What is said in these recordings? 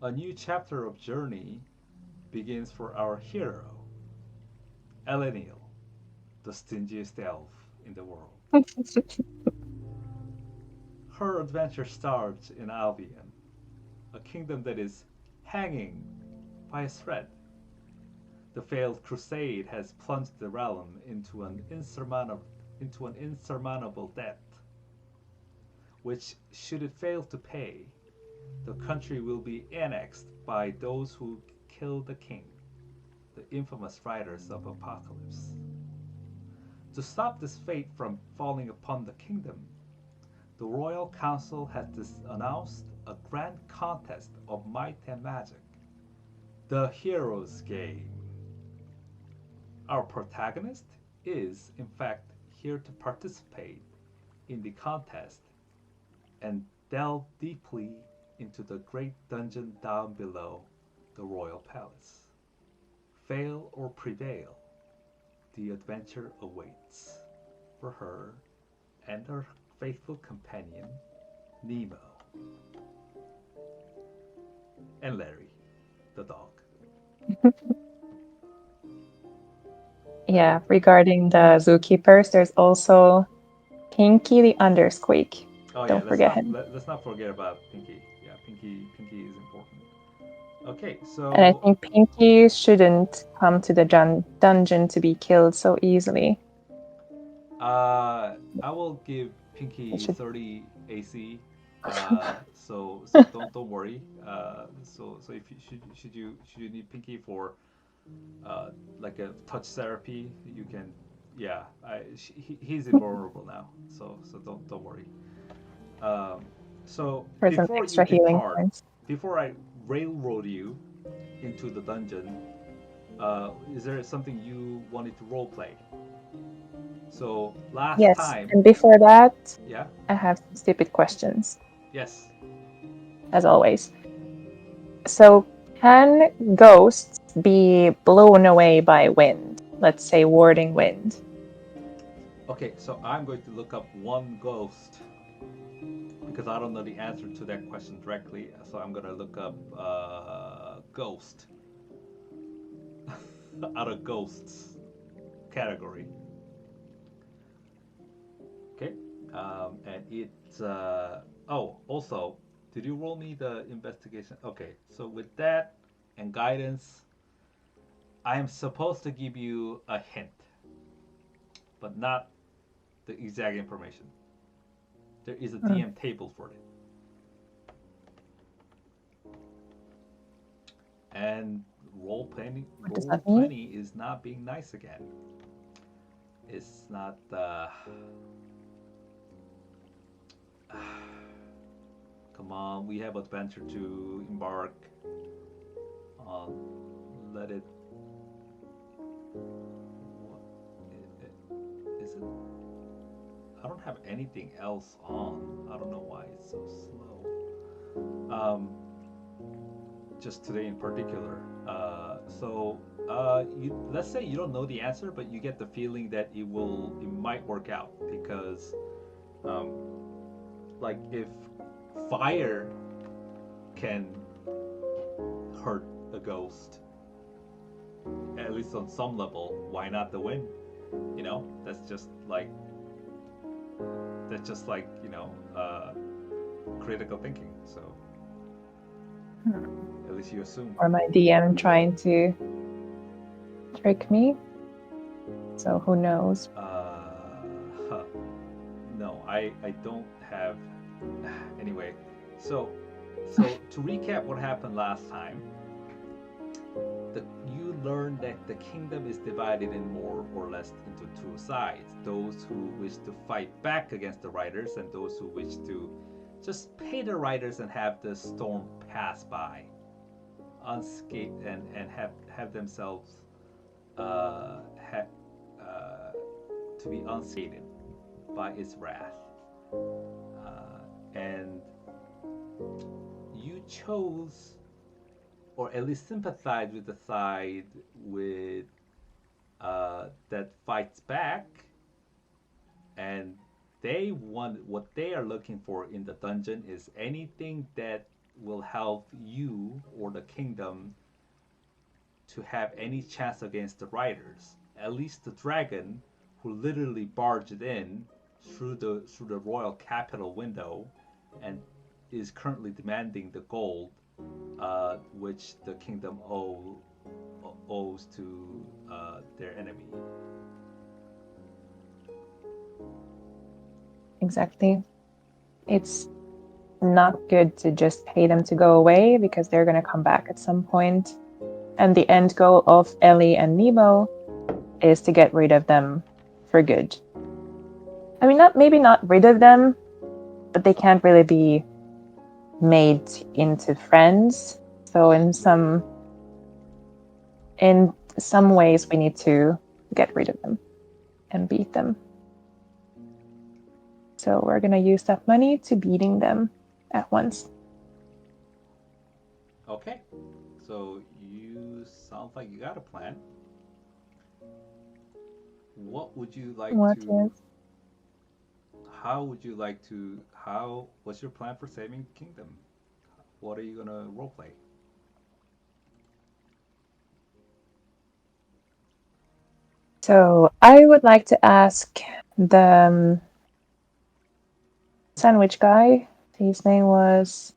A new chapter of journey begins for our hero, Eleniel, the stingiest elf in the world. Her adventure starts in Albion, a kingdom that is hanging by a thread. The failed crusade has plunged the realm into an insurmountable debt, which, should it fail to pay, the country will be annexed by those who killed the king, the infamous riders of Apocalypse. To stop this fate from falling upon the kingdom, the royal council has announced a grand contest of might and magic, the Hero's Game. Our protagonist is, in fact, here to participate in the contest and delve deeply into the great dungeon down below the royal palace. Fail or prevail, the adventure awaits for her and her faithful companion, Nemo, and Larry, the dog. Yeah, regarding the zookeepers, there's also Pinky the Undersqueak. Oh yeah, Don't forget him. let's not forget about Pinky. Yeah, Pinky is important. Okay, And I so think Pinky shouldn't come to the dungeon to be killed so easily. I will give It Pinky should. 30 AC. So don't worry. So if you should you need Pinky for like a touch therapy, you can. Yeah, he's invulnerable now. So don't worry. Um, so For some before you extra healing depart, points. before I railroad you into the dungeon, is there something you wanted to role play? So last Yes, time, and before that, yeah, I have some stupid questions, yes. as always. So, can ghosts be blown away by wind? Let's say warding wind. Okay, so I'm going to look up one ghost because I don't know the answer to that question directly. So I'm gonna look up ghost out of ghosts category. Okay, and it's oh, also, did you roll me the investigation? Okay, so with that and guidance, I am supposed to give you a hint, but not the exact information. There is a Hmm. DM table for it, and What does roll that mean? 20 is not being nice again. It's not. Come on, we have adventure to embark on. Let it. Is it? I don't have anything else on. I don't know why it's so slow. Just today in particular. Let's say you don't know the answer, but you get the feeling that it might work out because, um, like if fire can hurt a ghost, at least on some level, why not the wind? You know, that's just like critical thinking. So Hmm. at least you assume. Or my DM trying to trick me? So who knows? Huh. No, I don't have. Anyway, so to recap what happened last time, you learned that the kingdom is divided in more or less into two sides: those who wish to fight back against the riders, and those who wish to just pay the riders and have the storm pass by unscathed and have themselves uh, ha, uh, to be unscathed by its wrath. And you chose, or at least sympathized with the side with that fights back, and they want what they are looking for in the dungeon is anything that will help you or the kingdom to have any chance against the riders. At least the dragon, who literally barged in through the royal capital window, and is currently demanding the gold, which the kingdom owes to their enemy. Exactly. It's not good to just pay them to go away because they're going to come back at some point. And the end goal of Ellie and Nemo is to get rid of them for good. I mean, maybe not rid of them, but they can't really be made into friends. So in some ways we need to get rid of them and beat them. So we're going to use that money to beating them at once. Okay, so you sound like you got a plan. What would you like What to? is? How would you like to? How? What's your plan for saving kingdom? What are you gonna roleplay? So I would like to ask the sandwich guy. His name was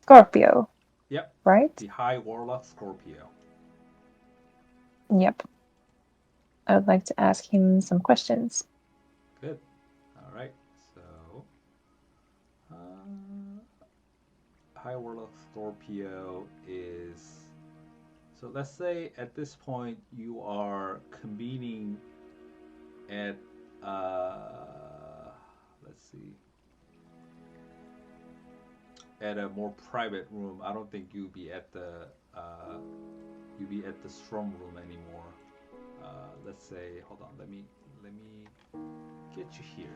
Scorpio, Yep, right? the High Warlock Scorpio. Yep. I would like to ask him some questions. Good. All right. So, uh, High Warlock Scorpio is. So let's say at this point you are convening at. Let's see. At a more private room. I don't think you'll be at the. You'll be at the strum room anymore. Let's say. Hold on. Let me get you here.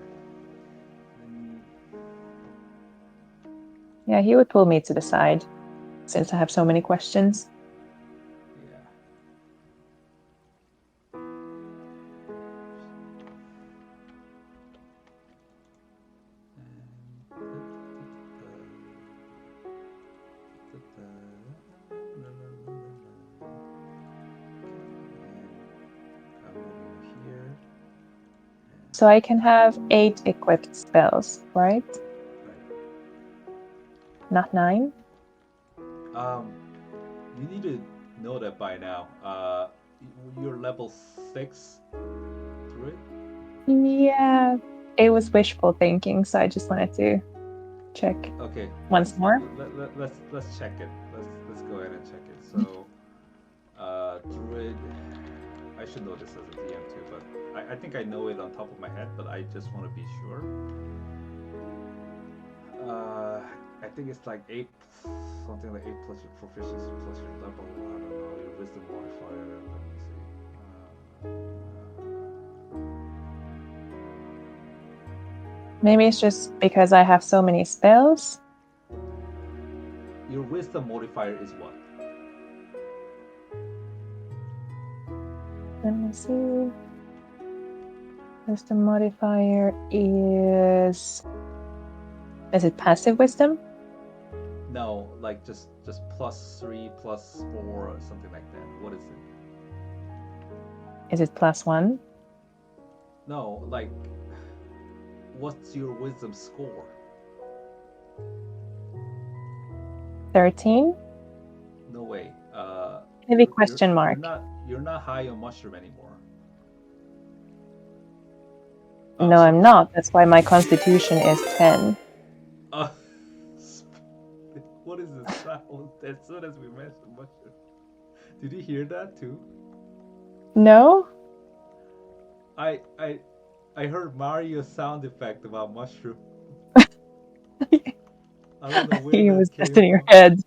Let me. Yeah, he would pull me to the side since I have so many questions. Yeah. Here. So I can have 8 equipped spells, right? Right. Not 9? Um, you need to know that by now. You're level 6 through it. Yeah. It was wishful thinking, so I just wanted to check Okay, once more. let's check it. Let's go ahead and check it. So, druid. I should know this as a DM too, but I think I know it on top of my head, but I just want to be sure. Uh, I think it's like 8, something like 8 plus your proficiency plus your level. I don't know your wisdom modifier. Let me Maybe it's just because I have so many spells. your wisdom modifier is what? Let me see. Wisdom modifier is it passive wisdom? No, like just +3, +4, or something like that. What is it? Is it +1? No, like what's your wisdom score? 13? No way. Maybe question mark. You're not high on mushroom anymore. No, So I'm not. That's why my constitution is 10. uh, what is this sound? As soon as we mentioned mushroom, did you hear that too? No? I I I heard Mario's sound effect about mushroom. I don't know where It that was just came in your from. head.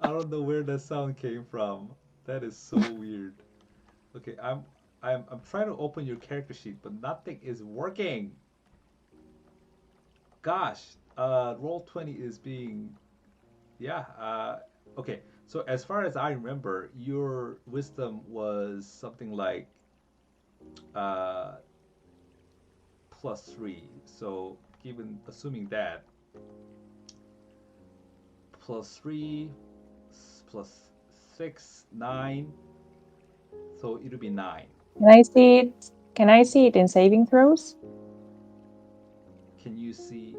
I don't know where that sound came from. That is so weird. Okay, I'm trying to open your character sheet, but nothing is working. Gosh, Roll20 is being yeah. Okay, so as far as I remember, your wisdom was something like uh +3. So given assuming that plus 3 plus 6, 9. So it'll be 9. Can I see it? Can I see it in saving throws? Can you see?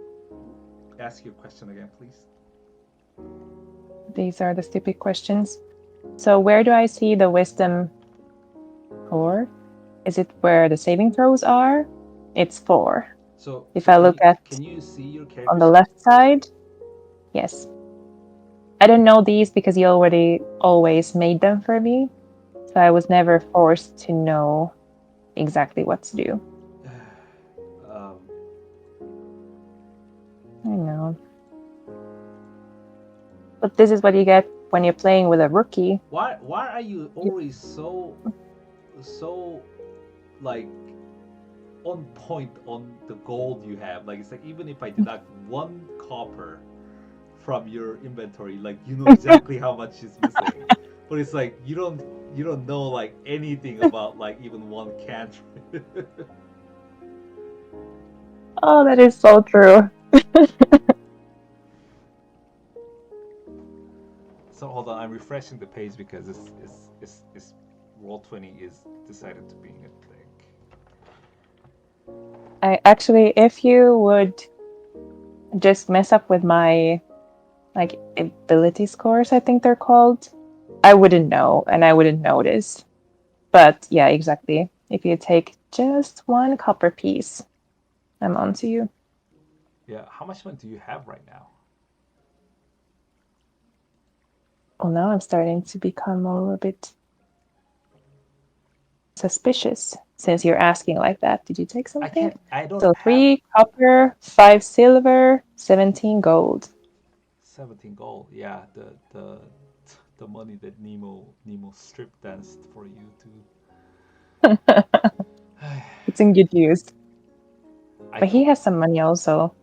Ask your question again, please. These are the stupid questions. So where do I see the wisdom 4? Is it where the saving throws are? It's 4. So If I look at can you see your character on the sheet? left side, yes. I don't know these because you already always made them for me. So I was never forced to know exactly what to do. I know. But this is what you get when you're playing with a rookie. Why are you always so like on point on the gold you have? Like it's like even if I deduct 1 copper from your inventory, like you know exactly how much is missing. But it's like you don't know like anything about like even 1 cantrip. Oh, that is so true. So hold on, I'm refreshing the page because it's Roll20 is decided to be a thing. I actually, if you would just mess up with my like ability scores, I think they're called, I wouldn't know and I wouldn't notice. But yeah, exactly. If you take just 1 copper piece, I'm on to you. Yeah, how much money do you have right now? Well, now I'm starting to become a little bit suspicious since you're asking like that. Did you take something? I don't So have 3 copper, 5 silver, 17 gold. 17 gold. Yeah, the money that Nemo strip danced for you to. It's in good use. I But he has some money also.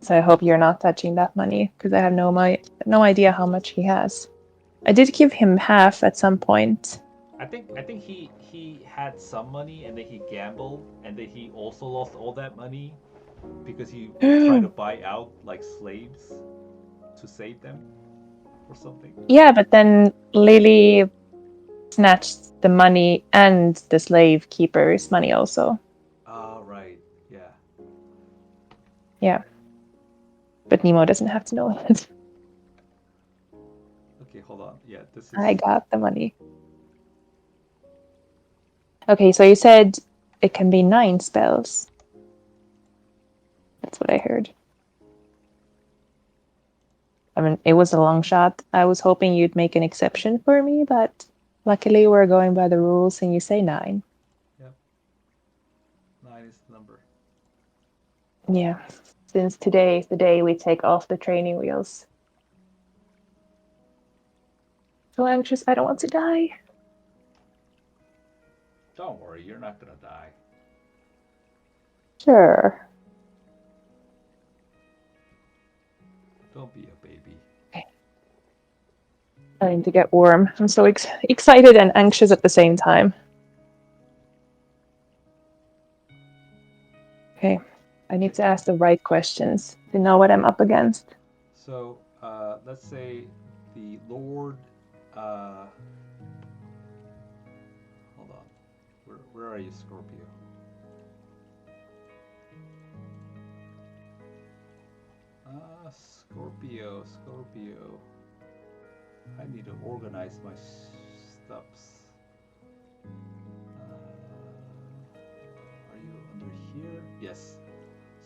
So I hope you're not touching that money because I have no idea how much he has. I did give him half at some point. I think he had some money and then he gambled and then he also lost all that money because he tried to buy out like slaves to save them or something. Yeah, but then Lily snatched the money and the slave keeper's money also. Ah, right. Yeah. Yeah. But Nemo doesn't have to know it. Okay, hold on. Yeah, this is I got the money. Okay, so you said it can be 9 spells. That's what I heard. I mean, it was a long shot. I was hoping you'd make an exception for me, but luckily we're going by the rules and you say 9. Yep. 9 is the number. Yeah. Since today is the day we take off the training wheels. So anxious, I don't want to die. Don't worry, you're not gonna die. Sure. Don't be a baby. Okay. Starting to get warm. I'm so excited and anxious at the same time. Okay. I need to ask the right questions to know what I'm up against. So let's say the Lord. Hold on. Where are you, Scorpio? Scorpio. I need to organize my stuffs. Are you under here? Yes.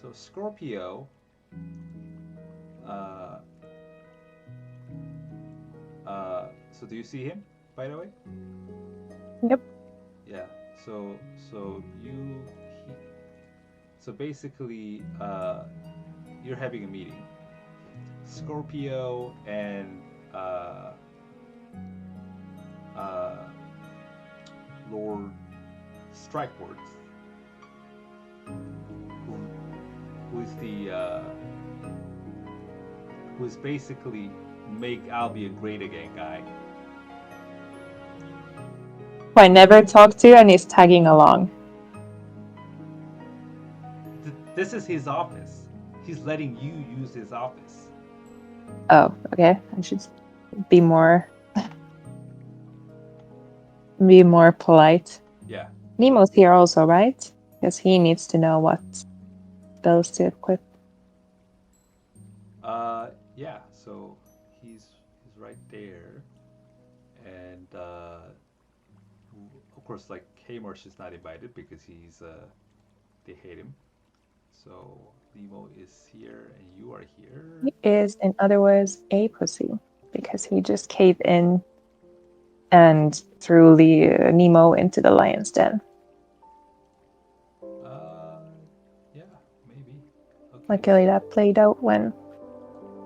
So Scorpio. So do you see him, by the way? Yep. Yeah. So you. So basically, you're having a meeting. Scorpio and Lord Strikeworth, who is the who is basically make Albia great again guy. Who I never talked to and is tagging along. This is his office. He's letting you use his office. Oh, okay. I should be more polite. Yeah. Nemo's here also, right? Because he needs to know what spells to equip. Yeah. So he's right there, and of course, like Haymarsh is not invited because he's they hate him. So Nemo is here, and you are here. He is, in other words, a pussy because he just caved in and threw Nemo into the lion's den. Uh, yeah, maybe. Okay. Luckily, that played out when.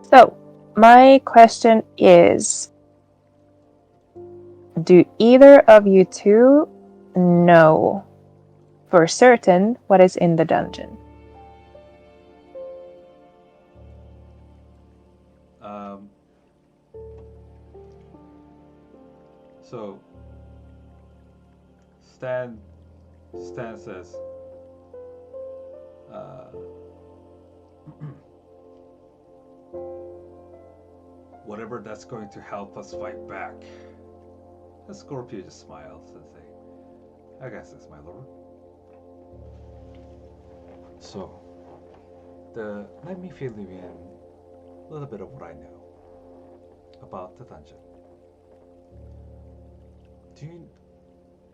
So, my question is, do either of you two know for certain what is in the dungeon? Um, so Stan Stan says, uh, whatever that's going to help us fight back. The Scorpio just smiles and say, I guess that's my lord. So, let me fill you in a little bit of what I know about the dungeon. Do you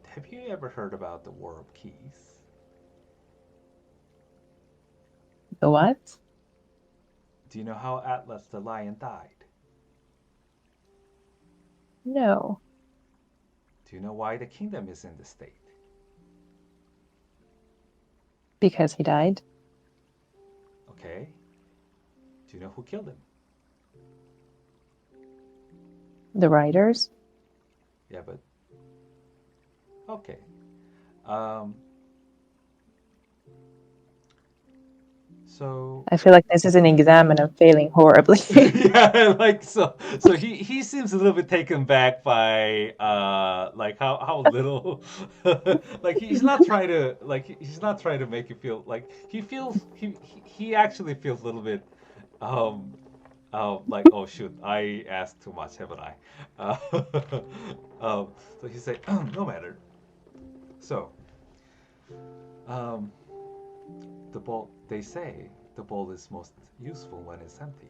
have you ever heard about the War of Keys? The what? Do you know how Atlas the lion died? No, Do you know why the kingdom is in this state? because he died. Okay. Do you know who killed him? The writers. Yeah, but okay. Um, so I feel like this is an exam and I'm failing horribly. yeah, like so he seems a little bit taken back by like how little like he's not trying to make you feel like he feels he actually feels a little bit um like oh shoot I asked too much haven't I uh, so he said no matter so um the bowl they say the bowl is most useful when it's empty.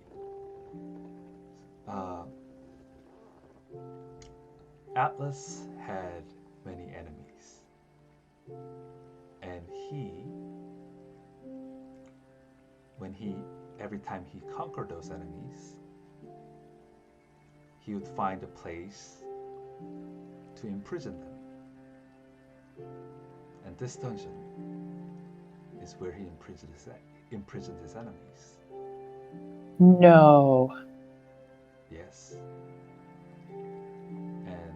uh, Atlas had many enemies, and when he, every time he conquered those enemies, he would find a place to imprison them. And this dungeon is where he imprisoned his enemies. No. Yes. And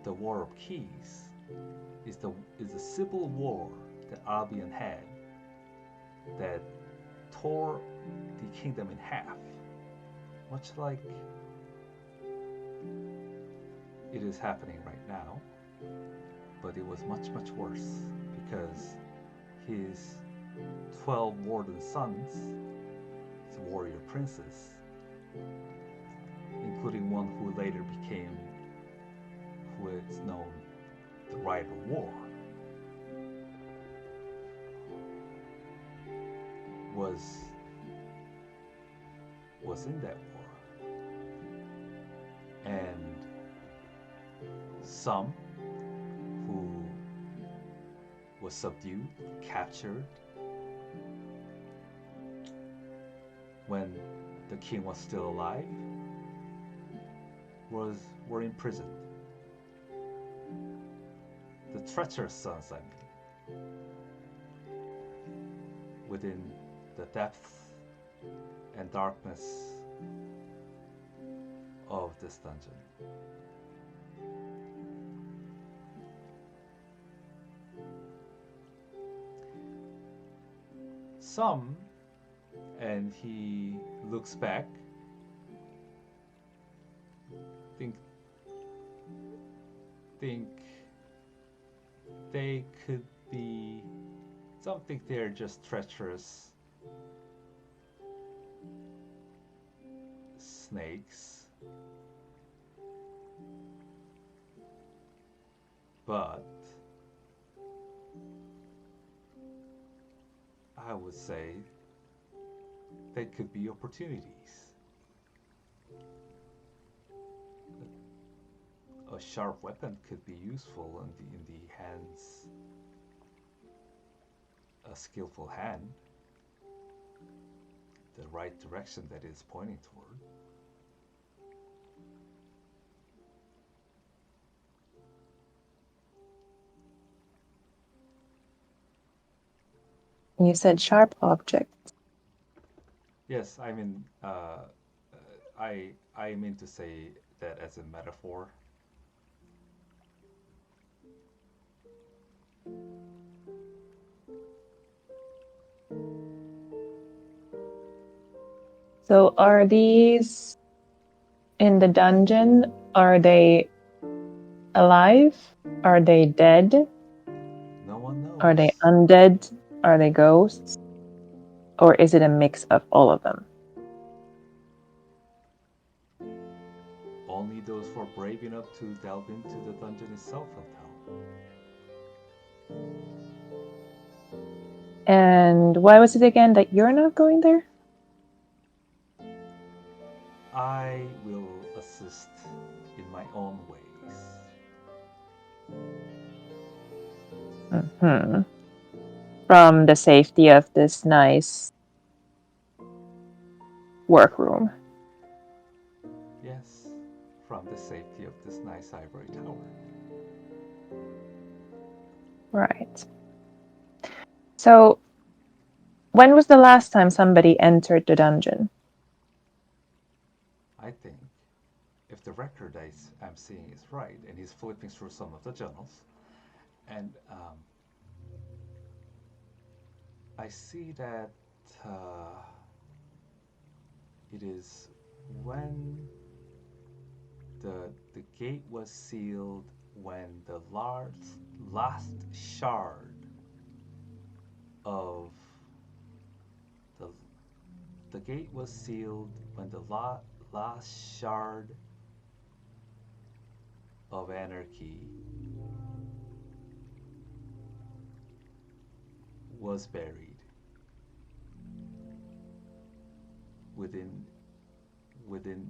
the War of Keys is a civil war that Albion had that tore the kingdom in half, much like it is happening right now, but it was much, much worse because his 12 warden sons, his warrior princes, including one who later became, who is known the Rider War, was in that war. And some who was subdued, captured, when the king was still alive, were imprisoned. The treacherous sons, I mean, within the depths and darkness of this dungeon. Some, and he looks back, think think they could be, some think they're just treacherous snakes, but I would say there could be opportunities. A sharp weapon could be useful in the hands, a skillful hand, the right direction that is pointing toward. You said sharp object. Yes, I mean, I mean to say that as a metaphor. So are these in the dungeon? Are they alive? Are they dead? No one Are they knows. undead? Are they ghosts? Or is it a mix of all of them? Only those who are brave enough to delve into the dungeon itself will tell. And why was it again that you're not going there? I will assist in my own ways. Hmm. From the safety of this nice workroom. Yes, from the safety of this nice ivory tower. Right. So, when was the last time somebody entered the dungeon? I think if the record I'm seeing is right, and he's flipping through some of the journals, and I see that uh, it is when the gate was sealed, when the last shard of the the gate was sealed when the last shard of anarchy was buried within within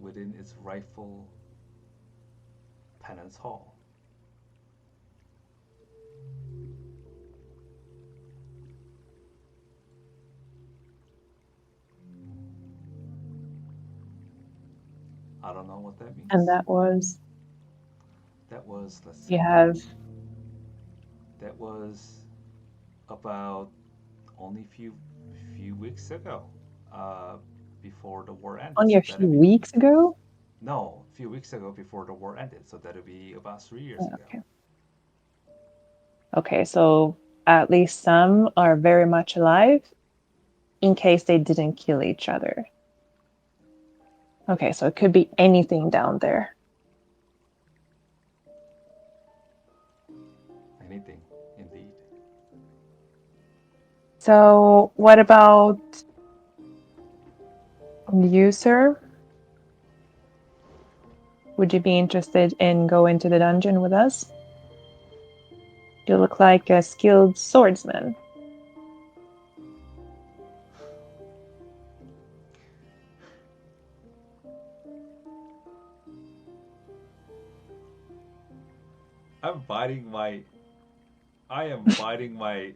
within its rightful penance hall. I don't know what that And means. that was, That was, let's you see, have that was about only few weeks ago, uh, before the war ended. only So a few that'd be weeks ago? no, a few weeks ago before the war ended. So that'd be about 3 years Oh, ago. okay. Okay, so at least some are very much alive in case they didn't kill each other. Okay, so it could be anything down there. Anything, indeed. So, what about you, sir? Would you be interested in going to the dungeon with us? You look like a skilled swordsman. I'm biting my. I am biting my.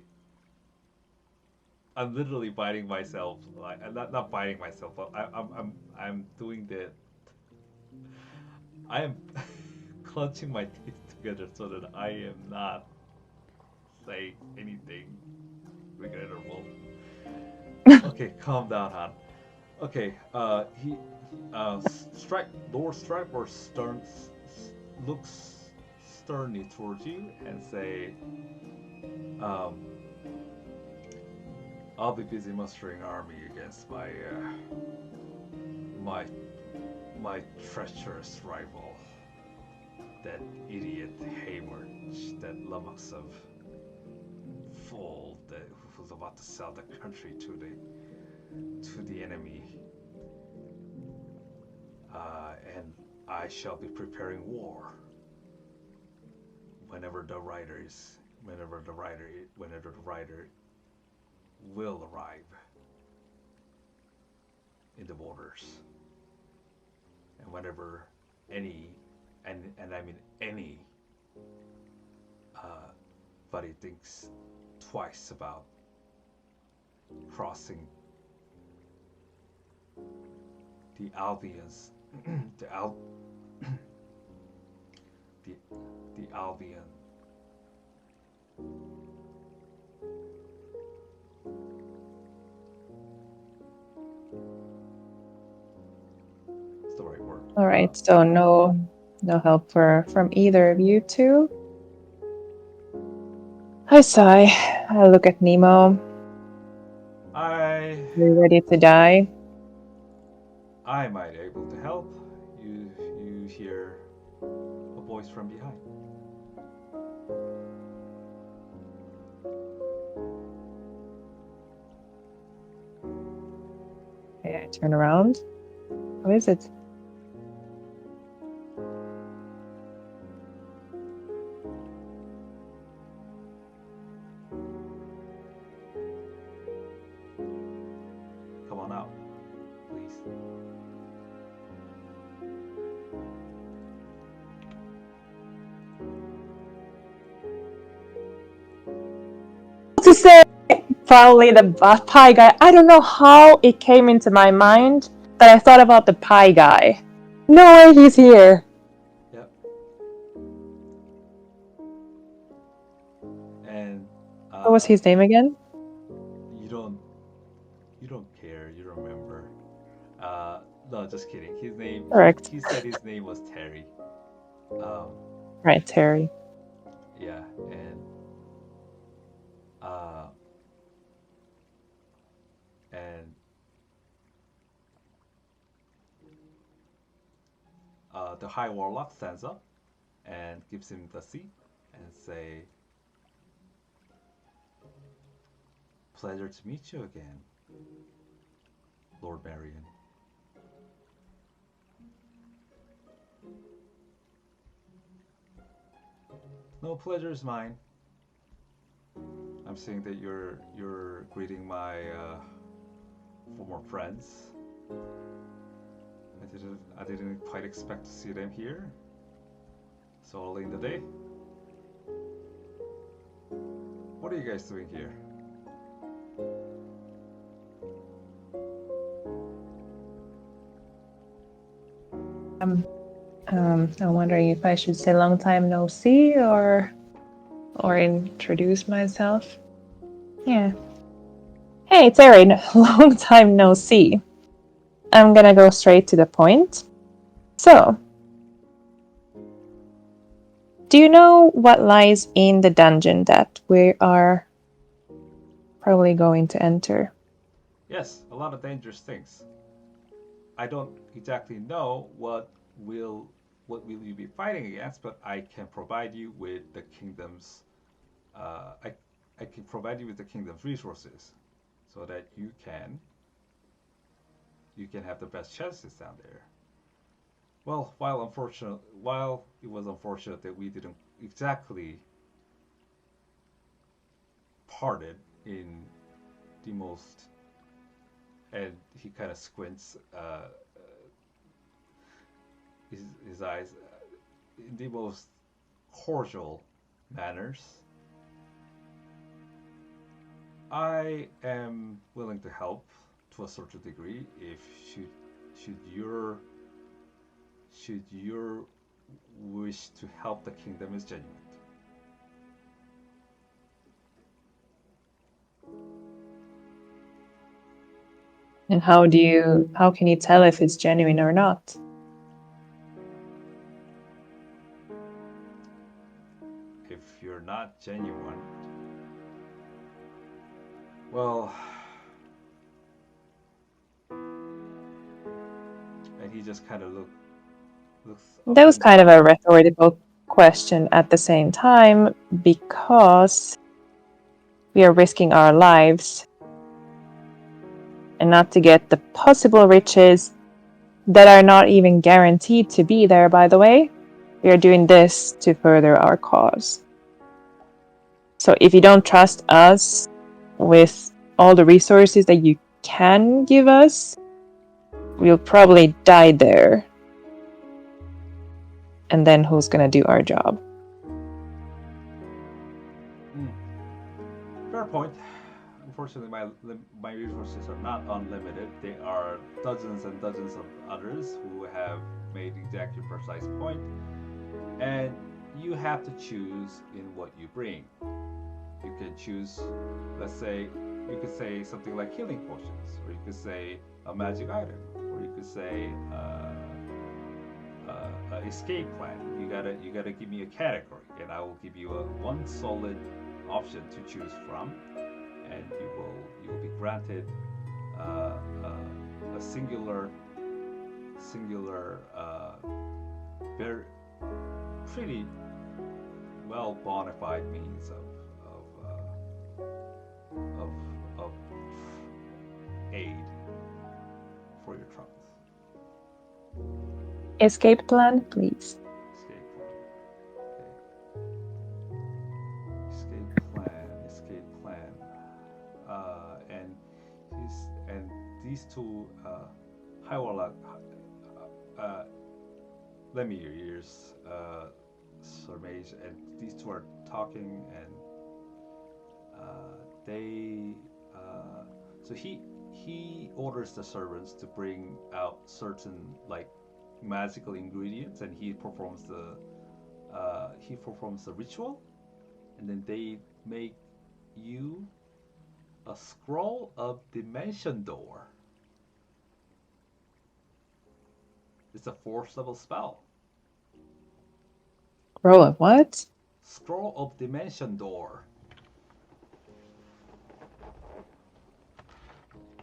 I'm literally biting myself. Like I'm not biting myself, but I'm doing the. I am clenching my teeth together so that I am not saying anything regrettable. Okay, calm down, Han. Okay, Strike, Lord Striper looks sternly towards you and say, um, I'll be busy mustering army against my, my treacherous rival, that idiot Hayward, that lummox of fool that who's about to sell the country to the enemy. and I shall be preparing war whenever the rider will arrive in the borders, and whenever any, and I mean any, uh, buddy thinks twice about crossing the Albions, the Al, the the Albion is the right word. All right, so no help from either of you two. I sigh. I look at Nemo. I You ready to die? I might be able to help. You hear a voice from behind. Okay, I turn around. Who is it? Come on out, please. To say probably the pie guy. I don't know how it came into my mind that I thought about the pie guy. No way he's here. Yep. And What was his name again? you don't you don't care. You remember. No, just kidding. His name. Correct. He said his name was Terry. Um, Right, Terry. yeah, and uh, and the High Warlock stands up and gives him the seat and say, "Pleasure to meet you again, Lord Marion." No, pleasure is mine. I'm seeing that you're greeting my former friends. I didn't quite expect to see them here so early in the day. What are you guys doing here? I'm wondering if I should say long time no see or introduce myself. Yeah. Hey, Terry, long time no see. I'm gonna go straight to the point. So, do you know what lies in the dungeon that we are probably going to enter? Yes, a lot of dangerous things. I don't exactly know will will you be fighting against, but I can provide you with the kingdom's uh, I I can provide you with the kingdom's resources so that you can have the best chances down there. Well, while it was unfortunate that we didn't exactly parted in the most, and he kind of squints his eyes in the most cordial manners. I am willing to help to a certain degree if should your should your wish to help the kingdom is genuine. And how can you tell if it's genuine or not? If you're not genuine, well, and he just kind of looks That up was and kind of down. a rhetorical question at the same time because we are risking our lives and not to get the possible riches that are not even guaranteed to be there, by the way. We are doing this to further our cause. So if you don't trust us with all the resources that you can give us, we'll probably die there. And then who's gonna do our job? Fair point. Unfortunately, my resources are not unlimited. There are dozens and dozens of others who have made exactly precise point, and you have to choose in what you bring. You can choose, let's say, you could say something like healing potions, or you could say a magic item, or you could say escape plan. You gotta give me a category, and I will give you a one solid option to choose from, and you will be granted a singular very pretty well bona fide means of of aid for your troubles. Escape plan, please. Escape plan. Okay. Escape plan. And these two Hywala, lend me your ears, Sir Mage, and these two are talking, and they so he orders the servants to bring out certain like magical ingredients, and he performs the ritual, and then they make you a scroll of dimension door. It's a 4th level spell. Roll of what? Scroll of dimension door.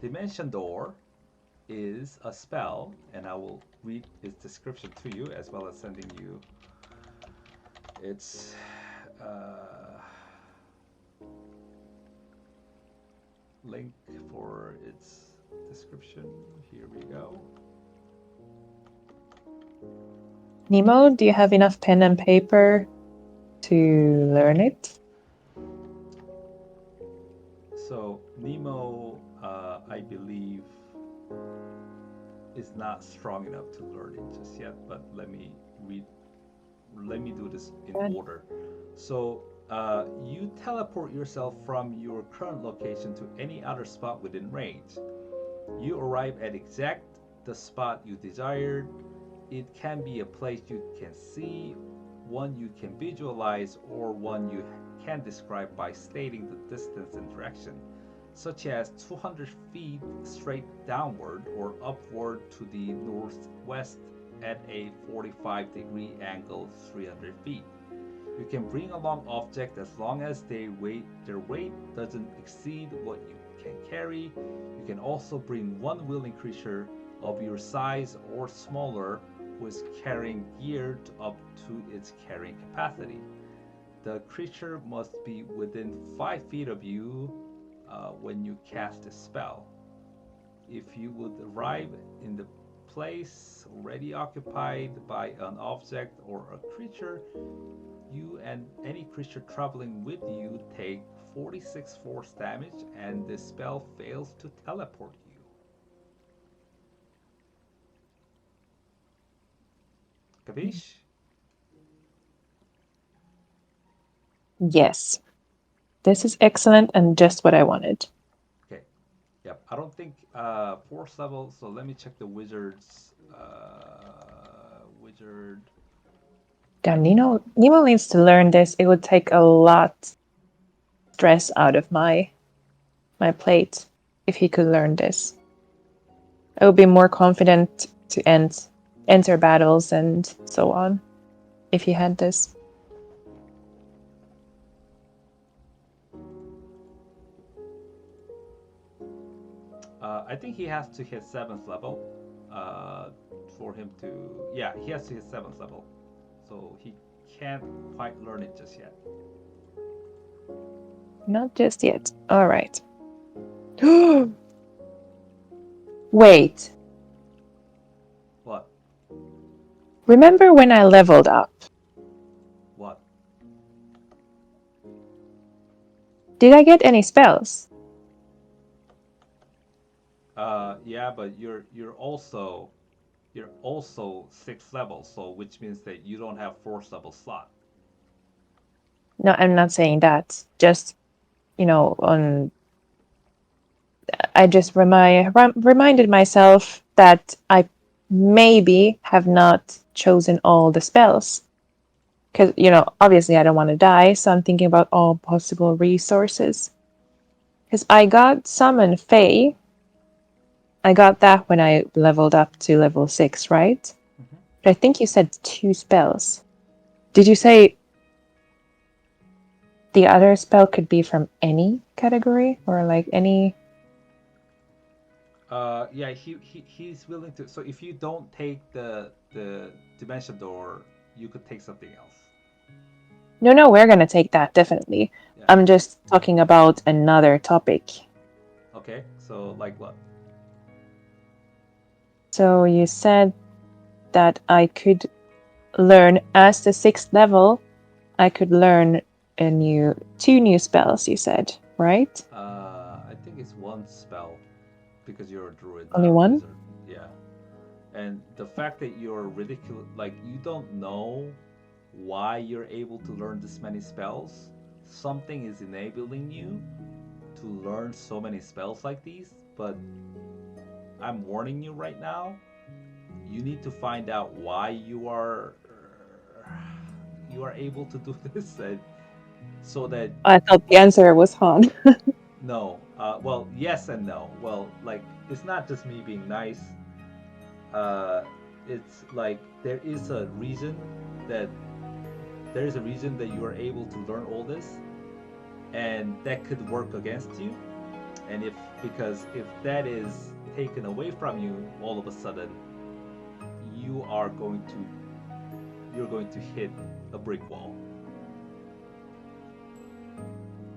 Dimension door is a spell, and I will read its description to you as well as sending you its link for its description. Here we go. Nemo, do you have enough pen and paper to learn it? So Nemo, I believe, is not strong enough to learn it just yet. But let me read. Let me do this in order. So you teleport yourself from your current location to any other spot within range. You arrive at exact the spot you desired. It can be a place you can see, one you can visualize, or one you can describe by stating the distance and direction, such as 200 feet straight downward or upward to the northwest at a 45-degree angle 300 feet. You can bring along objects as long as their weight doesn't exceed what you can carry. You can also bring one willing creature of your size or smaller who is carrying gear up to its carrying capacity. The creature must be within 5 feet of you when you cast a spell. If you would arrive in the place already occupied by an object or a creature, you and any creature traveling with you take 46 force damage, and the spell fails to teleport you. Capiche? Yes. This is excellent and just what I wanted. Okay. Yep. I don't think force level. So let me check the wizards. Wizard. Damn, Nemo needs to learn this. It would take a lot stress out of my plate if he could learn this. I would be more confident to enter battles and so on if he had this. I think he has to hit 7th level for him to. Yeah, he has to hit 7th level. So he can't quite learn it just yet. Not just yet. All right. Wait. What? Remember when I leveled up? What? Did I get any spells? Yeah, but you're also 6th level, so which means that you don't have 4th level slot. No, I'm not saying that. Just, on I just reminded myself that I maybe have not chosen all the spells. Because, obviously I don't want to die, so I'm thinking about all possible resources. Because I got Summon Fae. I got that when I leveled up to level 6, right? Hmm. But I think you said 2 spells. Did you say the other spell could be from any category? Or like any... Yeah, he's willing to. So if you don't take the dimension door, you could take something else. No, we're gonna take that, definitely. Yeah. I'm just talking about another topic. Okay. So like what? So you said that I could learn as the 6th level, I could learn 2 new spells, you said, right? I think it's one spell because you're a druid, Only not a one? wizard. Yeah. And the fact that you're ridiculous, like you don't know why you're able to learn this many spells. Something is enabling you to learn so many spells like these, but I'm warning you right now. You need to find out why you are able to do this, and so that I thought the answer was Han. no, well, yes and no. Well, like it's not just me being nice. Uh, it's like that there is a reason that you are able to learn all this, and that could work against you. And if that is taken away from you all of a sudden, you are going to you're going to hit a brick wall.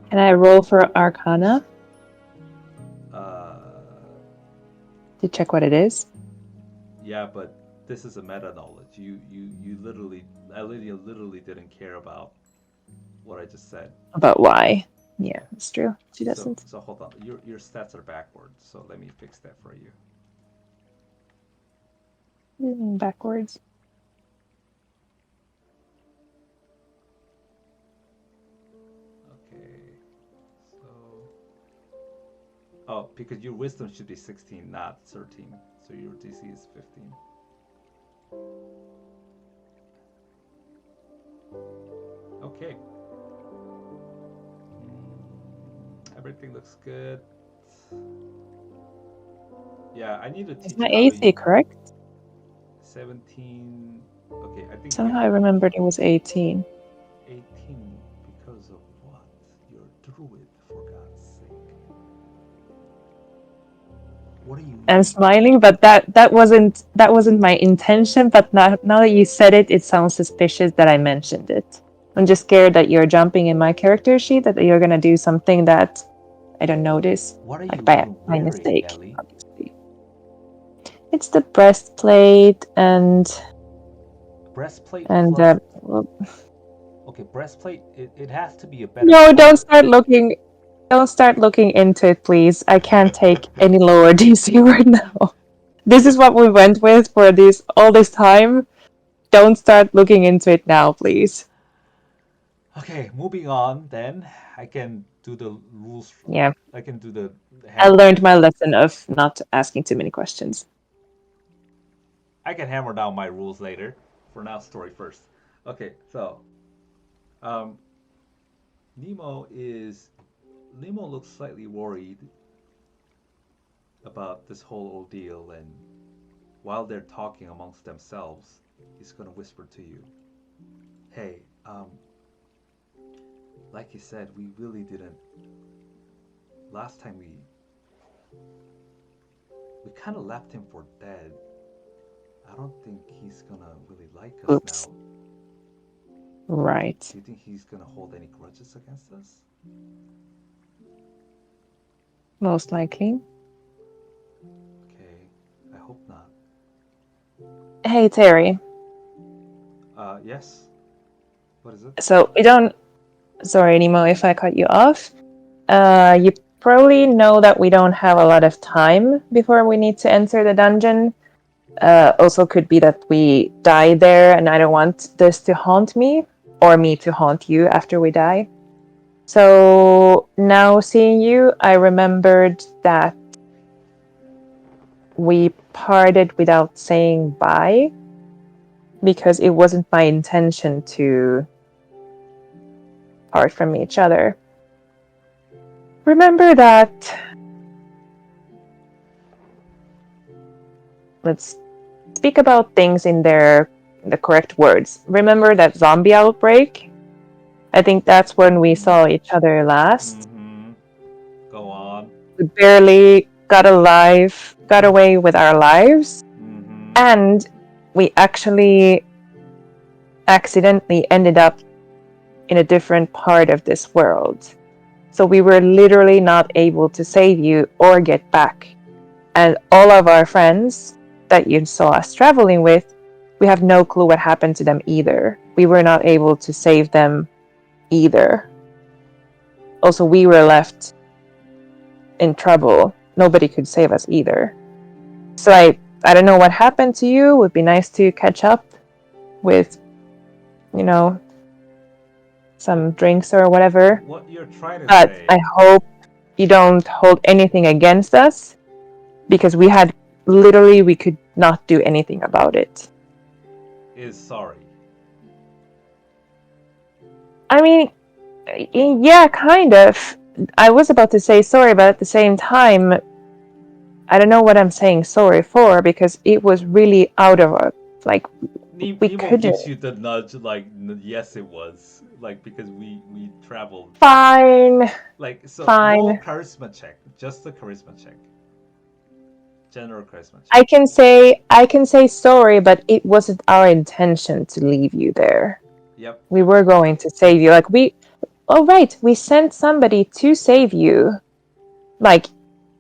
Can I roll for Arcana Uh, to check what it is? yeah, but this is a meta knowledge. You literally, literally didn't care about what I just said. About why? Yeah, that's true. She So doesn't. so hold on. Your stats are backwards. So let me fix that for you. Backwards. Okay. So oh, because your wisdom should be 16, not 13. So your DC is 15. Okay. Everything looks good. Yeah, I need to Is teach my you how to AC correct? 17. Okay, I think you Somehow I have remembered it was 18. 18 because of what? You're a druid, for God's sake. What are you? I'm smiling, but that wasn't my intention. But now that you said it, it sounds suspicious that I mentioned it. I'm just scared that you're jumping in my character sheet, that you're gonna do something that I don't notice, What are like you by even my wearing, mistake, Ellie? obviously. It's the breastplate and Breastplate and plus. well, Okay, breastplate. It has to be a better no, don't color. start looking. Don't start looking into it, please. I can't take any lower DC right now. This is what we went with for all this time. Don't start looking into it now, please. Okay, moving on then. I can do the rules. Yeah, I can do the I hammer. learned my lesson of not asking too many questions. I can hammer down my rules later. For now, story first. Okay, so um, Nemo is Nemo looks slightly worried about this whole ordeal, and while they're talking amongst themselves, he's gonna whisper to you, "Hey, like you said, we really didn't. Last time we kind of left him for dead. I don't think he's gonna really like us Oops. now. Right. Do you think he's gonna hold any grudges against us?" Most likely. Okay, I hope not. Hey, Terry. Yes. What is it? So we don't. Sorry, Nemo, if I cut you off. You probably know that we don't have a lot of time before we need to enter the dungeon. Also, could be that we die there, and I don't want this to haunt me, or me to haunt you after we die. So now seeing you, I remembered that we parted without saying bye because it wasn't my intention to part from each other. Remember that. Let's speak about things in the correct words. Remember that zombie outbreak? I think that's when we saw each other last. Mm-hmm. Go on. We barely got away with our lives, Mm-hmm. and we actually accidentally ended up in a different part of this world. So we were literally not able to save you or get back. And all of our friends that you saw us traveling with, we have no clue what happened to them either. We were not able to save them either. Also, we were left in trouble. Nobody could save us either. So I don't know what happened to you. It would be nice to catch up with, you know, some drinks or whatever. What you're trying to But say I hope you don't hold anything against us because we could not do anything about it. is sorry. I mean, yeah, kind of. I was about to say sorry, but at the same time, I don't know what I'm saying sorry for because it was really out of our, like, we Nemo couldn't. gives you the nudge, like, yes, it was. Like, because we traveled. Fine, Like, so roll fine. charisma check. Just a charisma check. General charisma check. I can say sorry, but it wasn't our intention to leave you there. Yep. We were going to save you. Oh right, we sent somebody to save you, like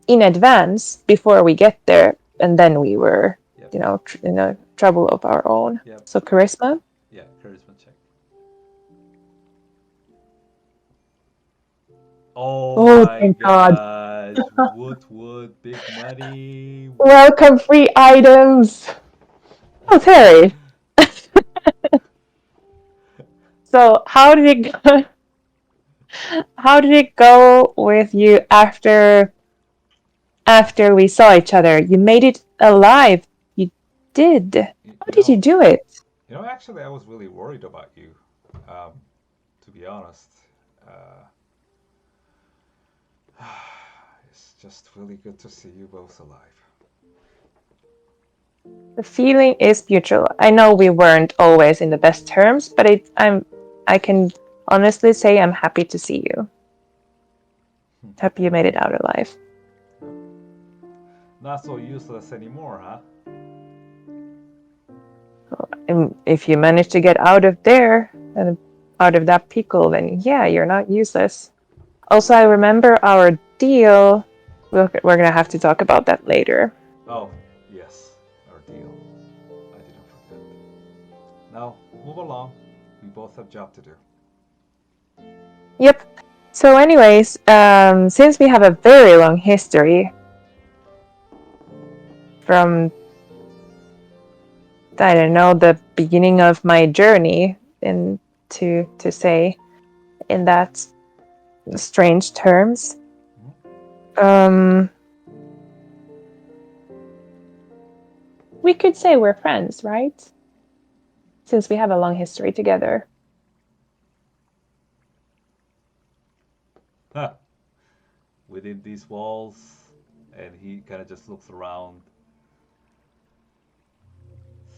in advance before we get there, and then we were, Yep. in a trouble of our own. Yep. So charisma. Yeah, charisma check. Oh Oh, my thank God. gosh. Wood, big money. Welcome, free items. Oh, Terry. So how did it go? How did it go with you after we saw each other? You made it alive. You did. How You did you know, do it? actually, I was really worried about you. Um, to be honest, uh, it's just really good to see you both alive. The feeling is mutual. I know we weren't always in the best terms, but I can honestly say I'm happy to see you. Happy you made it out alive. Not so useless anymore, huh? And if you manage to get out of there and out of that pickle, then yeah, you're not useless. Also, I remember our deal. We're gonna have to talk about that later. Oh, yes, our deal. I didn't forget. Now, move along. We both have job to do. Yep. So, anyways, since we have a very long history from, I don't know, the beginning of my journey, in to say in that strange terms, we could say we're friends, right? Since we have a long history together. Huh. Within these walls, and he kind of just looks around.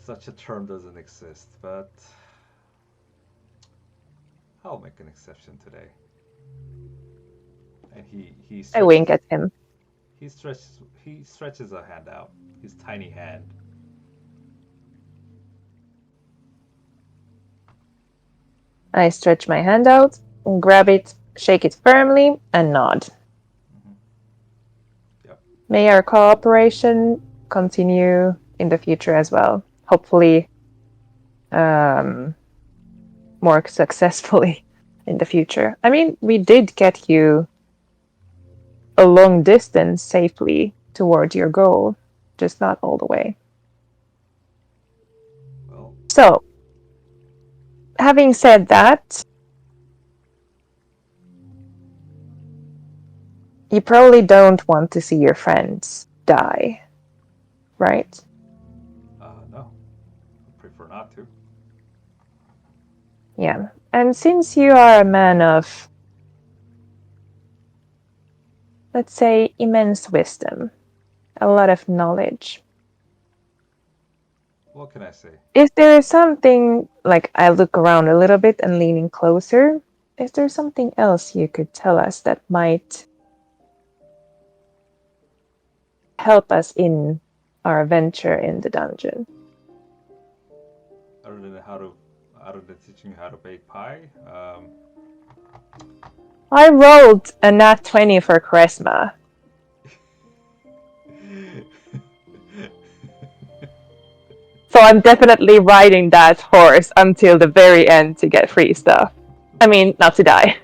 Such a term doesn't exist, but I'll make an exception today. And he I wink stretches at him. he stretches a hand out, his tiny hand. I stretch my hand out, grab it, shake it firmly, and nod. Mm-hmm. Yep. May our cooperation continue in the future as well. hopefully um, more successfully in the future. I mean, we did get you a long distance safely toward your goal, just not all the way. Well, So, having said that, you probably don't want to see your friends die, right? no, I prefer not to. Yeah. And since you are a man of, let's say, immense wisdom, a lot of knowledge, What can I say? is there something, like I look around a little bit and leaning closer, is there something else you could tell us that might help us in our venture in the dungeon? Other than other than teaching you how to bake pie, I rolled a nat 20 for charisma, so I'm definitely riding that horse until the very end to get free stuff. I mean, not to die.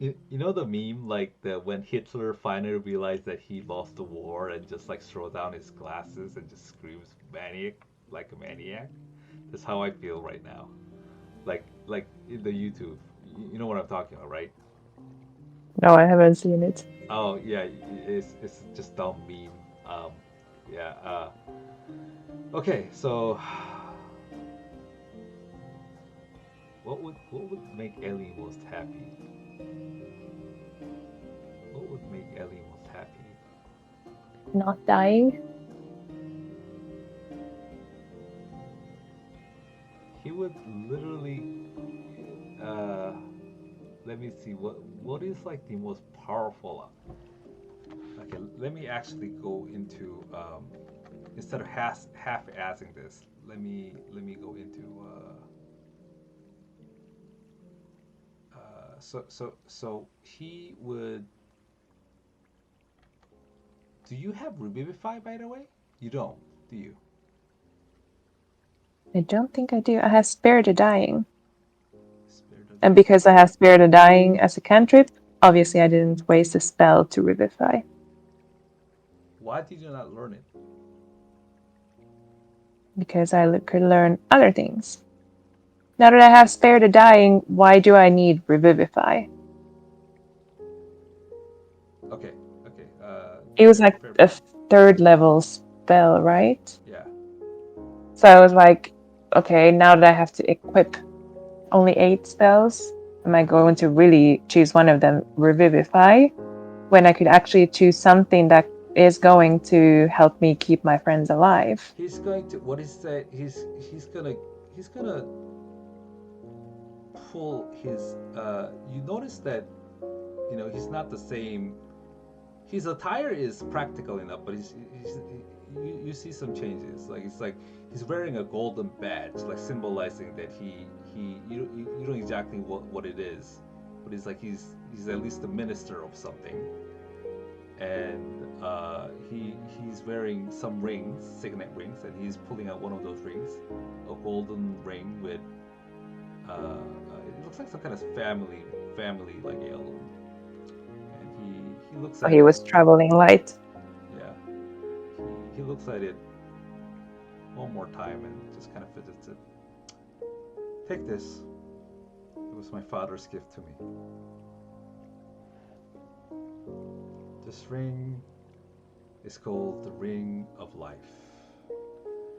you know the meme like the when Hitler finally realized that he lost the war and just like throw down his glasses and just screams maniac like a maniac. That's how I feel right now. Like in the YouTube. You know what I'm talking about, right? No, I haven't seen it. Oh yeah, it's just dumb meme. Um, yeah. Okay, so what would make Ellie most happy? What would make Ellie most happy? Not dying? He would literally. Uh, Let me see what is like the most powerful. Okay, let me actually go into instead of half-assing this. Let me go into so he would. Do you have Revivify, by the way? You don't, do you? I don't think I do. I have Spare the Dying. Spare the And Dying. because I have Spare the Dying as a cantrip, obviously I didn't waste a spell to revivify. Why did you not learn it? Because I could learn other things. Now that I have Spare the Dying, why do I need Revivify? Okay, okay. It was Fair, like fair a point. third level spell, right? Yeah. So I was like, okay, now that I have to equip only 8 spells, am I going to really choose one of them, Revivify, when I could actually choose something that is going to help me keep my friends alive? He's going to. What is that? He's gonna pull his. You notice that he's not the same. His attire is practical enough, but you see some changes. Like it's like he's wearing a golden badge, like symbolizing that he you know exactly what it is, but it's like he's at least the minister of something, and he's wearing some rings, signet rings, and he's pulling out one of those rings, a golden ring with it looks like some kind of family like heirloom, and he looks Oh, at he it. was traveling light. Yeah, he looks at it one more time and just kind of fidgets it. Take this. It was my father's gift to me. This ring is called the Ring of Life.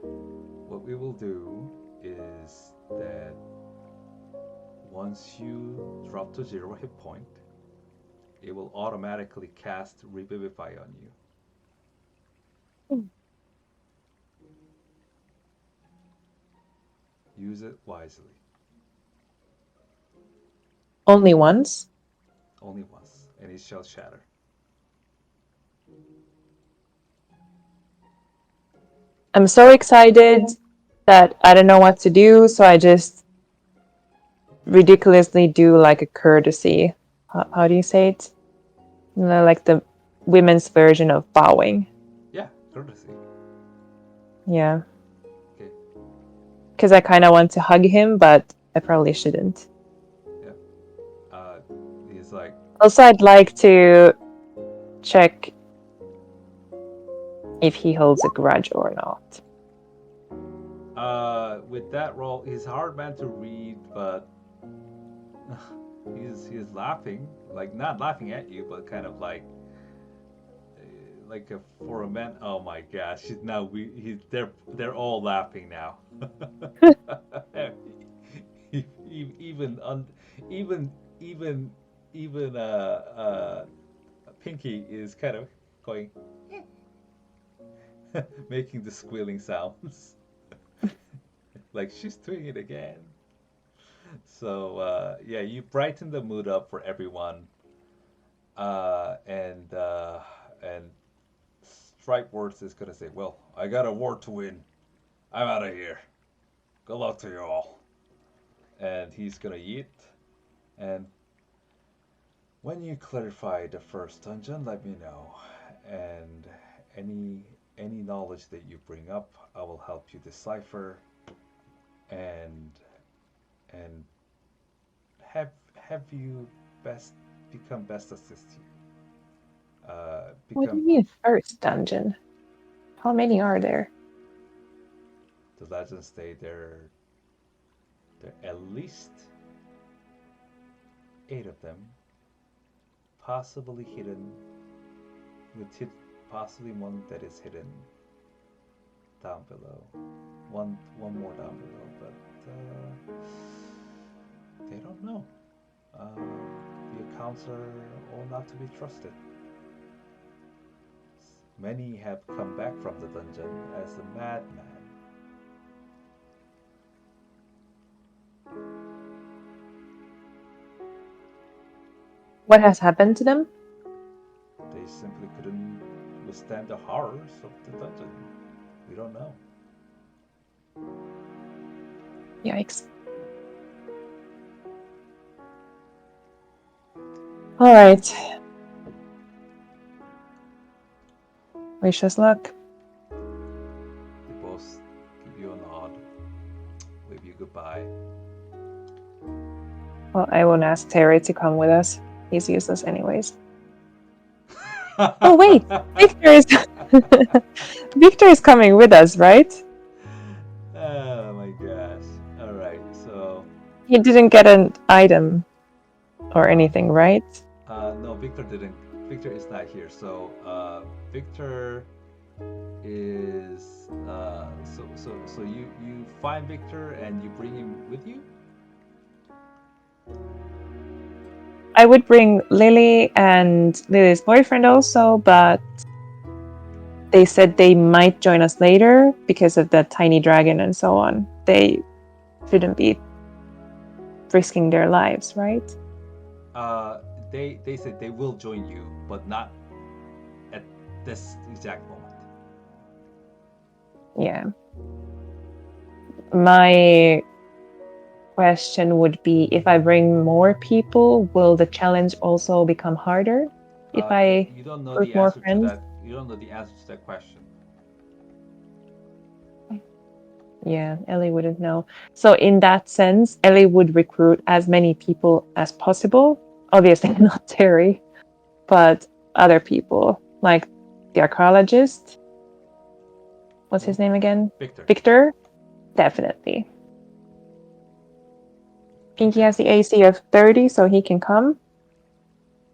What we will do is that once you drop to 0 hit point, it will automatically cast Revivify on you. Use it wisely. Only once. Only once, and it shall shatter. I'm so excited that I don't know what to do, so I just ridiculously do like a courtesy. How do you say it? Like the women's version of bowing. Yeah, courtesy. Yeah. Okay. Because I kind of want to hug him, but I probably shouldn't. Yeah. He's like, Also, I'd like to check if he holds a grudge or not. with that role, he's a hard man to read, but he's laughing, like not laughing at you, but kind of like for a man. Oh my gosh! Now he's they're all laughing now. even un, even even even Pinky is kind of going making the squealing sounds, like she's doing it again. So yeah, you brighten the mood up for everyone, uh, and uh, and Strike Words is gonna say, "Well, I got a war to win. I'm out of here. Good luck to you all." And he's gonna yeet. And when you clarify the first dungeon, let me know. And any any knowledge that you bring up, I will help you decipher and and have you best become best assist you. What do Become you mean first dungeon? How many are there? the legends stay there. There are at least 8 of them, possibly hidden with possibly one that is hidden down below. One more down below, but they don't know. The accounts are all not to be trusted. Many have come back from the dungeon as a madman. What has happened to them? They simply couldn't withstand the horrors of the dungeon. We don't know. Yikes. All right. Wish us luck. They both give you a nod, wave you goodbye. Well, I won't ask Terry to come with us. He's useless anyways. Oh wait, Victor is Victor is coming with us, right? Oh my gosh. Alright, so He didn't get an item or anything, right? no, Victor didn't. Victor is not here. So Victor is so you find Victor and you bring him with you. I would bring Lily and Lily's boyfriend also, but they said they might join us later because of the tiny dragon and so on. They shouldn't be risking their lives, right? Uh, they said they will join you, but not at this exact moment. Yeah. My question would be, if I bring more people, will the challenge also become harder if I You don't know put the more answer to friends? that. You don't know the answer to that question. Yeah, Ellie wouldn't know. So in that sense, Ellie would recruit as many people as possible. Obviously not Terry, but other people, like the archaeologist. What's his name again? Victor. Victor? Definitely. Pinky Okay. has the AC of 30, so he can come.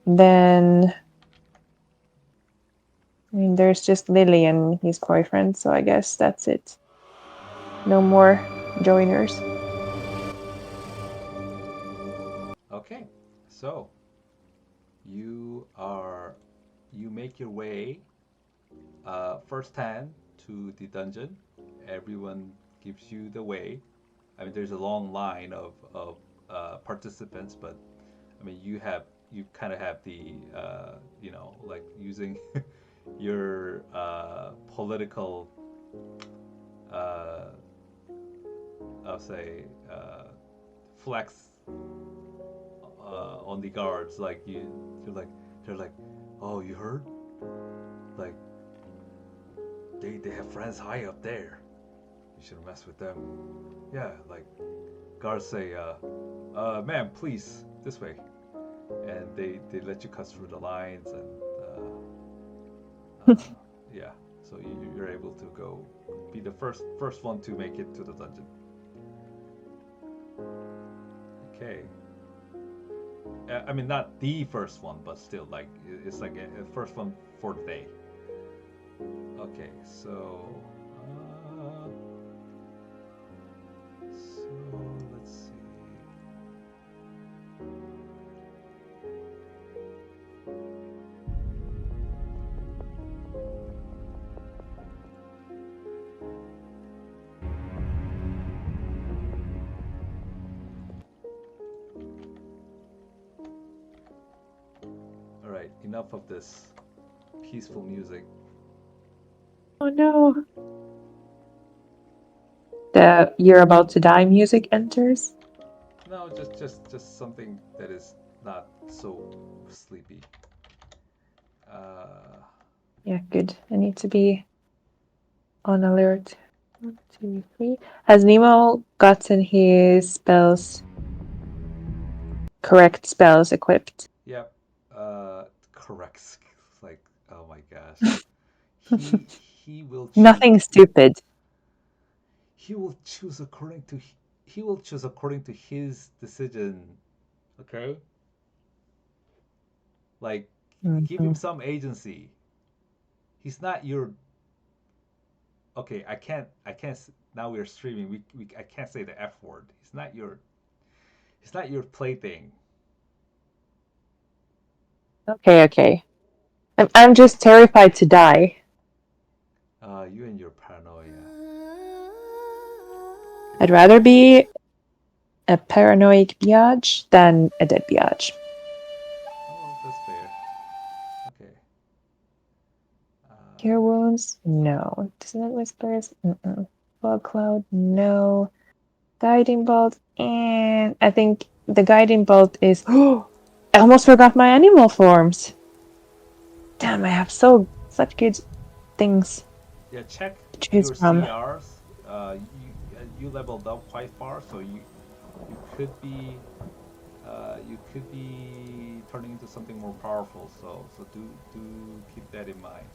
Then, I mean, there's just Lily and his boyfriend, so I guess that's it. No more joiners. Okay. So you are you make your way firsthand to the dungeon. Everyone gives you the way. I mean, there's a long line of participants, but I mean, you kind of have the like using your political uh, I'll say flex on the guards. Like they're like, oh, you heard? Like they have friends high up there. You shouldn't mess with them. Yeah, like guards say, ma'am, please this way, and they let you cut through the lines and yeah. So you're able to go be the first one to make it to the dungeon. Okay. I mean, not the first one, but still, like it's like a first one for the day. Okay, uh, so let's see. All right, enough of this peaceful music. Oh no. The "you're about to die" music enters. No, just something that is not so sleepy. Uh, Yeah, good. I need to be on alert. 1, 2, 3. Has Nemo gotten his spells, correct spells equipped? yep. Correct. Like, oh my gosh. He he will choose. Nothing stupid. He will choose according to he will choose according to his decision. Okay. Like, give him Mhm. some agency. He's not your. Okay, I can't. Now we're streaming. I can't say the F word. He's not your plaything. Okay, okay. I'm just terrified to die. You and your paranoia. I'd rather be a paranoid biatch than a dead biatch. Oh, that's fair. Okay. Cure wounds? No. Dissonant whispers? Mm-mm. Fog cloud? No. Guiding bolt? And I think the guiding bolt is. Oh, I almost forgot my animal forms. Damn, I have such good things Yeah, check to choose your from. CRs. You leveled up quite far, so you could be turning into something more powerful. So do keep that in mind.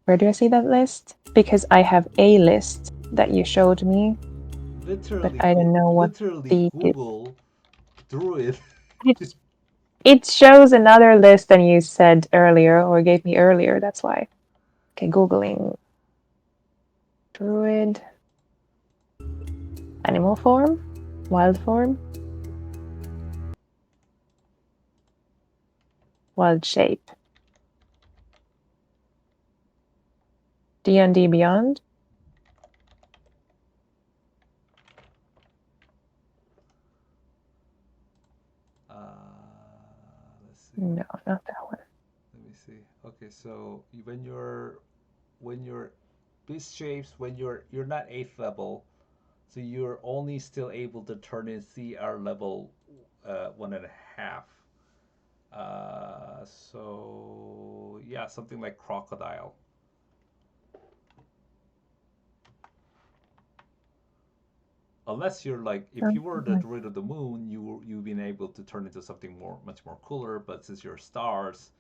Where do I see that list? Because I have a list that you showed me, but I don't know what Literally the Google Druid. it, it shows another list than you said earlier or gave me earlier. That's why. Okay, googling druid animal form, wild form, wild shape, D&D Beyond. Let's see. No, not that one. Let me see. Okay, so when you're beast shapes, you're not 8th level, so you're only still able to turn in CR level 1.5. So yeah, something like crocodile. Unless you're like, if you were the druid of the moon, you've been able to turn into something much more cooler. But since you're stars,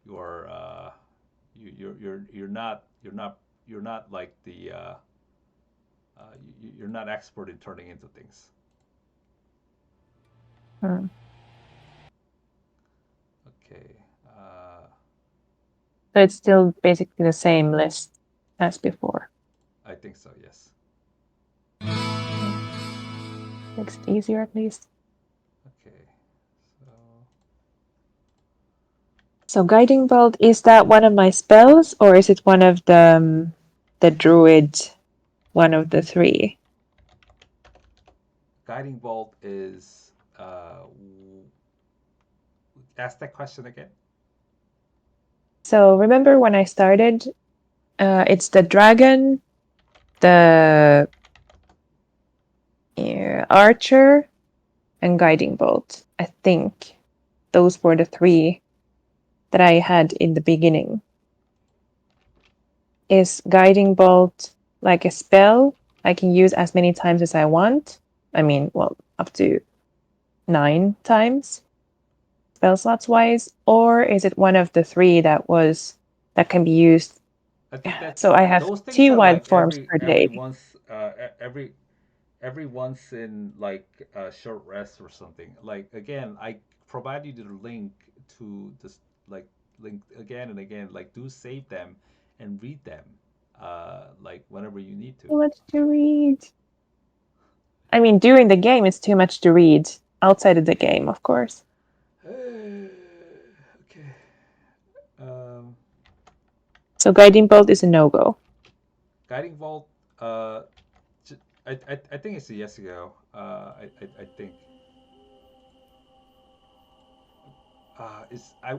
you're you're not like the you're not expert in turning into things. Hmm. Okay. So it's still basically the same list as before. I think so. Yes. Makes it easier at least. Okay. So So guiding bolt, is that one of my spells or is it one of the druid, one of the three? guiding bolt is ask that question again. So remember when I started, it's the dragon, the Yeah, Archer and Guiding Bolt. I think those were the three that I had in the beginning. Is Guiding Bolt like a spell I can use as many times as I want? I mean, well, up to 9 times spell slots wise, or is it one of the three that can be used? I think that's So I have those things 2 are wild like forms per every day. once every once in like a short rest or something. Like again, I provide you the link to this like link again and again. Like do save them and read them like whenever you need to. Too much to read. I mean, during the game, it's too much to read. Outside of the game, of course. Okay. Um, So Guiding Bolt is a no-go. Guiding Vault. Uh, I think it's a yes ago. I think.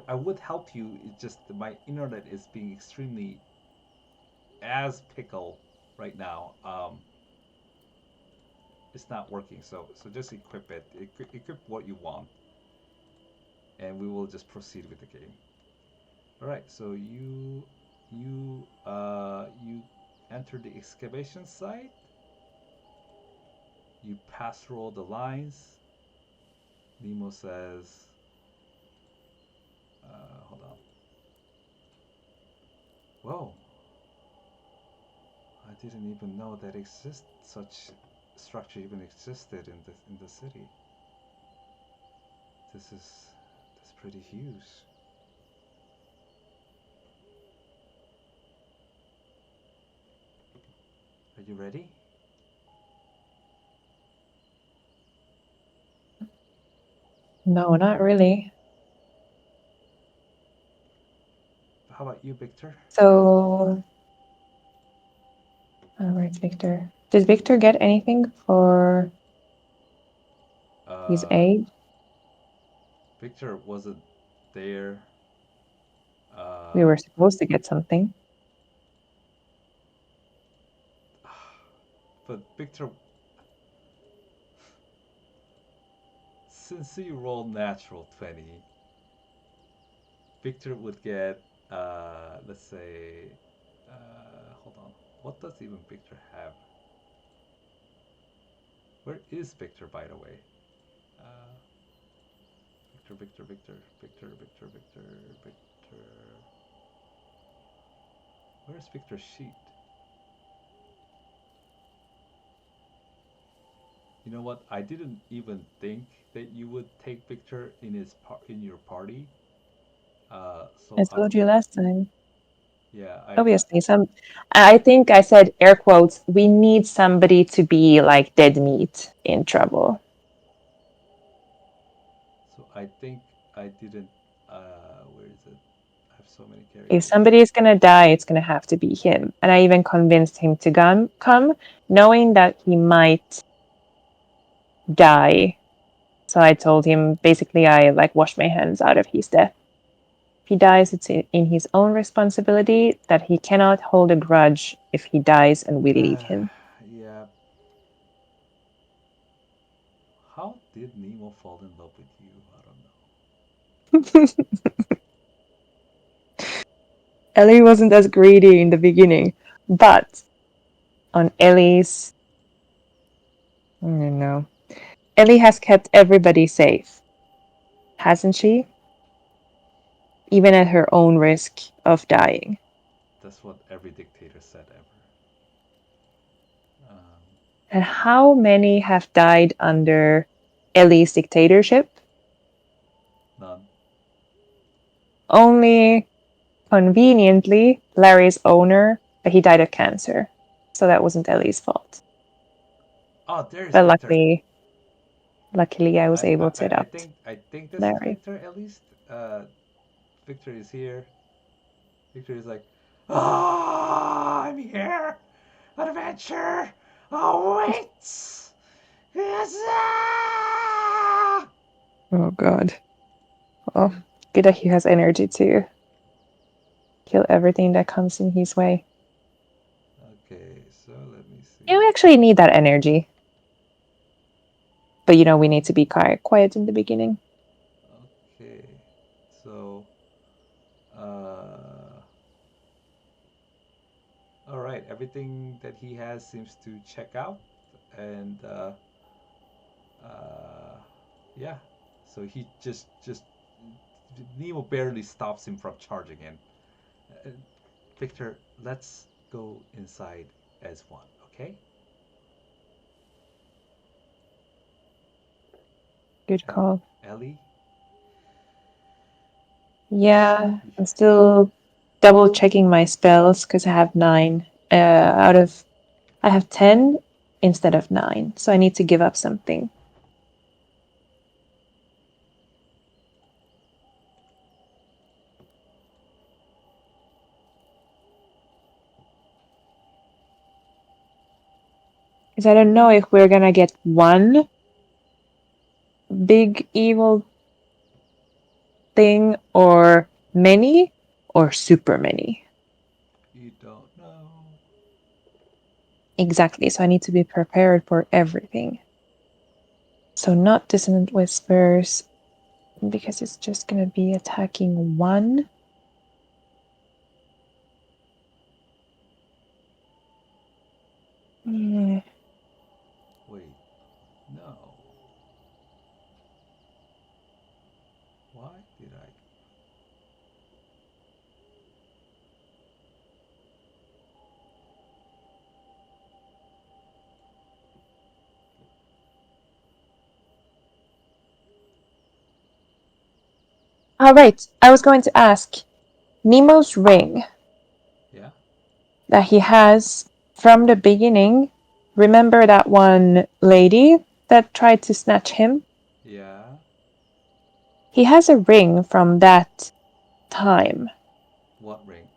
I would help you. It's just my internet is being extremely as pickle right now. It's not working. So just equip it. Equip what you want, and we will just proceed with the game. All right. So you enter the excavation site. You pass through all the lines. Nemo says, "Hold on. Whoa! I didn't even know that such structure even existed in the city. This is that's pretty huge. Are you ready? No, not really. How about you, Victor? So, where's Victor? Did Victor get anything for his Uh, aid? Victor wasn't there. We Uh, were supposed to get something. but Victor, since you rolled natural 20, Victor would get, let's say, hold on. What does even Victor have? Where is Victor, by the way? Uh, Victor. Where's Victor's sheet? You know what? I didn't even think that you would take Victor in your party. I So I told you last time. yeah Obviously, I think I said air quotes, we need somebody to be like dead meat in trouble. so I think I didn't. Where is it? I have so many If characters. somebody is gonna die, it's gonna have to be him. And I even convinced him to come, knowing that he might die. So I told him basically I like wash my hands out of his death. If he dies, it's in his own responsibility that he cannot hold a grudge if he dies and we leave him. Yeah. How did Nemo fall in love with you? I don't know. Ellie wasn't as greedy in the beginning, but on Ellie's, I don't know. Ellie has kept everybody safe, hasn't she? Even at her own risk of dying. That's what every dictator said ever. And how many have died under Ellie's dictatorship? None. Only conveniently Larry's owner, but he died of cancer. So that wasn't Ellie's fault. Oh, there's But Victor. luckily I was able to adopt I think this is Larry. Victor at least. Victor is here. Victor is like, ah, I'm here. Adventure awaits. Yes. Oh god. Well, good that he has energy to kill everything that comes in his way. Okay, so let me see. Yeah, we actually need that energy. But we need to be quiet in the beginning. Okay. So, uh, all right. Everything that he has seems to check out, and uh, yeah. So he just Nemo barely stops him from charging in. Uh, Victor, let's go inside as one, okay? Good And call. Ellie, Yeah, I'm still double checking my spells because I have 9. I have 10 instead of 9, so I need to give up something. Because I don't know if we're gonna get one big evil thing or many or super many. you don't know. Exactly, so I need to be prepared for everything. So not dissonant whispers because it's just gonna be attacking one. Yeah. Wait, no. Why did I? All right, I was going to ask Nemo's ring Yeah, that he has from the beginning. Remember that one lady that tried to snatch him? yeah. He has a ring from that time. What ring?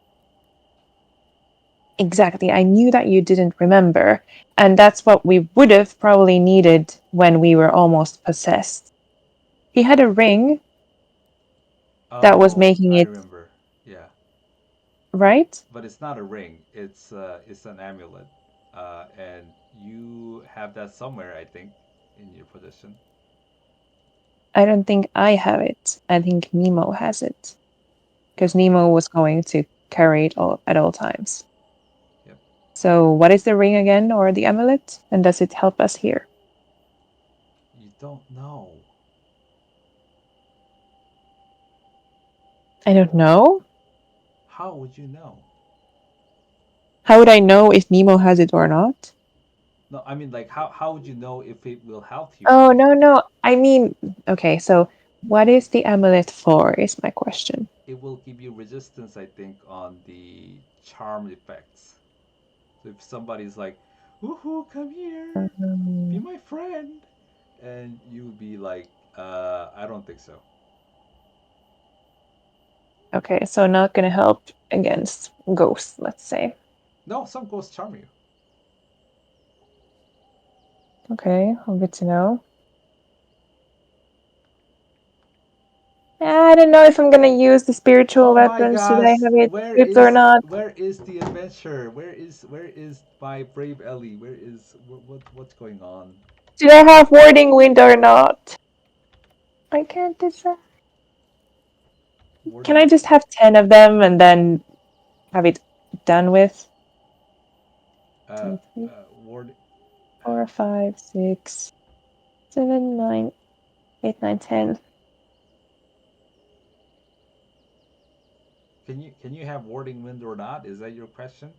Exactly. I knew that you didn't remember. And that's what we would have probably needed when we were almost possessed. He had a ring that was Oh, making I it remember. Yeah, right. but it's not a ring. It's an amulet, and you have that somewhere, I think, in your possession. I don't think I have it. I think Nemo has it. Yep, Because Nemo was going to carry it at all times. yep. So, what is the ring again, or the amulet? And does it help us here? You don't know. I don't know. How would you know? How would I know if Nemo has it or not? No, I mean, like, how would you know if it will help you? Oh, no, no. I mean, okay, so what is the amulet for, is my question. It will give you resistance, I think, on the charm effects. So if somebody's like, "Woohoo, come here, be Um, my friend," and you would be like, I don't think so." okay, so not gonna help against ghosts, let's say. No, some ghosts charm you. Okay, well, good to know. I don't know if I'm gonna use the spiritual Oh my weapons. Should I gosh, have it equipped or not? where is the adventure? Where is my brave Ellie? Where is what's going on? Should I have warding wind or not? I can't decide. Can Warding I just have 10 of them and then have it done with? uh, 2, 3, ward 4, 5, 6, 7, 9, 8, 9, 10. can you have warding wind or not? Is that your question?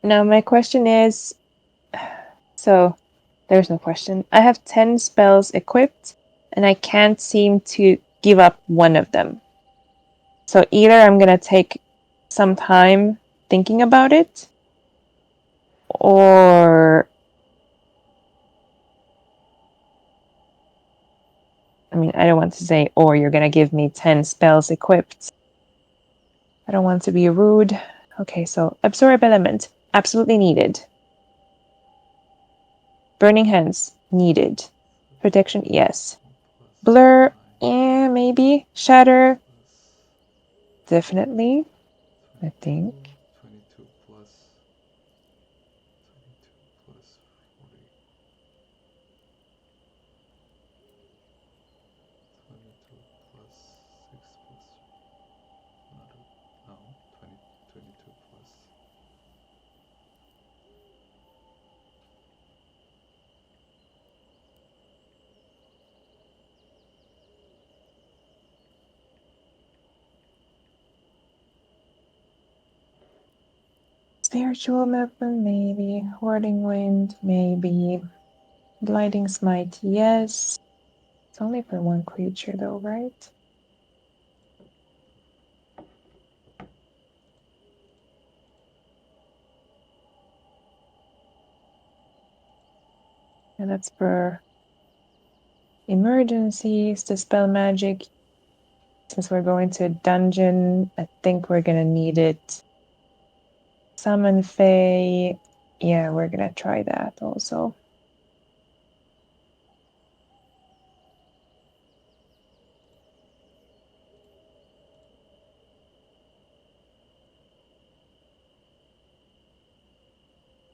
Now, my question is so there's no question. I have 10 spells equipped and I can't seem to give up one of them. So either I'm going to take some time thinking about it, or I mean, I don't want to say, or you're going to give me 10 spells equipped. I don't want to be rude. Okay, so absorb element, absolutely needed. Burning hands, needed. Protection, yes. Plus Blur, 9 yeah, maybe. Shatter, plus definitely, I 22, think. 22 plus 22 plus 40. Spiritual weapon, maybe. Warding wind, maybe. Blinding smite, yes. It's only for one creature though, right? And that's for emergencies, dispel magic. Since we're going to a dungeon, I think we're gonna need it. Summon Fae. Yeah, we're gonna try that also.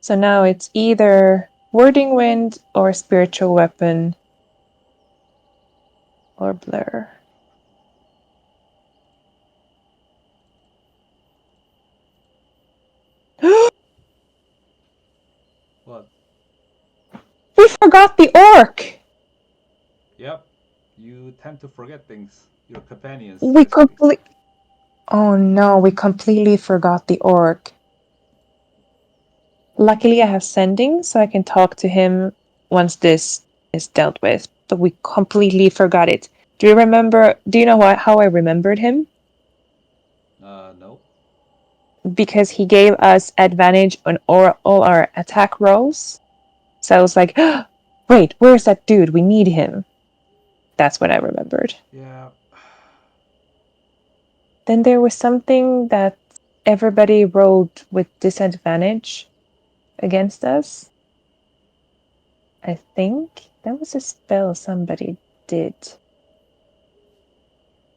So now it's either Wording Wind or Spiritual Weapon or Blur. What? We forgot the orc! Yep. You tend to forget things. Your companions, We especially. Oh no, we completely forgot the orc. Luckily I have sending, so I can talk to him once this is dealt with. But we completely forgot it. Do you know how I remembered him? No. Because he gave us advantage on all our attack rolls. So I was like, wait, where's that dude? We need him. That's what I remembered. Yeah. Then there was something that everybody rolled with disadvantage against us. I think that was a spell somebody did.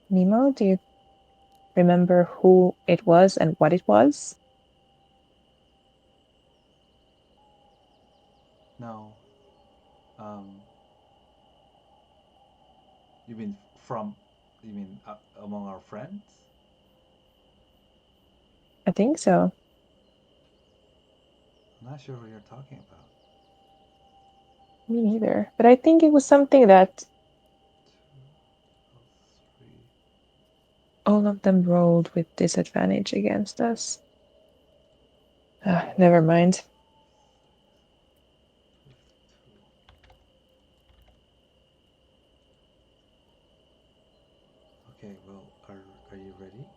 Nemo, do you remember who it was and what it was? No. Um. You mean from? You mean among our friends? I think so. I'm not sure what you're talking about. Me neither. But I think it was something that 2 3. all of them rolled with disadvantage against us. Never mind. Okay. Well, are you ready?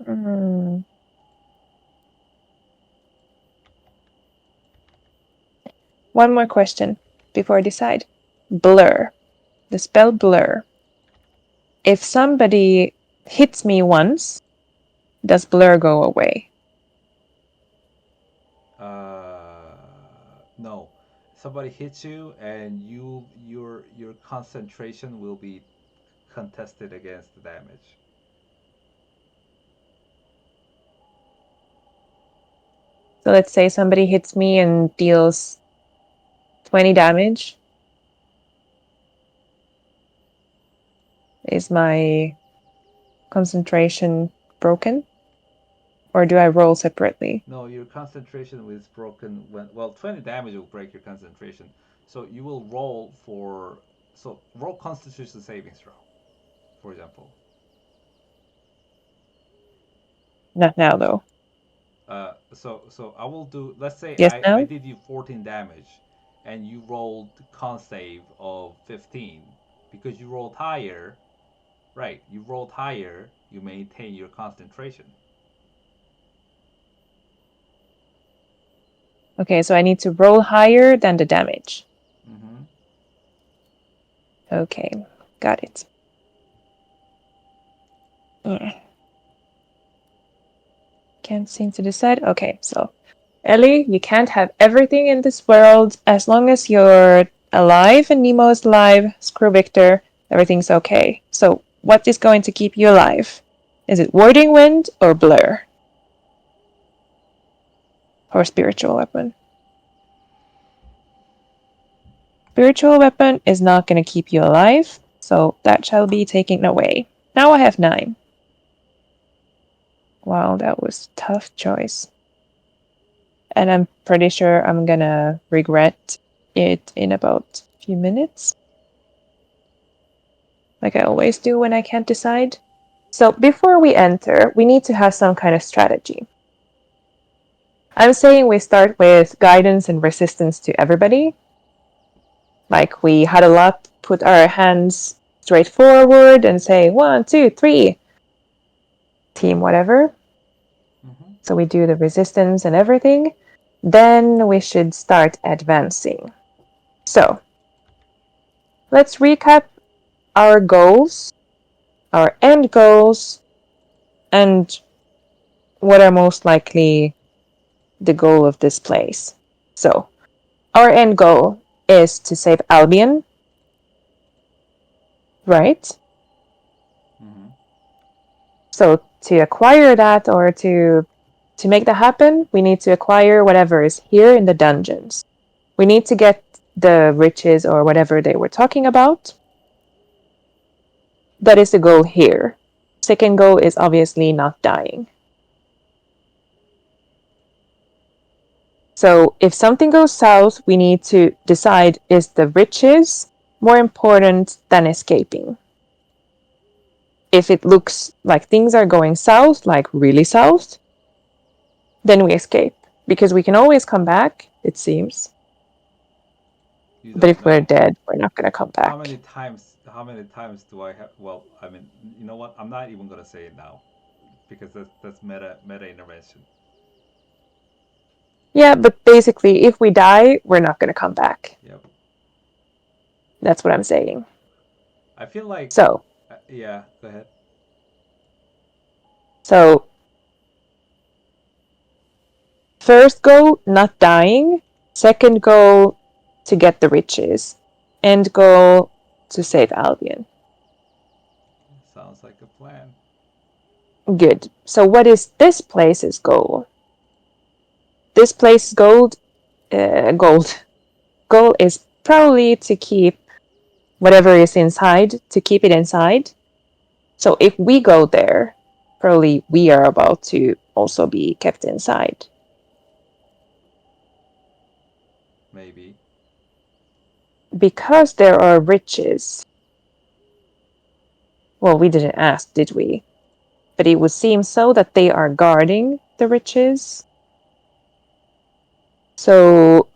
Mm. One more question before I decide. Blur. The spell blur. If somebody hits me once, does blur go away? No. Somebody hits you, and your concentration will be contested against the damage. So let's say somebody hits me and deals 20 damage. Is my concentration broken? Or do I roll separately? No, your concentration is broken when 20 damage will break your concentration. So you will roll for roll Constitution savings throw, for example. Not now, though. So I will do. Let's say Yes, I now? did you 14 damage, and you rolled con save of 15 because you rolled higher. Right, you rolled higher. You maintain your concentration. Okay, so I need to roll higher than the damage. Mm-hmm. Okay, got it. Can't seem to decide. Okay, so Ellie, you can't have everything in this world as long as you're alive and Nemo is alive. Screw Victor, everything's okay. So, what is going to keep you alive? Is it Warding Wind or Blur? Or Spiritual Weapon? Spiritual Weapon is not going to keep you alive, so that shall be taken away. Now I have 9. Wow, that was a tough choice. And I'm pretty sure I'm gonna regret it in about a few minutes. Like I always do when I can't decide. So before we enter, we need to have some kind of strategy. I'm saying we start with guidance and resistance to everybody. Like we huddle up, put our hands straight forward and say 1, 2, 3, team whatever. Mm-hmm. So we do the resistance and everything. Then we should start advancing. So let's recap our goals, our end goals, and what are most likely the goal of this place. So our end goal is to save Albion, right? Mm-hmm. So to acquire that or to make that happen, we need to acquire whatever is here in the dungeons. We need to get the riches or whatever they were talking about. That is the goal here. Second goal is obviously not dying. So if something goes south, we need to decide, is the riches more important than escaping? If it looks like things are going south, like really south, then we escape. Because we can always come back, it seems. You But don't if we're know. dead, we're not going to come How back. many times? How many times do I have? Well, I mean, you know what? I'm not even gonna say it now because that's meta intervention. Yeah, but basically, if we die, we're not going to come back. Yep. That's what I'm saying. I feel like. So, Yeah. Go ahead. so first goal, not dying. Second goal, to get the riches. End goal, to save Albion. Sounds like a plan. Good. So, what is this place's goal? This place's gold goal is probably to keep whatever is inside, to keep it inside. So, if we go there, probably we are about to also be kept inside. Maybe. Because there are riches. Well, we didn't ask, did we? But it would seem so that they are guarding the riches. So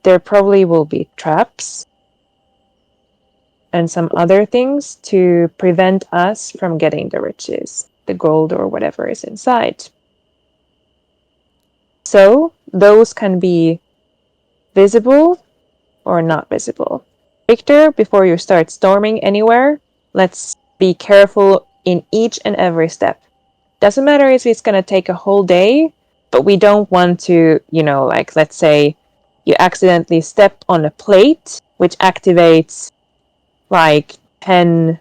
there probably will be traps and some other things to prevent us from getting the riches, the gold or whatever is inside. So those can be visible or not visible. Victor, before you start storming anywhere, let's be careful in each and every step. Doesn't matter if it's going to take a whole day, but we don't want to, like let's say you accidentally step on a plate, which activates like 10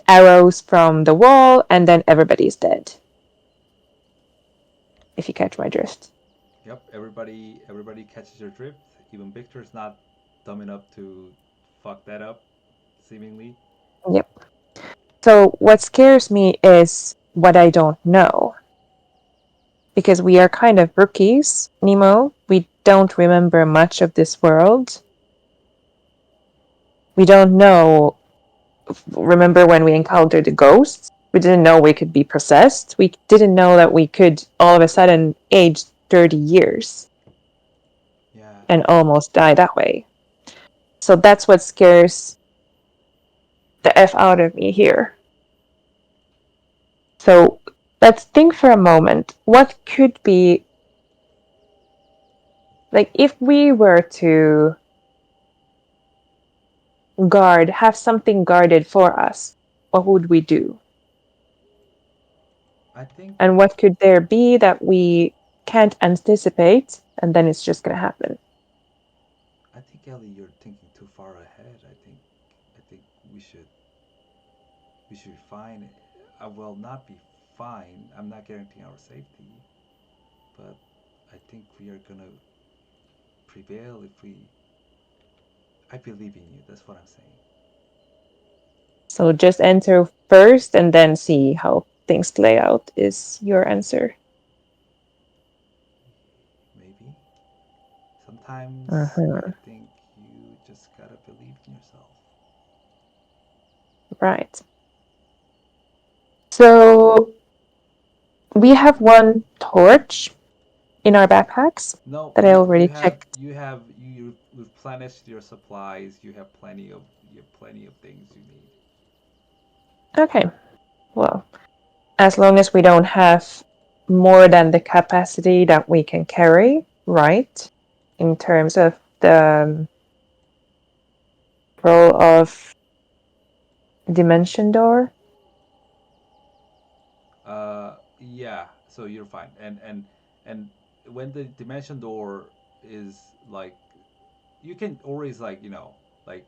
arrows from the wall, and then everybody's dead. If you catch my drift. Yep. Everybody catches your drift. Even Victor's not dumb enough to fuck that up. Seemingly. Yep. So what scares me is what I don't know. Because we are kind of rookies, Nemo. We don't remember much of this world. We don't know. Remember when we encountered the ghosts? We didn't know we could be possessed. We didn't know that we could all of a sudden age 30 years Yeah. and almost die that way. So that's what scares the F out of me here. So let's think for a moment. What could be, like, if we were to have something guarded for us, what would we do? I think. And what could there be that we can't anticipate and then it's just going to happen? I think Ellie, you're thinking too far ahead. I think we should be fine. I will not be fine. I'm not guaranteeing our safety, but I think we are gonna prevail if we. I believe in you. That's what I'm saying. So just enter first and then see how things play out is your answer. Maybe. Sometimes I Uh-huh. think you just gotta believe in yourself. Right. So we have one torch in our backpacks No, that I already checked. you replenished your supplies. You have plenty of things you need. Okay. Well, as long as we don't have more than the capacity that we can carry, right? In terms of the role of dimension door. Yeah, so you're fine. And when the dimension door is like, you can always like like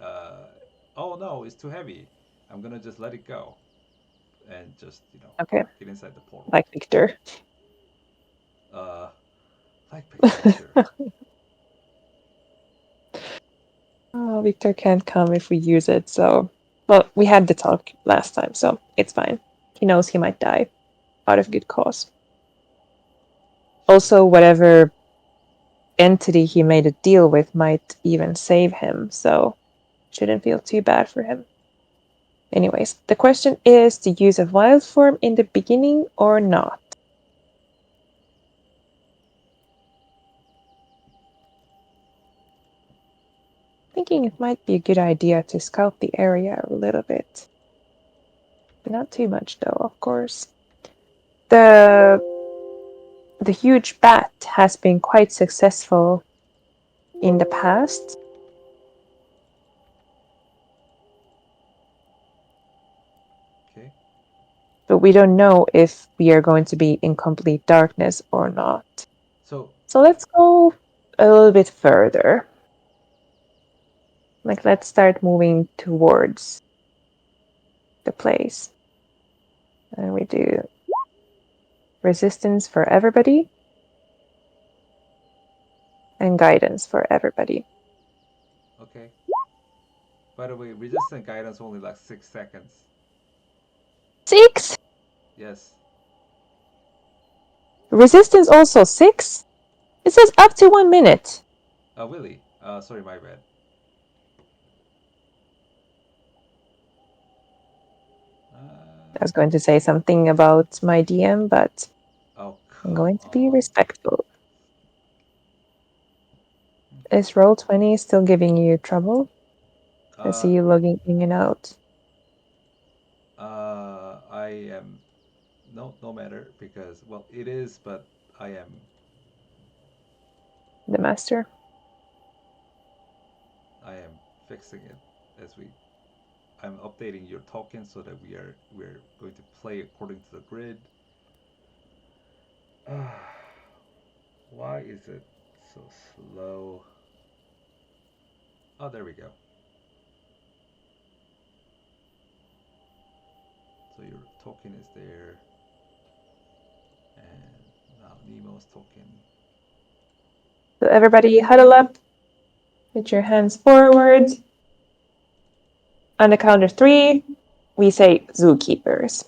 uh, oh no, it's too heavy. I'm gonna just let it go and just Okay, get inside the portal. like Victor. Uh, like Victor. Oh, Victor can't come if we use it, so. Well, we had the talk last time, so it's fine. He knows he might die out of good cause. Sure. Also, whatever entity he made a deal with might even save him, so shouldn't feel too bad for him. Anyways, the question is to use a wild form in the beginning or not. Thinking it might be a good idea to scout the area a little bit. Not too much though, of course. The the huge bat has been quite successful in the past, Okay. but we don't know if we are going to be in complete darkness or not. So So let's go a little bit further. Like, let's start moving towards the place. And we do resistance for everybody and guidance for everybody. okay. By the way, resistant guidance only like 6 seconds. 6! Yes. Resistance also 6? It says up to 1 minute. Willie. Sorry, my bad. I was going to say something about my DM, but Oh I'm come going to be on. respectful. Okay. Is Roll20 still giving you trouble? I Uh, see you logging in and out. I am no matter because well it is, but The master. I am fixing it as we. I'm updating your token so that we're going to play according to the grid. Why is it so slow? Oh, there we go. So your token is there, and now Nemo's token. So everybody huddle up. Put your hands forward. On the count of 3, we say zookeepers.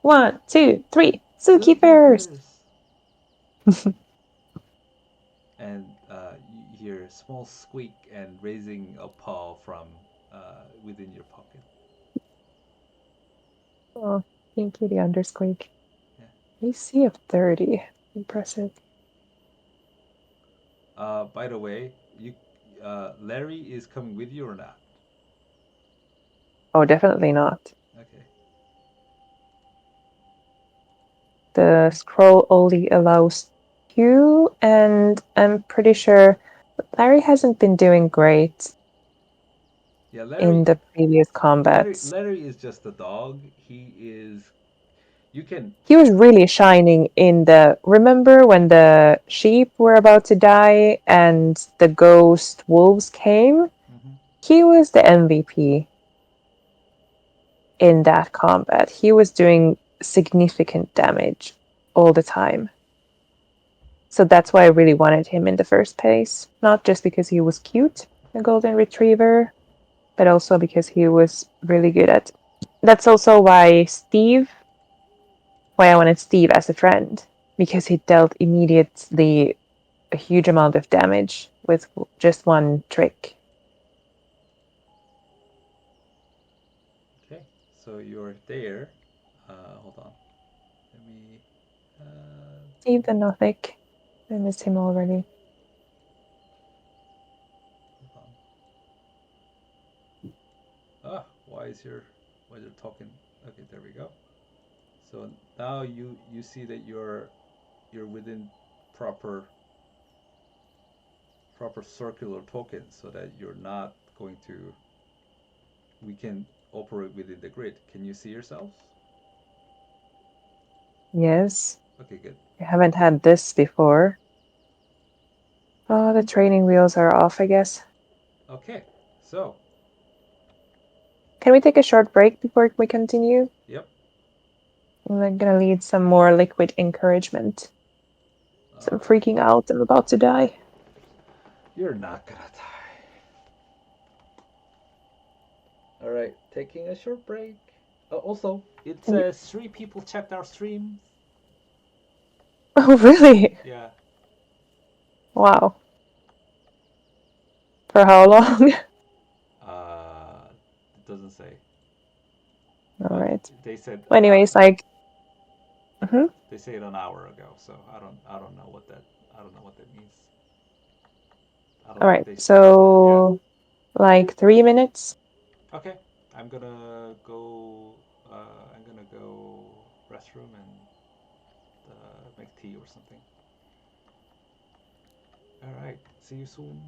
1, 2, 3. Zookeepers! Zookeepers! And you hear a small squeak and raising a paw from within your pocket. Oh, thank you, the undersqueak. Yeah. AC of 30. Impressive. By the way, Larry is coming with you or not? Oh, definitely not. Okay. The scroll only allows 2, and I'm pretty sure Larry hasn't been doing great Yeah, in the previous combats. Larry is just a dog. He is. You can. He was really shining in the. Remember when the sheep were about to die and the ghost wolves came? Mhm. He was the MVP in that combat. He was doing significant damage all the time. So that's why I really wanted him in the first place. Not just because he was cute, a golden retriever, but also because he was really good at. That's also why I wanted Steve as a friend, because he dealt immediately a huge amount of damage with just one trick. So you're there. Hold on. Let me. See the Nothic. I miss him already. Hold on. Ah, why is your talking? Okay, there we go. So now you see that you're within proper proper circular tokens, so that you're not going to. We can operate within the grid. Can you see yourselves? Yes. Okay, good. I haven't had this before. Oh, the training wheels are off, I guess. Okay, so Can we take a short break before we continue? yep. I'm gonna need some more liquid encouragement. So I'm Okay, freaking out. I'm about to die. you're not gonna die. All right, taking a short break. Also, it And says 3 people checked our stream. oh, really? Yeah, Wow. For how long? it doesn't say, All but right. they said Well, anyways, like, mhm. they say it an hour ago. So I don't know what that I don't know what that means. I don't All think right. they yeah. So, like 3 minutes. Okay, I'm gonna go. I'm gonna go restroom and make tea or something. All right, see you soon.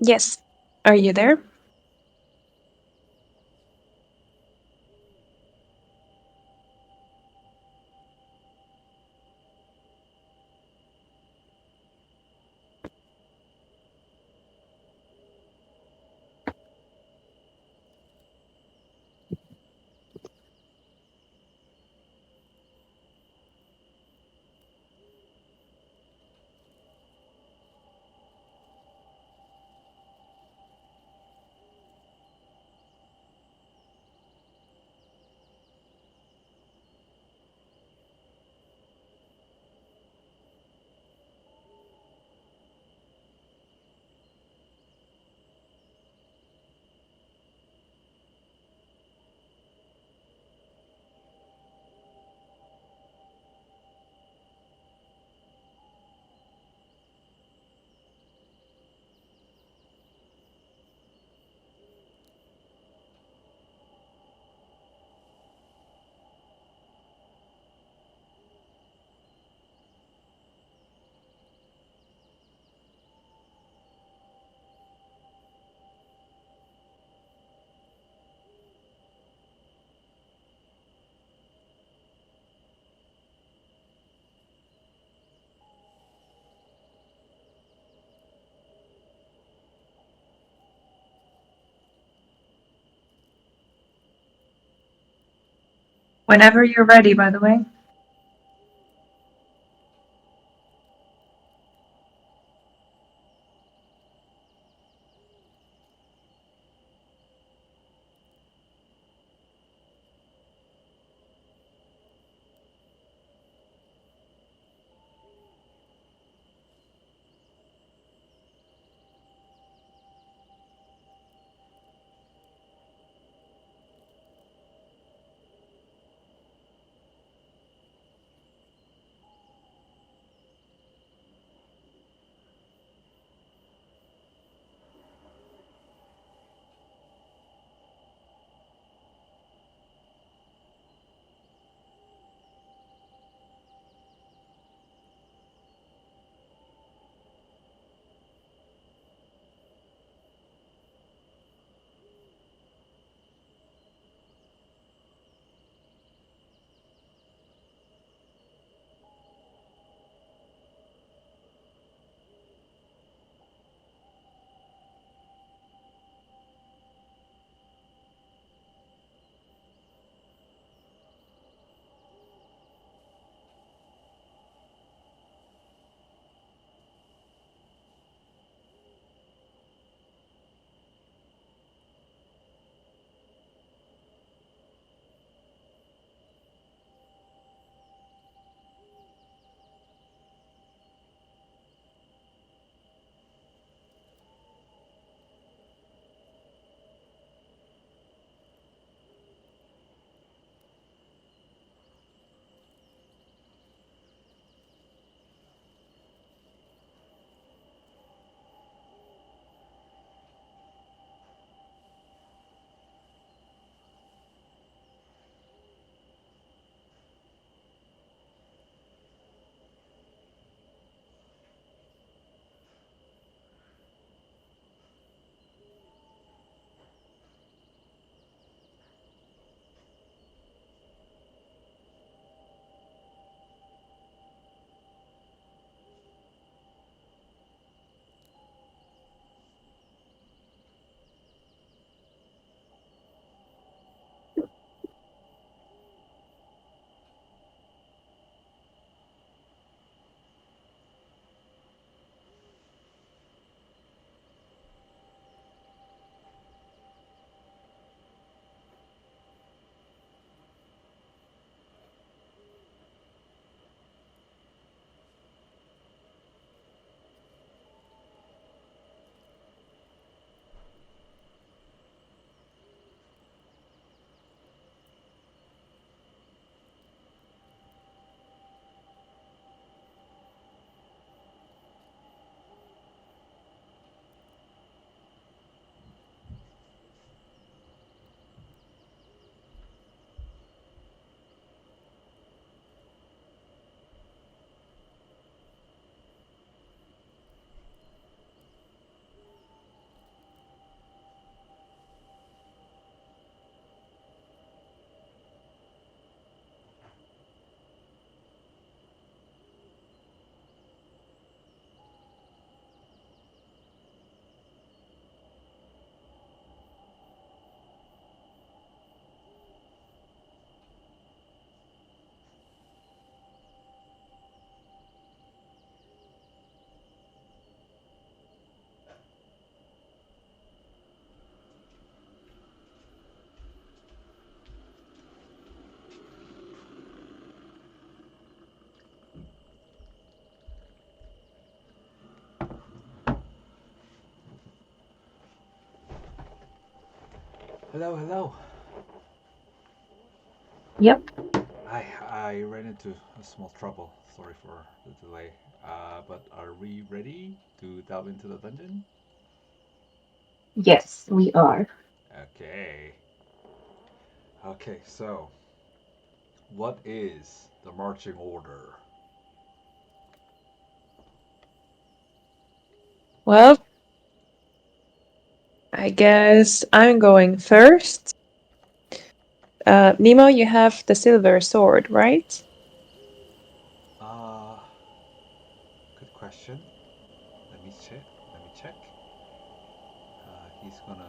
Yes. Are you there? Whenever you're ready, by the way. Hello, hello. Yep. I ran into a small trouble. Sorry for the delay. But are we ready to delve into the dungeon? Yes, we are. Okay. Okay, so what is the marching order? Well, I guess I'm going first. Nemo, you have the silver sword, right? Uh, Good question. Let me check. Let me check. He's gonna.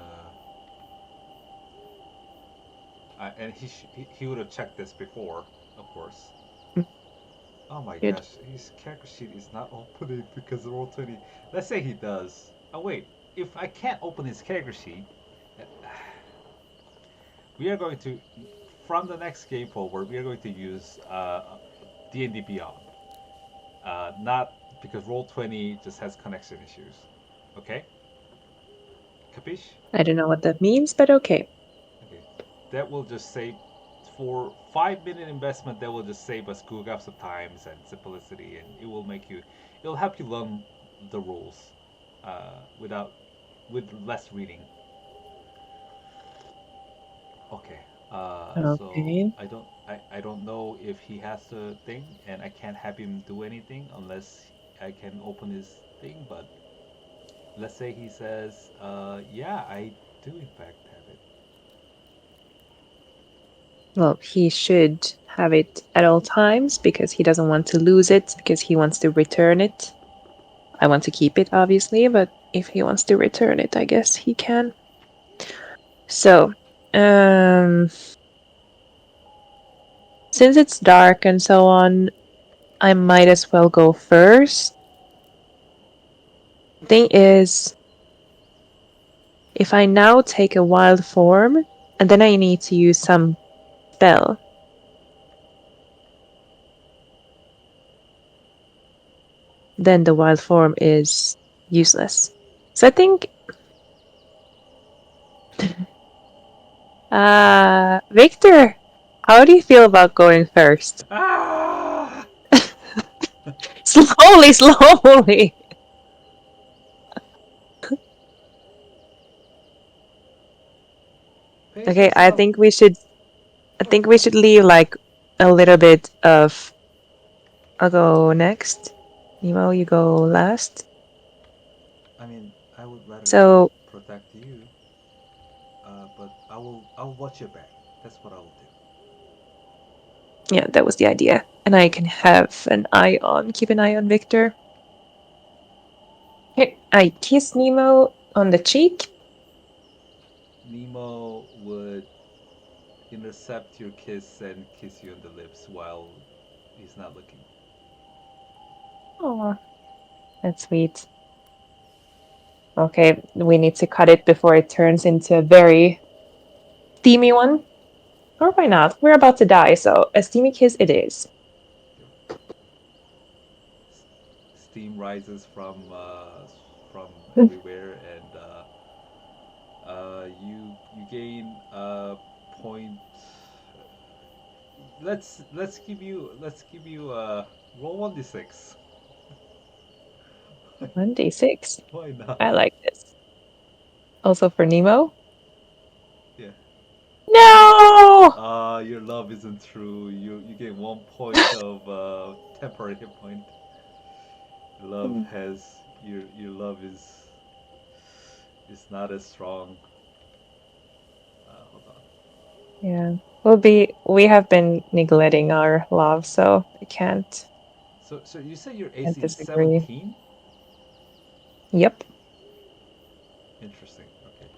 And he would have checked this before, of course. Mm, Oh my good. gosh, his character sheet is not opening because of Roll20. Let's say he does. Oh wait, if I can't open his character sheet, we are going to, from the next game forward, we are going to use D&D Beyond. Not because Roll20 just has connection issues. Okay? Capiche? I don't know what that means, but okay. Okay. That will just save, for 5 minute investment, that will just save us Google Apps of times and simplicity, and it will make you, it'll help you learn the rules without, with less reading. Okay. So Okay. I don't know if he has the thing, and I can't have him do anything unless I can open his thing. But let's say he says, "Yeah, I do in fact have it." Well, he should have it at all times because he doesn't want to lose it because he wants to return it. I want to keep it, obviously, but if he wants to return it, I guess he can. So, since it's dark and so on, I might as well go first. Thing is, if I now take a wild form and then I need to use some spell, then the wild form is useless. So I think, Victor, how do you feel about going first? Ah! Slowly, slowly. Pace Okay, I yourself. think we should. I think we should leave like a little bit of. I'll go next. Nemo, you go last. I mean, I would rather So protect you, but I'll watch your back. That's what I will do. yeah, that was the idea, and I can have an eye on. Keep an eye on Victor. Okay, I kiss Nemo on the cheek. Nemo would intercept your kiss and kiss you on the lips while he's not looking. Oh, that's sweet. Okay, we need to cut it before it turns into a very steamy one. Or why not? We're about to die, so a steamy kiss it is. Steam rises from everywhere, and you gain a point. Let's give you roll 1d6. 1d6. Why not? I like this. Also for Nemo. Yeah. No! Your love isn't true. You gain 1 point of temporary hit point. Love has your love is not as strong. Hold on. Yeah. We have been neglecting our love, so I So you say your can't AC is disagree. 17? Yep. Interesting. Okay.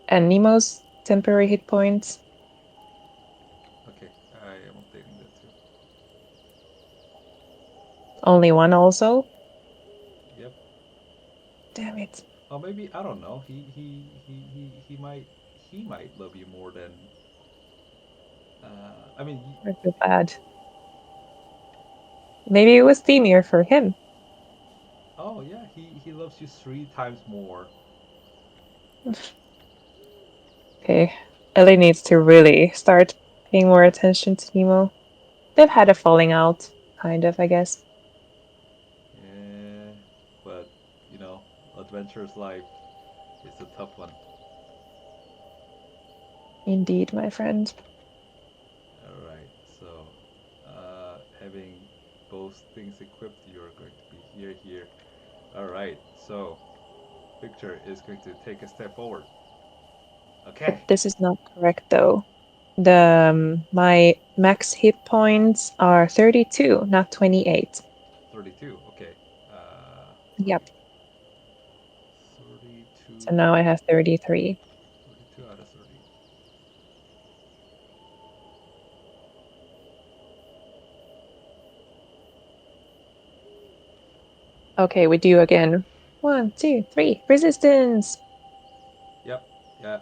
And Nemo's temporary hit points. Okay. I am updating that too. Only one also. Yep. Damn it. Or maybe I don't know. He might love you more than. I mean, I feel bad. Maybe it was steamier for him. Oh yeah, he loves you 3 times more. Okay. Ellie needs to really start paying more attention to Nemo. They've had a falling out, kind of, I guess. Yeah, but you know, adventurous life is a tough one. Indeed, my friend. All right, so having both things equipped, you're going to be here. All right, so Victor is going to take a step forward. But Okay, this is not correct, though. My max hit points are 32, not 28. 32. Okay, uh, Yep. 32, So now I have 33. 32 out of 30. Okay, we do again. 1, 2, 3. Resistance! Yep, yeah,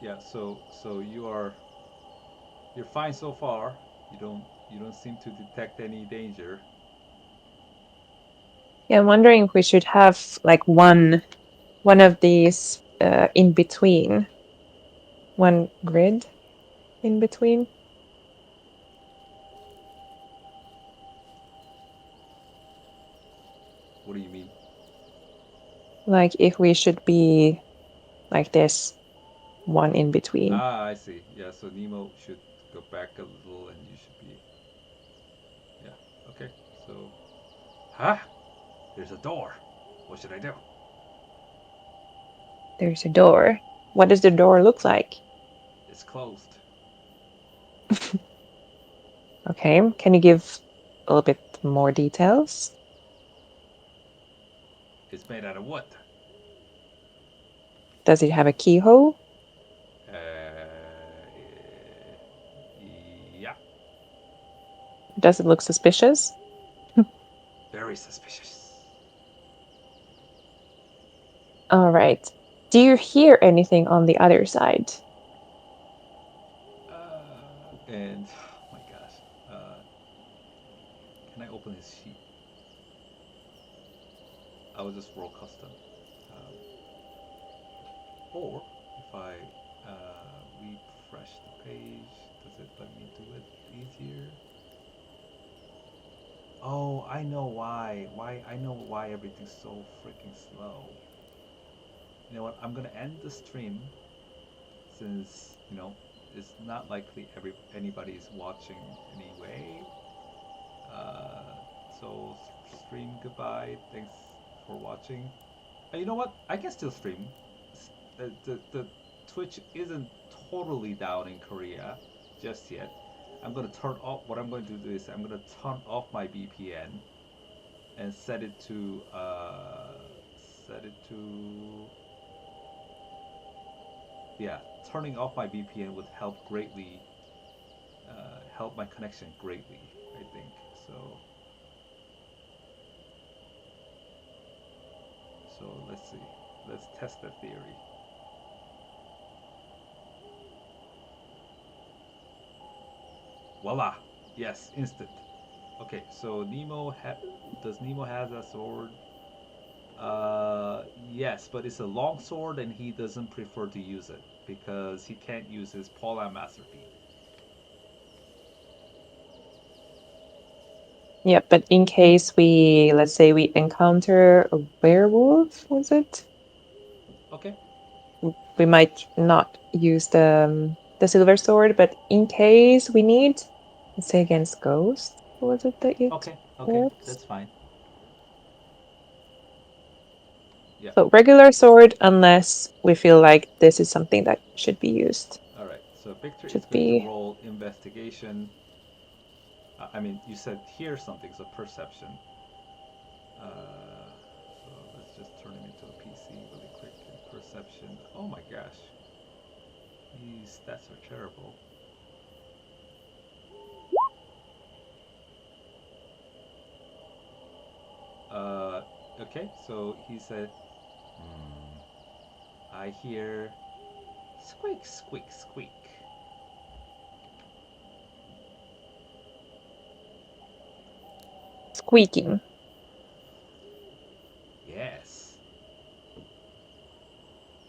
yeah. So you're fine so far. You don't seem to detect any danger. Yeah, I'm wondering if we should have like one of these in between. One grid in between. What do you mean? Like if we should be like this, one in between. Ah, I see. Yeah, so Nemo should go back a little, and you should be. Yeah. Okay. So, huh? There's a door. What should I do? There's a door. What does the door look like? It's closed. Okay, can you give a little bit more details? It's made out of wood. Does it have a keyhole? Yeah. Does it look suspicious? Very suspicious. All right. Do you hear anything on the other side? And oh my gosh. Uh, can I open his sheet? I will just roll custom. Um, or if I refresh the page, does it let me do it easier? Oh, I know why. I know why everything's so freaking slow. You know what? I'm gonna end the stream since it's not likely anybody's watching anyway. Uh, so stream goodbye. Thanks for watching. You know what? I can still stream. The Twitch isn't totally down in Korea just yet. I'm gonna turn off. What I'm going to do is I'm gonna turn off my VPN and set it to yeah. Turning off my VPN would help greatly. Help my connection greatly. I think so. So let's see. Let's test that theory. Voila! Yes, instant. Okay, so does Nemo has a sword? Yes, but it's a long sword, and he doesn't prefer to use it because he can't use his Paula Master Feet. Yeah, but in case we, let's say we encounter a werewolf, was it? Okay, We might not use the silver sword, but in case we need, let's say against ghosts, was it that it okay, works? that's fine. Yeah. So regular sword, unless we feel like this is something that should be used. All right. So Victor is Should going to be. roll investigation. I mean, you said hear something, so perception. So let's just turn him into a PC really quick. Perception. Oh my gosh, these stats are terrible. Uh, okay, so he said, I hear squeak, squeak, squeak. Squeaking.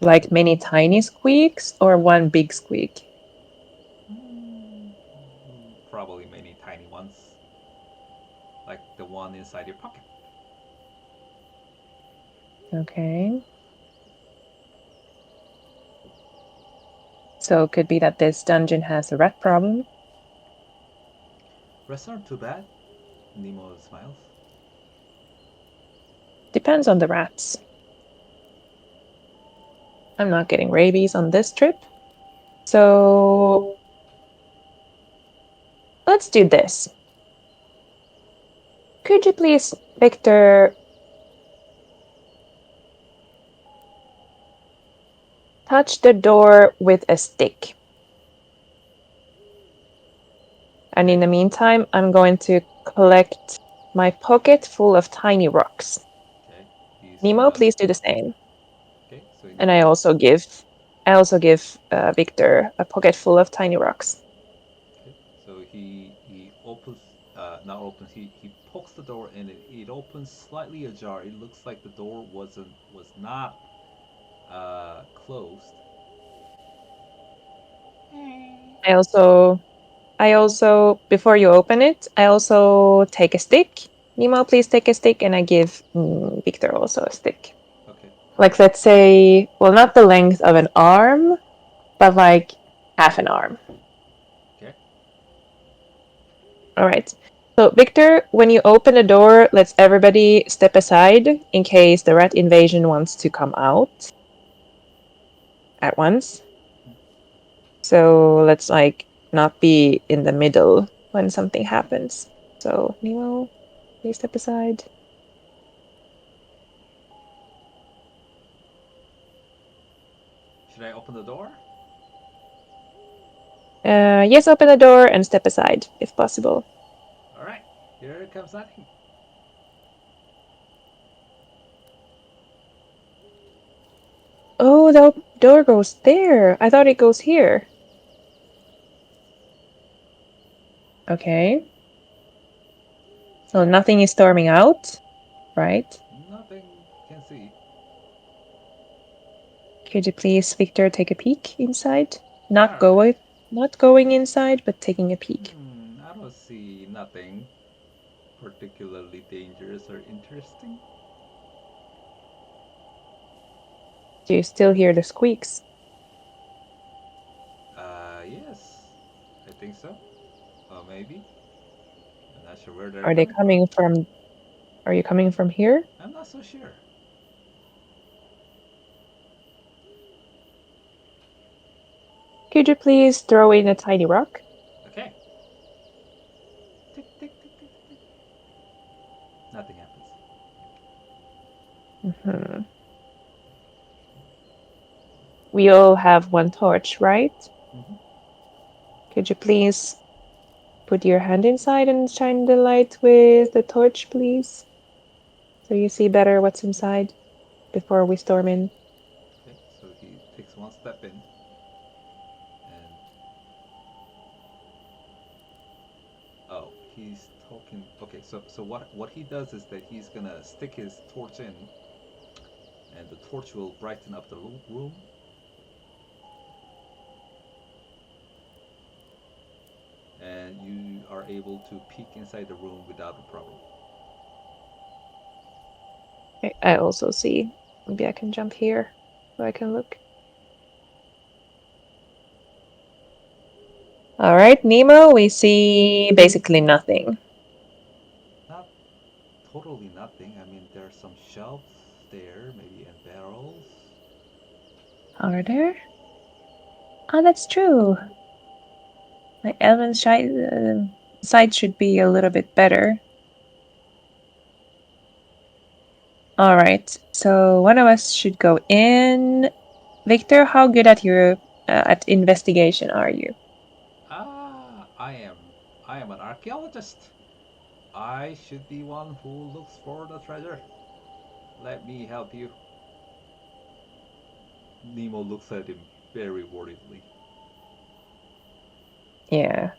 Like many tiny squeaks or one big squeak? Probably many tiny ones, like the one inside your pocket. Okay. So it could be that this dungeon has a rat problem. Rest aren't too bad. Nemo smiles. Depends on the rats. I'm not getting rabies on this trip. So let's do this. Could you please, Victor, touch the door with a stick? And in the meantime, I'm going to collect my pocket full of tiny rocks. Okay. He's Nemo, please do the same. Okay. So And I also give Victor a pocket full of tiny rocks. Okay. So he opens, not opens. He pokes the door and it opens slightly ajar. It looks like the door was not closed. I also, before you open it, I also take a stick. Nemo, please take a stick, and I give Victor also a stick. Okay. Like, let's say, well, not the length of an arm, but like half an arm. Okay. All right. So, Victor, when you open the door, let's everybody step aside in case the rat invasion wants to come out at once. So, let's like not be in the middle when something happens. So, Nemo, please step aside. Should I open the door? Yes, open the door and step aside if possible. All right. Here comes nothing. Oh, the door goes there. I thought it goes here. Okay. So nothing is storming out, right? Nothing can see. Could you please, Victor, take a peek inside? All right. Not going inside, but taking a peek. I don't see nothing particularly dangerous or interesting. Do you still hear the squeaks? Yes, I think so. Or maybe. I'm not sure where they're Are they coming from. coming from? Are you coming from here? I'm not so sure. Could you please throw in a tiny rock? Okay. Tick, tick, tick, tick, tick. Nothing happens. Mm-hmm. We all have one torch, right? Mm-hmm. Could you please put your hand inside and shine the light with the torch, please? So you see better what's inside before we storm in. Okay, so he takes one step in, and oh, he's talking. Okay, so what he does is that he's gonna stick his torch in, and the torch will brighten up the room. And you are able to peek inside the room without a problem. I also see. Maybe I can jump here so I can look. All right, Nemo, we see basically nothing. Not totally nothing. I mean, there are some shelves there, maybe, and barrels. Are there? Oh, that's true. My Elven's sight should be a little bit better. All right, so one of us should go in. Victor, how good at investigation are you? Ah, I am an archaeologist. I should be one who looks for the treasure. Let me help you. Nemo looks at him very worriedly. Yeah.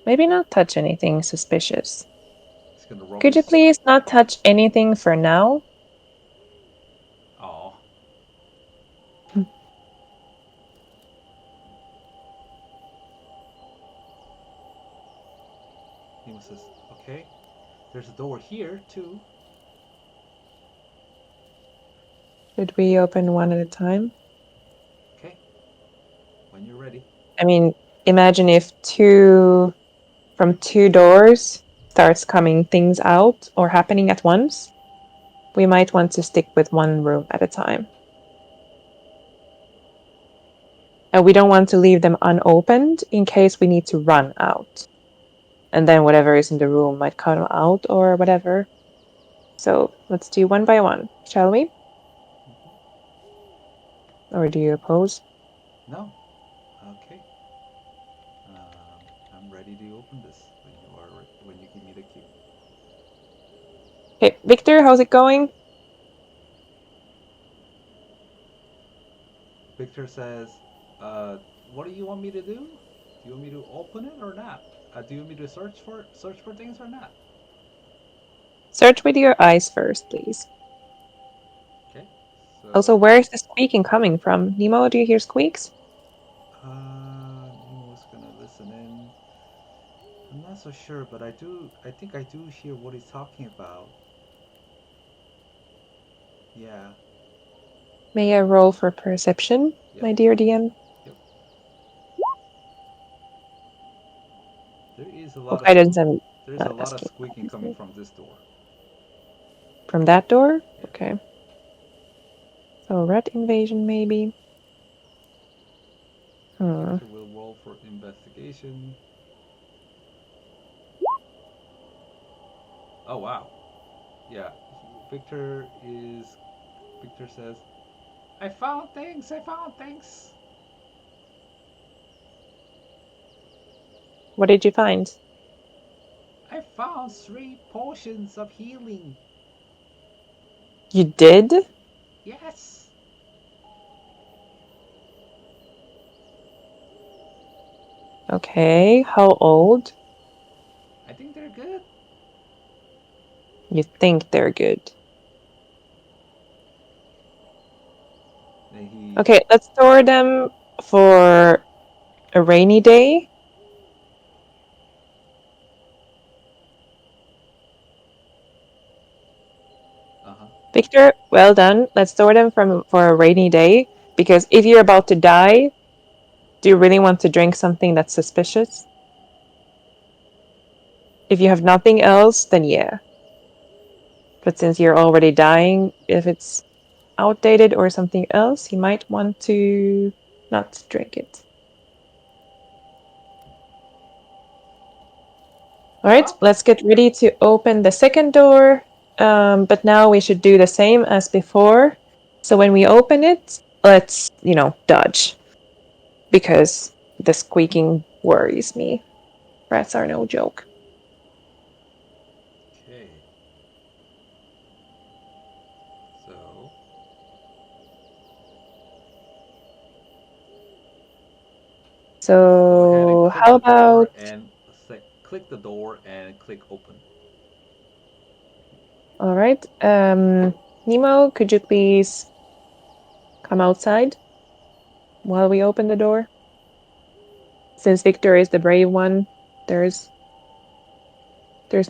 Maybe not touch anything suspicious. He's gonna rub Could you his. please not touch anything for now? Oh, Okay. There's a door here too. Should we open one at a time? Okay. When you're ready. I mean, imagine if from two doors starts coming things out or happening at once. We might want to stick with one room at a time. And we don't want to leave them unopened in case we need to run out. And then whatever is in the room might come out or whatever. So let's do one by one, shall we? Or do you oppose? No. Okay. I'm ready to open this when you give me the key. Okay, Victor, how's it going? Victor says, "What do you want me to do? Do you want me to open it or not? Do you want me to search for things or not?" Search with your eyes first, please. Okay. Also, So, where is the squeaking coming from? Nemo, do you hear squeaks? Nemo's gonna listen in. I'm not so sure, but I do. I think I do hear what he's talking about. Yeah. May I roll for perception, Yep. my dear DM? Yep. There is a For lot of guidance, I'm there's a not lot of asking. squeaking coming from this door. From that door? Yeah. Okay. So rat invasion, maybe. Victor will roll for investigation. Oh wow. Yeah. Victor says, "I found things. I found things." What did you find? I found 3 potions of healing. You did? Yes. Okay. How old? I think they're good. You think they're good. Then he. Okay, let's store them for a rainy day. Uh huh. Victor, well done. Let's store them for a rainy day. Because if you're about to die, do you really want to drink something that's suspicious? If you have nothing else, then yeah. But since you're already dying, if it's outdated or something else, you might want to not drink it. All right, Well, let's get ready to open the second door. But now we should do the same as before. So when we open it, let's, dodge. Because the squeaking worries me. Rats are no joke. okay. So go ahead and So click how the door about... and click the door and click open. All right. Nemo, could you please come outside while we open the door? Since Victor is the brave one, there's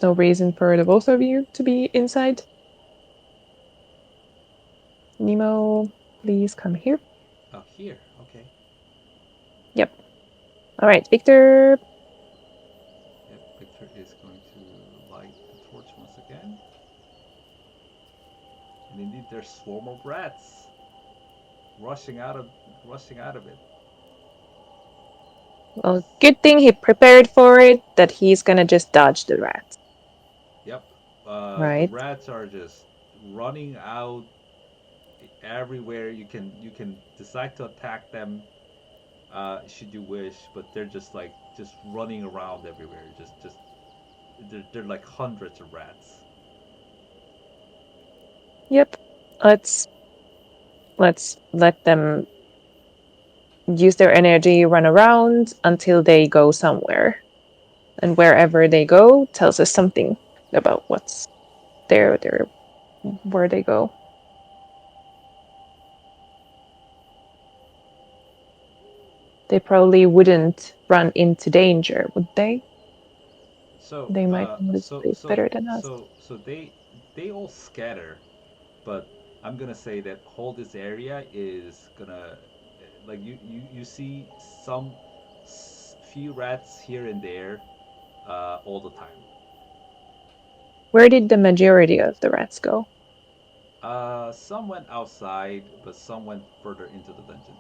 no reason for the both of you to be inside. Nemo, please come here. Oh, here. Okay. Yep. All right, Victor. Yep. Victor is going to light the torch once again. And indeed, there's swarm of rats rushing out of rushing out of it. Well, good thing he prepared for it, that he's gonna just dodge the rats. Yep. The Right. rats are just running out everywhere. You can decide to attack them should you wish, but they're just running around everywhere. Just they're like hundreds of rats. Yep. Let's let them use their energy, run around until they go somewhere. And wherever they go tells us something about what's where they go. They probably wouldn't run into danger, would they? So, They might know this place better than us. they all scatter, but I'm gonna say that whole this area is gonna, like you see some few rats here and there, all the time. Where did the majority of the rats go? Some went outside, but some went further into the dungeon.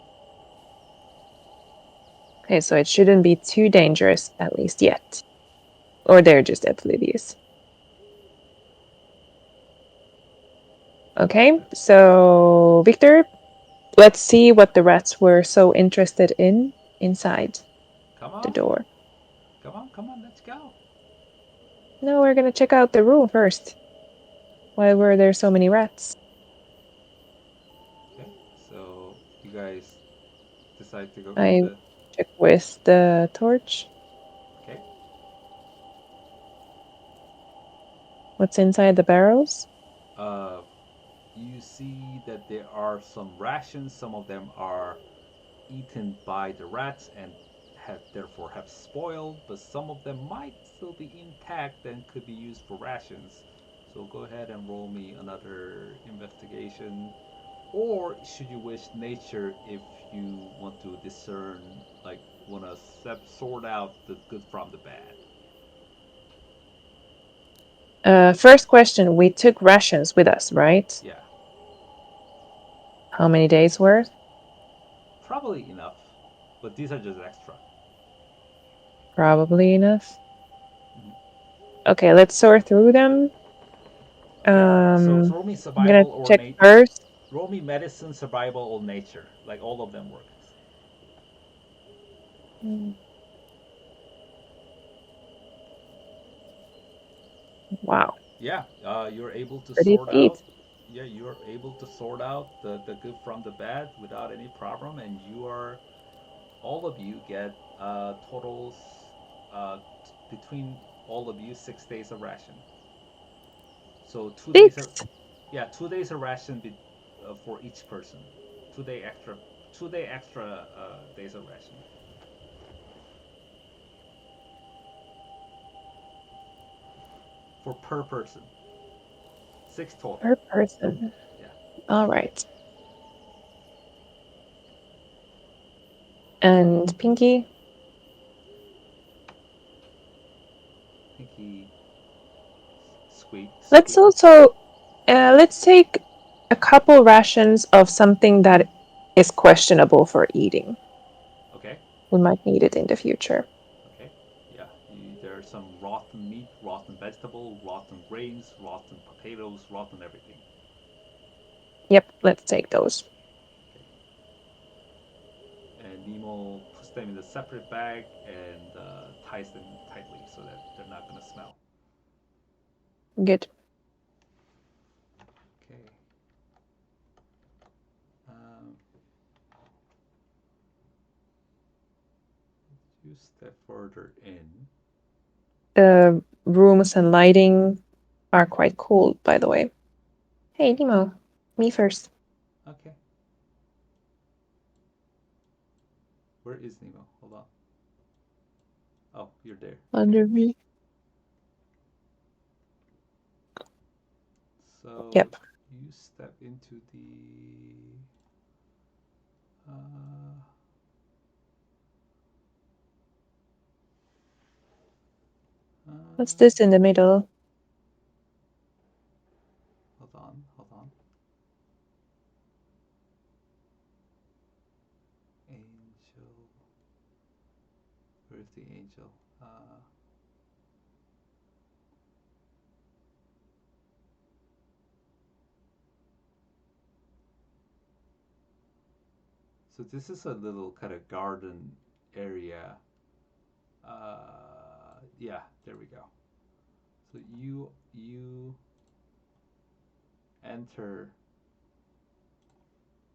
Okay, so it shouldn't be too dangerous, at least yet. Or they're just oblivious. Okay, so Victor, let's see what the rats were so interested in inside Come the on, door. come on, let's go. No, we're gonna check out the room first. Why were there so many rats? Okay, so you guys decide to go in I the. check with the torch. Okay. What's inside the barrels? Uh, you see that there are some rations. Some of them are eaten by the rats and have therefore have spoiled, but some of them might still be intact and could be used for rations. So go ahead and roll me another investigation, or should you wish nature if you want to discern, like want to sort out the good from the bad. First question, we took rations with us, right? Yeah, How many days worth? probably enough, but these are just extra. Probably enough. Mhm. Okay, let's sort through them. Okay, so roll me I'm gonna survival or check first. roll me medicine, survival, or nature. Like all of them work. Mm, wow, Yeah, you're able to pretty sort deep. out. Yeah, you're able to sort out the good from the bad without any problem, and you are all of you get totals between all of you 6 days of ration. So 2 days of 6. yeah 2 days of ration for each person. 2 day extra 2 day extra days of ration for per person. Six total. Per person. Yeah. All right. And Pinky, Pinky let's squeak. also let's take a couple rations of something that is questionable for eating. Okay. We might need it in the future. Okay. Yeah. There's some rotten meat, rotten vegetable, rotten grains, rotten potatoes, rotten everything. Yep, let's take those. Okay. And Nemo puts them in a separate bag and ties them tightly so that they're not gonna smell. Good. Okay. Um, you step further in. The rooms and lighting are quite cool, by the way. Hey, Nemo, me first. Okay. Where is Nemo? Hold on. Oh, you're there. Okay. Under me. So Yep. you step into the. What's Uh, this in the middle? hold on. Hold on. Angel. Where's the angel? So this is a little kind of garden area. Yeah, there we go. So you enter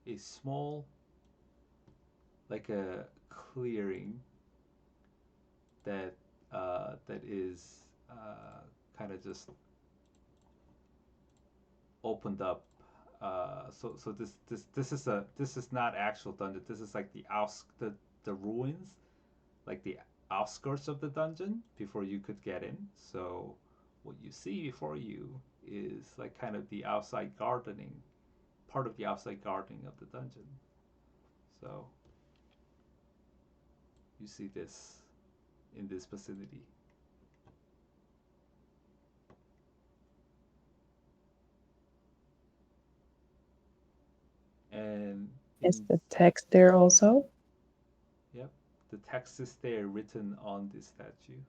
a small, like a clearing that that is kind of just opened up. So this is not actual dungeon. This is like the ruins, like outskirts of the dungeon before you could get in. So what you see before you is like kind of the outside gardening, part of the outside gardening of the dungeon. So you see this in this vicinity. And Is in the text there also? yep, the text is there written on this statue.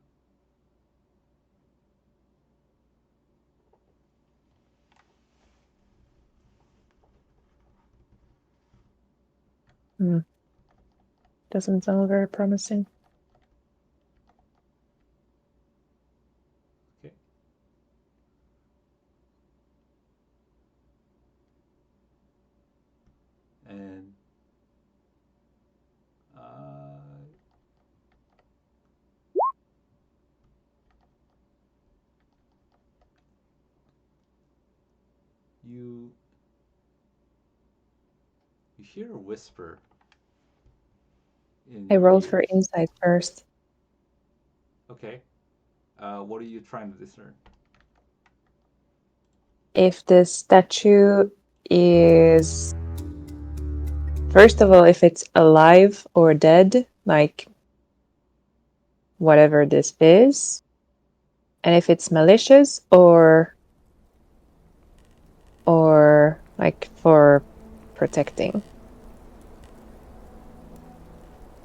Hmm. Doesn't sound very promising. Okay. And you you hear a whisper in I your rolled for ears. insight first. Okay. What are you trying to discern? If the statue is, first of all, if it's alive or dead, like whatever this is, and if it's malicious or like for protecting,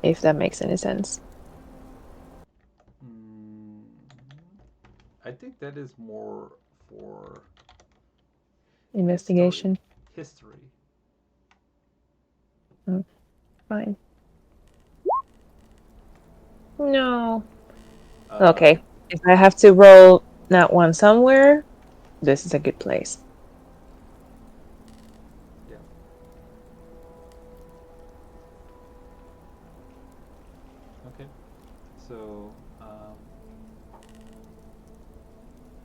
if that makes any sense. Mm, I think that is more for Investigation. History. Fine. No. Uh, Okay. If I have to roll that one somewhere, this is a good place. yeah. Okay. So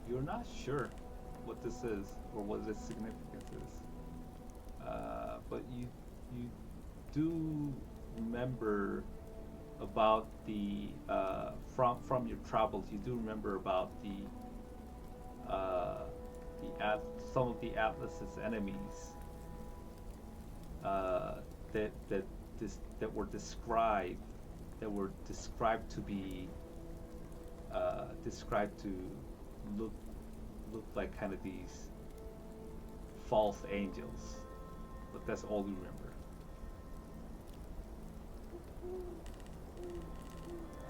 you're not sure what this is or what its significance is, but you do remember about the from your travels. You do remember about uh, some of the Atlas's enemies that that were described to be described to look look like kind of these false angels, but that's all you remember.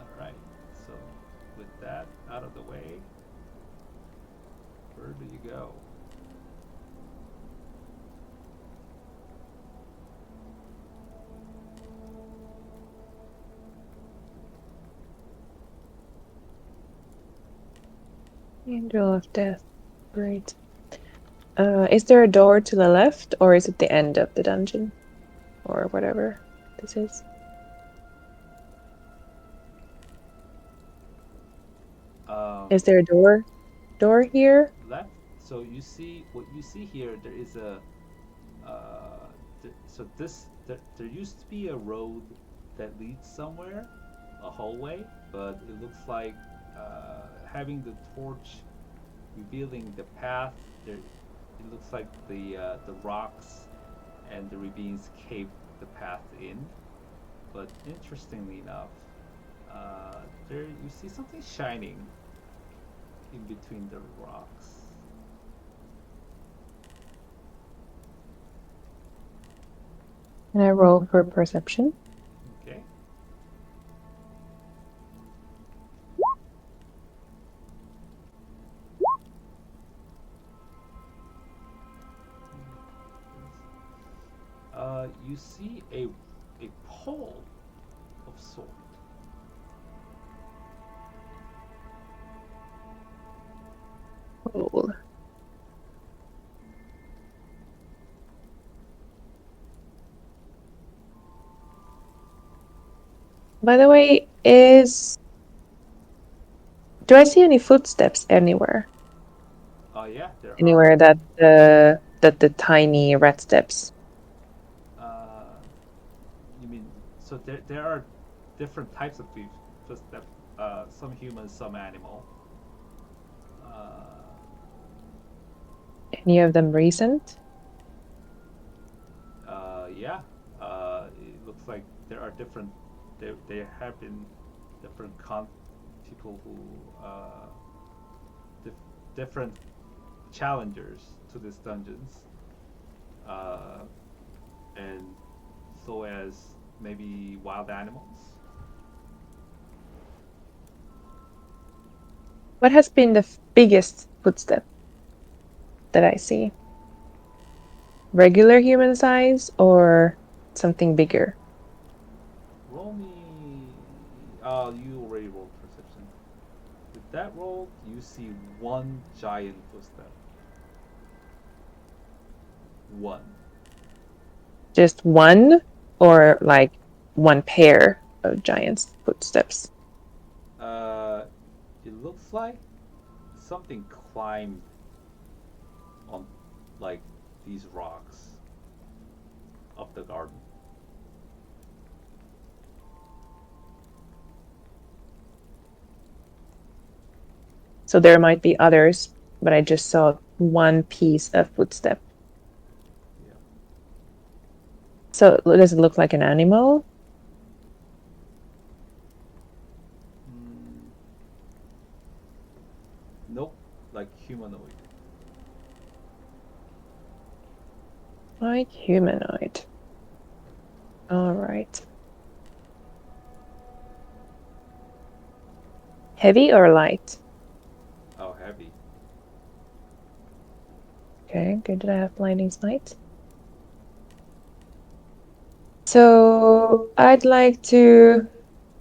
All right. So with that out of the way, where do you go? Angel of Death. Great. Is there a door to the left, or is it the end of the dungeon? Or whatever this is? Is there a door here? Left. So you see what you see here. There is a so there used to be a road that leads somewhere, a hallway, but it looks like having the torch revealing the path. There, it looks like the rocks and the ravines cave the path in. But interestingly enough, there you see something shining in between the rocks. Can I roll for perception? Okay. You see a pole of sort. Roll. By the way, do I see any footsteps anywhere? Yeah, there are. Anywhere that the tiny rat steps. Uh, you mean so there are different types of footstep. Some human, some animal. Uh, Any of them recent? yeah. It looks like there are different. There have been different people who dif- different challengers to these dungeons, uh, and so as maybe wild animals. What has been the biggest footstep that I see? Regular human size or something bigger? Roll me. Oh, you already rolled perception. With that roll, you see one giant footstep. One. Just one or like one pair of giant footsteps? Uh, it looks like something climbed on like these rocks up the garden. So there might be others, but I just saw one piece of footstep. Yeah. So does it look like an animal? Mm, nope. Like humanoid. Like humanoid. All right. Heavy or light? Oh, heavy. Okay, good that I have blinding sight. So I'd like to.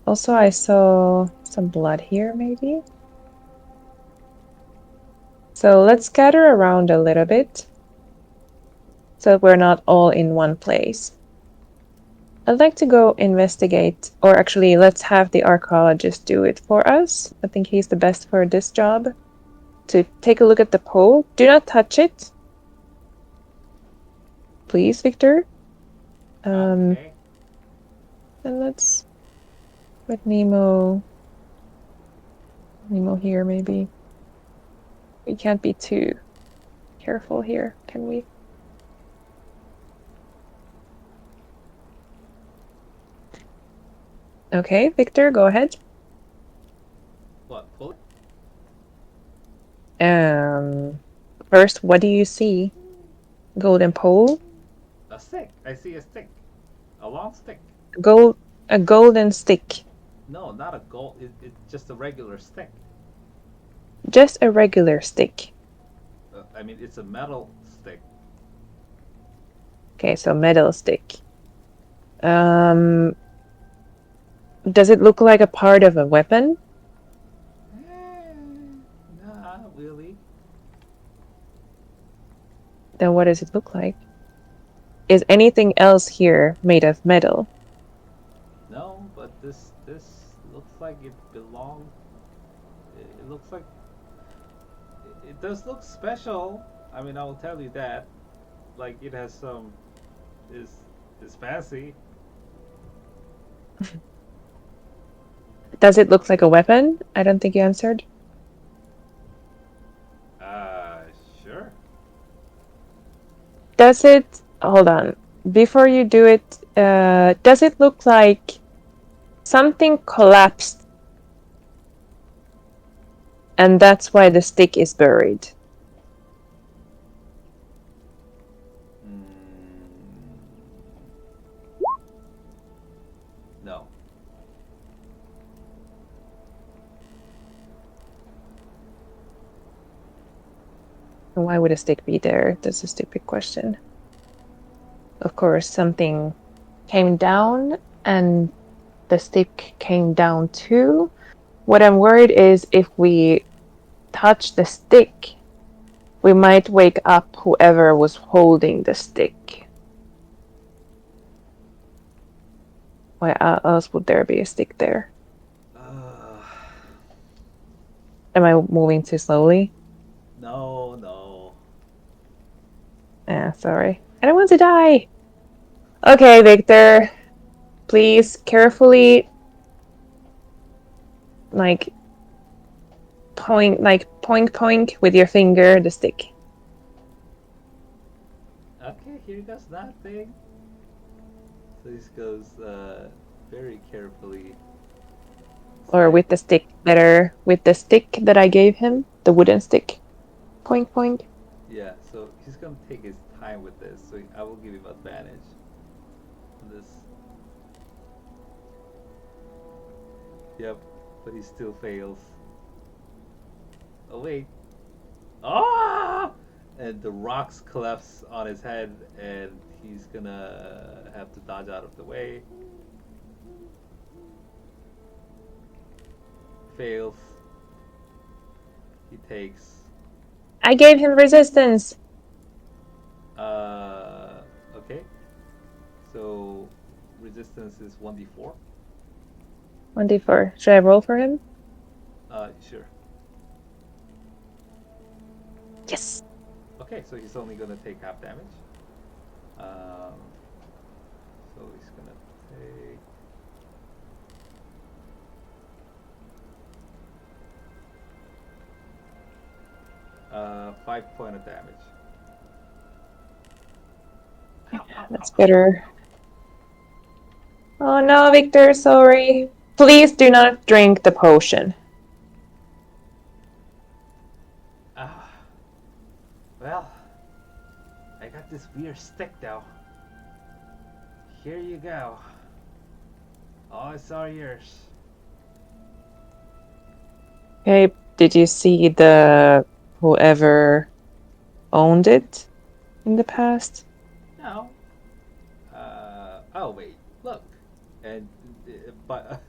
Also, I saw some blood here, maybe. So let's scatter around a little bit so we're not all in one place. I'd like to go investigate, or actually, let's have the archaeologist do it for us. I think he's the best for this job. To take a look at the pole. Do not touch it. Please, Victor. Okay. And let's put Nemo here, maybe. We can't be too careful here, can we? Okay, Victor, go ahead. What? Pull it? First, what do you see? Golden pole? A stick. I see a stick. A long stick. A golden stick. No, not a gold. It's just a regular stick. Just a regular stick. I mean, it's a metal stick. Okay, so metal stick. Does it look like a part of a weapon? Nah, really. Then what does it look like? Is anything else here made of metal? No, but this looks like it belongs. It looks like it does look special. I mean, I will tell you that. Like it has some is fancy. Does it look like a weapon? I don't think you answered. Uh, sure. Does it, hold on, before you do it, does it look like something collapsed and that's why the stick is buried? Mm, no. Why would a stick be there? That's a stupid question. Of course, something came down and the stick came down too. What I'm worried is if we touch the stick, we might wake up whoever was holding the stick. Why else would there be a stick there? Uh, Am I moving too slowly? no, no. Sorry. I don't want to die. Okay, Victor. Please carefully like point, like poink with your finger, the stick. Okay, here goes nothing. So this goes very carefully. Or with the stick, better with the stick that I gave him, the wooden stick. Poink poink. Yeah, so he's gonna take his time with this, so I will give him advantage on this. Yep, but he still fails. Oh wait. Ah! And the rocks collapse on his head, and he's gonna have to dodge out of the way. Fails. He takes. I gave him resistance. Okay. So resistance is 1d4. 1d4. Should I roll for him? Sure. Yes. Okay, so he's only gonna take half damage. Um, so he's gonna take. 5 points of damage. That's better. Oh no, Victor, sorry. Please do not drink the potion. Ah, well, I got this weird stick though. Here you go. All it's all yours. Okay, did you see the whoever owned it in the past? No. Oh wait, look, and but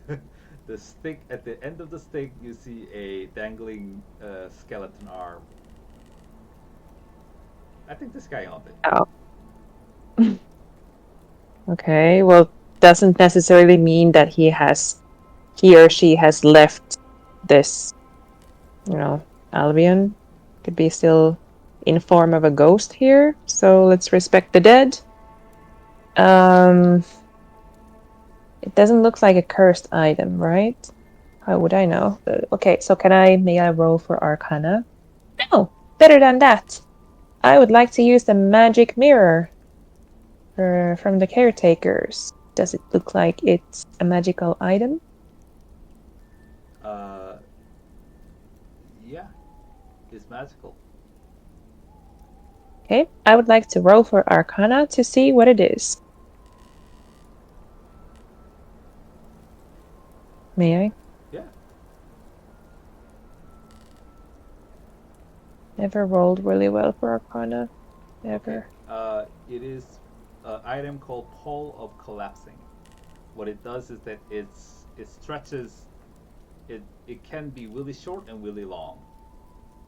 the stick at the end of the stick, you see a dangling skeleton arm. I think this guy owned it. Oh. Okay, well, doesn't necessarily mean that he or she has left this, Albion. Could be still in form of a ghost here, so let's respect the dead. It doesn't look like a cursed item, right? How would I know? Okay, so may I roll for Arcana? No, better than that. I would like to use the magic mirror from the caretakers. Does it look like it's a magical item? Yeah, it's magical. Okay, I would like to roll for Arcana to see what it is. May I? Yeah. Never rolled really well for Arcana. Never. Okay. It is an item called Pole of Collapsing. What it does is that it stretches. It can be really short and really long.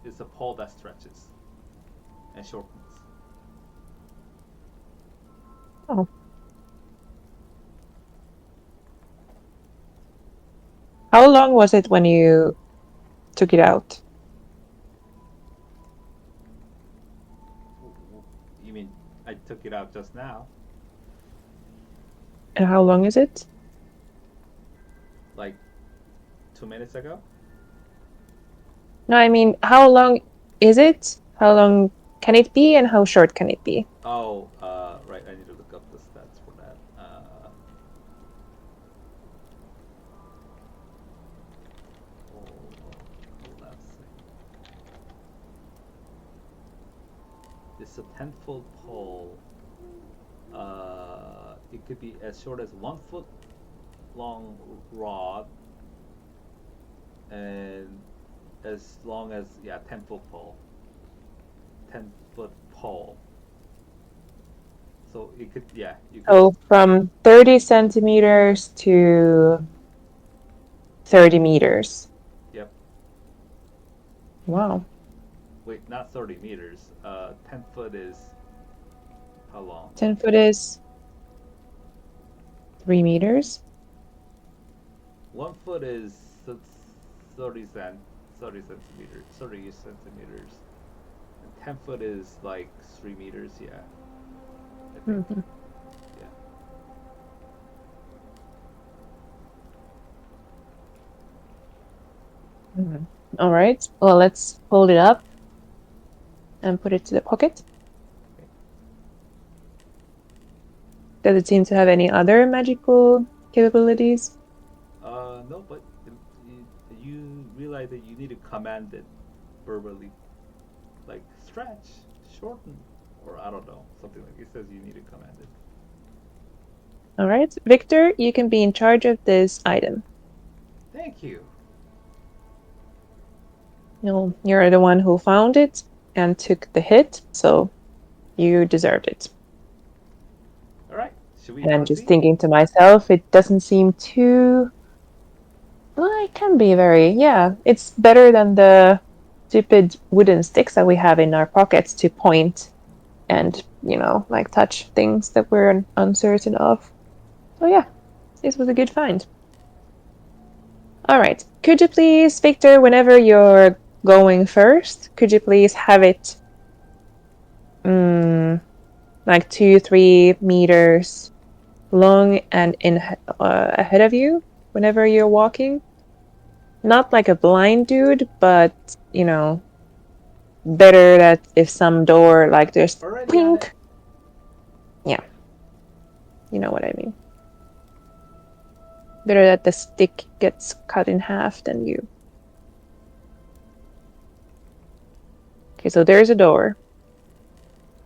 It's a pole that stretches and shortens. Oh. How long was it when you took it out? You mean I took it out just now? And how long is it? Like 2 minutes ago? No, I mean, how long is it? How long can it be, and how short can it be? Oh, right. I need to look up the stats for that. Collapsing. It's a 10-foot pole. It could be as short as 1 foot long rod, and as long as 10-foot pole. 10-foot pole. So it could you could. So from 30 centimeters to 30 meters. Yep. Wow. Wait, not 30 meters. 10 foot is how long? 10 foot is 3 meters. 1 foot is 30 centimeters. 30 centimeters. And 10 foot is like 3 meters. Yeah. I think. Mm-hmm. Yeah. All right. Well, let's hold it up and put it to the pocket. Does it seem to have any other magical capabilities? No, but you realize that you need to command it verbally, like stretch, shorten, or I don't know, something like it says you need to command it. All right. Victor, you can be in charge of this item. Thank you. You're the one who found it and took the hit, so you deserved it. All right, should we And I'm just proceed? thinking to myself, it doesn't seem too. Well, it can be very. Yeah, it's better than the stupid wooden sticks that we have in our pockets to point and, like touch things that we're uncertain of. So, yeah, this was a good find. All right. Could you please, Victor, whenever you're going first, could you please have it like 2-3 meters long and ahead of you whenever you're walking? Not like a blind dude, but better that if some door like there's Already on it. clink. Yeah, you know what I mean. Better that the stick gets cut in half than you. Okay, so there's a door.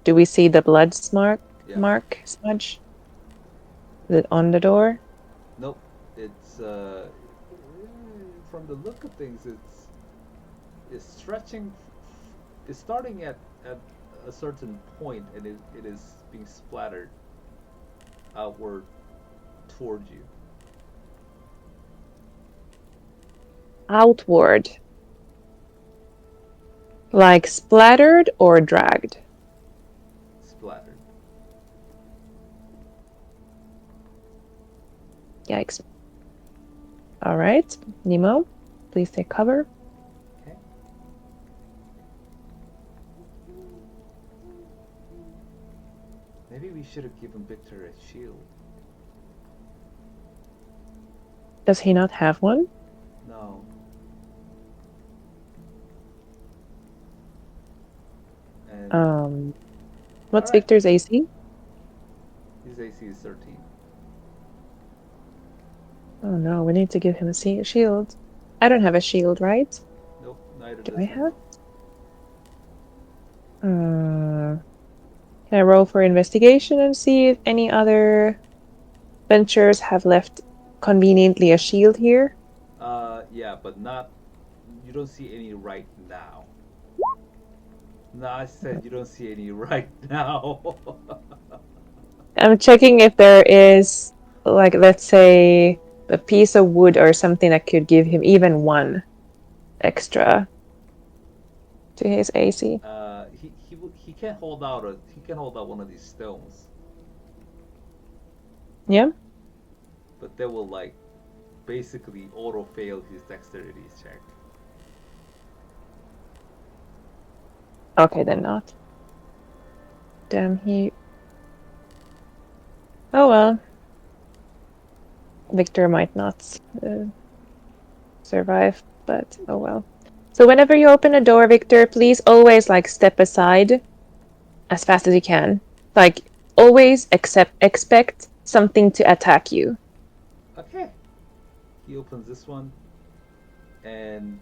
Do we see the blood Yeah. smudge? Is it on the door? Nope. It's from the look of things, it's stretching. It's starting at a certain point, and it is being splattered outward toward you. Outward. Like splattered or dragged? Splattered. Yikes. All right, Nemo, please take cover. Okay. Maybe we should have given Victor a shield. Does he not have one? No. And What's all right. Victor's AC? His AC is 13. Oh no, we need to give him a shield. I don't have a shield, right? Nope. Neither Do does I Nemo. have? Can I roll for investigation and see if any other ventures have left conveniently a shield here? Yeah, but not. You don't see any right now. No, I said you don't see any right now. I'm checking if there is, like, let's say, a piece of wood or something that could give him even one extra to his AC. He can't hold out one of these stones, Yeah? but that will like basically auto fail his dexterity check. Okay, then not. Damn, he. Oh well. Victor might not survive, but oh well. So whenever you open a door, Victor, please always like step aside as fast as you can. Like always expect something to attack you. Okay, he opens this one, and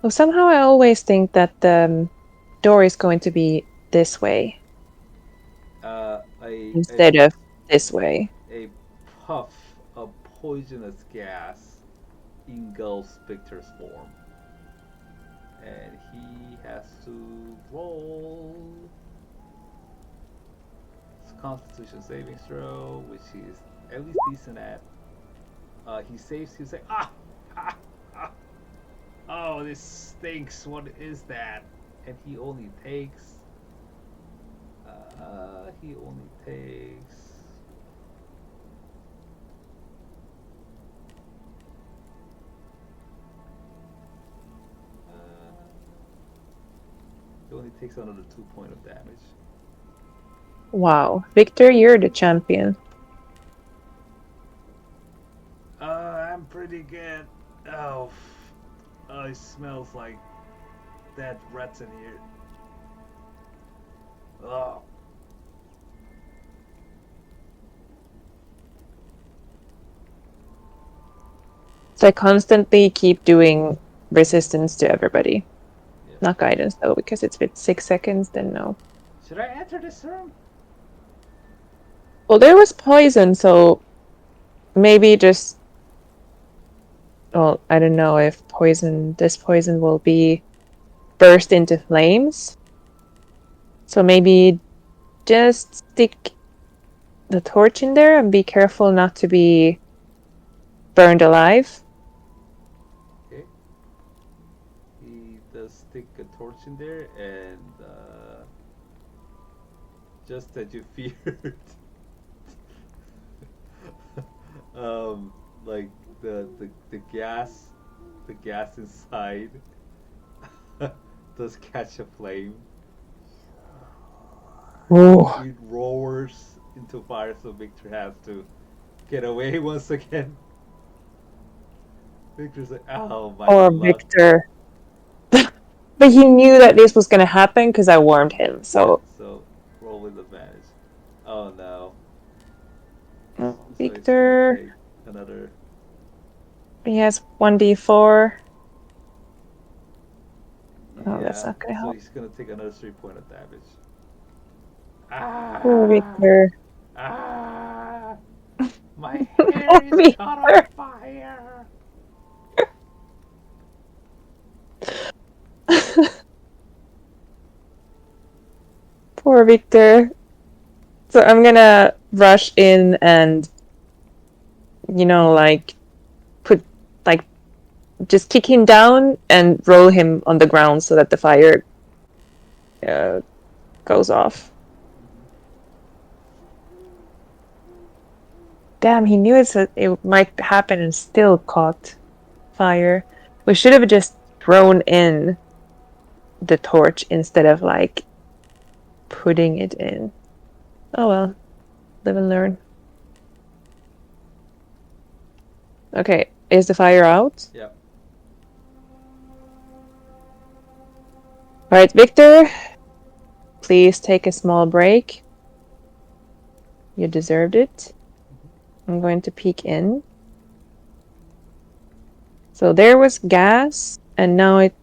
Well, somehow I always think that the door is going to be this way uh, a, a instead of this way. a puff of poisonous gas engulfs Victor's form, and he has to roll his Constitution saving throw, which he is at least decent at. He saves. He's like, ah, ah, oh, this stinks. What is that? And he only takes. He only takes. He only takes another 2 point of damage. Wow. Victor, you're the champion. it again. Oh, it smells like dead rats in here. Oh. So I constantly keep doing resistance to everybody. Yeah. Not guidance though, because it's been 6 seconds, then no. Should I enter this room? Well, there was poison, so maybe just... Well, I don't know if this poison will be burst into flames. So maybe just stick the torch in there and be careful not to be burned alive. Okay. He does stick a torch in there, and just that you feared, like the gas inside does catch a flame. Oh. It roars into fire, so Victor has to get away once again. Victor's like, oh my Or luck. Victor. But he knew that this was going to happen because I warned him, so... So, roll with advantage. Oh no. Oh, So Victor... he's gonna take another... He has 1d4. Yeah, Oh, that's not gonna so help. he's gonna take another 3 point of damage. Ah! Poor Victor. Ah! My Poor hair is caught on Victor. fire! Poor Victor. So I'm gonna rush in and, like, just kick him down and roll him on the ground so that the fire goes off. Damn, he knew it might happen and still caught fire. We should have just thrown in the torch instead of, like, putting it in. Oh well, live and learn. Okay, is the fire out? Yep. Alright, Victor, please take a small break. You deserved it. I'm going to peek in. So there was gas, and now it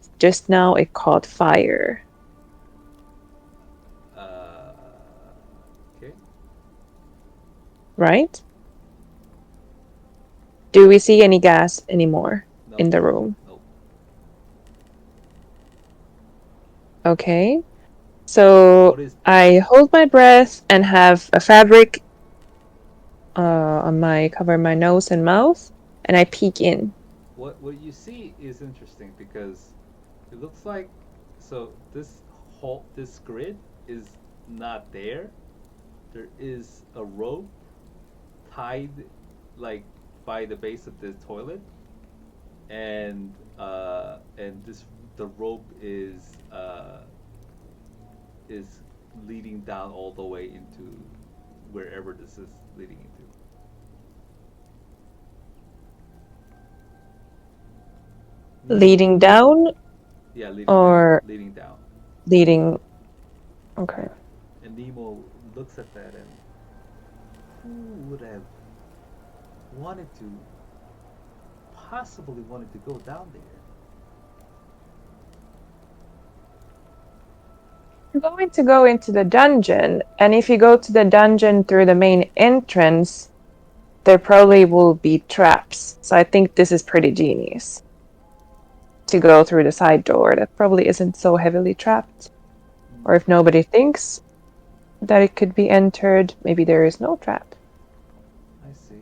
caught fire. Okay. Right? Do we see any gas anymore No. in the room? Nope. Okay. So I hold my breath and have a fabric cover my nose and mouth, and I peek in. What you see is interesting because it looks like this grid is not there. There is a rope tied like by the base of the toilet, and the rope is leading down all the way into wherever this is leading into. Leading down? Yeah, leading or down. Leading down. Leading. Okay. And Nemo looks at that and who would have possibly wanted to go down there? You're going to go into the dungeon, and if you go to the dungeon through the main entrance, there probably will be traps. So I think this is pretty genius. To go through the side door that probably isn't so heavily trapped. Or if nobody thinks that it could be entered, maybe there is no trap. I see.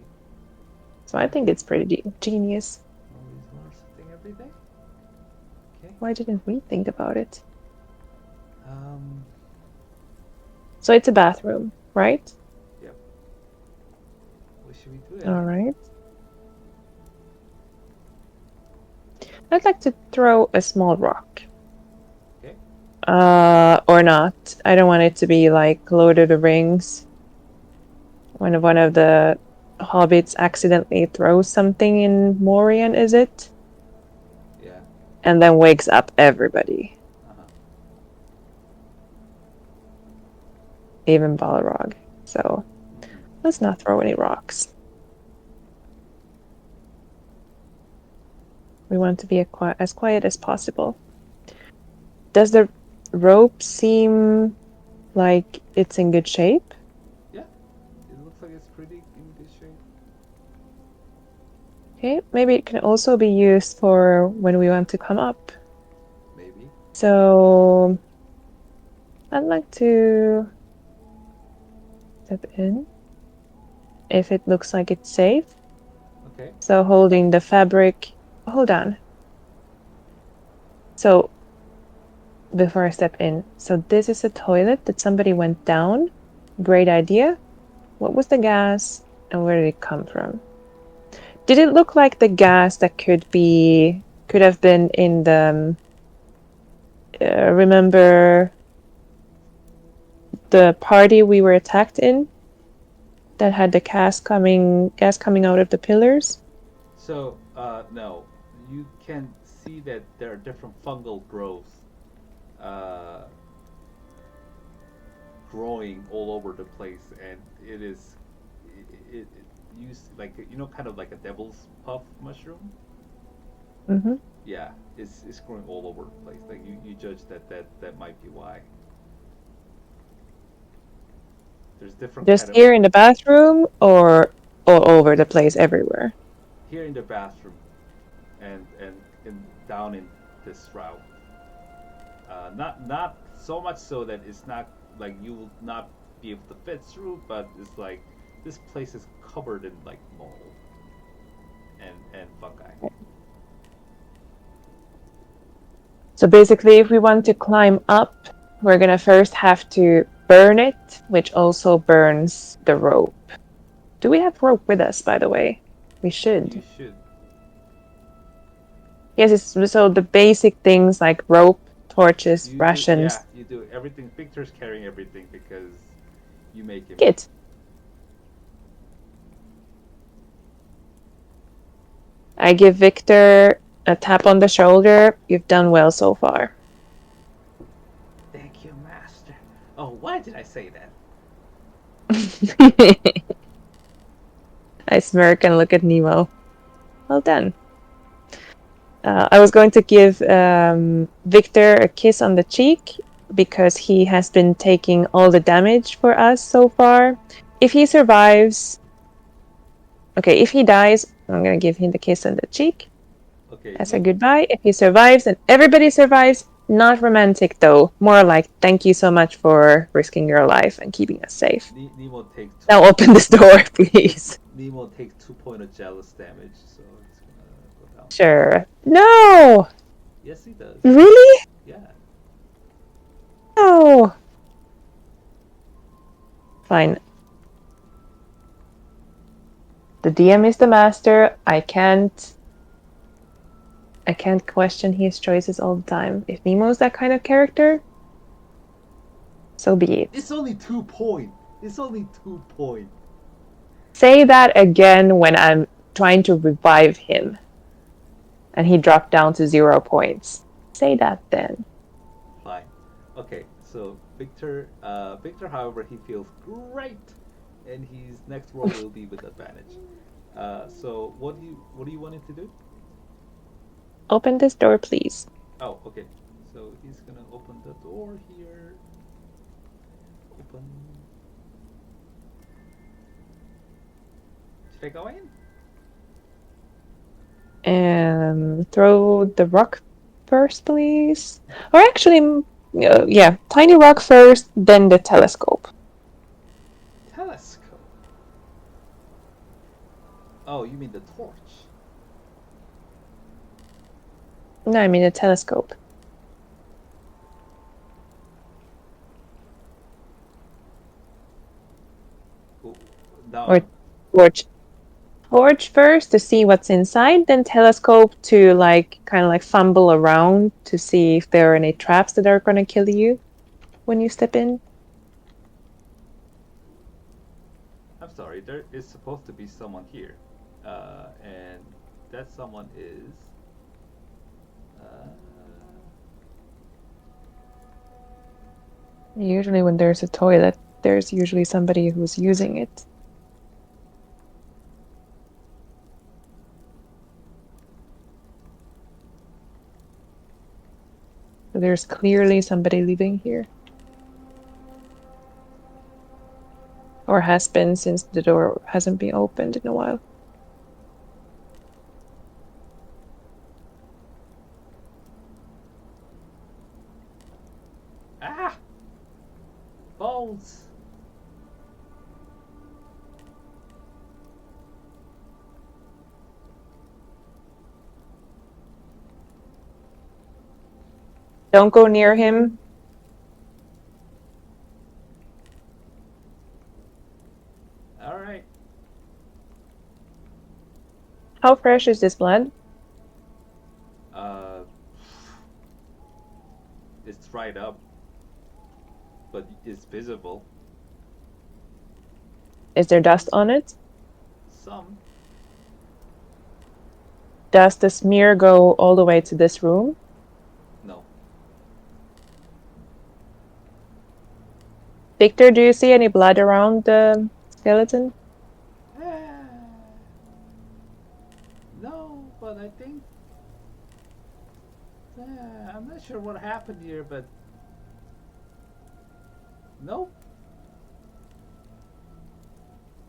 So I think it's pretty genius. Always learn something every day. Okay. Why didn't we think about it? So it's a bathroom, right? Yep. What should we do? All right. I'd like to throw a small rock. Okay. Or not. I don't want it to be like Lord of the Rings. One of the hobbits accidentally throw something in Morian, is it? Yeah. And then wakes up everybody, Uh-huh. even Balrog. So Mm. let's not throw any rocks. We want to be as quiet as possible. Does the rope seem like it's in good shape? Yeah. It looks like it's pretty in good shape. Okay, maybe it can also be used for when we want to come up. Maybe. So I'd like to step in if it looks like it's safe. Okay. So holding the fabric. Hold on. So before I step in, so this is a toilet that somebody went down. Great idea. What was the gas and where did it come from? Did it look like the gas that could have been in the remember the party we were attacked in that had the gas coming out of the pillars? So, no, you can see that there are different fungal growths uh, growing all over the place, and it is it used like kind of like a devil's puff mushroom. Mm-hmm. Yeah, it's growing all over the place. Like you judge that might be why. There's different Just kind of here in the bathroom or all over the place everywhere? here in the bathroom and down in this route. Not so much so that it's not like you will not be able to fit through, but it's like this place is covered in like mold and fungi. So basically, if we want to climb up, we're gonna first have to burn it, which also burns the rope. Do we have rope with us, by the way? We You should. should. Yes, so the basic things like rope, torches, You do. Yeah, rations. you do everything. Victor's carrying everything because you make him. Kit. I give Victor a tap on the shoulder. You've done well so far. Thank you, master. Oh, why did I say that? I smirk and look at Nemo. Well done. I was going to give Victor a kiss on the cheek because he has been taking all the damage for us so far. If he survives, okay, if he dies, I'm going to give him the kiss on the cheek Okay, as a goodbye. If he survives and everybody survives, not romantic though, more like thank you so much for risking your life and keeping us safe. Nemo takes Now open this door, please. Nemo takes 2 point of jealous damage, so it's gonna go down. Sure. No! Yes, he does. Really? Yeah. No! Fine. The DM is the master. I can't question his choices all the time. If Nemo's that kind of character, so be it. It's only 2 point. It's only 2 point. Say that again when I'm trying to revive him and he dropped down to 0 points. Say that then. Fine. Okay, so Victor, however, he feels great, and his next roll will be with advantage. So what do you want him to do? Open this door, please. Oh, okay. So he's gonna open the door here. Open. Should I go in? And throw the rock first, please. Or actually, yeah, tiny rock first, then the telescope. Telescope. Oh, you mean the torch? No, I mean a telescope. Oh, now Or torch. Torch first to see what's inside, then telescope to kind of fumble around to see if there are any traps that are going to kill you when you step in. I'm sorry. There is supposed to be someone here, and that someone is. Uh, Usually when there's a toilet, there's usually somebody who's using it. So there's clearly somebody living here. Or has been since the door hasn't been opened in a while. ah! Bones! Don't go near him. Alright. How fresh is this blood? Uh, it's dried up, but it's visible. Is there dust on it? Some. Does the smear go all the way to this room? No. Victor, do you see any blood around the skeleton? No, but I think. I'm not sure what happened here, but. Nope.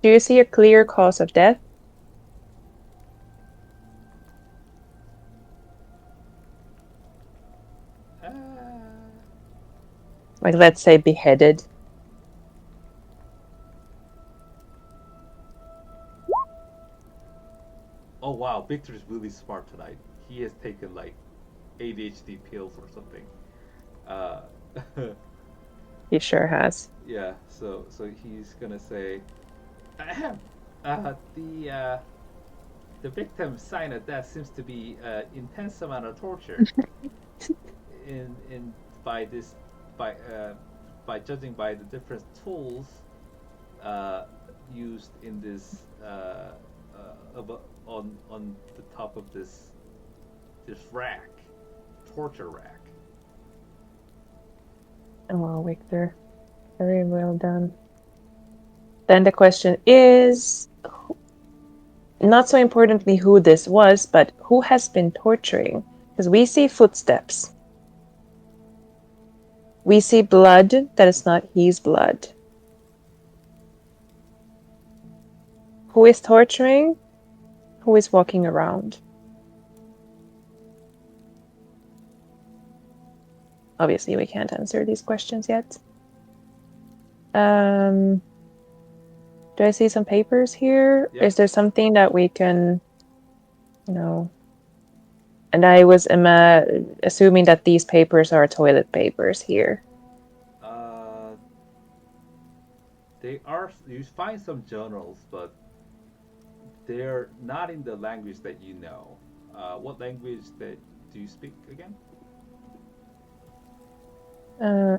Do you see a clear cause of death? Uh, Like, let's say beheaded. oh wow, Victor is really smart tonight. He has taken like ADHD pills or something. Uh, He sure has. yeah, so he's gonna say, ahem, uh, the uh, the victim's sign of death seems to be intense amount of torture. In by this by judging by the different tools uh, used in this on the top of this rack, torture rack. Oh, Victor. Very well done. Then the question is, not so importantly who this was, but who has been torturing? Because we see footsteps. We see blood that is not his blood. Who is torturing? Who is walking around? Obviously, we can't answer these questions yet. Do I see some papers here? Yep. Is there something that we can, And I was assuming that these papers are toilet papers here. Uh, they are. You find some journals, but they're not in the language that you know. What language that do you speak again?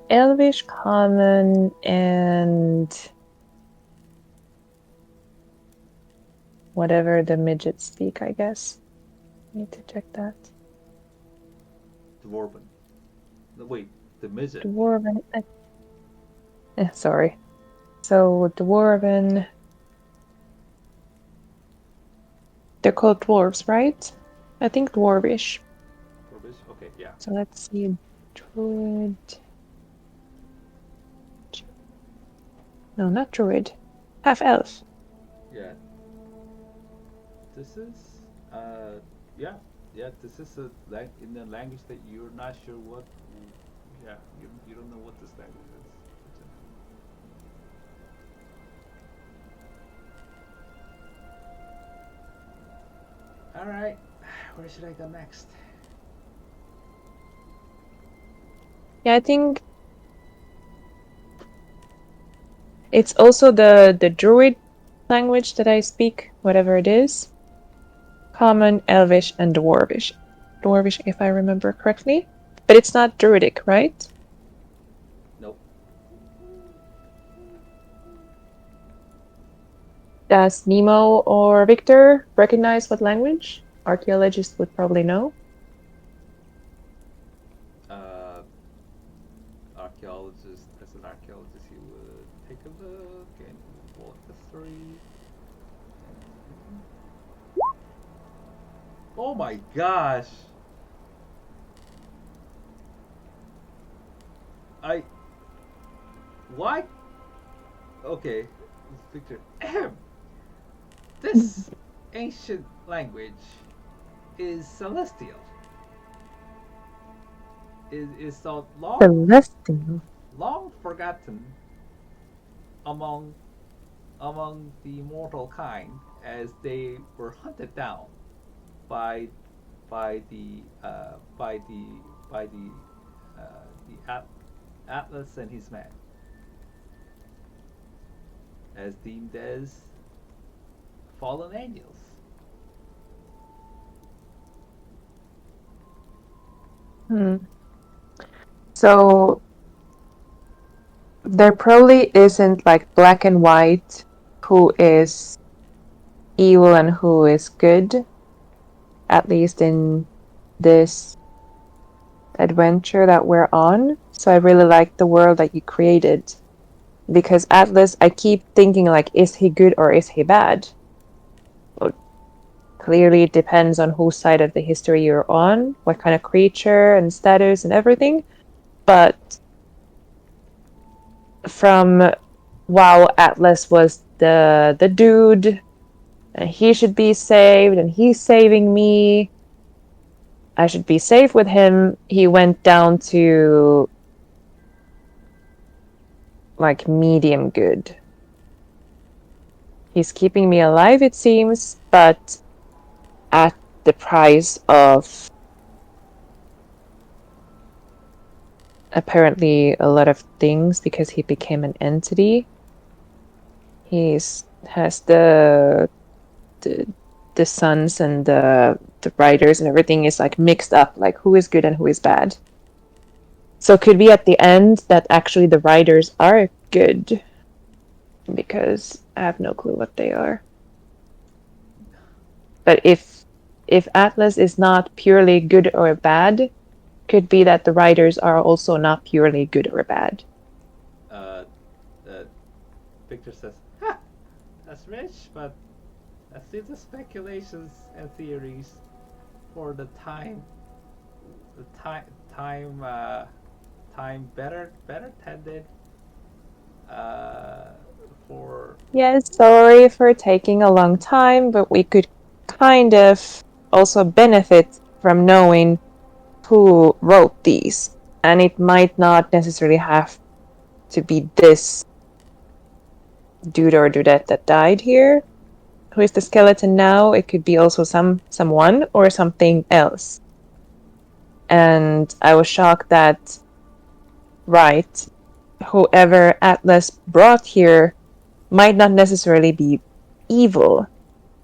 Elvish, Common, and whatever the midgets speak, I guess. Need to check that. Dwarven. No, wait, the midget. Dwarven. Sorry. So Dwarven. They're called dwarves, right? I think Dwarvish. Dwarvish? Okay, yeah. So let's see. Druid. No, not druid. Half elf. Yeah. This is, yeah, yeah. This is in a language that you're not sure what. Yeah, you don't know what this language is. All right, where should I go next? Yeah, I think it's also the druid language that I speak, whatever it is. Common, Elvish, and Dwarvish. Dwarvish, if I remember correctly. But it's not druidic, right? Nope. Does Nemo or Victor recognize what language? Archaeologists would probably know. Archaeologist, as an archaeologist, you would take a look and walk the street. Oh my gosh! I. Why? Okay, Victor. This ancient language is celestial. It is so Celestial. long forgotten among the mortal kind as they were hunted down by by the uh, by the by Atlas and his men, as deemed as fallen angels. Hmm. So there probably isn't like black and white who is evil and who is good, at least in this adventure that we're on. So I really like the world that you created. Because Atlas, I keep thinking like, is he good or is he bad? Well, clearly it depends on whose side of the history you're on, what kind of creature and status and everything. But from wow, Atlas was the dude, and he should be saved, and he's saving me. I should be safe with him. He went down to like medium good. He's keeping me alive, it seems, but at the price of apparently a lot of things because he became an entity. He's has the, the sons and the writers and everything is like mixed up, like who is good and who is bad. So could be at the end that actually the writers are good because I have no clue what they are. But if Atlas is not purely good or bad, could be that the writers are also not purely good or bad. Uh, uh, Victor says, "Ha, that's rich, but that's still the speculations and theories for the the time, time, uh, time better tended uh, for Yes, sorry for taking a long time, but we could kind of also benefit from knowing who wrote these. And it might not necessarily have to be this dude or dudette that died here. Who is the skeleton now? It could be also someone or something else. And I was shocked that right, whoever Atlas brought here might not necessarily be evil,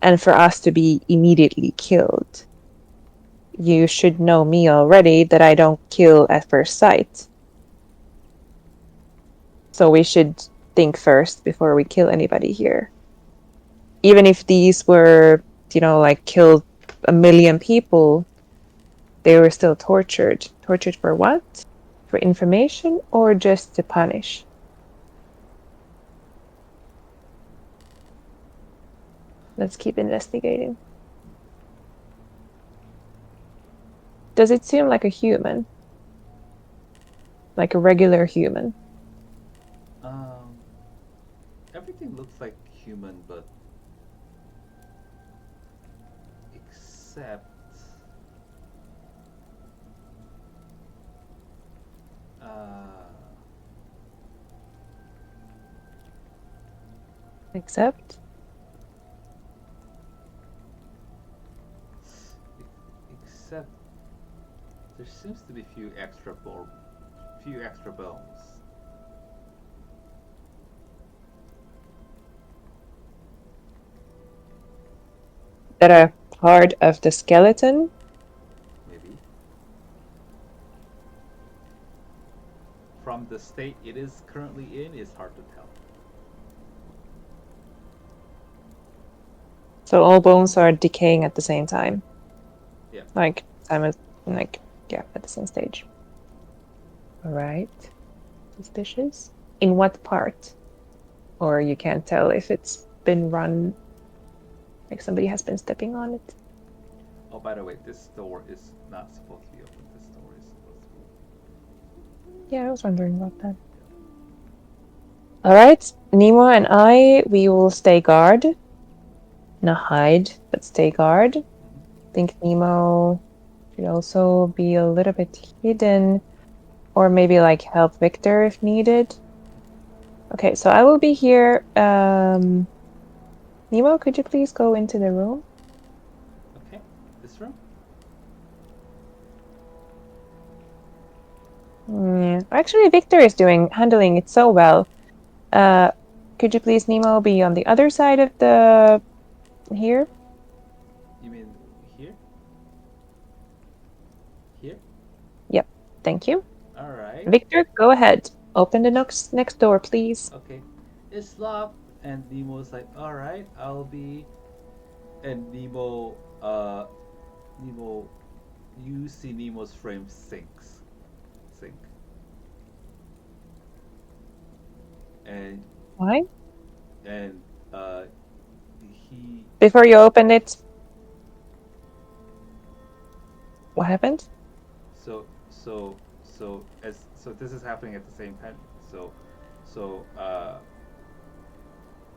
and for us to be immediately killed. You should know me already that I don't kill at first sight. So we should think first before we kill anybody here. Even if these were, like killed a million people, they were still tortured. Tortured for what? For information or just to punish? Let's keep investigating. Does it seem like a human? Like a regular human? um, everything looks like human, but except uh, Except? except there seems to be few extra bones. That are part of the skeleton? Maybe from the state it is currently in, it's hard to tell. So all bones are decaying at the same time. Yeah. Like at the same stage. All right. Suspicious. In what part? Or you can't tell if it's been run, like somebody has been stepping on it. Oh, by the way, this door is not supposed to be open. This door is supposed to be. Yeah, I was wondering about that. All right, Nemo and I, we will stay guard. Not hide, but stay guard. I think Nemo should also be a little bit hidden, or maybe like help Victor if needed. Okay, so I will be here. Nemo, could you please go into the room? Okay, this room. Actually, Victor is handling it so well. Could you please, Nemo, be on the other side of the here? You mean here? Here? Yep, thank you. All right. Victor, go ahead. Open the next door, please. Okay. It's locked, and Nemo's like, all right, I'll be. And Nemo, you see Nemo's frame sink, and Why? and he. Before you open it, what happened? So this is happening at the same time. So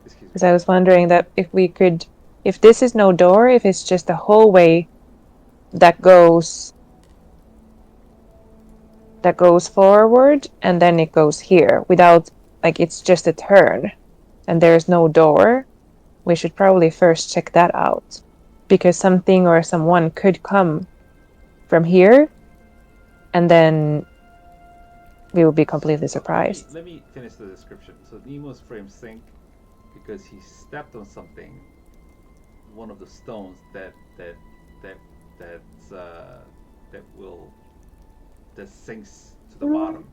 excuse me. Because I was wondering that if this is no door, if it's just a hallway that goes forward and then it goes here without, like, it's just a turn and there's no door, we should probably first check that out, because something or someone could come from here and then we will be completely surprised. Let me finish the description. So Nemo's frame sink because he stepped on something, one of the stones that that's that sinks to the bottom,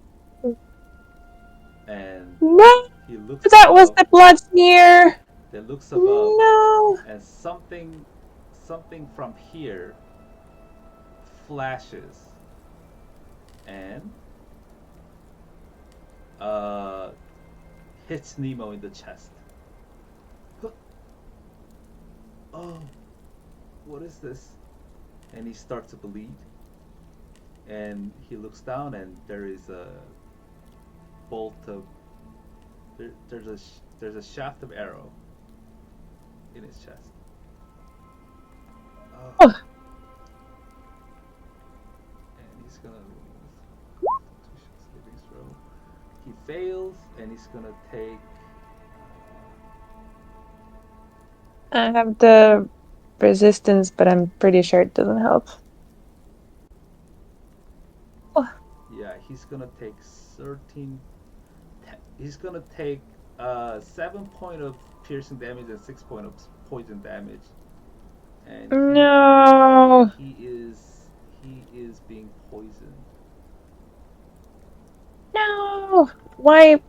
and No, he looks that above, was the blood smear. that looks above, No. and something from here flashes and hits Nemo in the chest. Oh, what is this? And he starts to bleed. And he looks down, and there is a bolt of there's a shaft of arrow in his chest. Oh. And he's gonna saving throw. He fails, and he's gonna take. I have the resistance, but I'm pretty sure it doesn't help. Oh. Yeah, he's gonna take 13. He's gonna take 7 point of piercing damage and 6 point of poison damage. And No. he is being poisoned. No. Why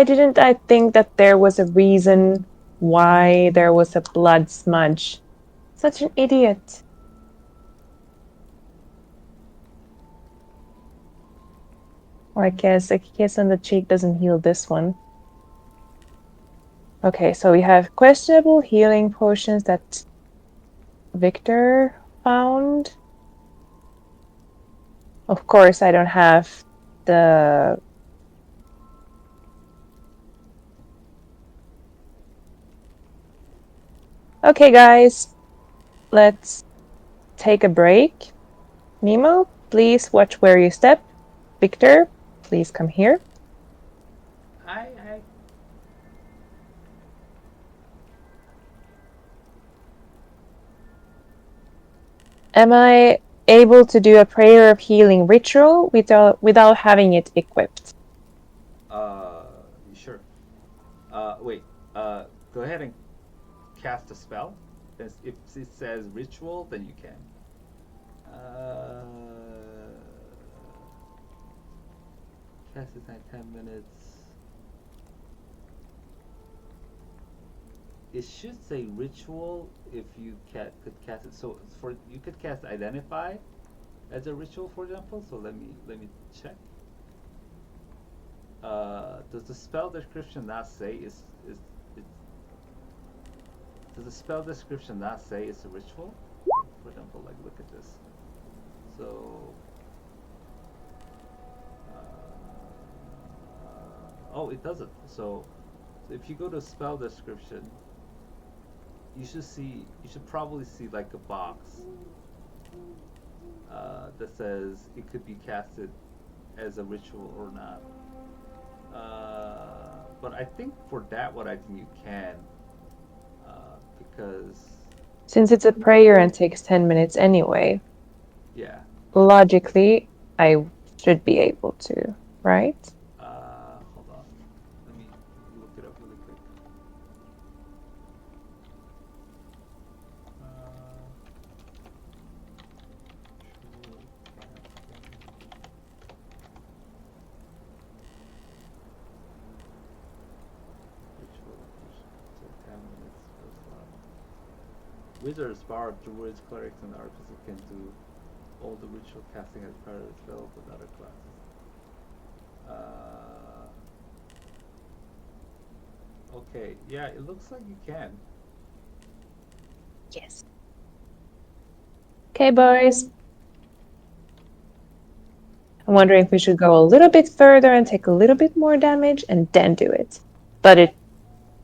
didn't I think that there was a reason why there was a blood smudge? Such an idiot. Or I guess a kiss on the cheek doesn't heal this one. Okay, so we have questionable healing potions that Victor found. Of course, I don't have the... Okay, guys, let's take a break. Nemo, please watch where you step. Victor, please come here. I Am I able to do a prayer of healing ritual without having it equipped? Sure. Wait. Go ahead and cast a spell. If it says ritual, then you can. Cast it in 10 minutes. it should say ritual if you could cast it. So for you could cast identify as a ritual, for example. So let me check. Does the spell description not say is does the spell description not say it's a ritual? For example, like look at this. So oh, it doesn't. So if you go to spell description, you should probably see like a box that says it could be casted as a ritual or not. But I think for that one, I think you can because Since it's a prayer and takes 10 minutes anyway, yeah. logically, I should be able to, right? Hold on, let me look it up really quick. Wizards, bards, druids, clerics, and artists can do all the ritual casting as part of the spell with other classes. Okay, yeah, it looks like you can. Yes. Okay, boys. I'm wondering if we should go a little bit further and take a little bit more damage and then do it. But it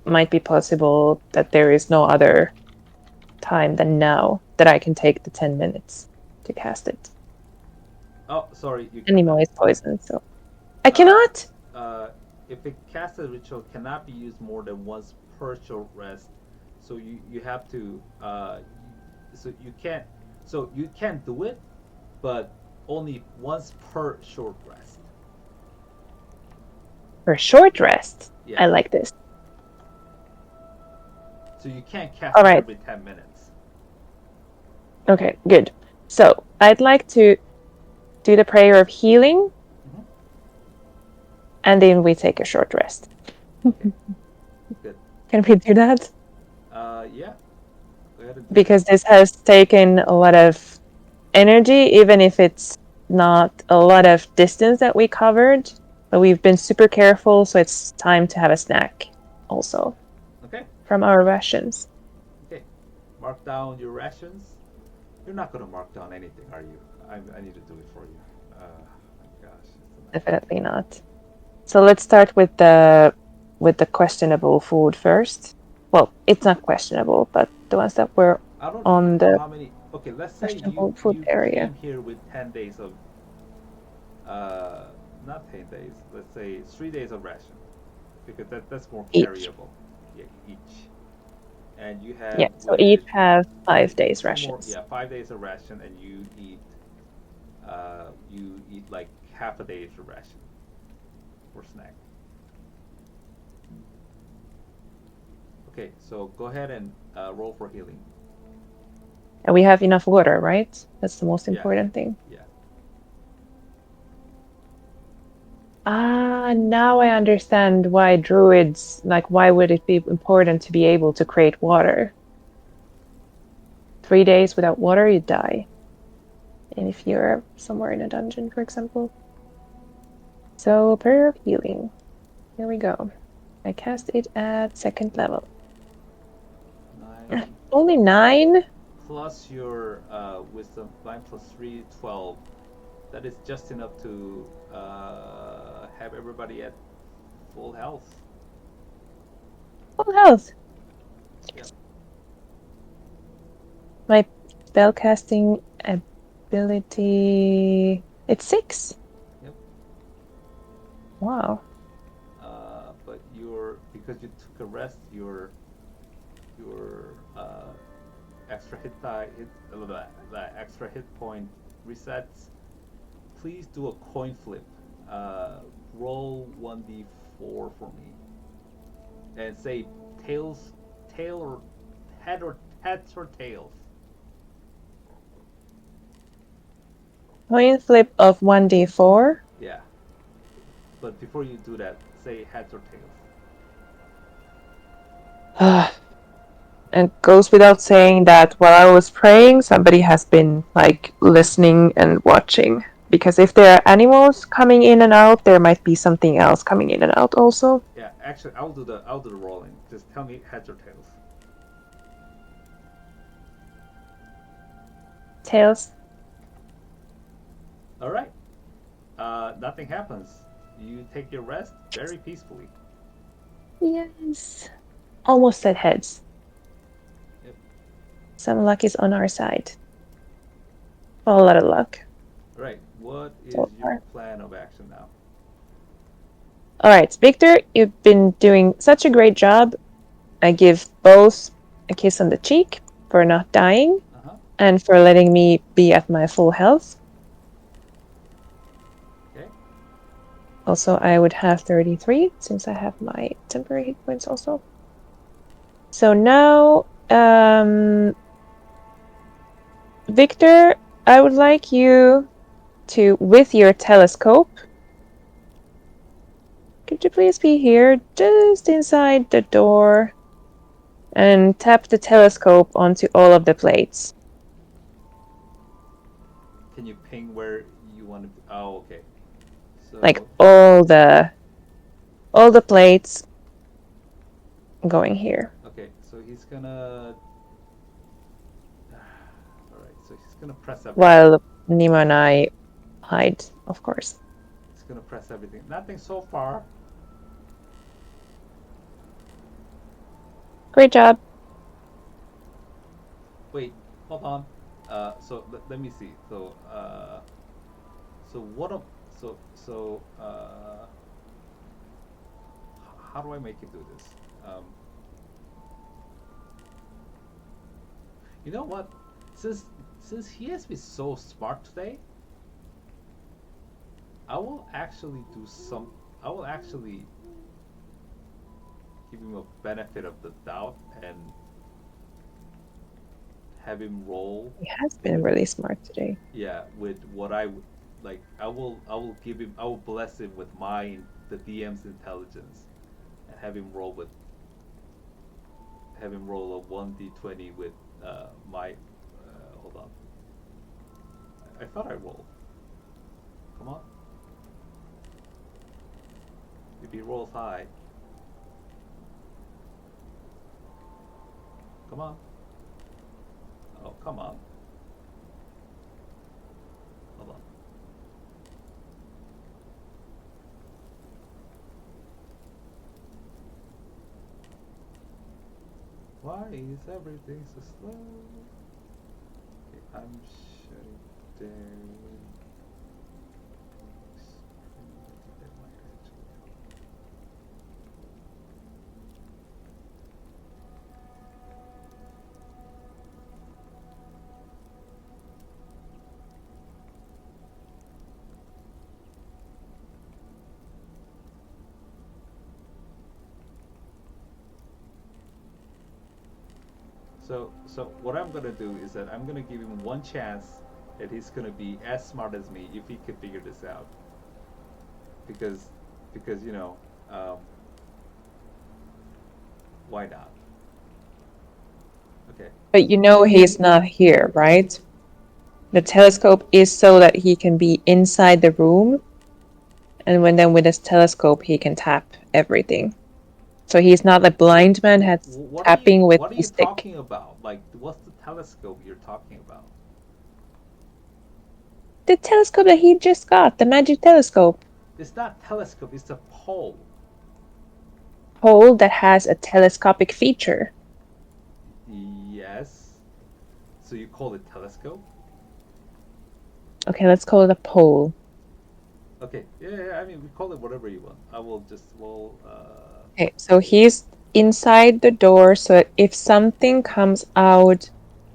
might be possible that there is no other time than now that I can take the 10 minutes to cast it. Oh, sorry, you Anemo cannot. is poisoned, so I cannot. If a casted ritual cannot be used more than once per short rest, so you have to so you can do it, but only once per short rest. For a short rest. Yeah. I like this. So you can't cast All it right. every 10 minutes. Okay, good. So I'd like to do the prayer of healing, and then we take a short rest. Okay. Good. Can we do that? Yeah. Go ahead and do Because that. this has taken a lot of energy, even if it's not a lot of distance that we covered. But we've been super careful, so it's time to have a snack also. Okay. From our rations. Okay. Mark down your rations. You're not gonna mark down anything, are you? I need to do it for you. My gosh. Definitely not. So let's start with the questionable food first. Well, it's not questionable, but the ones that were I don't on even know the how many. Okay, let's say questionable food you area. came here with 10 days of uh not 10 days. Let's say 3 days of ration because that's more Each. carryable. Yeah, each. And you have Yeah, so with each have 5 days two more. rations. Yeah, 5 days of ration, and you eat like half a day's ration for snack. Okay, so go ahead and roll for healing. And we have enough water, right? That's the most Yes. important thing. Yeah. Now I understand why druids, like, why would it be important to be able to create water? 3 days without water, you die. And if you're somewhere in a dungeon, for example. So, prayer of healing. Here we go. I cast it at 2nd level. 9 Only 9? plus your wisdom 9 plus 3, 12. That is just enough to have everybody at full health. Full health. Yep. My spellcasting ability. It's 6. Yep. Wow. But because you took a rest, your extra the extra hit point resets. Please do a coin flip. Roll 1d4 for me, and say tail or heads or tails. Coin flip of 1d4. Yeah. But before you do that, say heads or tails. And it goes without saying that while I was praying, somebody has been like listening and watching. Because if there are animals coming in and out, there might be something else coming in and out also. Yeah, actually, I'll do the rolling. Just tell me heads or tails. Tails. All right. Nothing happens. You take your rest very peacefully. Yes. Almost said heads. Yep. Some luck is on our side. A lot of luck. All right. What So is your far. plan of action now? Alright, Victor, you've been doing such a great job. I give both a kiss on the cheek for not dying Uh huh. and for letting me be at my full health. Okay. Also, I would have 33 since I have my temporary hit points also. So now, Victor, I would like you to, with your telescope, could you please be here just inside the door and tap the telescope onto all of the plates? Can you ping where you want to? Oh, okay. Like So all the plates going here. okay. So he's gonna. All right. So he's gonna press everything. While Nima and I hide, of course. He's gonna press everything. Nothing so far. Great job. Wait. Hold on. So let me see. So what? How do I make it do this? Um, you know what? Since since he has been so smart today, I will actually do some. I will actually give him a benefit of the doubt and have him roll He has been with, really smart today. yeah, with what like. I will give him. I will bless him with the DM's intelligence and have him roll a 1d20 with my. Hold on. I thought I rolled. Come on. If he rolls high, come on. Oh, come on. Hold on. Why is everything so slow? Okay, I'm shutting down. That might actually help. So what I'm gonna do is that I'm gonna give him one chance that he's gonna be as smart as me if he can figure this out. Because because why not? Okay. But you know he's not here, right? The telescope is so that he can be inside the room, and then with his telescope he can tap everything. So he's not a blind man has tapping with What are a you stick. talking about? Like what's the telescope you're talking about? The telescope that he just got, the magic telescope. It's not telescope, it's a pole. Pole that has a telescopic feature. Yes. So you call it telescope? Okay, let's call it a pole. Okay. Yeah, I mean we call it whatever you want. I will just roll Okay, so he's inside the door, so if something comes out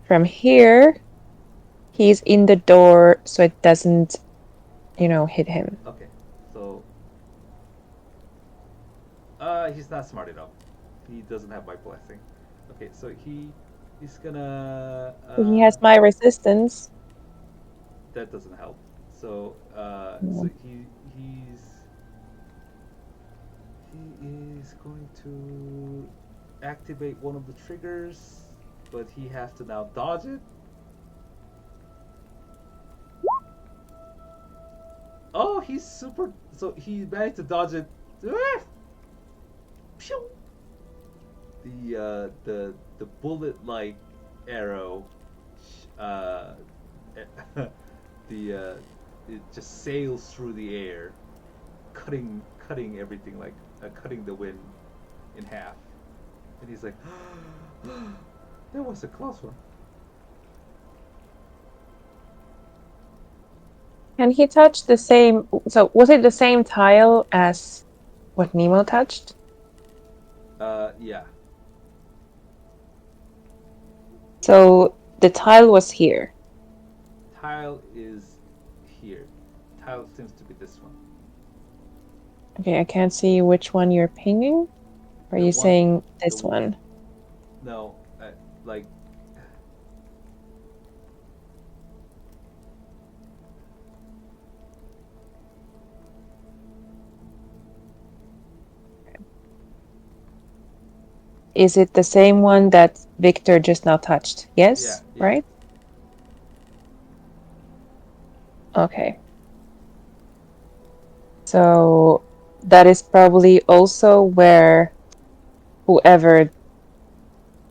from here, he's in the door so it doesn't, hit him. okay. So he's not smart enough. He doesn't have my blessing. Okay, so he's gonna He has my resistance. that doesn't help. So No. he is going to activate one of the triggers. but he has to now dodge it. Oh, he's super. So he managed to dodge it. Ah! Pew! The bullet-like arrow, uh, the it just sails through the air, cutting everything like cutting the wind in half. And he's like, that was a close one. Can he touch the same? So was it the same tile as what Nemo touched? Yeah. So the tile was here. Tile is here. Tile seems to be this one. Okay, I can't see which one you're pinging. Are you saying this one? No, like. Is it the same one that Victor just now touched? Yes, Yeah. right? Okay. So that is probably also where whoever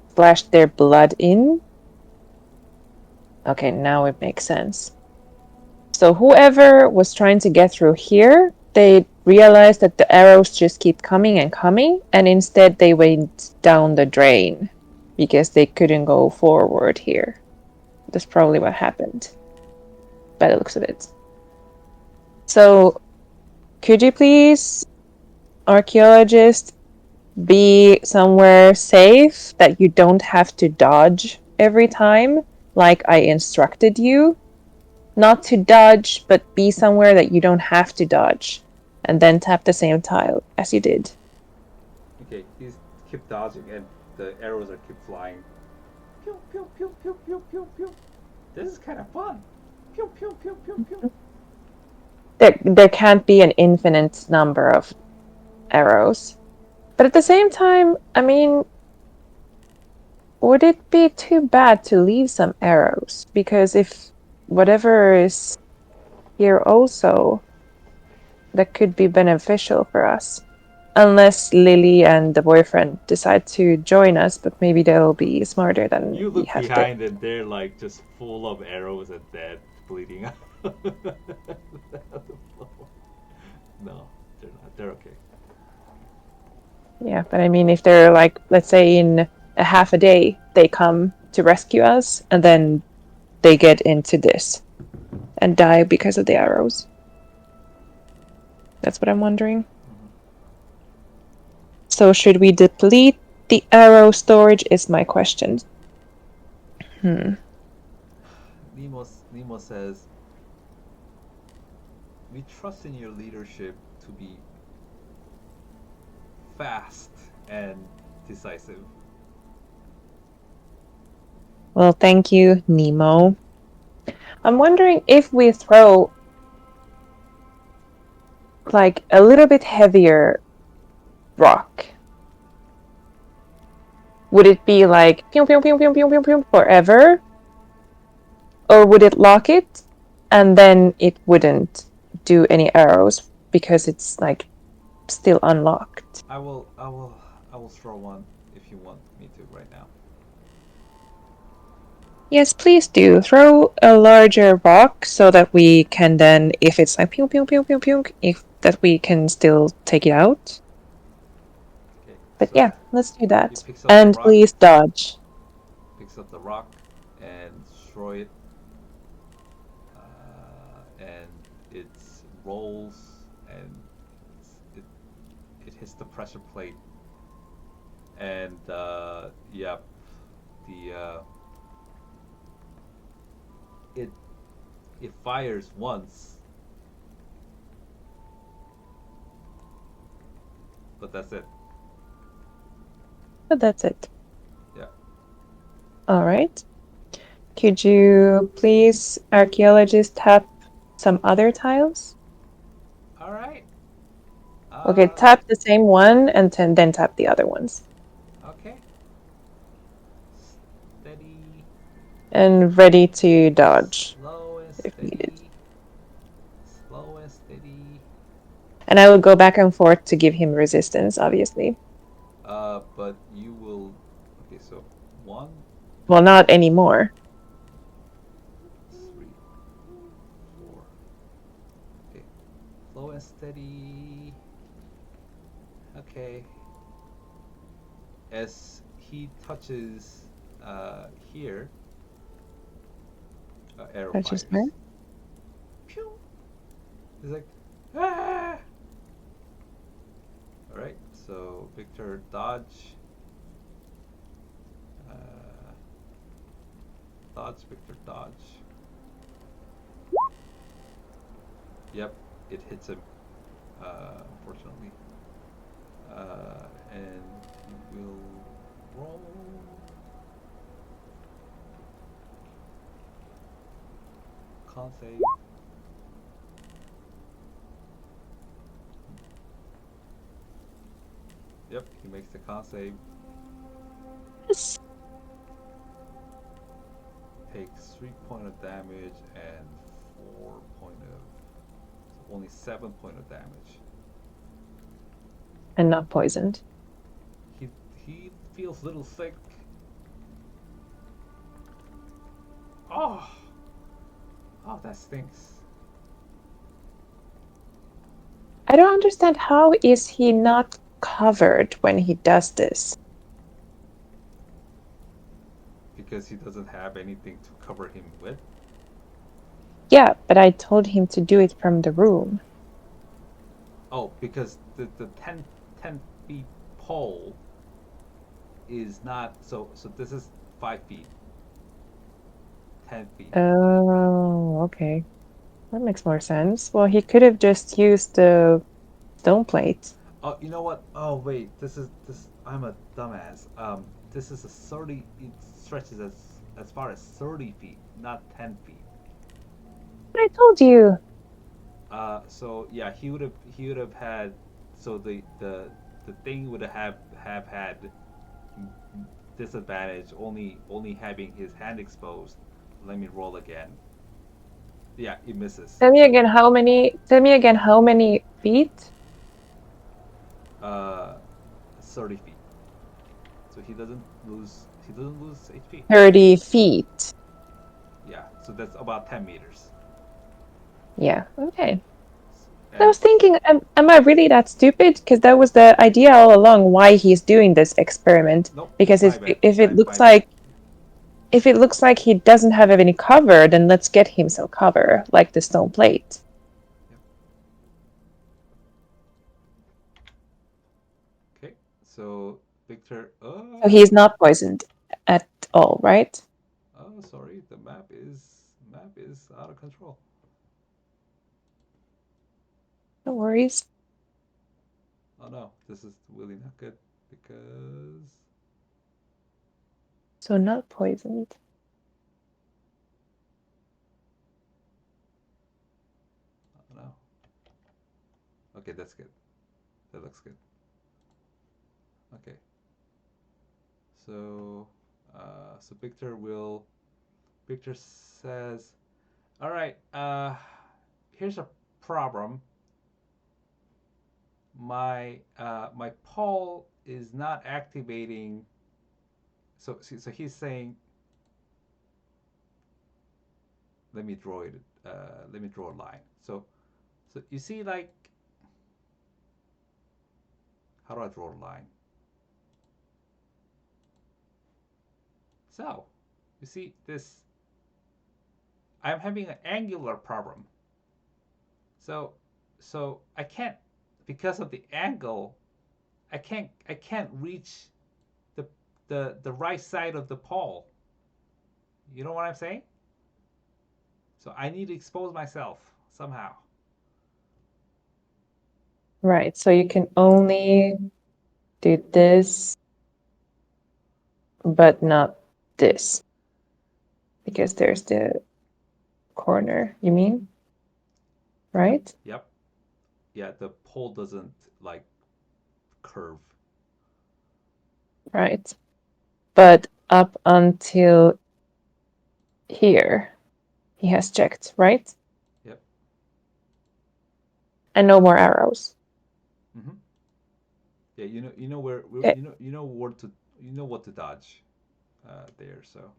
splashed their blood in. Okay, now it makes sense. So whoever was trying to get through here, they realized that the arrows just keep coming and coming, and instead they went down the drain because they couldn't go forward here. That's probably what happened by the looks of it. So could you please, archaeologist, be somewhere safe that you don't have to dodge every time, like I instructed you? Not to dodge, but be somewhere that you don't have to dodge. And then tap the same tile as you did. Okay, he's keep dodging, and the arrows are keep flying. Pew pew pew pew pew pew pew. This is kind of fun. Pew pew pew pew pew. There can't be an infinite number of arrows. But at the same time, I mean, would it be too bad to leave some arrows? Because if whatever is here also, that could be beneficial for us. Unless Lily and the boyfriend decide to join us, but maybe they'll be smarter than You we look have been. behind, and they're like just full of arrows and dead, bleeding out. No, they're not. They're okay. Yeah, but I mean, if they're like, let's say in a half a day, they come to rescue us, and then they get into this and die because of the arrows. That's what I'm wondering. So should we deplete the arrow storage is my question. Nemo says, "We trust in your leadership to be fast and decisive." Well, thank you, Nemo. I'm wondering if we throw like a little bit heavier rock. Would it be like pew pew pew pew pew pew pew forever? Or would it lock it and then it wouldn't do any arrows because it's like still unlocked? I will throw one if you want me to right now. Yes, please do. Throw a larger rock so that we can then, if it's like pew pew pew pew pew, if that we can still take it out. Okay. But So yeah, let's do he that. picks up the And rock. please dodge. Picks up the rock and throw it, and it rolls, and it it hits the pressure plate, and yep, the it it fires once, but that's it. But that's it. Yeah. All right. Could you please, archaeologist, tap some other tiles? All right. Okay, tap the same one and then tap the other ones. Okay. and ready to dodge Slow and if needed. steady. Slow and steady. And I will go back and forth to give him resistance, obviously. But you will. Okay, so 1, Well, not anymore. 3, 4. Okay, slow and steady. Okay. As he touches here, arrow That's just her. fires. Pew! He's like, ah! Alright, so Victor dodge. Dodge, Victor dodge. Yep, it hits him, unfortunately. And he will roll. Con save. Yep, he makes the con save. Yes. Takes 3 point of damage and 4 point of. So only 7 point of damage. And not poisoned. He feels a little sick. Oh! Oh, that stinks. I don't understand, how is he not covered when he does this? Because he doesn't have anything to cover him with. Yeah, but I told him to do it from the room. Oh, because the 10 feet pole is not. So this is 5 feet. 10 feet. Oh, okay. That makes more sense. Well, he could have just used the stone plate. Oh, you know what? Oh, wait. This. I'm a dumbass. This is a 30. It stretches as far as 30 feet, not 10 feet. But I told you. So yeah, he would have had. So the thing would have had disadvantage only having his hand exposed. Let me roll again. Yeah, it misses. Tell me again how many. Tell me again how many feet? Uh, 30 feet. So he doesn't lose. He doesn't lose HP. 30 feet. Yeah. So that's about 10 meters. Yeah. Okay. I And was thinking, am I really that stupid? Because that was the idea all along why he's doing this experiment. nope. Because My bad. if it looks My bad. like he doesn't have any cover, then let's get him some cover, like the stone plate. Okay. So Victor. So he's not poisoned at all, right? Oh, sorry. The map is out of control. No worries. Oh no, this is really not good because. So not poisoned. Oh no. Okay, that's good. That looks good. Okay. So, so Victor says, "All right. Here's a problem. My pole is not activating. So he's saying, let me draw it. Let me draw a line. So you see, like, how do I draw a line? So, you see this. I'm having an angular problem. So, so I can't, because of the angle. I can't reach the the right side of the pole. You know what I'm saying? So I need to expose myself somehow. Right. So you can only do this, but not this. Because there's the corner, you mean? Right? Yep. Yeah, the pole doesn't like curve. Right. But up until Here. He has checked, right? Yep. And no more arrows. Mm-hmm. Yeah, you know where Okay. you know where to you know what to dodge there. So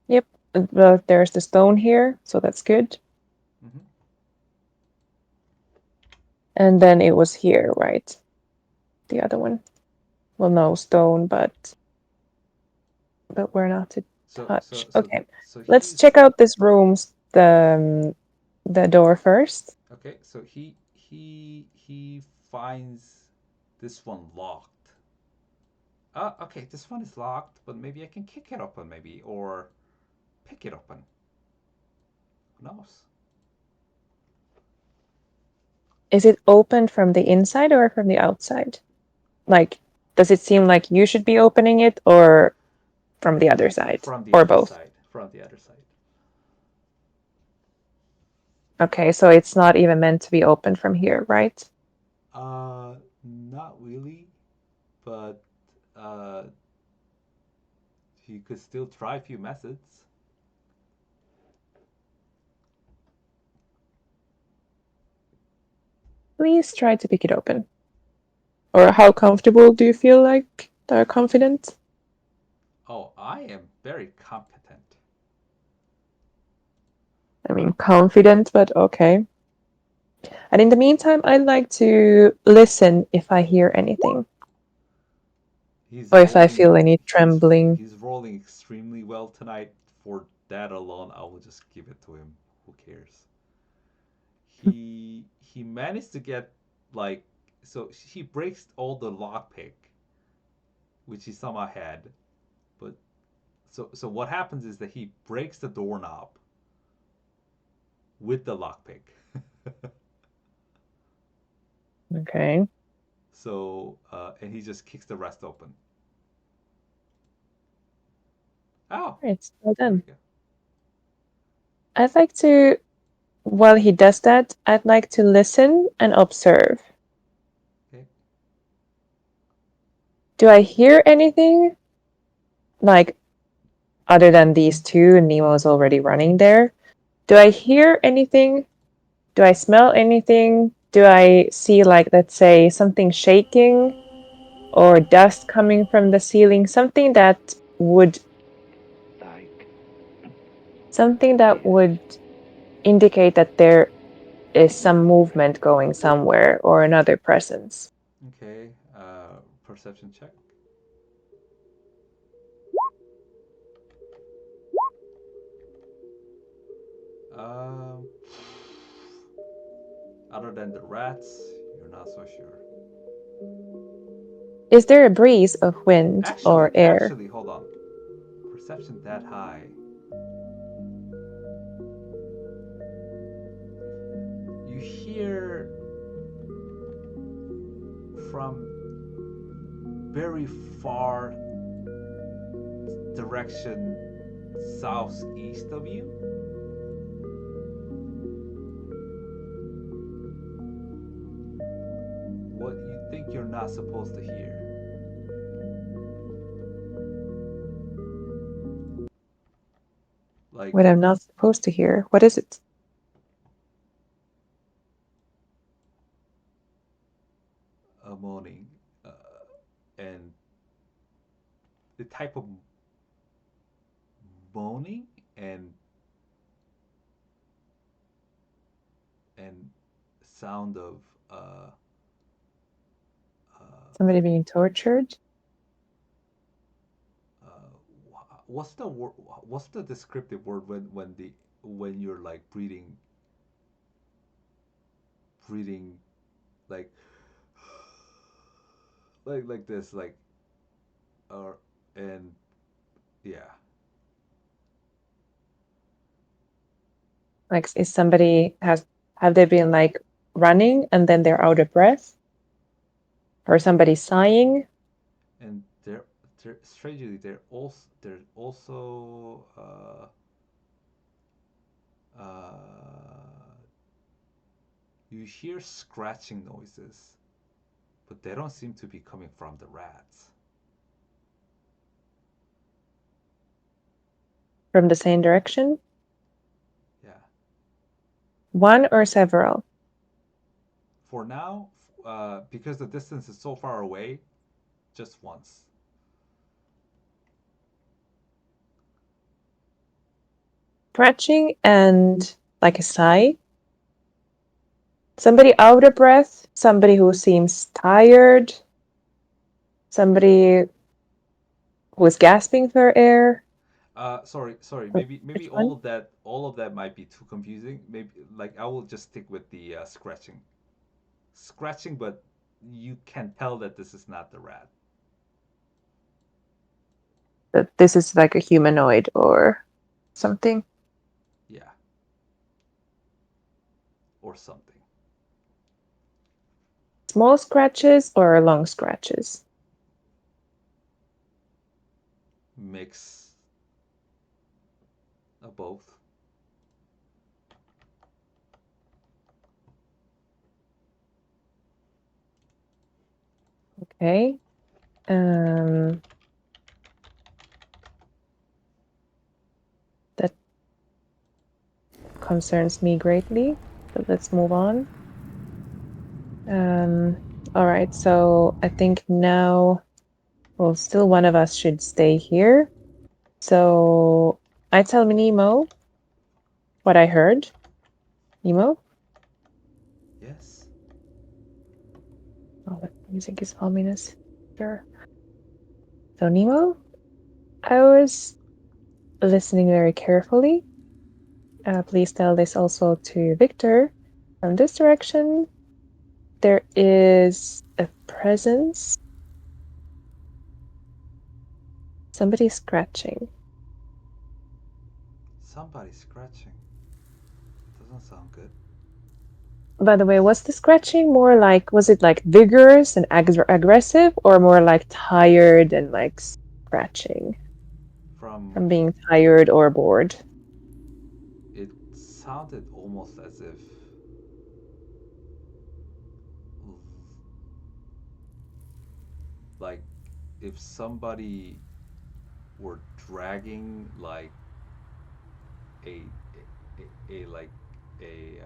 Yep. Well, there's the stone here, so that's good. mm-hmm. And then it was here, right? The other one. Well, no stone, but we're not to so touch. so so Okay. so Let's he's check out this room's the door first. okay. So he finds this one locked. Okay, this one is locked, but maybe I can kick it open, maybe, or pick it open. Who knows? Is it open from the inside or from the outside? Like, does it seem like you should be opening it or from the other side? From the Or other both? side. From the other side. Okay, so it's not even meant to be open from here, right? Not really, but uh, you could still try a few methods. Please try to pick it open. Or how comfortable do you feel like? Are confident? Oh, I am very competent. I mean, confident, but okay. And in the meantime, I'd like to listen if I hear anything. He's Or if I feel rolling. any trembling. He's rolling extremely well tonight. For that alone, I will just give it to him. Who cares? He managed to get like so he breaks all the lockpick, which he somehow had. But so what happens is that he breaks the doorknob with the lockpick. Okay. So and he just kicks the rest open. Oh, Right, well there we done. go. I'd like to, while he does that, I'd like to listen and observe. Okay. Do I hear anything? Like, other than these two, Nemo's already running there. Do I hear anything? Do I smell anything? Do I see, like, let's say, something shaking or dust coming from the ceiling? Something that would indicate that there is some movement going somewhere or another presence. Okay. Perception check. Um, other than the rats, you're not so sure. Is there a breeze of wind or air? Actually, hold on. Perception that high. You hear from very far direction southeast of you. What you think you're not supposed to hear. Like What I'm not supposed to hear. What is it? a moaning. And the type of moaning and sound of uh, uh, Somebody being tortured? what's the word? What's the descriptive word when you're like breathing like like this or and yeah. Like, is somebody have they been like running and then they're out of breath? Or somebody sighing? And they're strangely they're also you hear scratching noises, but they don't seem to be coming from the rats. from the same direction? Yeah. One or several? For now, because the distance is so far away, just once. Scratching and like a sigh. Somebody out of breath, somebody who seems tired, somebody who is gasping for air. Sorry. Maybe Which all one? of that might be too confusing. Maybe like I will just stick with the scratching. Scratching, but you can tell that this is not the rat. That this is like a humanoid or something. Yeah. Or something. Small scratches or long scratches? Mix of both. Okay. That concerns me greatly. But let's move on. All right. So I think now, well, still one of us should stay here. So I tell Nemo what I heard. Nemo? Yes. Oh, the music is ominous. Sure. So Nemo, I was listening very carefully. Please tell this also to Victor. From this direction, there is a presence. Somebody scratching. Somebody scratching. Doesn't sound good. By the way, was the scratching more like, was it like vigorous and aggressive, or more like tired and like scratching From from being tired or bored? it sounded almost as if like if somebody were dragging a a like a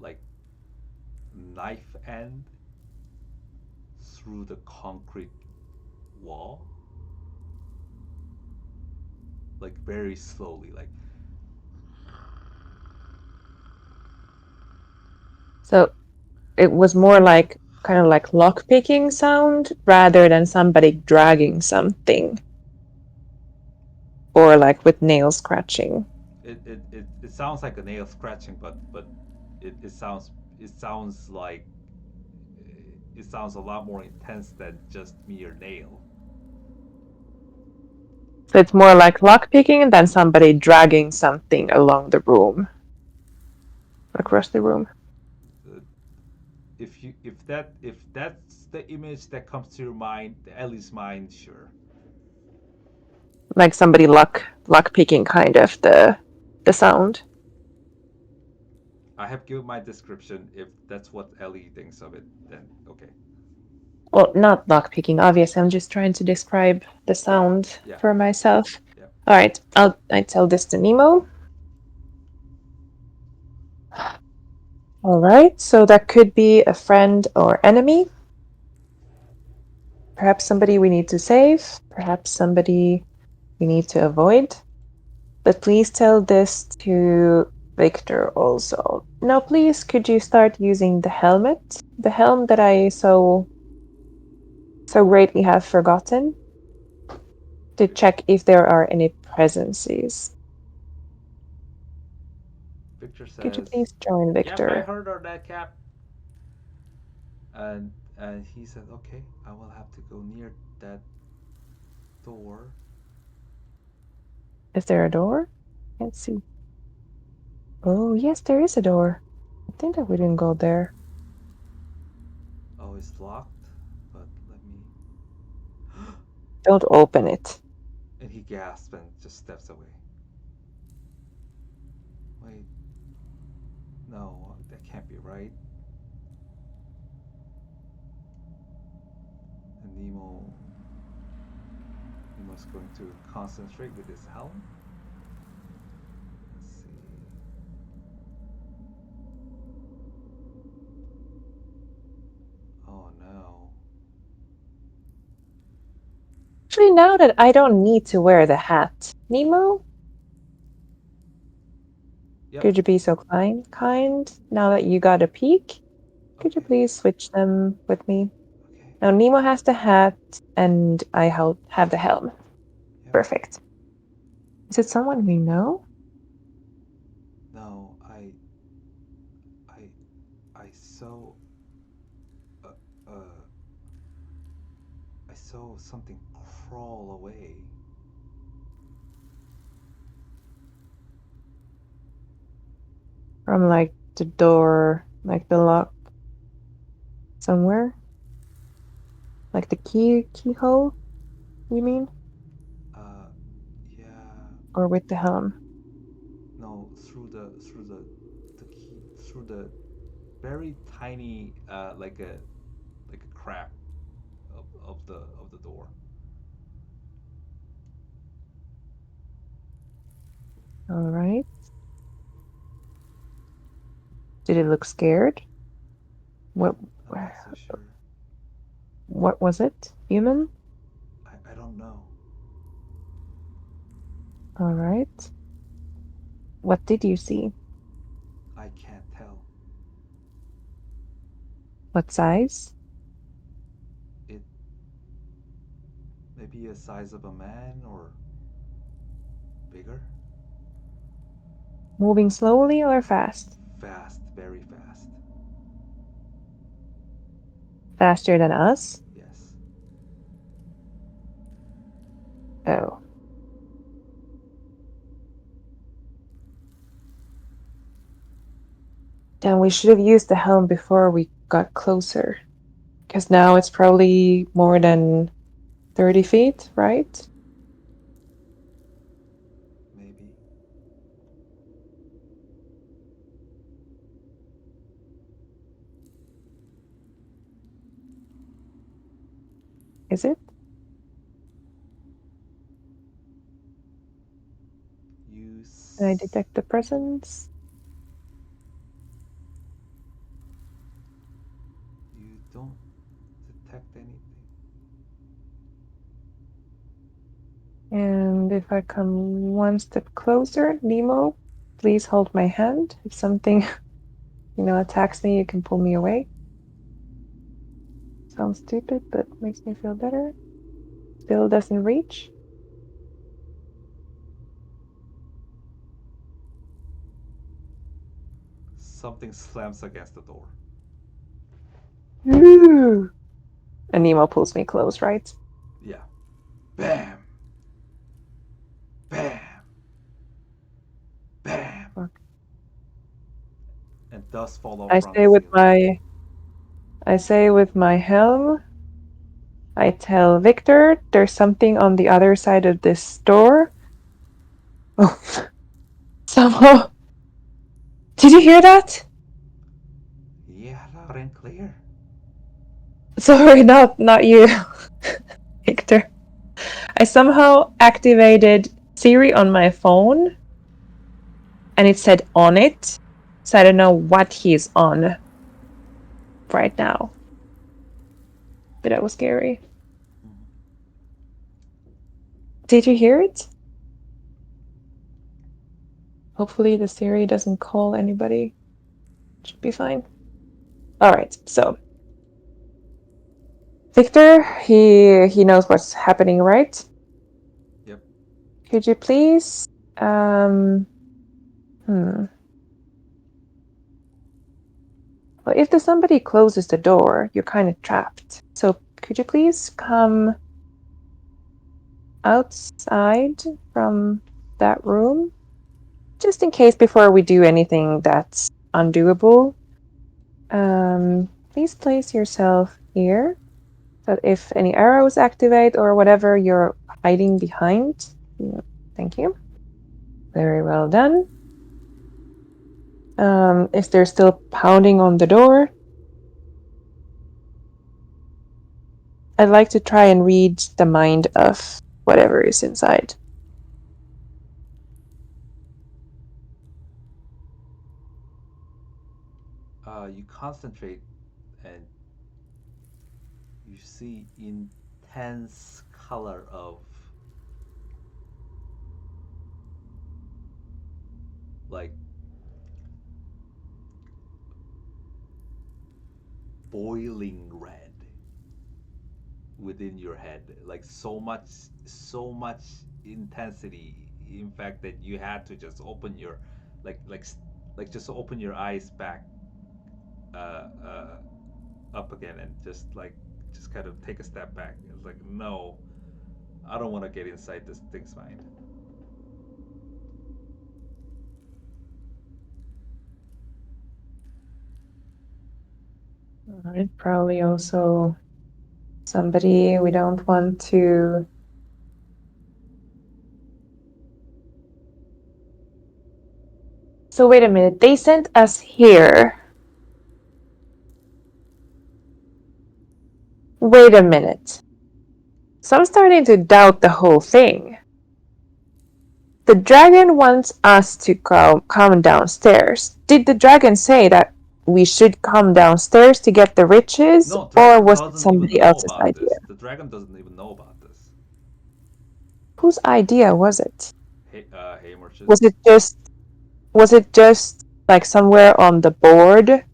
like knife end through the concrete wall, like very slowly, like So it was more like kind of like lock picking sound rather than somebody dragging something or like with nail scratching. it sounds like a nail scratching, but it, it sounds it sounds like it sounds a lot more intense than just mere nail. So it's more like lock picking than somebody dragging something along the room, across the room. Uh, if that's the image that comes to your mind, Ellie's mind, sure. Like somebody lock picking kind of the sound. I have given my description. If that's what Ellie thinks of it, then okay. Well, not lock picking, obviously. I'm just trying to describe the sound Yeah, for myself. yeah. All right, I tell this to Nemo. All right, so that could be a friend or enemy. Perhaps somebody we need to save. Perhaps somebody we need to avoid. But please tell this to Victor also. Now, please, could you start using the helmet? The helm that I so greatly have forgotten to check if there are any presences. Victor Could you says, please join "Yep, I Victor? heard of that, Cap." And he said, "Okay, I will have to go near that door." Is there a door? Can't see. Oh, yes, there is a door. I think that we didn't go there. Oh, it's locked, but let me. Don't open it. And he gasps and just steps away. Wait, no, that can't be right. And Nemo's going to concentrate with his helm. Let's see. Oh no. Actually, now that I don't need to wear the hat, Nemo, Yep. could you be so kind? Now that you got a peek, could you Okay. please switch them with me? Okay. Now Nemo has the hat, and I have the helm. Yep. Perfect. Is it someone we know? No, I, I saw, uh, uh, I saw something crawl away. From like the door, like the lock somewhere? Like the keyhole, you mean? Uh, yeah. Or with the helm? No, the key through the very tiny like a crack of the door. Alright. Did it look scared? What I'm not so sure. what was it? Human? I don't know. Alright. What did you see? I can't tell. What size? It maybe a size of a man or bigger. Moving slowly or fast? Fast, very fast. Faster than us? Yes. Oh. Then we should have used the helm before we got closer. Because now it's probably more than 30 feet, right? Maybe. Is it? You Can I detect the presence? you don't detect anything. And if I come one step closer, Nemo, please hold my hand. If something, attacks me, you can pull me away. Sounds stupid, but makes me feel better. Still doesn't reach. Something slams against the door. Ooh. And Nemo pulls me close, right? Yeah. Bam. Bam. Bam. Fuck. And dust fall I off from the say with ceiling. my I say with my helm, I tell Victor there's something on the other side of this door. Oh, somehow. Did you hear that? Yeah, loud and clear. Sorry, not you, Victor. I somehow activated Siri on my phone and it said on it. So I don't know what he's on right now. But that was scary. Mhm. Did you hear it? Hopefully the Siri doesn't call anybody. Should be fine. Alright, so Victor, he knows what's happening, right? Yep. Could you please well, if the somebody closes the door, you're kind of trapped. So could you please come outside from that room? Just in case before we do anything that's undoable. Please place yourself here. So if any arrows activate or whatever you're hiding behind. Thank you. Very well done. If they're still pounding on the door, I'd like to try and read the mind of whatever is inside. You concentrate and you see intense color of like boiling red within your head, like so much intensity, in fact, that you had to just open your like like like just open your eyes back uh, uh, up again and just kind of take a step back. It's like, no, I don't want to get inside this thing's mind. Alright, probably also somebody we don't want to. So wait a minute, they sent us here. Wait a minute. So I'm starting to doubt the whole thing. The dragon wants us to come downstairs. Did the dragon say that we should come downstairs to get the riches, No, or dragon was it doesn't even somebody know else's about idea? this. The dragon doesn't even know about this. Whose idea was it? Hey, merchant. Was it just like somewhere on the board,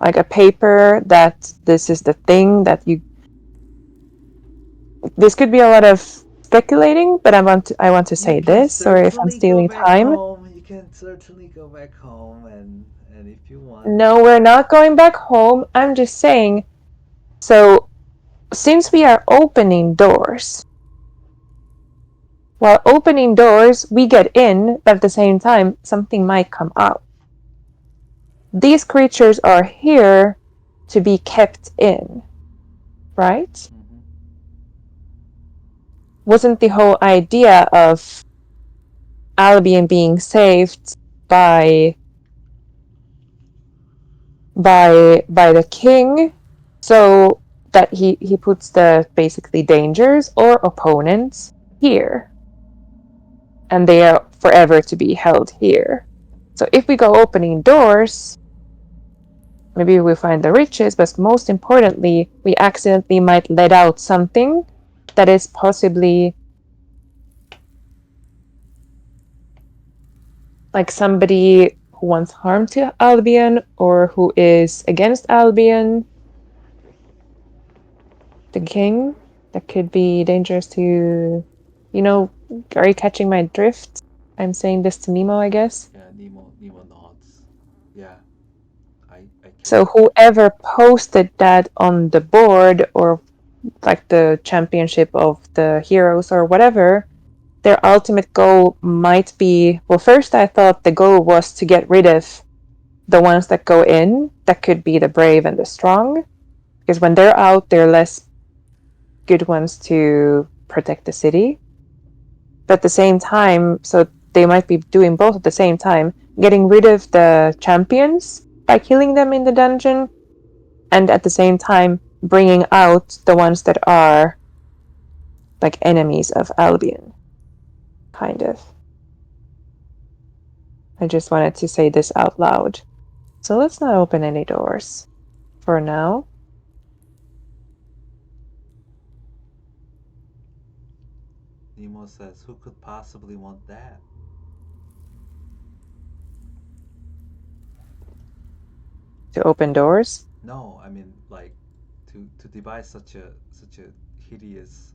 like a paper that this is the thing that you? This could be a lot of speculating, but I want to say this, or if I'm stealing time. home. You can certainly go back home, and if you want. No, we're not going back home. I'm just saying. So, since we are opening doors, while opening doors, we get in, but at the same time, something might come out. These creatures are here to be kept in, right? Mm-hmm. Wasn't the whole idea of Albion being saved by the king, so that he puts the basically dangers or opponents here, and they are forever to be held here. So if we go opening doors, maybe we find the riches, but most importantly, we accidentally might let out something that is possibly like somebody who wants harm to Albion or who is against Albion. The king, that could be dangerous to, are you catching my drift? I'm saying this to Nemo, I guess. Yeah, Nemo nods. Yeah, I can. So whoever posted that on the board, or like the championship of the heroes or whatever, their ultimate goal might be, well, first I thought the goal was to get rid of the ones that go in. That could be the brave and the strong, because when they're out, they're less good ones to protect the city. But at the same time, so they might be doing both at the same time, getting rid of the champions by killing them in the dungeon, and at the same time bringing out the ones that are like enemies of Albion, kind of. I just wanted to say this out loud. So let's not open any doors for now. Nemo says, "Who could possibly want that?" To open doors? No, I mean, like, to devise such a hideous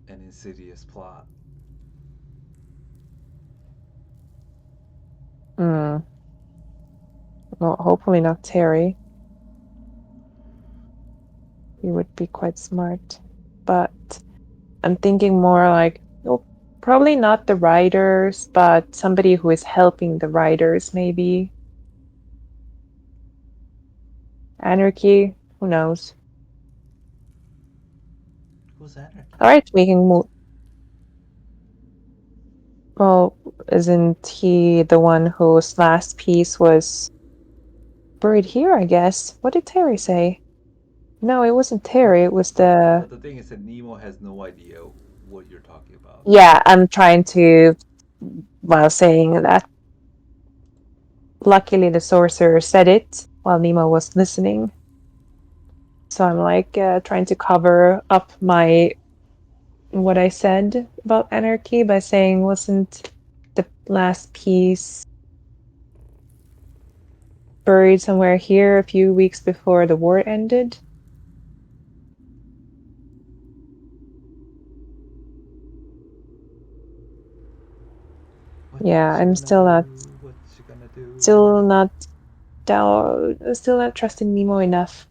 and insidious plot. Well, hopefully not Terry. He would be quite smart. But I'm thinking more like, well, probably not the writers, but somebody who is helping the writers, maybe. Anarchy? Who knows? Who's Anarchy? Alright, we can move. Well, isn't he the one whose last piece was buried here, I guess? What did Terry say? No, it wasn't Terry, it was But the... the thing is that Nemo has no idea what you're talking about. Yeah, I'm trying to, while saying that. Luckily, the sorcerer said it while Nemo was listening. So I'm like trying to cover up what I said about anarchy by saying wasn't the last piece buried somewhere here a few weeks before the war ended? What Yeah, you I'm gonna still do? not What you gonna do? still not still not trusting Nemo enough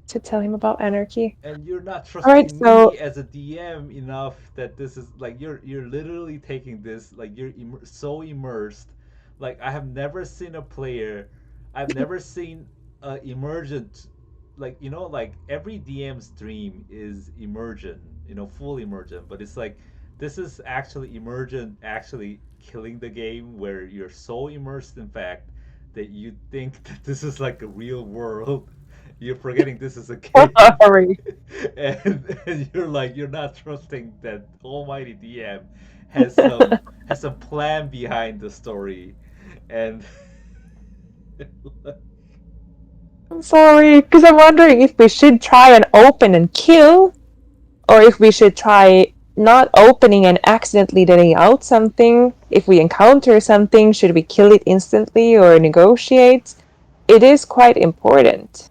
to tell him about anarchy. And you're not All right, trusting so me as a DM enough that this is like you're literally taking this like you're so immersed. Like I have never seen a player, I've never seen a emergent, like like every DM's dream is emergent, full emergent, but it's like this is actually emergent, actually killing the game where you're so immersed in fact that you think that this is like a real world. You're forgetting this is a game. sorry. And you're not trusting that almighty DM has some plan behind the story. And I'm sorry, because I'm wondering if we should try and open and kill, or if we should try not opening and accidentally letting out something. If we encounter something, should we kill it instantly or negotiate? It is quite important,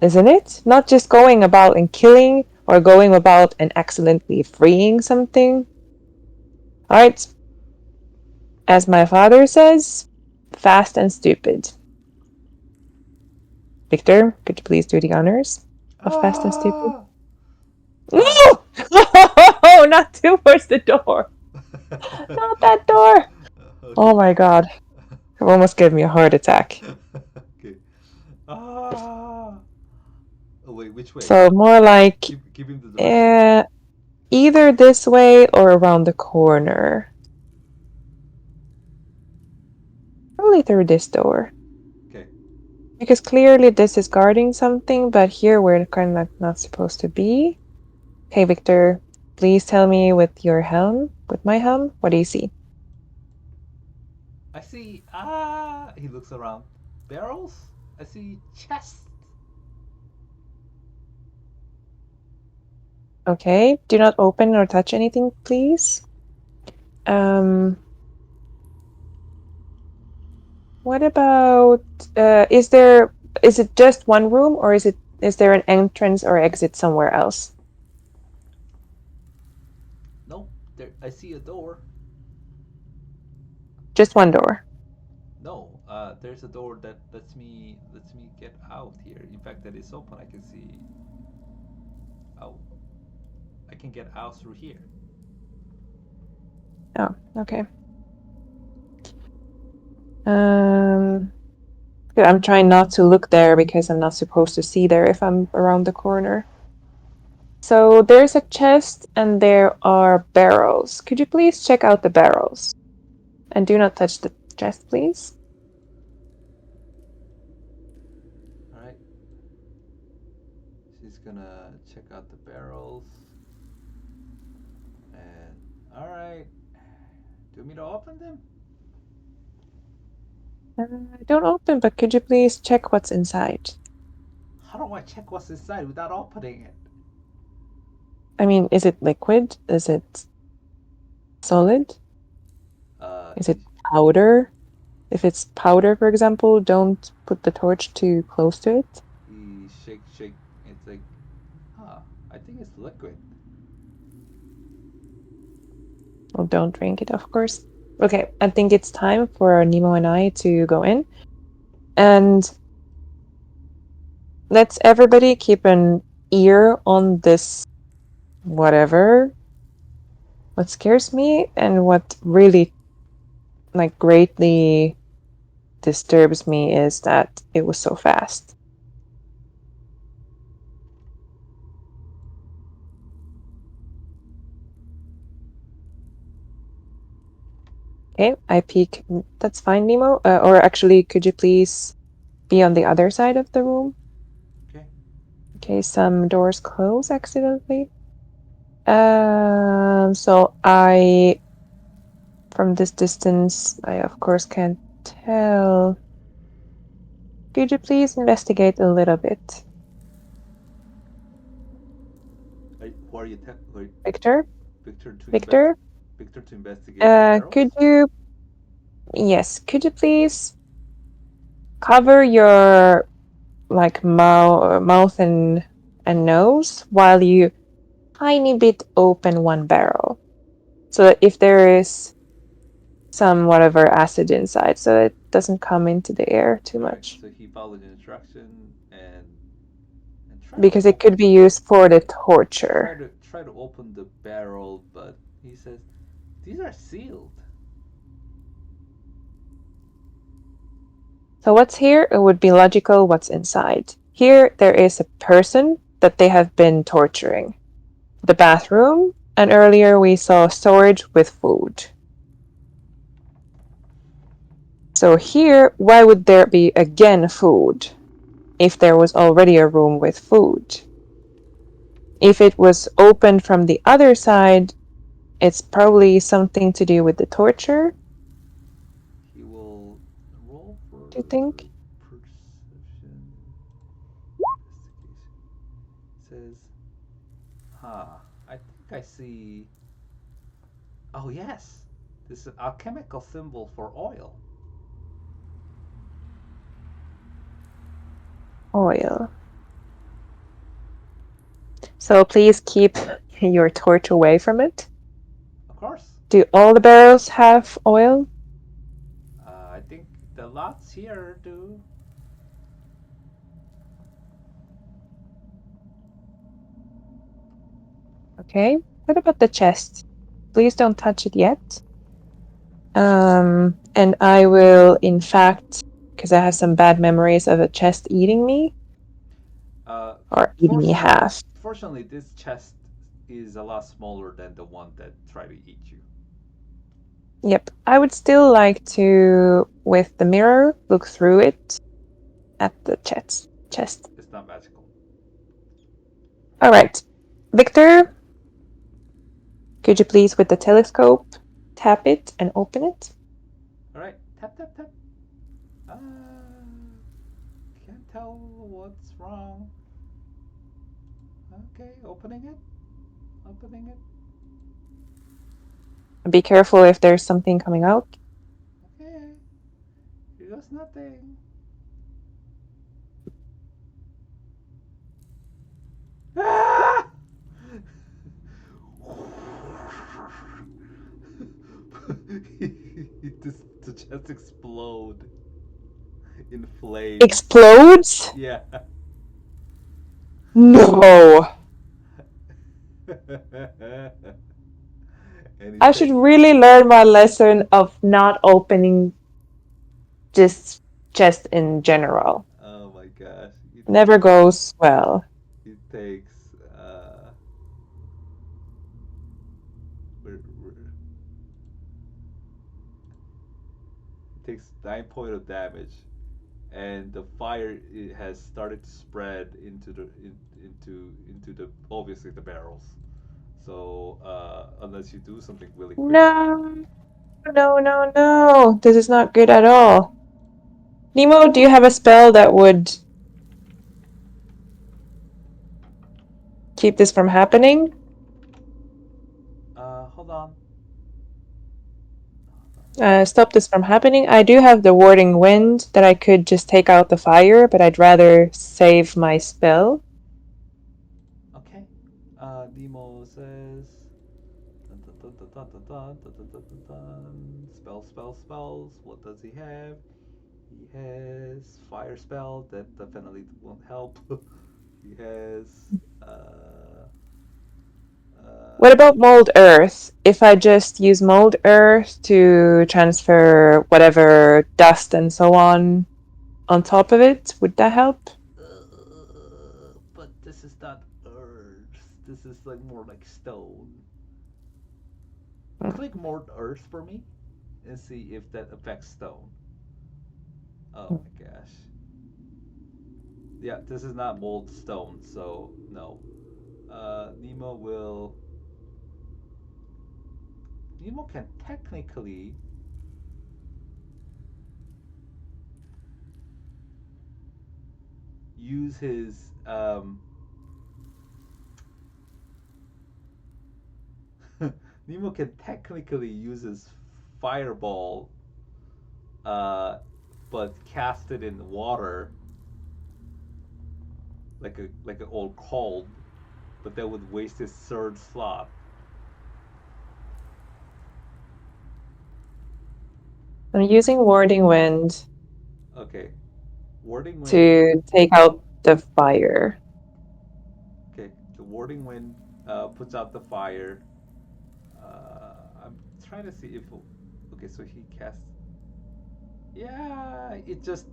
isn't it? Not just going about and killing or going about and accidentally freeing something. Alright, as my father says, fast and stupid. Victor, could you please do the honors of fast and stupid? ah ah No! Not towards the door. Not that door. Oh okay. my god. It almost gave me a heart attack. Okay. Ah. Oh wait, which way? So more like Give him the direction. uh, either this way or around the corner. Probably through this door. Okay. Because clearly this is guarding something, but here we're kind of not supposed to be. Okay, Victor, please tell me with my helm, what do you see? I see. He looks around. Barrels. I see chests. Okay, do not open or touch anything, please. Um, what about is it just one room or is there an entrance or exit somewhere else? Nope. There. I see a door. Just one door. No, there's a door that lets me get out here. In fact, that is open. I can see. Oh, I can get out through here. Oh, okay. Um, good. I'm trying not to look there because I'm not supposed to see there if I'm around the corner. So there's a chest and there are barrels. Could you please check out the barrels? And do not touch the chest, please. All right. She's gonna check out the barrels. And all right. Do you want me to open them? Don't open, but could you please check what's inside? How do I check what's inside without opening it? I mean, is it liquid? Is it solid? Is it You, powder? If it's powder, for example, don't put the torch too close to it. you shake, shake. It's like, I think it's liquid. Well, don't drink it, of course. Okay, I think it's time for Nemo and I to go in. And let's everybody keep an ear on this whatever. What scares me and what really greatly disturbs me is that it was so fast. Okay, I peek. That's fine, Nemo. Or actually, could you please be on the other side of the room? Okay. Okay, some doors close accidentally. So I, from this distance, I of course can't tell. Could you please investigate a little bit, Who are you? Victor? Victor to Victor? Victor to investigate the Could barrels. you, yes, could you please cover your like mouth and nose while you tiny bit open one barrel, so that if there is some whatever acid inside, so it doesn't come into the air too All right. much, So he followed the instruction and because it could be used for the torture. try to open the barrel, but he says these are sealed. So what's here? It would be logical what's inside. Here there is a person that they have been torturing. The bathroom, and earlier we saw storage with food. So here, why would there be again food if there was already a room with food? If it was opened from the other side, it's probably something to do with the torture, He will roll for do you think? perception investigation. Says, huh, I think I see. Oh, yes. This is a chemical symbol for oil. Oil. So please keep your torch away from it. Of course. Do all the barrels have oil? I think the lots here do. Okay. What about the chest? Please don't touch it yet. And I will, in fact, because I have some bad memories of a chest eating me or eating me half. Fortunately, this chest is a lot smaller than the one that tried to eat you. Yep. I would still like to, with the mirror, look through it at the chest. It's not magical. All right. Victor, could you please, with the telescope, tap it and open it? All right, tap tap tap. Uh, can't tell what's wrong. Okay, opening it. Be careful if there's something coming out. Okay, here goes nothing. Ah! The chest explode in flames. Explodes? Yeah. No. And he I said, should really learn my lesson of not opening just chest in general. "Oh my gosh, Never goes well. it takes it takes 9 point of damage, and the fire it has started to spread into the obviously the barrels. So unless you do something really quickly, No, no. This is not good at all. Nemo, do you have a spell that would keep this from happening? hold on. Stop this from happening? I do have the warding wind that I could just take out the fire, but I'd rather save my spell. Okay. Nemo says. Dun, dun, dun, dun, dun, dun, dun, dun, dun, dun, dun. Spells. What does he have? He has fire spell that definitely won't help. He has What uh, about mold earth? If I just use mold earth to transfer whatever dust and so on top of it, would that help? but this is not earth. This is like more like stone. Hmm. Click more earth for me and see if that affects stone. Oh Hmm. my gosh. Yeah, this is not mold stone, so no. Nemo will Nemo can technically use his Nemo can technically use his fireball, uh, but cast it in water like an old cold, but that would waste his third slot. I'm using Warding Wind Okay, warding wind. to take out the fire. Okay, the warding wind puts out the fire. I'm trying to see if. Okay, so he casts. Yeah, it just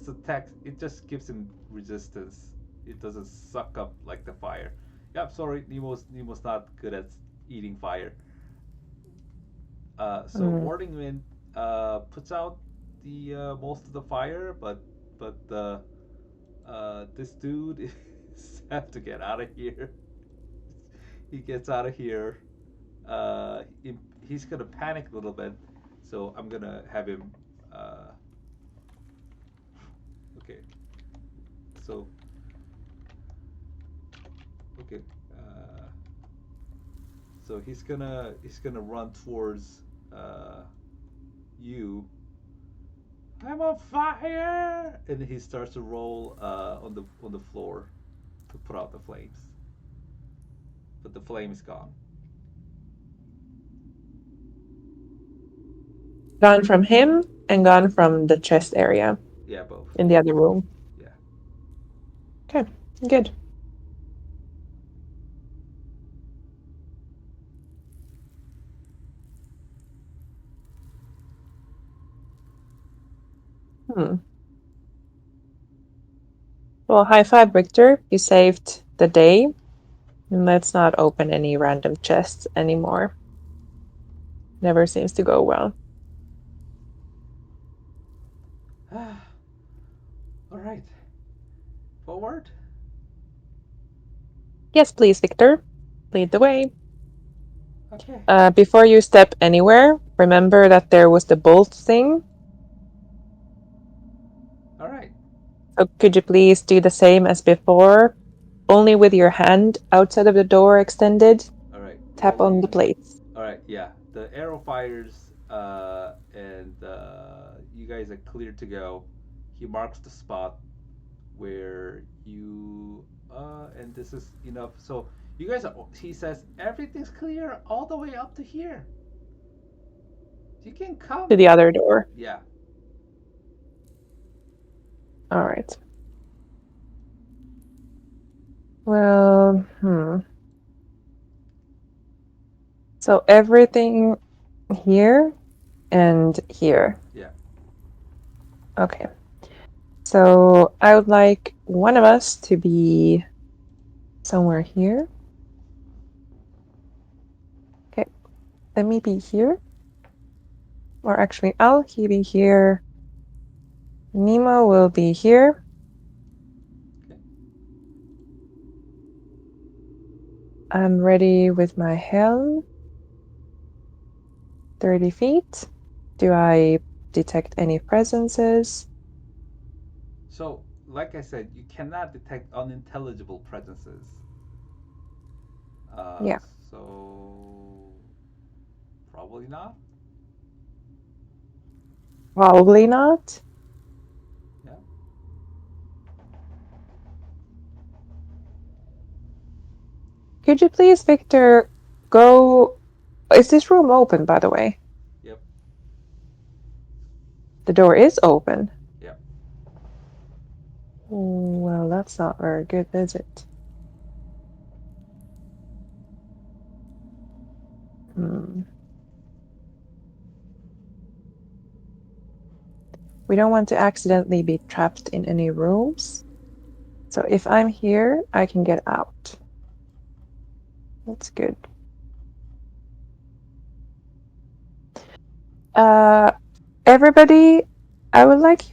attacks. It just gives him resistance. It doesn't suck up like the fire. Yep, sorry, Nemo's not good at eating fire. So Mm. warding wind puts out the most of the fire, but this dude is have to get out of here. He gets out of here. He's gonna panic a little bit, so I'm gonna have him. Okay, so okay, uh, so he's gonna run towards you. I'm on fire, and he starts to roll on the floor to put out the flames, but the flame is gone. Gone from him and gone from the chest area Yeah, both. in the other room. Yeah. Okay, good. Well, high five, Victor. You saved the day. And let's not open any random chests anymore. Never seems to go well. All right. Forward. Yes, please, Victor. Lead the way. Okay. Before you step anywhere, remember that there was the bolt thing. All right. So could you please do the same as before, only with your hand outside of the door extended? All right. Tap on the plates. All right. Yeah. The arrow fires, and you guys are clear to go. He marks the spot where you, and this is enough. So you guys are. He says everything's clear all the way up to here. You can come. To the other door. Yeah. All right. Well, So everything here and here. Yeah. Okay. So I would like one of us to be somewhere here. Okay. Let me be here. Or actually, I'll be here. Nemo will be here. Okay. I'm ready with my helm. 30 feet. Do I detect any presences? So, like I said, you cannot detect unintelligible presences. Yeah. So probably not. Probably not. Yeah. Could you please, Victor, go... Is this room open, by the way? Yep. The door is open. Yep. Well, that's not very good, is it? We don't want to accidentally be trapped in any rooms. So if I'm here, I can get out. That's good. Everybody, I would like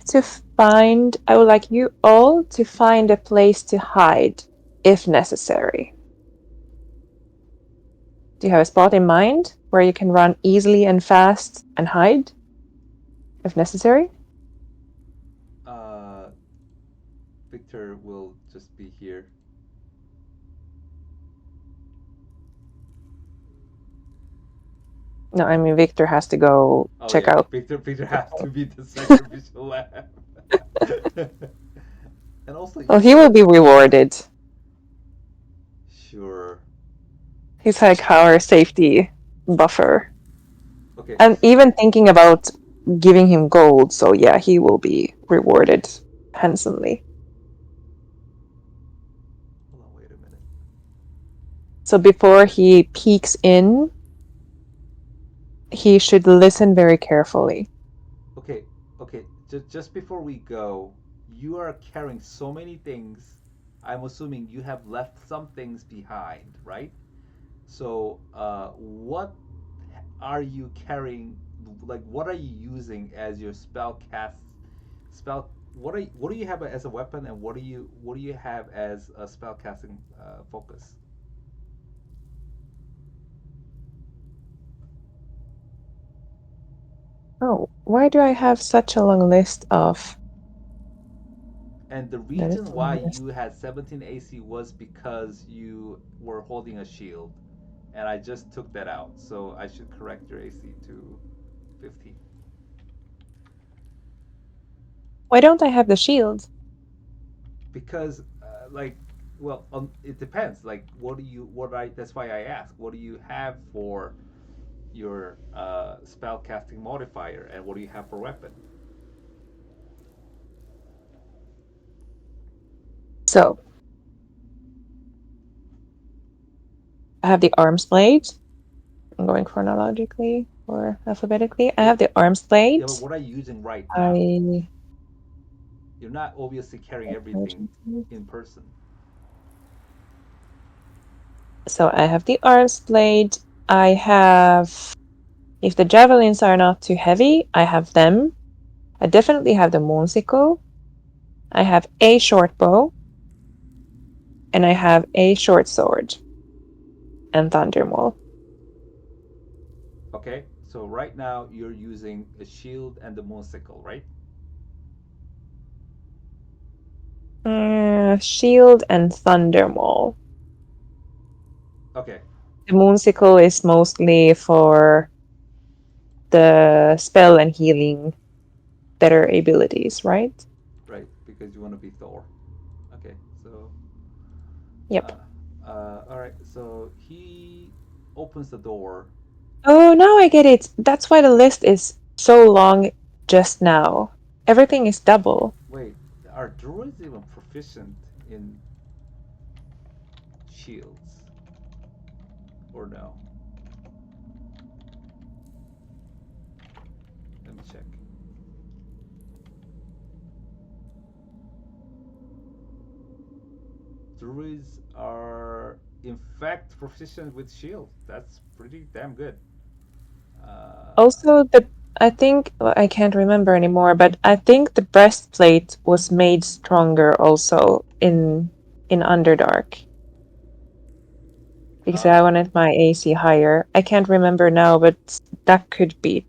you all to find a place to hide if necessary. Do you have a spot in mind where you can run easily and fast and hide if necessary? Uh, Victor will just be here. No, I mean Victor has to go Oh check yeah, out. Victor has to be the sacrificial lamb. And also, Well, you he will said be rewarded. sure. He's like our safety buffer. Okay, And even thinking about giving him gold, so yeah, he will be rewarded handsomely. hold on, wait a minute. So before he peeks in, he should listen very carefully. Okay, okay. Just before we go, you are carrying so many things. I'm assuming you have left some things behind, right? So, what are you carrying? Like, what are you using as your spell cast? Spell. What do you have as a weapon, and what do you have as a spell casting focus? Oh, why do I have such a long list of... And the That is reason a long why list. you had 17 AC was because you were holding a shield, and I just took that out, so I should correct your AC to 15. Why don't I have the shield? Because, well, it depends. Like, what do you? What I? That's why I ask. What do you have for your spell casting modifier, and what do you have for weapon? So, I have the arms blade. I'm going chronologically or alphabetically. I Yeah, have the arms yeah. blade. But what are you using right now? I You're not obviously carrying everything in person. So I have the arms blade. I have, if the javelins are not too heavy, I have them. I definitely have the moonsicle. I have a short bow, and I have a short sword and thundermaul. Okay, so right now you're using a shield and the moonsicle, right? Shield and thundermaul. Okay, The moonsicle is mostly for the spell and healing better abilities, right? right, because you want to be Thor. Okay, so, Yep. all right, so he opens the door. Oh, now I get it. That's why the list is so long just now. Everything is double. Wait, are druids even proficient in shields or no? Let me check. Druids are, in fact, proficient with shield. That's pretty damn good. Uh, Also, I think well, I can't remember anymore, but I think the breastplate was made stronger also in Underdark because I uh, wanted my AC higher. I can't remember now, but that could be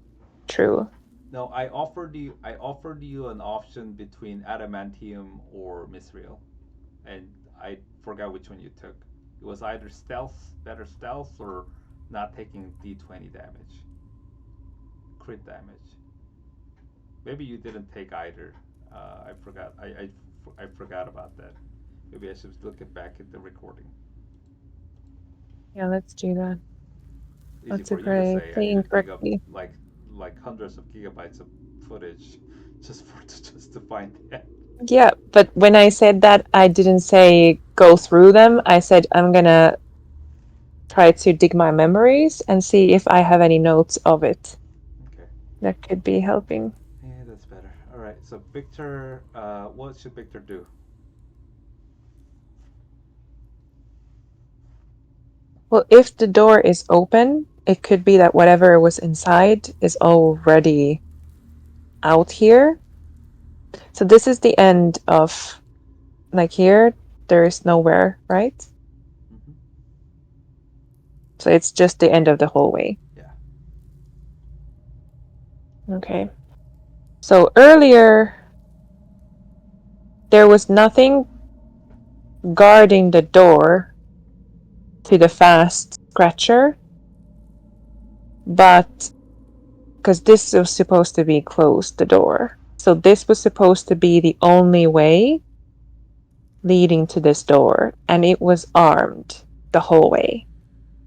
true. no, I offered you an option between adamantium or mithril, and I forgot which one you took. It was either stealth, better stealth, or not taking D20 damage, crit damage. Maybe you didn't take either. I forgot. I forgot about that. Maybe I should look it back at the recording. Yeah, let's do that. Easy That's a for you to great say. I need to playing dig up correctly. like hundreds of gigabytes of footage just to find that. Yeah, but when I said that, I didn't say go through them. I said I'm gonna try to dig my memories and see if I have any notes of it Okay. that could be helping. Yeah, that's better. All right. So Victor, what should Victor do? Well, if the door is open, it could be that whatever was inside is already out here. So this is the end of, like here, there is nowhere, right? Mm-hmm. So it's just the end of the hallway. Yeah. Okay. So earlier, there was nothing guarding the door to the fast scratcher, but because this was supposed to be closed, the door. So this was supposed to be the only way leading to this door, and it was armed the whole way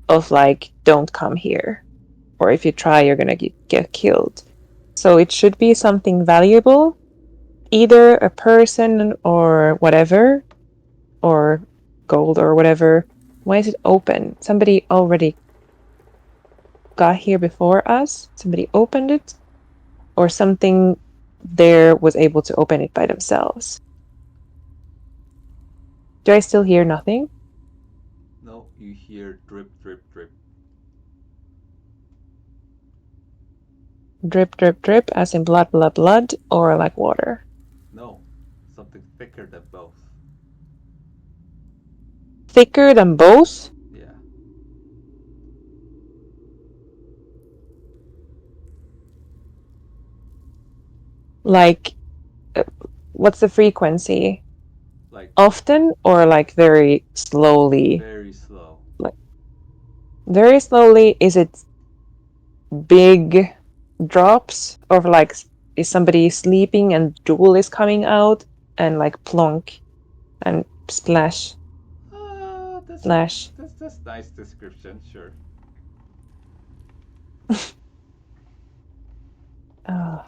of like, don't come here, or if you try, you're gonna get killed. So it should be something valuable, either a person or whatever, or gold or whatever. Why is it open? Somebody already got here before us? Somebody opened it? Or something there was able to open it by themselves? Do I still hear nothing? No, you hear drip, drip, drip. Drip, drip, drip, as in blood, blood, blood, or like water? No, something thicker than both. Thicker than both? Yeah. Like, what's the frequency? Like Often or like very slowly? very slow. Like very slowly? Is it big drops, or like is somebody sleeping and drool is coming out and like plonk and splash, That's splash? that's nice description. Sure. Oh,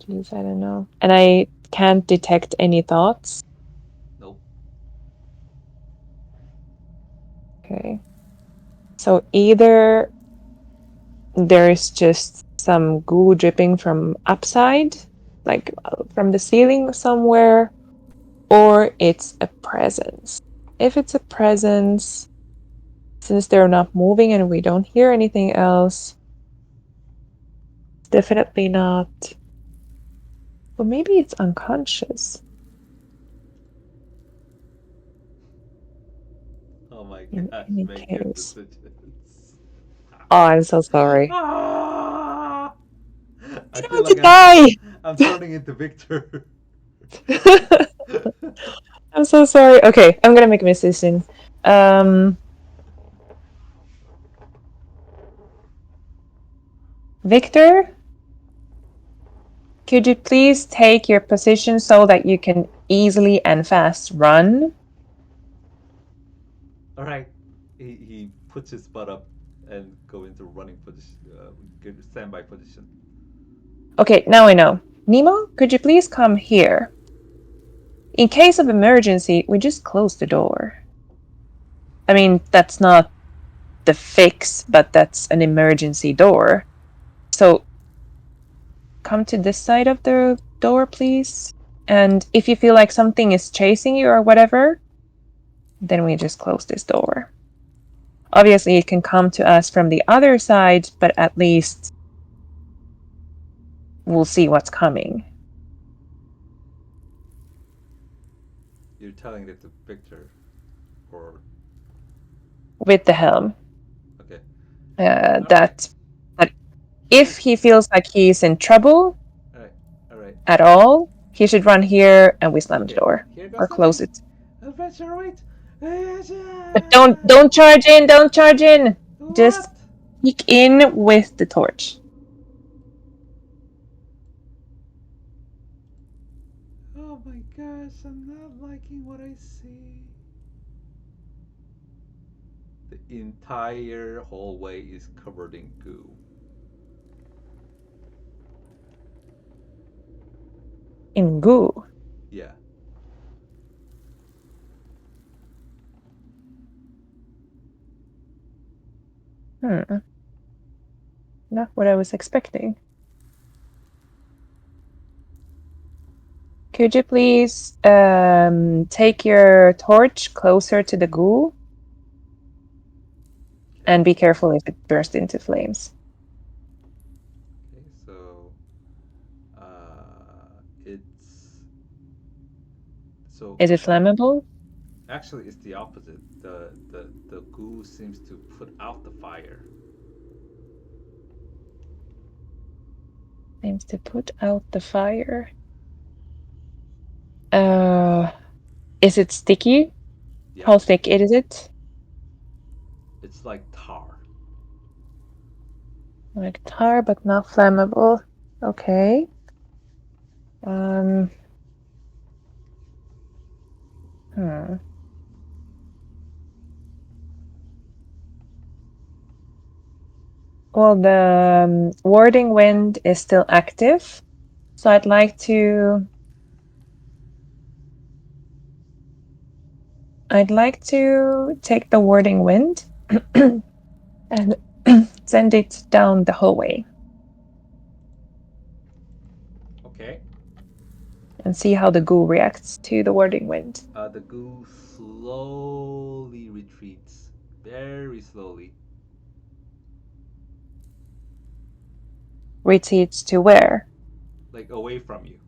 jeez, I don't know. And I can't detect any thoughts. Nope. Okay. So either there's just some goo dripping from upside, like from the ceiling somewhere, or it's a presence. If it's a presence, since they're not moving and we don't hear anything else, definitely not. Well, maybe it's unconscious. Oh my In gosh, any make good case. decisions. Oh, I'm so sorry. Ah! I I don't feel want like to die! I'm turning into Victor. I'm so sorry. Okay, I'm gonna make a decision. Victor, could you please take your position so that you can easily and fast run? All right. He puts his butt up and go into running position, standby position. Okay, now I know. Nemo, could you please come here? In case of emergency, we just close the door. I mean, that's not the fix, but that's an emergency door. So come to this side of the door, please. And if you feel like something is chasing you or whatever, then we just close this door. Obviously, it can come to us from the other side, but at least we'll see what's coming. You're telling it to Victor, or With the helm. okay. All right. That if Here's he feels like he's in trouble all right. All right. at all, he should run here and we slam the Okay. door Here or goes close nothing. it. Adventure, wait. But don't charge in, don't charge in. Just What? peek in with the torch. Oh my gosh, I'm not liking what I see. The entire hallway is covered in goo. In goo. Yeah. Hmm. Not what I was expecting. Could you please take your torch closer to the goo Okay. and be careful if it bursts into flames? Okay. So, it's so Is it flammable? Actually, it's the opposite. The goo seems to put out the fire. Seems to put out the fire. Uh, is it sticky? Yeah, How thick is it? it's like tar. Like tar, but not flammable. Okay. Um. Hmm. Well, the warding wind is still active, so I'd like to. I'd like to take the warding wind and send it down the hallway Okay. and see how the ghoul reacts to the warding wind. The goo slowly retreats, very slowly. Retreats to where? Like away from you.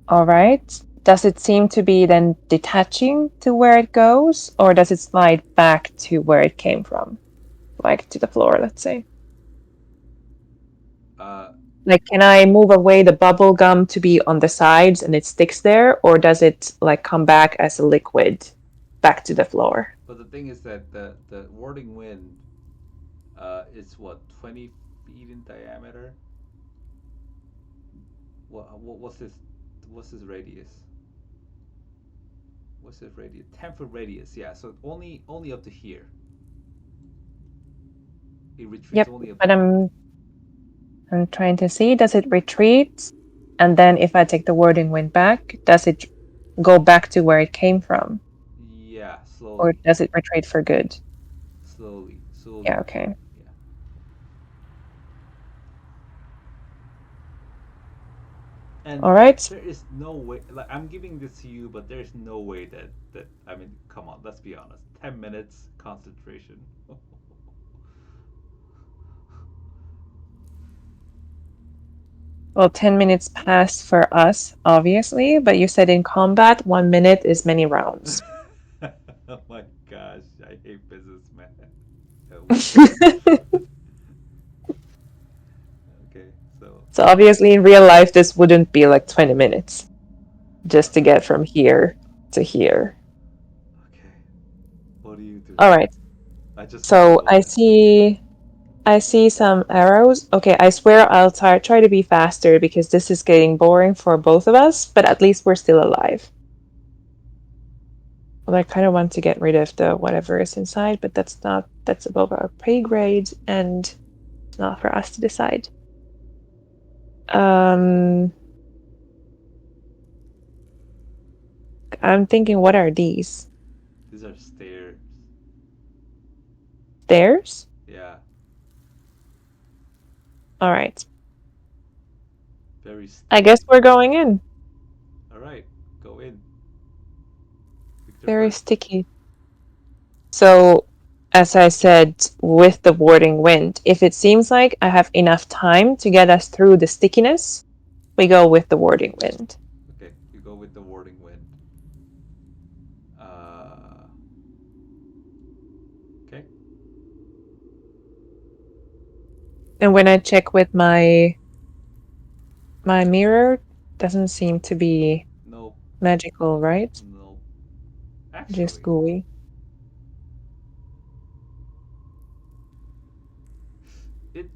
All right. Does it seem to be then detaching to where it goes, or does it slide back to where it came from? Like to the floor, let's say. Uh, Like, can I move away the bubble gum to be on the sides and it sticks there, or does it like come back as a liquid back to the floor? but the thing is that the warding wind is what 20 feet in diameter. What's his radius? What's his radius? 10 foot radius. Yeah. So only up to here. It retreats Yep, only up to but here. I'm trying to see, does it retreat? And then if I take the wording wind back, does it go back to where it came from? Yeah. Or Slowly. does it retreat for good? Slowly Yeah, retreat. okay. Yeah. And All right. there is no way. Like I'm giving this to you, but there's no way that I mean, come on. Let's be honest. 10 minutes concentration. Well, 10 minutes passed for us, obviously, but you said in combat, 1 minute is many rounds. Oh my gosh, I hate businessmen. So Okay, so obviously in real life, this wouldn't be like 20 minutes just to uh, get from here to here. okay, what do you do? All right. I just So follow then. I see some arrows. Okay, I swear I'll try to be faster because this is getting boring for both of us, but at least we're still alive. Well, I kind of want to get rid of the whatever is inside, but that's above our pay grade and it's not for us to decide. Um, I'm thinking, what are these? These are stairs. Stairs? Yeah, All right. very I steep. guess we're going in. All right, go in. Victor Very first. sticky. So, as I said, with the warding wind, if it seems like I have enough time to get us through the stickiness, we go with the warding wind. Okay, you go with the warding wind. Uh, okay. And when I check with my mirror, doesn't seem to be Nope. magical, right? Nope. Just Actually, gooey.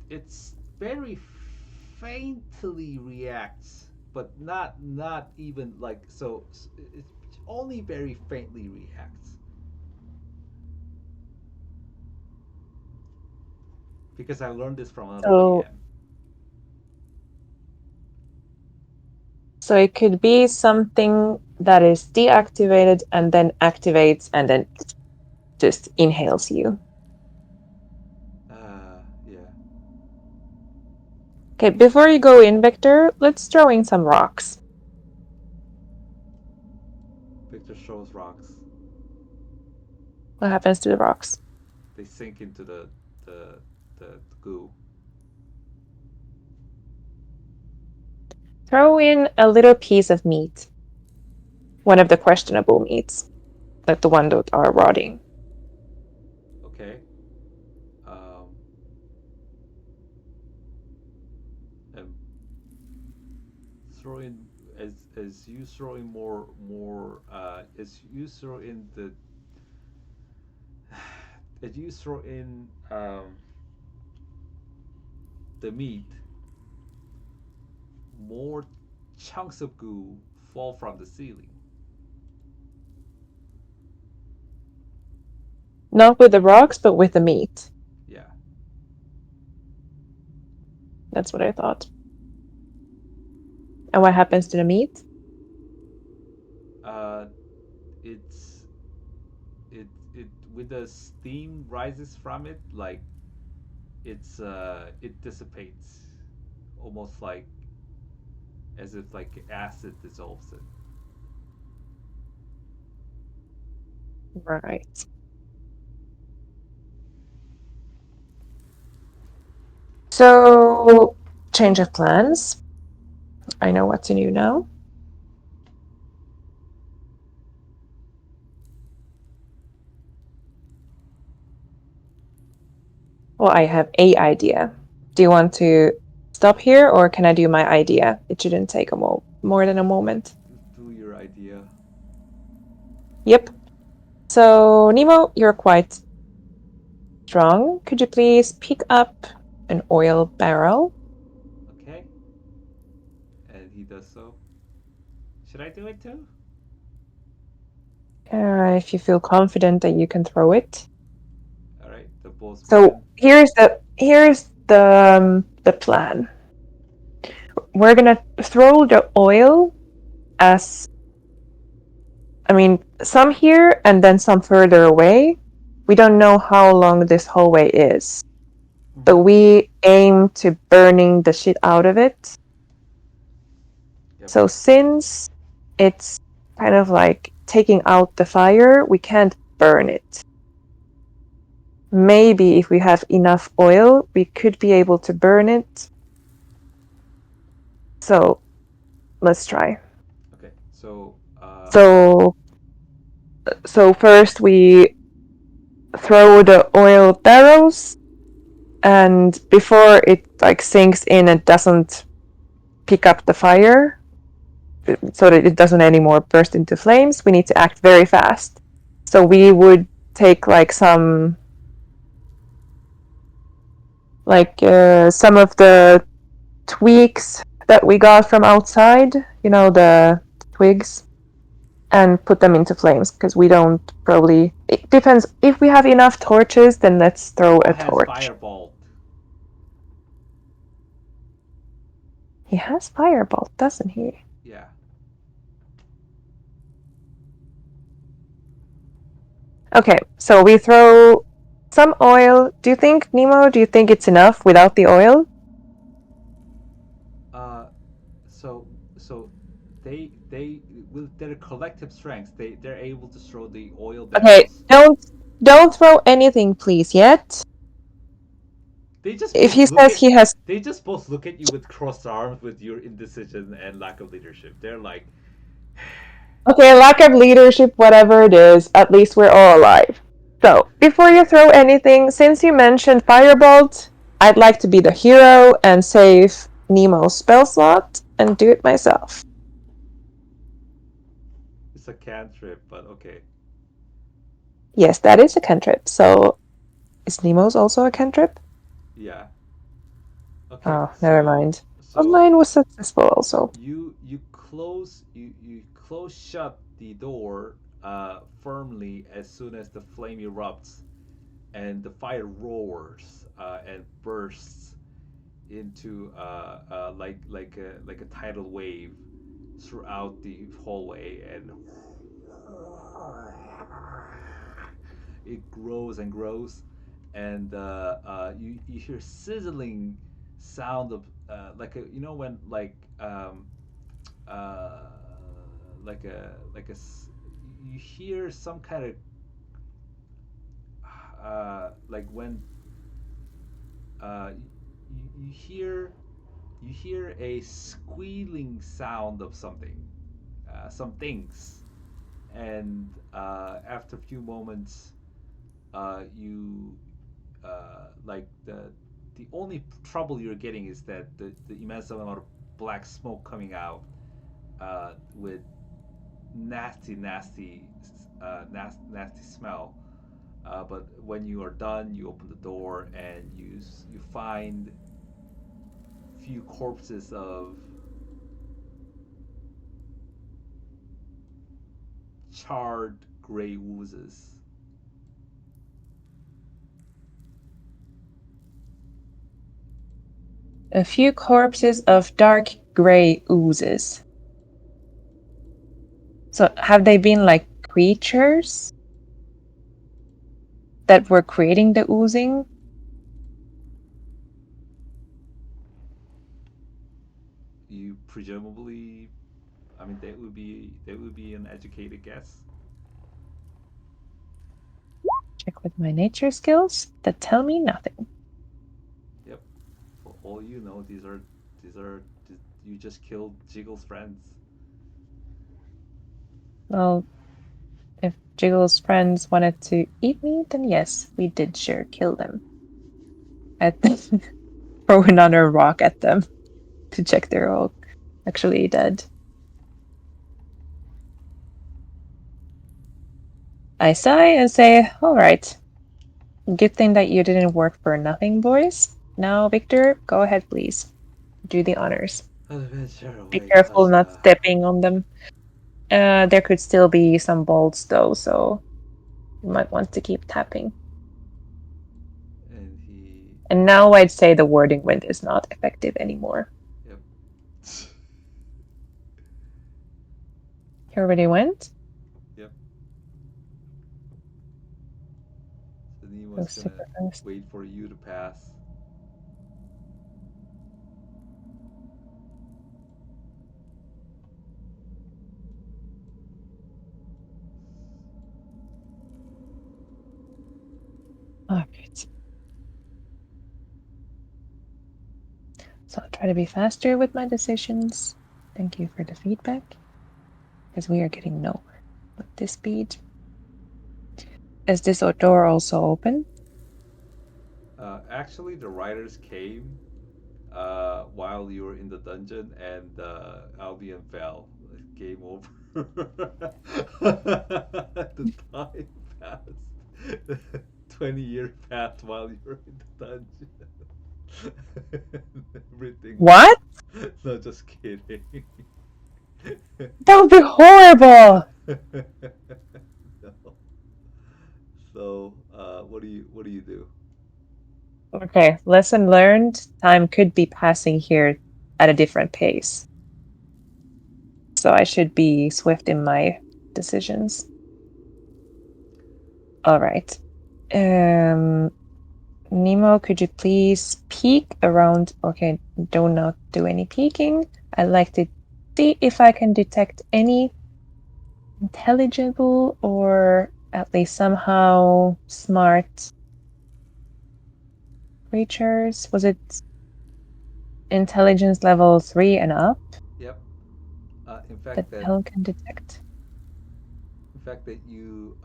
it's very faintly reacts, but not even like so. It only very faintly reacts because I learned this from another So DM. so it could be something that is deactivated and then activates and then just inhales you. Yeah. Okay, before you go in, Victor, let's throw in some rocks. Victor shows rocks. What happens to the rocks? They sink into the the goo. Throw in a little piece of meat. one of the questionable meats, like the one that are rotting. Okay. Um, and throw in as you throw in more as you throw in the as you throw in the meat, more chunks of goo fall from the ceiling. Not with the rocks, but with the meat. Yeah. That's what I thought. And what happens to the meat? Uh, it's it with the steam rises from it, like it dissipates, almost like as if like acid dissolves it. Right. So, change of plans. I know what to do now. Well, I have a idea. Do you want to stop here, or can I do my idea? It shouldn't take more than a moment. Do your idea. Yep. So, Nemo, you're quite strong. Could you please pick up an oil barrel? Okay. And he does so. Should I do it too? If you feel confident that you can throw it. All right. The both So begin. here's the plan. We're gonna throw the oil as I mean some here and then some further away. We don't know how long this hallway is, but Mm-hmm. we aim to burning the shit out of it. Yep. So since it's kind of like taking out the fire, we can't burn it. Maybe if we have enough oil, we could be able to burn it. So let's try. Okay. So So so first we throw the oil barrels, and before it like sinks in and doesn't pick up the fire, so that it doesn't anymore burst into flames, we need to act very fast. So we would take like some of the twigs that we got from outside, the twigs, and put them into flames because we don't probably. It depends. If we have enough torches, then let's throw Nemo a has torch. firebolt. He has firebolt, doesn't he? Yeah. Okay, so we throw some oil. Do you think, Nemo, do you think it's enough without the oil? Uh, so they with their collective strengths they're able to throw the oil Okay, barrels. don't throw anything, please, yet. They just If both he look says at he has. they just both look at you with crossed arms with your indecision and lack of leadership. They're like, Okay, lack of leadership, whatever it is, at least we're all alive. So, before you throw anything, since you mentioned Firebolt, I'd like to be the hero and save Nemo's spell slot and do it myself. it's a cantrip, but okay. Yes, that is a cantrip. So, is Nemo's also a cantrip? Yeah. Okay. Oh, never mind. Well, So mine was successful also. you close shut the door firmly as soon as the flame erupts and the fire roars and bursts into like a tidal wave throughout the hallway, and it grows and grows, and you hear sizzling sound of like a when uh, you hear some kind of like when you hear a squealing sound of something, some things. and after a few moments, you like the only trouble you're getting is that the immense amount of black smoke coming out with nasty smell. But when you are done, you open the door and you find few corpses of charred gray oozes. A few corpses of dark gray oozes. So have they been like creatures that were creating the oozing? You presumably, I mean, that would be an educated guess. Check with my nature skills that tell me nothing. Yep. For all you know, these are you just killed Jiggle's friends. Well, if Jiggle's friends wanted to eat me, then yes, we did sure kill them. At throw another rock at them to check they're all actually dead. I sigh and say, all right. Good thing that you didn't work for nothing, boys. Now, Victor, go ahead, please. Do the honors. Adventure Be awaits careful us. not stepping on them. There could still be some bolts, though, so you might want to keep tapping. And he. And now I'd say the warding wind is not effective anymore. Yep. He already went? Yep. So Oh, Nemo's gonna super fast. wait for you to pass. Alright. So I'll try to be faster with my decisions. Thank you for the feedback. Because we are getting nowhere with this speed. Is this door also open? Actually, the riders came while you were in the dungeon, and Albion fell. Game over. The time passed. 20-year passed while you were in the dungeon. Everything was. What? No, just kidding. That would be horrible! No. So, what do you do? Okay, lesson learned. Time could be passing here at a different pace. So I should be swift in my decisions. Alright. Nemo, could you please peek around? Okay, do not do any peeking. I'd like to see if I can detect any intelligible or at least somehow smart creatures. Was it intelligence level 3 and up Yep. In that fact, that Hell can detect? in fact that you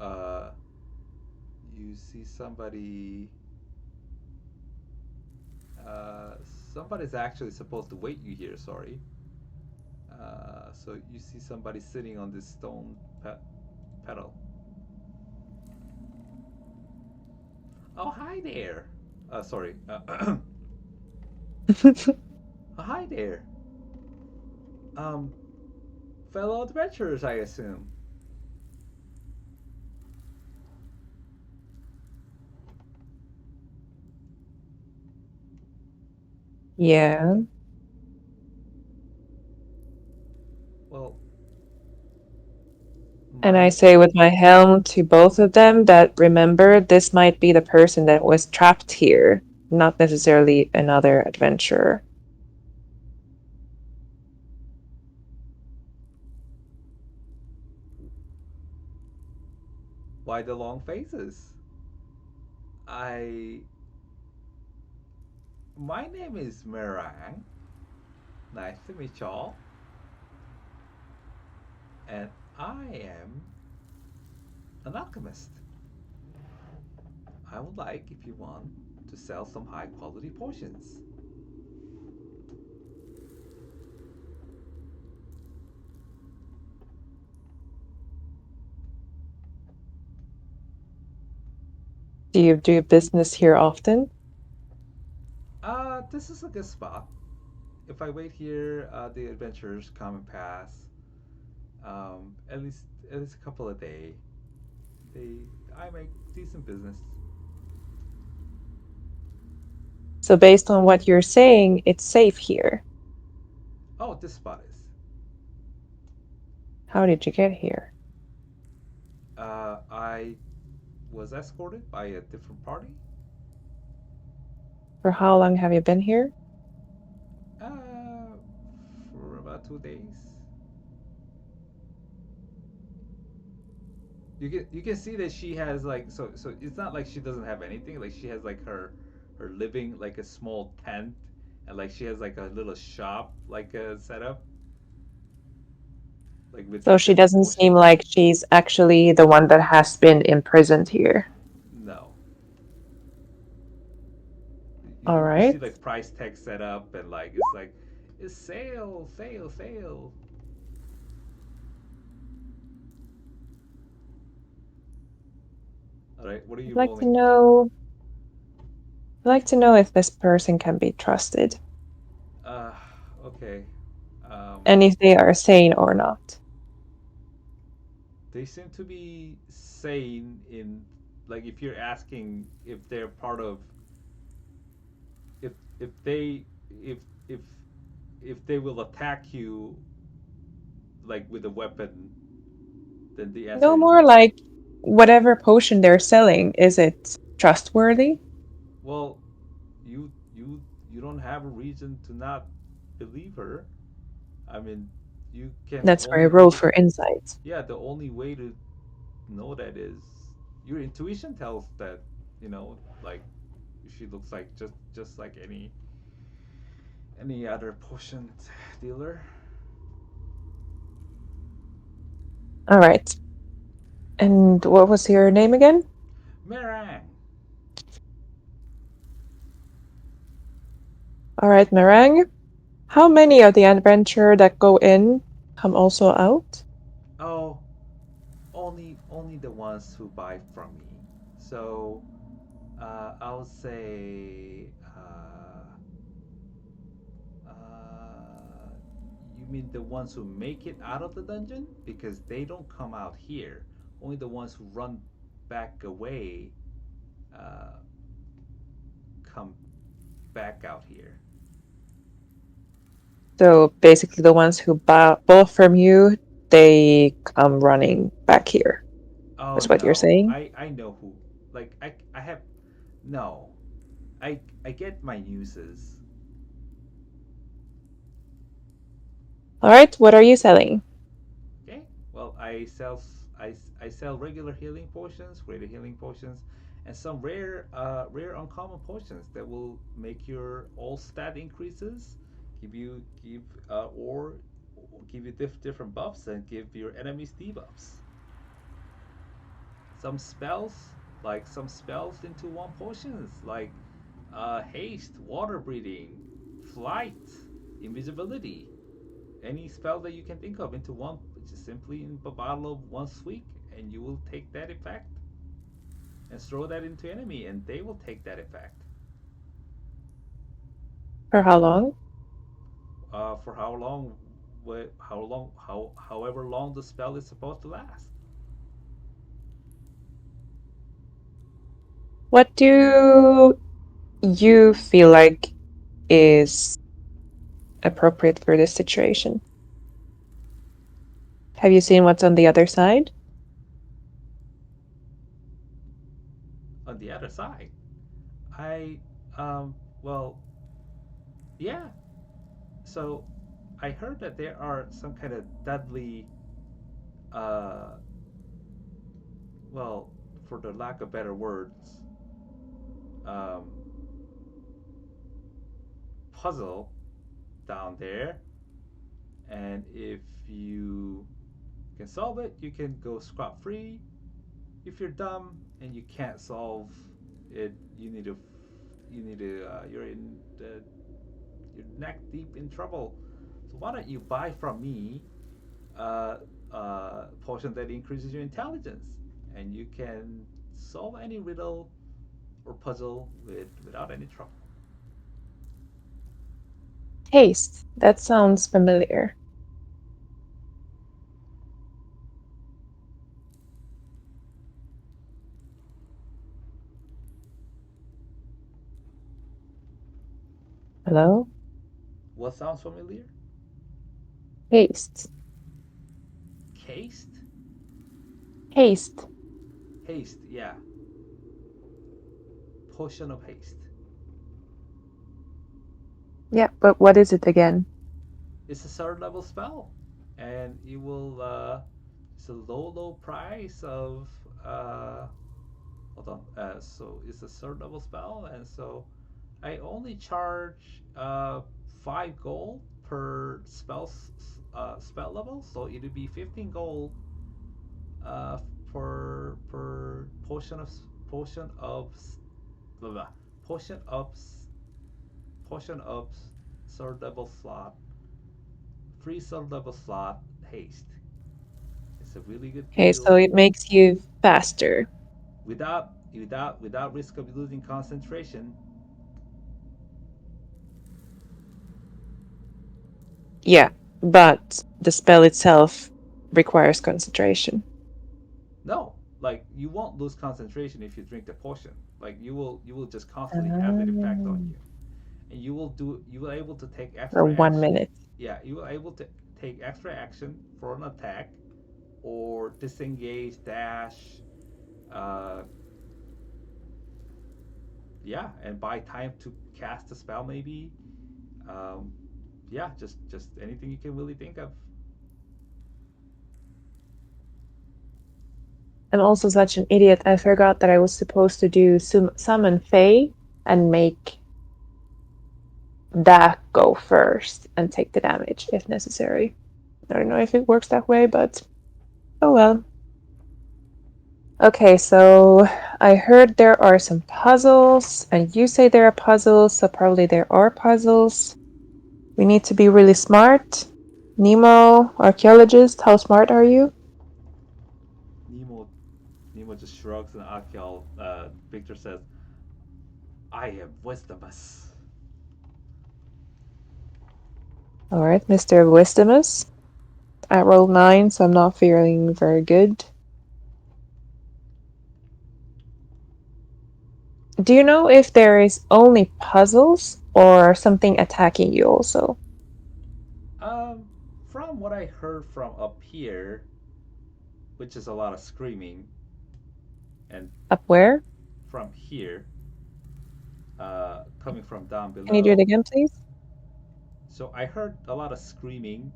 see somebody. Uh, Somebody's actually supposed to wait you here. Sorry. So you see somebody sitting on this stone pedal. Oh, hi there. Sorry. Hi there. Um, Fellow adventurers, I assume. Yeah. Well, And my I name. say with my helm to both of them that remember this might be the person that was trapped here, not necessarily another adventurer. Why the long faces? I. My name is Merang. Nice to meet y'all. And I am An alchemist. I would like, if you want, to sell some high quality potions. Do you do business here often? This is a good spot. If I wait here, the adventurers come and pass. At least a couple a day. They I make decent business. So based on what you're saying, it's safe here. Oh, this spot is. How did you get here? I was escorted by a different party. For how long have you been here? Uh, for about 2 days. You can see that she has like so it's not like she doesn't have anything. Like she has like her living like a small tent, and like she has like a little shop like set up like with So she different doesn't seem potions. like she's actually the one that has been imprisoned here. No, All you see right. like price tag set up, and like it's like it's sale, sale, sale. All right, what are I'd you like to rolling? know I'd like to know if this person can be trusted Uh, okay. Um, and if they are sane or not. they seem to be sane in like if you're asking if they're part of if if they if if if they will attack you like with a weapon, then the answer No is more no. like whatever potion they're selling, is it trustworthy? Well, you don't have a reason to not believe her. I mean, you can That's where I roll only for insight. yeah, the only way to know that is your intuition tells that, like she looks like just like any other potion dealer. All right. And what was your name again? Meringue. All right, Meringue. How many of the adventure that go in come also out? Oh, only the ones who buy from me. So I'll say you mean the ones who make it out of the dungeon? Because they don't come out here. Only the ones who run back away uh, come back out here. So basically, the ones who bought from you, they come running back here. Oh That's what you're no, saying. I know who. Like I have no. I get my uses. All right, what are you selling? Okay. Well, I sell regular healing potions, greater healing potions, and some rare uncommon potions that will make your all stat increases, give or give you different buffs and give your enemies debuffs. Some spells some spells into one potions like haste, water breathing, flight, invisibility, any spell that you can think of into one, just simply in a bottle of one sweet, and you will take that effect and throw that into enemy, and they will take that effect. For how long? For how long? How long? However long the spell is supposed to last. What do you feel like is appropriate for this situation? Have you seen what's on the other side? On the other side, I well, yeah. So I heard that there are some kind of deadly uh well, for the lack of better words, um puzzle down there, and if you can solve it, you can go scot free. If you're dumb and you can't solve it, you're in you're neck deep in trouble. So why don't you buy from me uh, potion that increases your intelligence, and you can solve any riddle or puzzle without any trouble. Haste. That sounds familiar. Hello? What sounds familiar? Haste. Haste? Haste. Haste, yeah. Potion of haste. Yeah, but what is it again? It's a third level spell, and it will. It's a low price of. Hold on. So it's a third level spell, and so I only charge 5 gold per spell level. So it'll be 15 gold uh, per potion of blah, blah, potion of potion of third level slot, free third level slot haste. It's a really good Okay, so deal it makes you faster. without risk of losing concentration. Yeah, but the spell itself requires concentration. No, like you won't lose concentration if you drink the potion. Like you will just constantly have that effect on Um, you, and you will able to take for extra 1 minute. action. Yeah, you will able to take extra action for an attack or disengage, dash, uh, yeah, and buy time to cast a spell maybe. Um, yeah, just anything you can really think of. I'm also such an idiot. I forgot that I was supposed to do summon Fae and make that go first and take the damage if necessary. I don't know if it works that way, but oh well. Okay, so I heard there are some puzzles, and you say there are puzzles, so probably there are puzzles. We need to be really smart. Nemo, archaeologist, how smart are you? Nemo Nemo just shrugs, and Akel Victor says, "I am wisdomous." Alright, Mr. Wisdomus. I rolled 9, so I'm not feeling very good. Do you know if there is only puzzles or something attacking you also? Um, from what I heard from up here, which is a lot of screaming, and Up where? from here, coming from down Can you do it below. again, please? So I heard a lot of screaming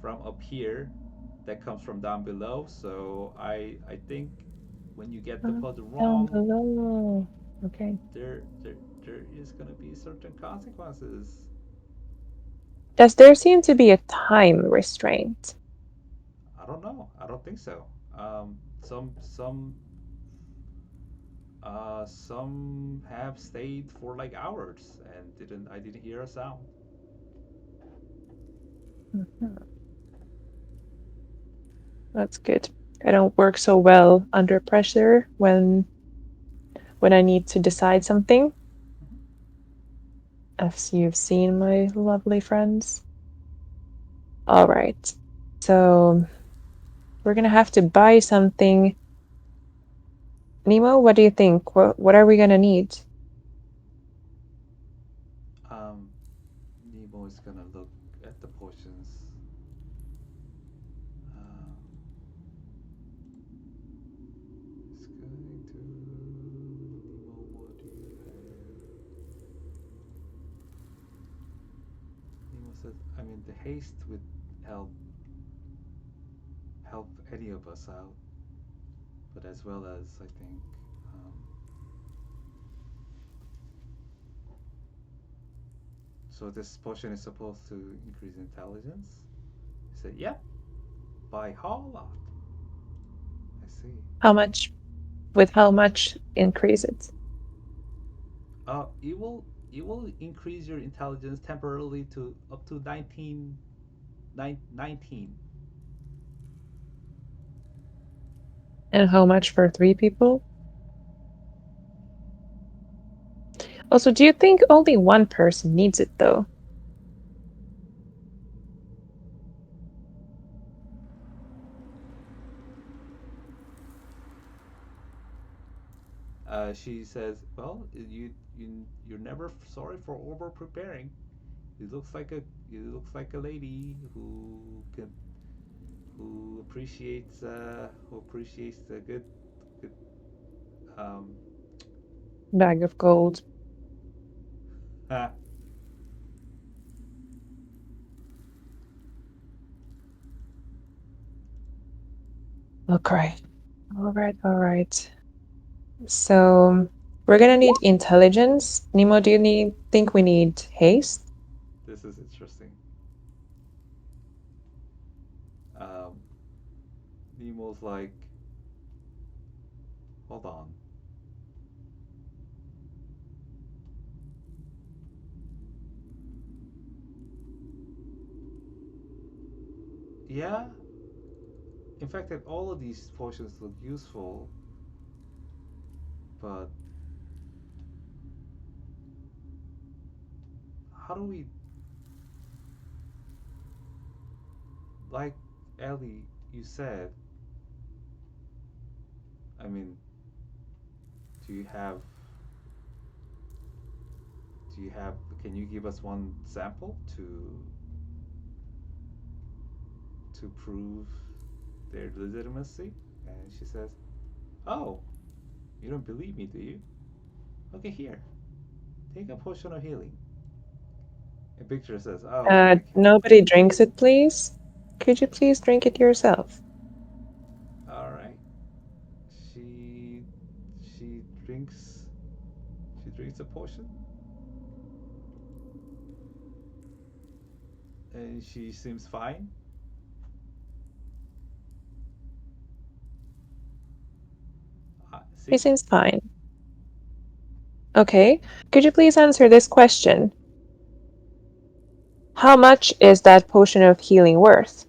from up here that comes from down below. So I think when you get the puzzle Down wrong, below. Okay. there is gonna be certain consequences. Does there seem to be a time restraint? I don't know. I don't think so. Some have stayed for like hours and didn't I didn't hear a sound. Mhm. That's good. I don't work so well under pressure when I need to decide something, Mhm. as you've seen, my lovely friends. All right. So we're gonna have to buy something. Nemo, what do you think? What are we gonna need? Um, Nemo is gonna look at the potions. Um, it's going to Nemo. What do you have? Nemo says, I mean, the haste would help help any of us out, but as well as I think. Um, so this potion is supposed to increase intelligence. He said, "Yep, by a whole lot." I see. How much? With how much increase it? It will increase your intelligence temporarily to up to 19. And how much for 3 people? Also, do you think only one person needs it though? She says, "Well, you're never sorry for over preparing. It looks like a lady who appreciates the good um Bag of gold. ah, Okay. All right. So we're gonna need intelligence. Nemo, do you think we need haste? this is interesting." Um, Nemo's like, "Hold on. Yeah, in fact, that all of these potions look useful, but how do we like Ellie? You said, I mean, do you have do you have can you give us one sample to prove their legitimacy?" And she says, "Oh, you don't believe me, do you? Okay, here, take a potion of healing." And Victor says, "Oh, thank you." Nobody drinks it, please. Could you please drink it yourself? All right. She she drinks she drinks a potion, and she seems fine. He See? seems fine. Okay. Could you please answer this question? How much is that potion of healing worth?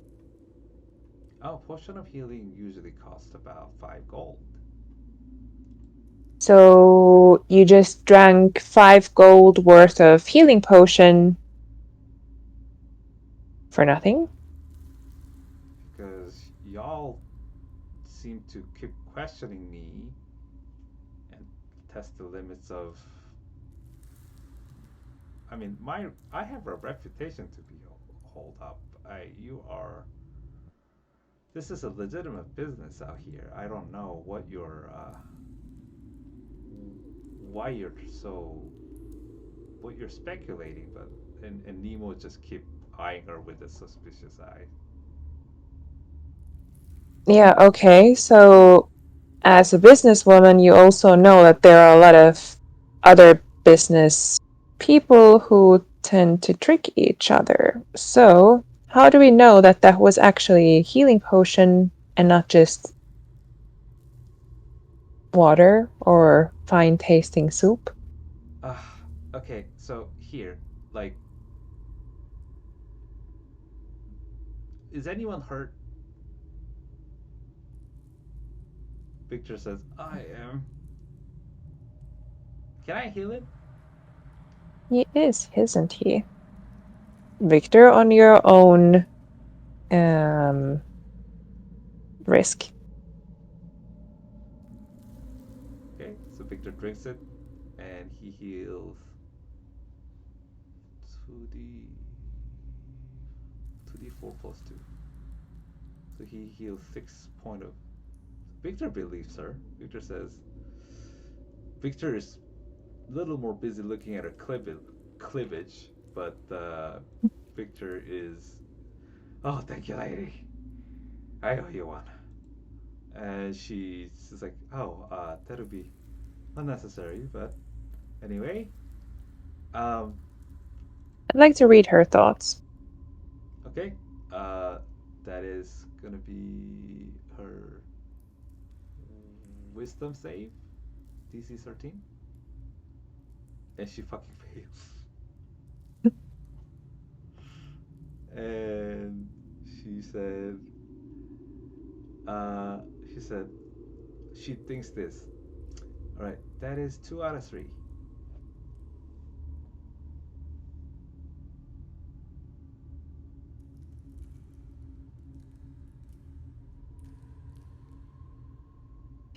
Oh, potion of healing usually costs about 5 gold. So you just drank 5 gold worth of healing potion for nothing? Because y'all seem to keep questioning me and test the limits of. I mean, I have a reputation to be hold up. You are. This is a legitimate business out here. I don't know why you're so what you're speculating, but and Nemo just keep eyeing her with a suspicious eye. Yeah, okay. So as a businesswoman, you also know that there are a lot of other business people who tend to trick each other. So, how do we know that that was actually a healing potion and not just water or fine tasting soup? Uh, okay, so here, like, is anyone hurt? Victor says, "I am. Can I heal it?" He is, isn't he? Victor, on your own um, risk. Okay, so Victor drinks it, and he heals 2d 4 plus 2. So he heals 6 point of. Victor believes her. Victor says, Victor is a little more busy looking at her cleavage, but Victor is. "Oh, thank you, lady. I owe you one." And she's like, "Oh, that'll be unnecessary, but anyway." Um, I'd like to read her thoughts. okay. Uh, that is gonna be her wisdom save, DC 13, and she fucking fails. And she said, uh, she said, she thinks this. All right, that is 2 out of 3.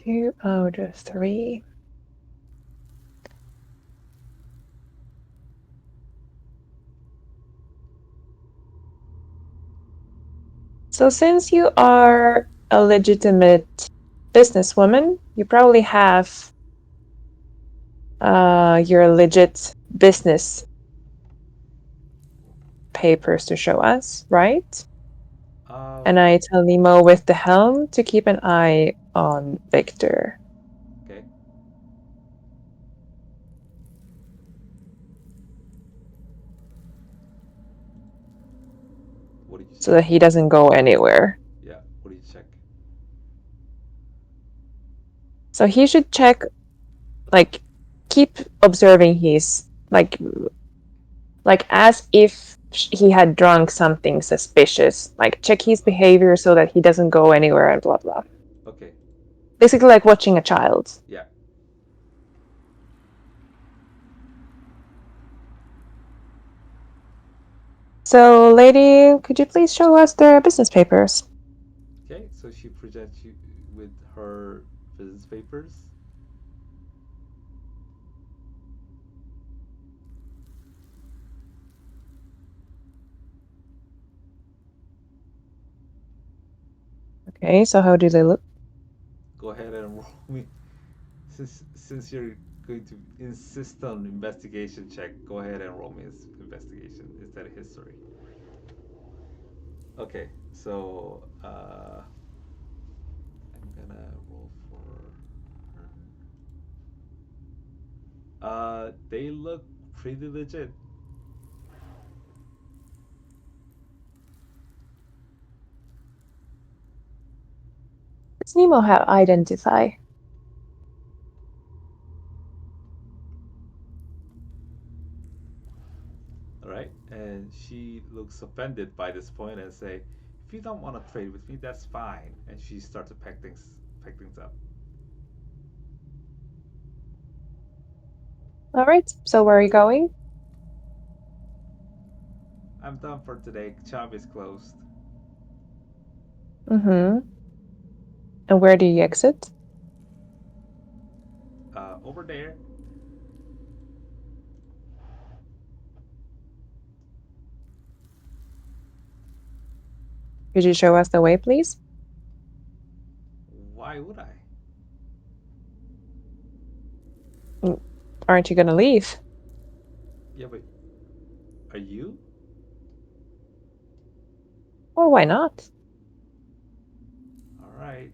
2 out of 3. So since you are a legitimate businesswoman, you probably have your legit business papers to show us, right? And I tell Nemo with the helm to keep an eye on Victor. Okay. What did you So check? that he doesn't go anywhere. Yeah. What did you check? So he should check, like, keep observing his, like as if he had drunk something suspicious. Like, check his behavior so that he doesn't go anywhere and blah blah. Okay. Basically, like watching a child. Yeah. So, lady, could you please show us the business papers? Okay. So she presents you with her business papers. Okay, so how do they look? Go ahead and roll me. Since you're going to insist on investigation check, go ahead and roll me this investigation instead of history. Okay. So I'm gonna roll for her. They look pretty legit. Does Nemo have identify? All right, and she looks offended by this point and say, "If you don't want to trade with me, that's fine." And she starts to pack things up. All right, so where are you going? I'm done for today. Shop is closed. Mm-hmm. And where do you exit? Over there. Could you show us the way, please? Why would I? Aren't you gonna leave? Yeah, but are you? Well, why not? All right.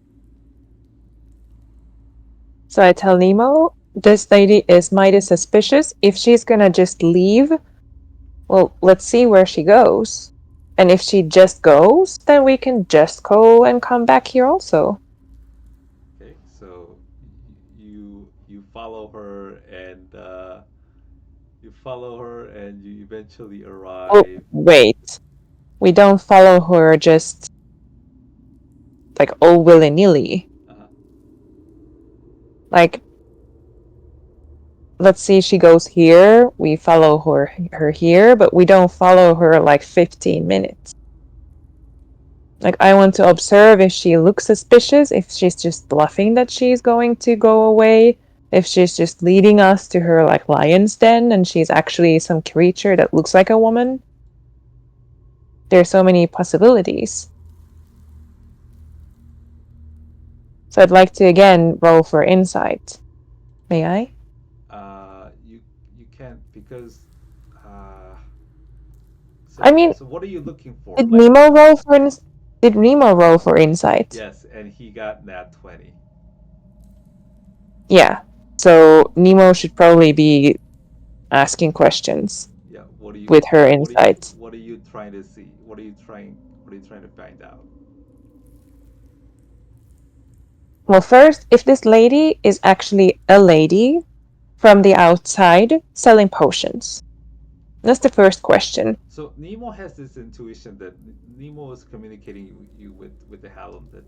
So I tell Nemo, this lady is mighty suspicious. If she's gonna just leave, well, let's see where she goes. And if she just goes, then we can just go and come back here also. Okay, so you follow her and you eventually Oh, arrive. wait. We don't follow her just like all willy-nilly. Uh, Like, let's see, she goes here, we follow her here, but we don't follow her like 15 minutes. Like, I want to observe if she looks suspicious, if she's just bluffing that she's going to go away, if she's just leading us to her like lion's den and she's actually some creature that looks like a woman. There's so many possibilities. So I'd like to again roll for insight. May I? you can't because uh, I mean, so what are you looking for? did Like, Nemo roll for did Nemo roll for insight? yes, and he got nat 20. Yeah. So Nemo should probably be asking questions Yeah, with her insight. what are you trying to see? What are you trying to find out? Well, first, if this lady is actually a lady from the outside selling potions. That's the first question. So Nemo has this intuition that Nemo is communicating you with the Hallam, that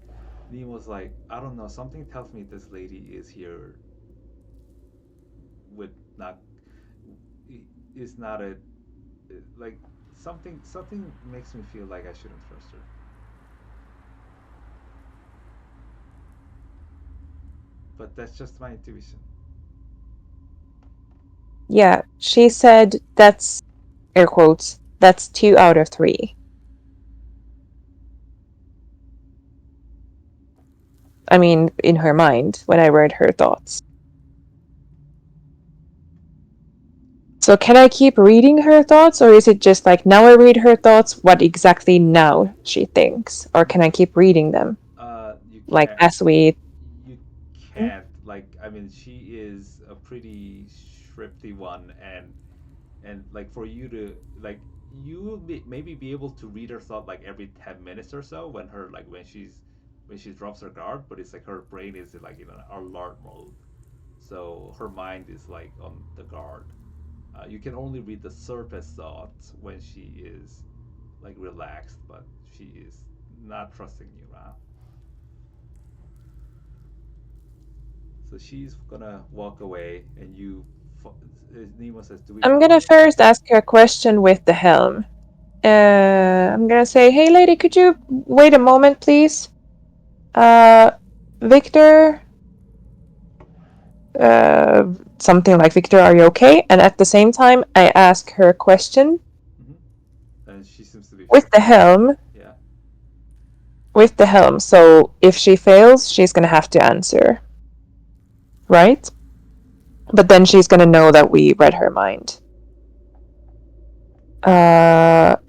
Nemo's like, I don't know, something tells me this lady is here with not is not a like something makes me feel like I shouldn't trust her. But that's just my intuition. Yeah, she said that's, air quotes, that's 2 out of 3. I mean, in her mind, when I read her thoughts. So can I keep reading her thoughts, or is it just like now I read her thoughts, what exactly now she thinks? Or can I keep reading them? You Like can't. as we. You can't. Like, I mean, she is a pretty shrifty one, and like for you to like you will maybe be able to read her thought like every 10 minutes or so when her like when she drops her guard, but it's like her brain is like in an alert mode, so her mind is like on the guard. You can only read the surface thoughts when she is like relaxed, but she is not trusting you, huh? So she's gonna walk away, and Nemo says, "Do we I'm gonna follow?" first ask her a question with the helm. I'm gonna say, hey lady, could you wait a moment, please? Uh, Victor, uh, something like, Victor, are you okay? And at the same time, I ask her a question And she seems to be with fine. the helm. Yeah. With the helm. So if she fails, she's gonna have to answer, right? But then she's gonna know that we read her mind.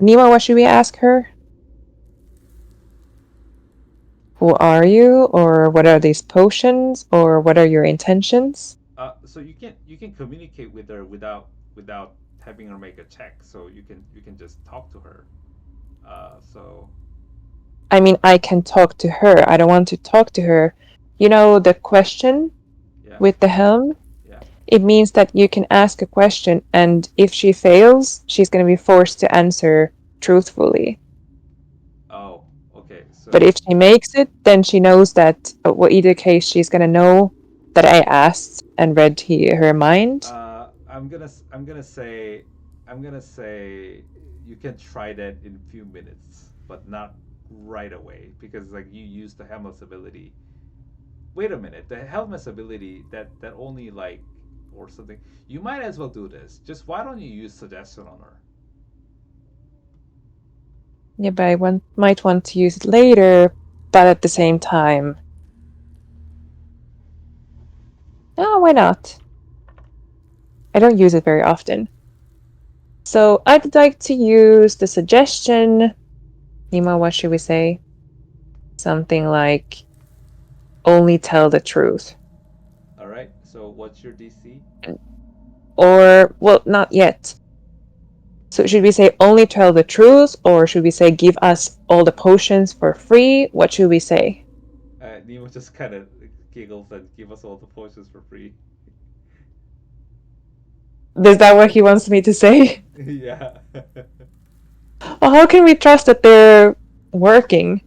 Nima, what should we ask her? Who are you? Or what are these potions? Or what are your intentions? So you can communicate with her without having her make a check. So you can just talk to her. So I mean, I can talk to her. I don't want to talk to her. You know, the question yeah, with the helm? yeah. It means that you can ask a question, and if she fails, she's going to be forced to answer truthfully. Oh, okay. But So if she makes it, then she knows that, well, either case, she's going to know that I asked and read her mind. I'm gonna say you can try that in a few minutes, but not right away because like you use the Hamlet's ability. Wait a minute, the Helmut's ability that only like or something. You might as well do this. Just why don't you use suggestion on her? Yeah, but might want to use it later, but at the same time, oh, why not? I don't use it very often. So I'd like to use the suggestion. Nima, what should we say? Something like, only tell the truth. All right. So what's your DC? Or, well, not yet. So should we say only tell the truth, or should we say give us all the potions for free? What should we say? Nemo just kind of giggles and give us all the potions for free. Is that what he wants me to say? Yeah. Well, how can we trust that they're working?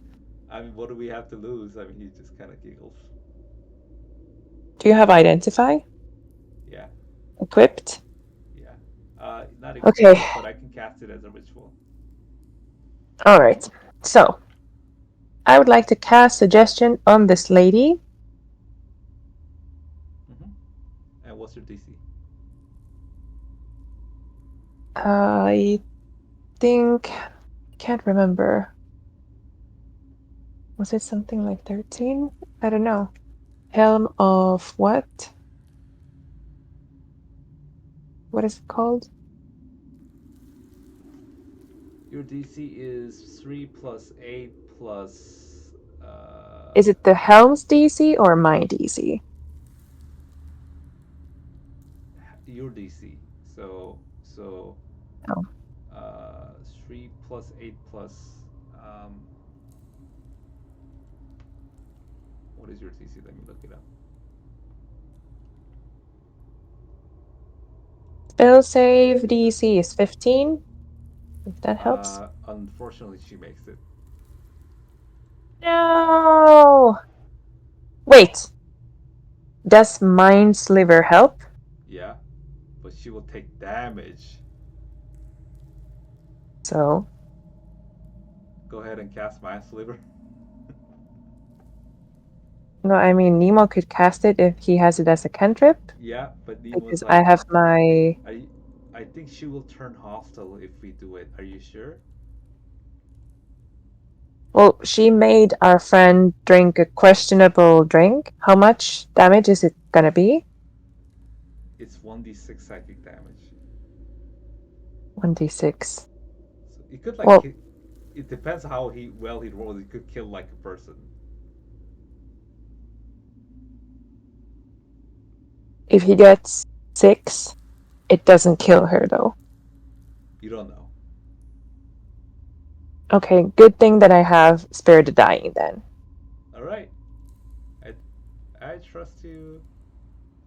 I mean, what do we have to lose? I mean, he just kind of giggles. Do you have identify Yeah. equipped? Yeah. Not equipped Okay, yet, but I can cast it as a ritual. all right. So I would like to cast suggestion on this lady. And what's your DC? I think, can't remember. Was it something like 13? I don't know. Helm of what? What is it called? Your DC is 3 plus 8 plus Is it the Helm's DC or my DC? your DC. So so Oh. 3 plus 8 plus um, What is your TC? Let me look it up. Spell save DC is 15. If that helps. Unfortunately, she makes it. No! Wait. Does Mind Sliver help? Yeah, but she will take damage. So, Go ahead and cast Mind Sliver. no, I mean, Nemo could cast it if he has it as a cantrip. Yeah, but Nemo's Because like, I have my... I think she will turn hostile if we do it. Are you sure? Well, she made our friend drink a questionable drink. How much damage is it gonna be? It's 1d6 psychic damage. 1d6. So it could Well, it depends how he rolls. It could kill like a person. if he gets 6, it doesn't kill her, though. You don't know. Okay, good thing that I have Spare the Dying, then. All right, I I trust you.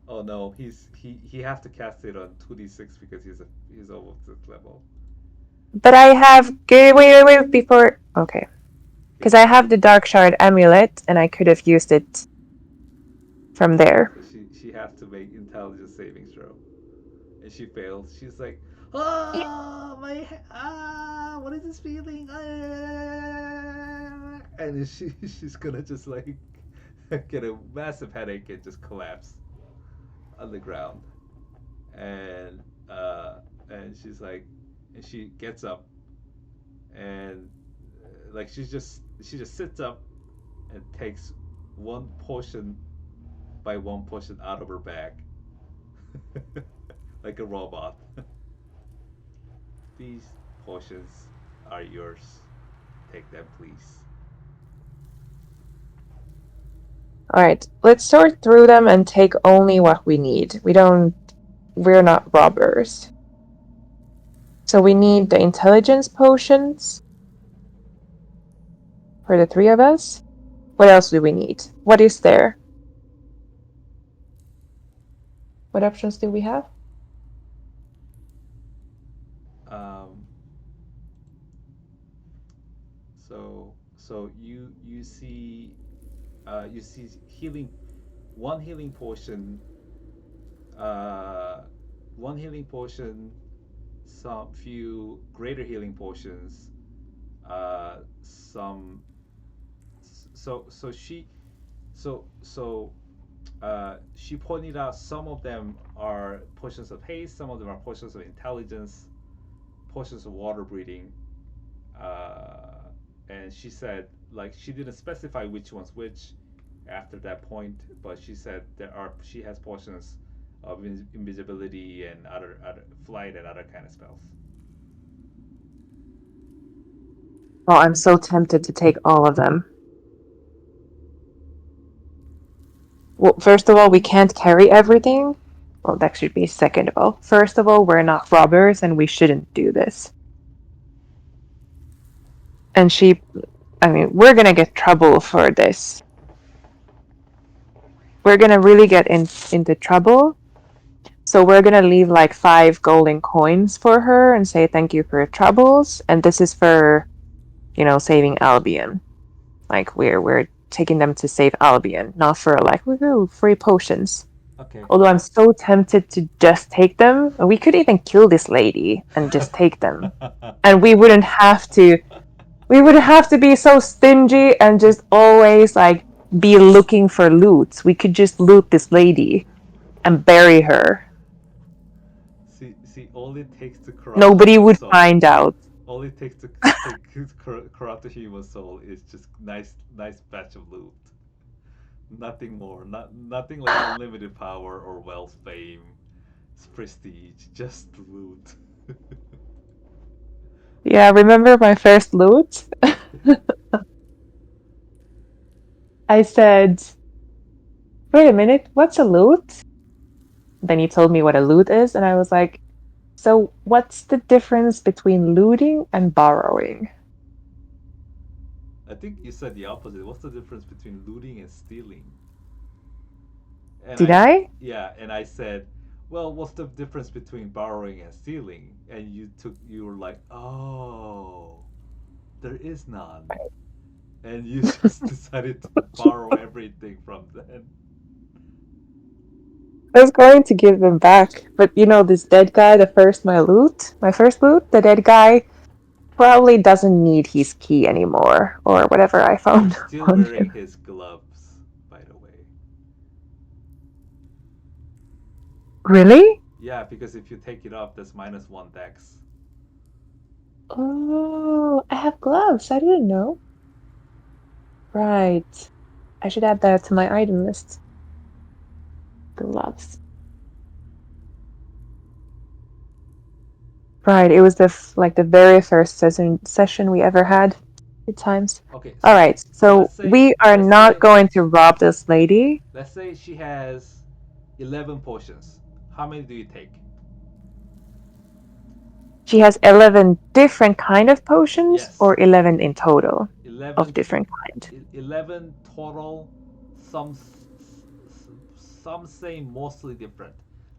Oh no, he has to cast it on 2d6 because he's over this level. But I have... Wait, before... Okay. Because I have the Dark Shard Amulet, and I could have used it from there. So she has to make intelligence saving throw, and she fails. She's like, oh my what is this feeling? And then she's gonna just like get a massive headache and just collapse on the ground. And and she's like, and she gets up and like she just sits up and takes one portion by one portion out of her bag like a robot. These potions are yours. Take them, please. Alright, let's sort through them and take only what we need. We're not robbers. So we need the intelligence potions for the 3 of us. What else do we need? What is there? What options do we have? Um, so you see healing, one healing potion, uh, one healing potion, some few greater healing potions, some so she pointed out some of them are potions of haste, some of them are potions of intelligence, potions of water breathing, and she said like she didn't specify which one's which after that point, but she said she has potions of invisibility and other flight and other kind of spells. Oh, I'm so tempted to take all of them. Well, first of all, we can't carry everything. Well, that should be second of all. First of all, we're not robbers and we shouldn't do this. And we're gonna get trouble for this. We're gonna really get into trouble. So we're gonna leave like 5 golden coins for her and say thank you for your troubles. And this is for, saving Albion. Like we're taking them to save Albion, not for like woohoo, free potions. Okay. Although I'm so tempted to just take them. We could even kill this lady and just take them. And we wouldn't have to be so stingy and just always like be looking for loot. We could just loot this lady and bury her. See, all it takes to corrupt the Nobody human would soul. find out. All it takes to corrupt the human soul is just nice batch of loot. Nothing more. Nothing like unlimited power or wealth, fame, prestige. Just loot. Yeah, remember my first loot? I said, wait a minute, what's a loot? Then he told me what a loot is, and I was like, so what's the difference between looting and borrowing? I think you said the opposite. What's the difference between looting and stealing? And Did I, I? yeah, and I said, well, what's the difference between borrowing and stealing? And you were like, oh, there is none. And you just decided to borrow everything from them. I was going to give them back, but this dead guy, my first loot, the dead guy probably doesn't need his key anymore, or whatever I You're found still on wearing him. his gloves, by the way. Really? Yeah, because if you take it off, that's -1 dex. Oh, I have gloves. I didn't know. Right. I should add that to my item list. Gloves. Right. It was like the very first session we ever had. Good times. Okay, All so right. so So we are let's not say going to rob this lady. she has 11 potions. How many do you take? She has 11 different kind of potions, Yes, or 11 in total of 11 different kind. 11 total. Some some say mostly different.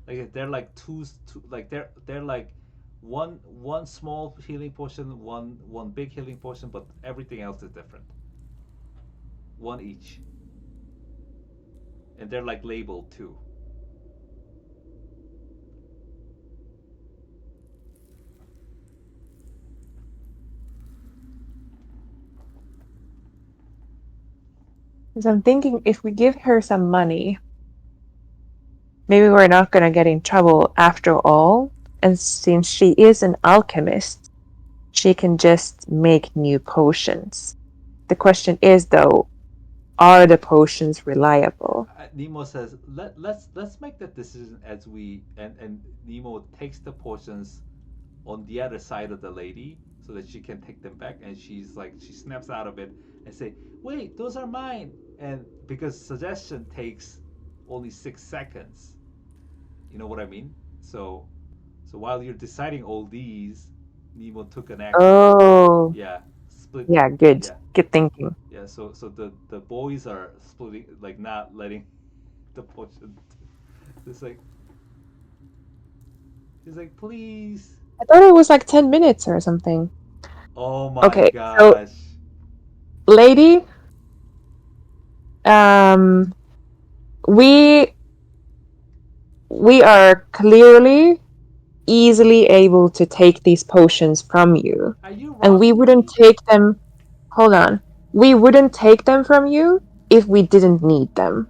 Like they're like two like they're like one small healing potion, one big healing potion, but everything else is different. One each. And they're like labeled too. Because I'm thinking if we give her some money, maybe we're not going to get in trouble after all. And since she is an alchemist, she can just make new potions. The question is, though, are the potions reliable? Nemo says, let's make that decision as we and Nemo takes the potions on the other side of the lady so that she can take them back, and she snaps out of it and say, wait, those are mine. And because suggestion takes only 6 seconds, you know what I mean? So while you're deciding all these, Nemo took an action. Oh, Yeah, split. yeah, good. Yeah, Good thinking. yeah. So the boys are splitting, like not letting the potion. It's like he's like, please. I thought it was like 10 minutes or something. Oh my Okay, so, gosh. lady, um, we we are clearly easily able to take these potions from you, Are you and we robbing wouldn't me? take them. Hold on. We wouldn't take them from you if we didn't need them.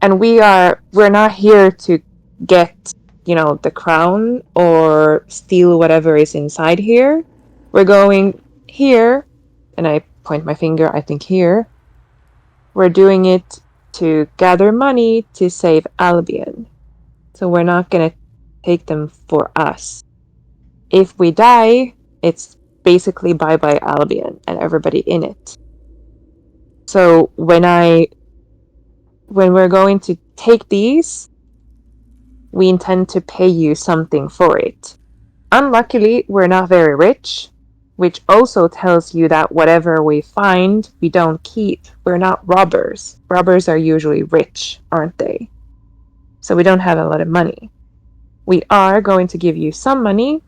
And we're not here to get, the crown or steal whatever is inside here. We're going here, and I point my finger, I think here. We're doing it to gather money to save Albion. So we're not going to take them for us. If we die, it's basically bye bye Albion and everybody in it. So when we're going to take these, we intend to pay you something for it. Unluckily, we're not very rich, which also tells you that whatever we find, we don't keep. We're not robbers. Robbers are usually rich, aren't they? So we don't have a lot of money. We are going to give you some money,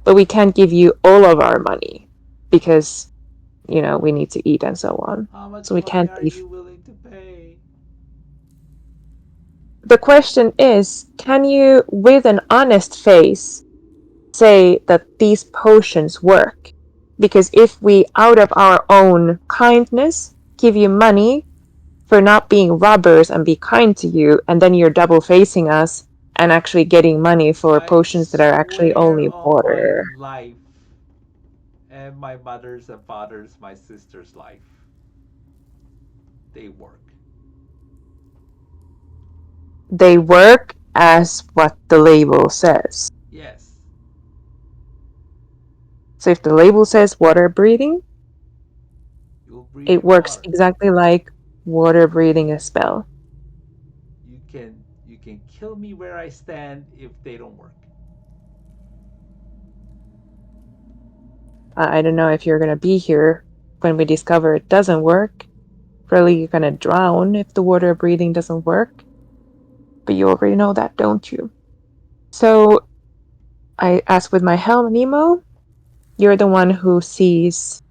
but we can't give you all of our money because, we need to eat and so on. How So much we money can't are be. you willing to pay? The question is, can you, with an honest face, say that these potions work? Because if we, out of our own kindness, give you money for not being robbers and be kind to you, and then you're double facing us and actually getting money for I potions that are actually swear only on my water. life and my mother's and father's, my sister's life. They work. They work as what the label says. Yes. So if the label says water breathing, You'll breathe it in works water. exactly like water breathing a spell. You can kill me where I stand if they don't work. I don't know if you're gonna be here when we discover it doesn't work, really you're gonna drown if the water breathing doesn't work. But you already know that, don't you? So I ask with my helm, Nemo, you're the one who sees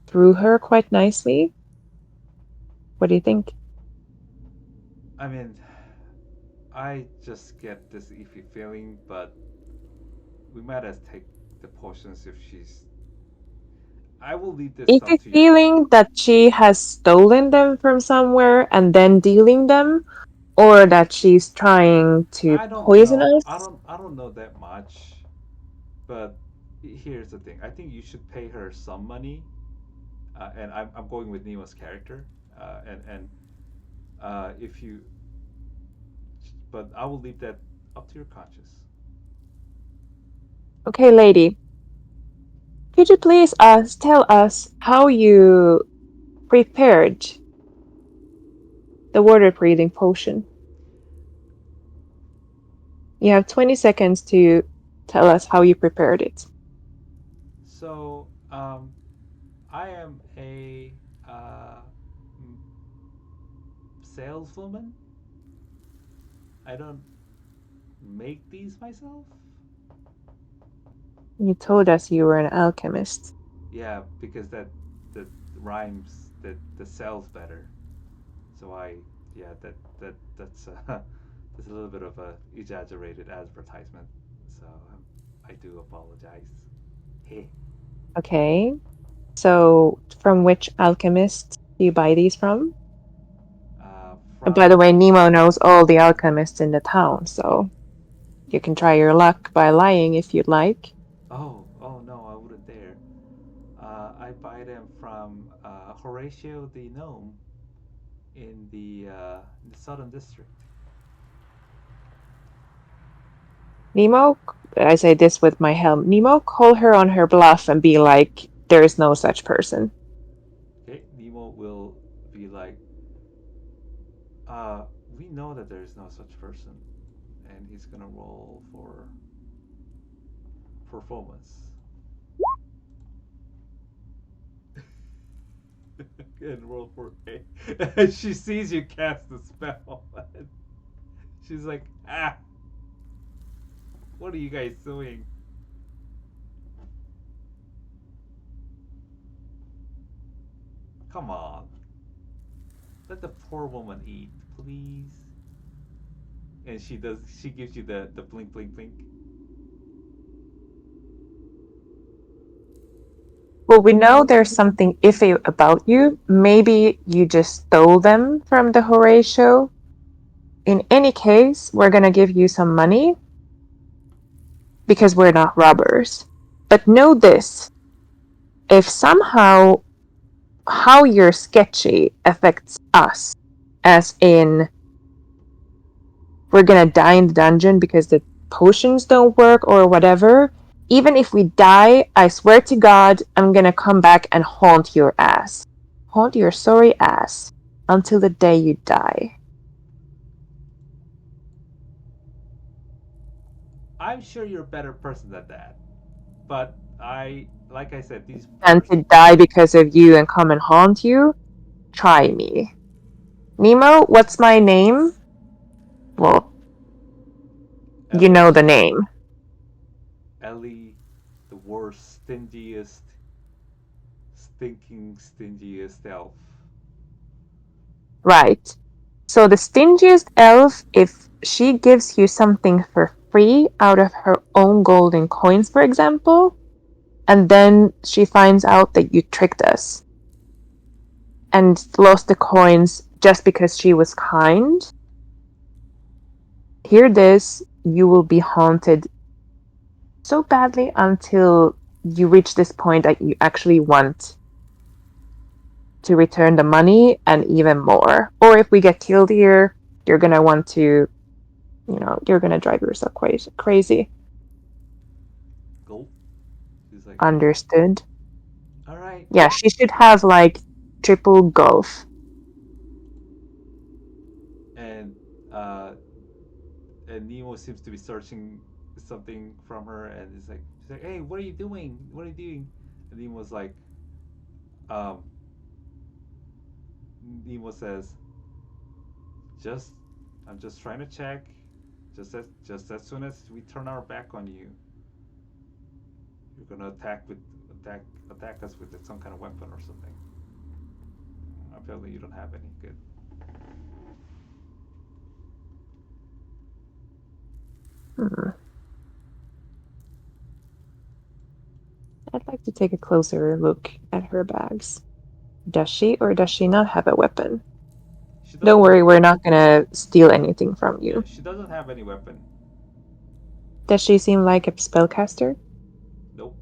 through her quite nicely. What do you think? I mean, I just get this iffy feeling, but we might as take the potions if she's. I will leave this Is up it to your. feeling that she has stolen them from somewhere and then dealing them, or that she's trying to I don't poison know. I us? don't. I don't know that much. But here's the thing. I think you should pay her some money, and I'm going with Nemo's character, and if you, but I will leave that up to your conscience. Okay, lady, could you please tell us how you prepared the water breathing potion? You have 20 seconds to tell us how you prepared it. So, I am a uh, saleswoman. I don't make these myself. You told us you were an alchemist. Yeah, because that rhymes that sells better. So yeah, that's that's a little bit of a exaggerated advertisement. So I do apologize. Hey, Okay, so from which alchemist do you buy these from? And by the from way, Nemo knows all the alchemists in the town, so you can try your luck by lying if you'd like. oh no, I wouldn't dare. I buy them from Horatio the gnome in the southern district. Nemo, I say this with my helm. Nemo, call her on her bluff and be like, there is no such person. Okay, Nemo will be like, uh, we know that there is no such person, and he's gonna roll for performance. And roll for A. She sees you cast the spell. She's like, ah, what are you guys doing? Come on, let the poor woman eat, please. And she does. She gives you the blink, blink, blink. Well, we know there's something iffy about you. Maybe you just stole them from the Horatio. In any case, we're gonna give you some money because we're not robbers. But know this, if somehow how you're sketchy affects us, as in we're gonna die in the dungeon because the potions don't work or whatever, even if we die, I swear to God, I'm gonna come back and haunt your ass. Haunt your sorry ass until the day you die. I'm sure you're a better person than that. But like I said, these And to die because of you and come and haunt you? Try me. Nemo, what's my name? Well, you know the Ellie, name. Ellie, the worst, stingiest, stingiest elf. Right. So the stingiest elf, if she gives you something for free out of her own golden coins, for example, and then she finds out that you tricked us and lost the coins just because she was kind, hear this, you will be haunted so badly until you reach this point that you actually want to return the money and even more. Or if we get killed here, you're gonna want to, you're gonna drive yourself crazy. Gulp. She's like, Understood. all right. Yeah, she should have like triple golf. And uh, and Nemo seems to be searching something from her, and she's like, hey, what are you doing? What are you doing? And Nemo's like, Um, Nemo says, "Just, I'm just trying to check. Just as soon as we turn our back on you, you're gonna attack us with some kind of weapon or something. Apparently, you don't have any. Good. Hmm. I'd like to take a closer look at her bags. Does she or does she not have a weapon? She Don't doesn't have. worry, we're not gonna steal anything from Yeah, you. she doesn't have any weapon. Does she seem like a spellcaster? Nope.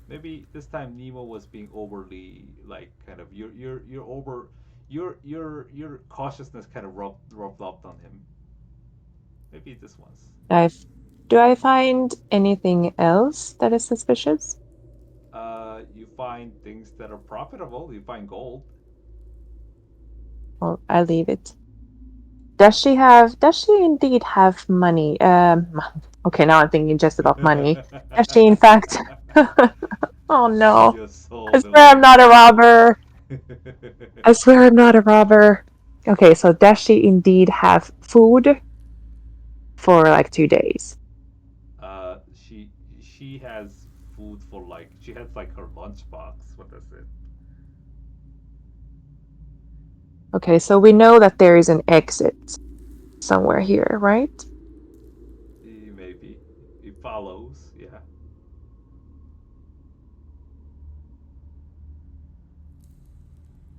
Maybe this time Nemo was being overly like kind of you're over your cautiousness kind of rubbed off on him. Maybe this one's. I've Do I find anything else that is suspicious? You find things that are profitable. You find gold. Well, I'll leave it. Does she indeed have money? Okay, now I'm thinking just about money. Does she in fact? Oh no. You I sold swear I'm not a Eleniel. robber. I swear I'm not a robber. Okay, so does she indeed have food for like 2 days? She has food for like she has like her lunchbox. What is it? Okay, so we know that there is an exit somewhere here, right? Maybe it follows. Yeah.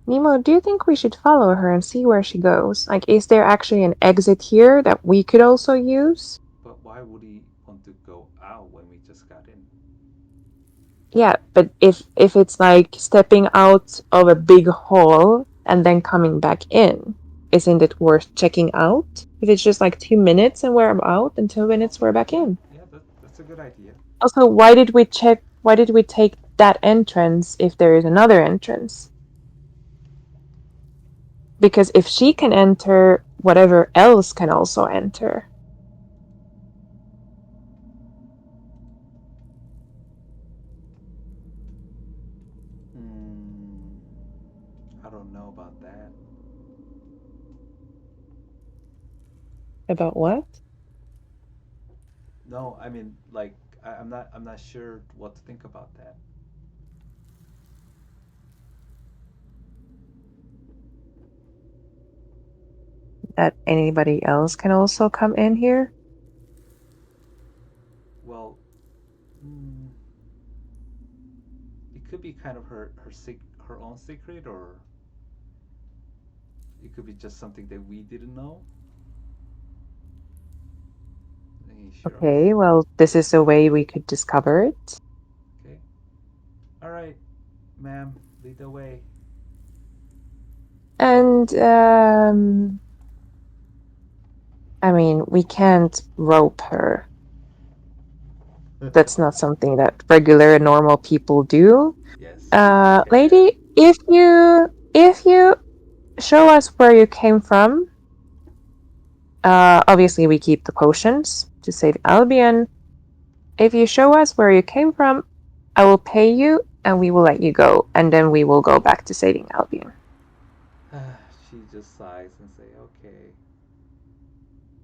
Nemo, do you think we should follow her and see where she goes? Like, is there actually an exit here that we could also use? But why would he want to go out when we just got in? Yeah, but if it's like stepping out of a big hall and then coming back in, isn't it worth checking out? If it's just like 2 minutes and we're out, and 2 minutes we're back Yeah, in. yeah, that's a good idea. Also, why did we check? Why did we take that entrance if there is another entrance? Because if she can enter, whatever else can also enter. Hmm, I don't know about that. About what? No, I mean, like, I'm not sure what to think about that. That anybody else can also come in here? Well, mm, it could be kind of her own secret, or it could be just something that we didn't know. And he shrugs. Okay, well, this is a way we could discover it. Okay. All right, ma'am, lead the way. And, I mean, we can't rope her. That's not something that regular normal people do. Yes, you can. Lady, if you show us where you came from, obviously we keep the potions to save Albion. If you show us where you came from, I will pay you and we will let you go, and then we will go back to saving Albion. She just sighs and say, "Okay."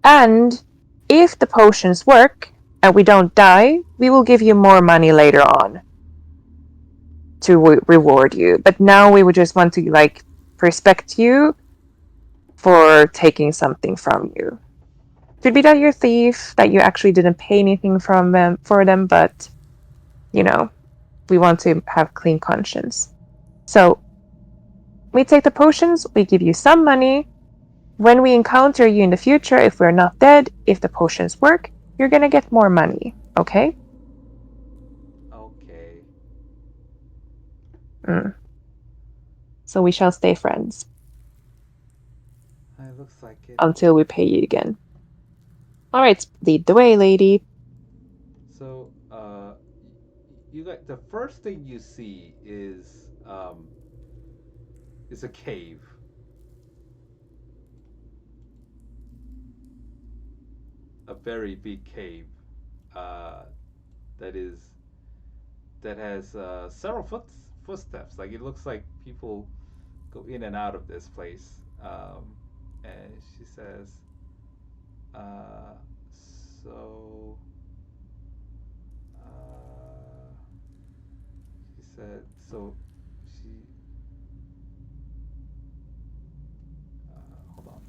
And if the potions work and we don't die, we will give you more money later on to reward you. But now we would just want to like respect you for taking something from you. Could be that you're a thief, that you actually didn't pay anything from them for them, but you know, we want to have clean conscience. So we take the potions, we give you some money. When we encounter you in the future, if we're not dead, if the potions work, you're gonna get more money. Okay? Okay. Mm. So we shall stay friends It looks like it. until we pay you again. All right, lead the way, lady. So, you got the first thing you see is a cave. A very big cave. that is that has several footsteps. Like it looks like people go in and out of this place. And she says, uh, so uh, she said, so she, hold on.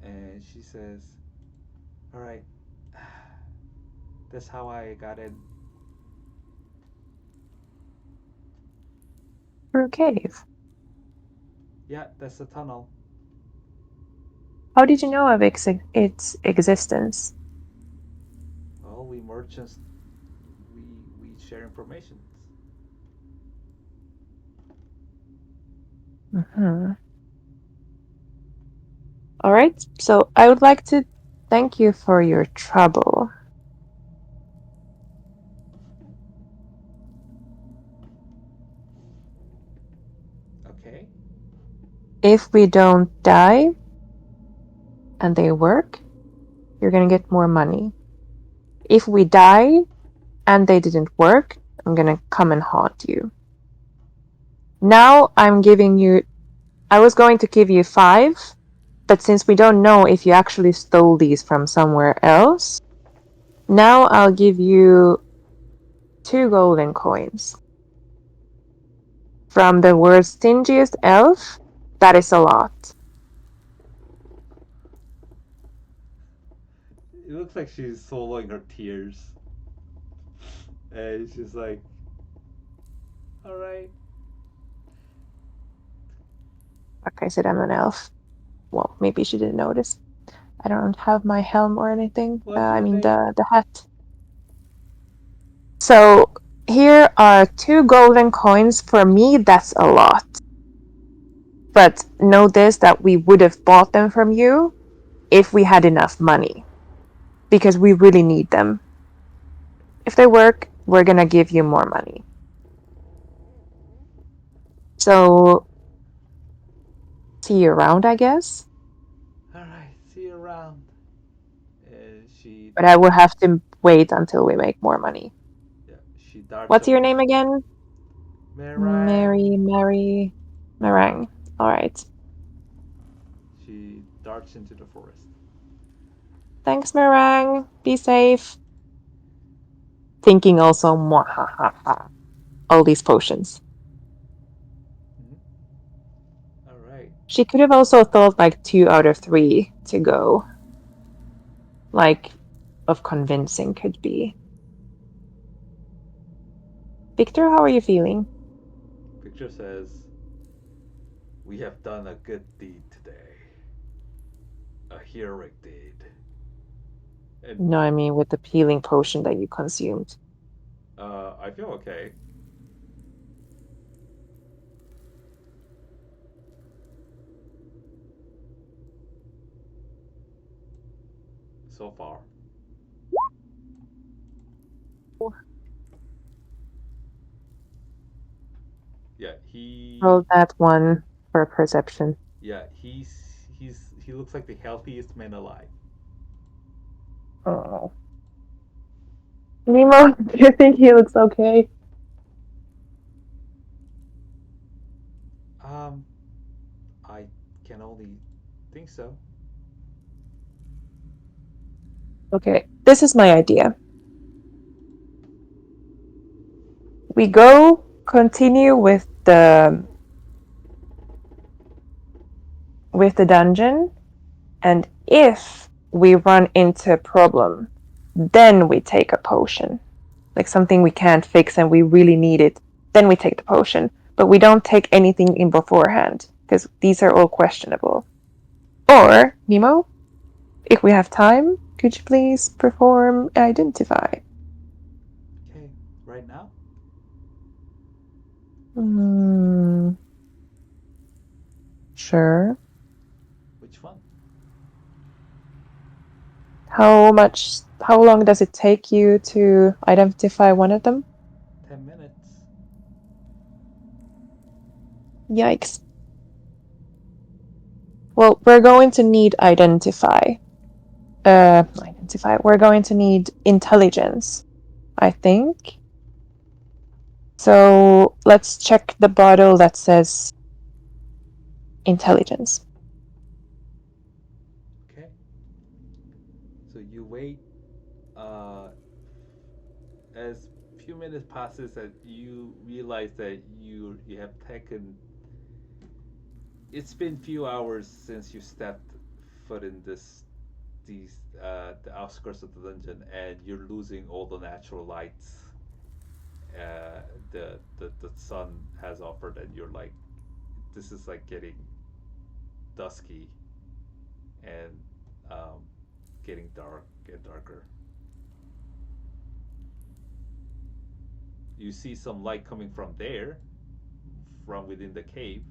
And she says, all right, that's how I got in. Through a cave. Yeah, that's the tunnel. How did you know of its existence? Well, we merchants, we we share information. Mm-hmm. All right, so I would like to thank you for your trouble. Okay. If we don't die and they work, you're gonna get more money. If we die and they didn't work, I'm gonna come and haunt you. Now I'm giving you, I was going to give you 5, but since we don't know if you actually stole these from somewhere else, now I'll give you 2 golden coins. From the word stingiest elf, that is a lot. It looks like she's swallowing her tears. And she's like, all right. Like I said, I'm an elf. Well, maybe she didn't notice. I don't have my helm or anything. What's your name? The hat. So here are 2 golden coins. For me, that's a lot. But notice that we would have bought them from you if we had enough money. Because we really need them. If they work, we're gonna give you more money. So, see you around, I guess. All right, see you around. And she But I will have to wait until we make more money. yeah, she darts What's your away. name again? Meringue. Mary Meringue. Alright. She darts into the forest. Thanks, Meringue. Be safe. Thinking also, mwahaha, all these potions. Mm-hmm. All right. She could have also thought like 2 out of 3 to go. Like, of convincing could be. Victor, how are you feeling? Picture says, we have done a good deed today. A heroic deed. And No, I mean with the healing potion that you consumed. I feel okay. So far. Yeah, Roll that one for perception. yeah, he looks like the healthiest man alive. Oh. Nemo, do you think he looks okay? Um, I can only think so. Okay, this is my idea. We go continue with the dungeon, and if we run into a problem, then we take a potion. Like something we can't fix and we really need it, then we take the potion. But we don't take anything in beforehand, because these are all questionable. Or, Nemo, if we have time, could you please perform identify? Okay, right now? Sure. Which one? How long does it take you to identify one of them? 10 minutes. Yikes. Well, we're going to need identify. Identify. We're going to need intelligence, I think. So let's check the bottle that says intelligence. Okay. So you wait. Uh, as few minutes passes, that you realize that you have taken. It's been few hours since you stepped foot in these the outskirts of the dungeon, and you're losing all the natural lights the sun has offered, and you're like, this is like getting dusky and um, getting dark and darker. You see some light coming from there, from within the cave,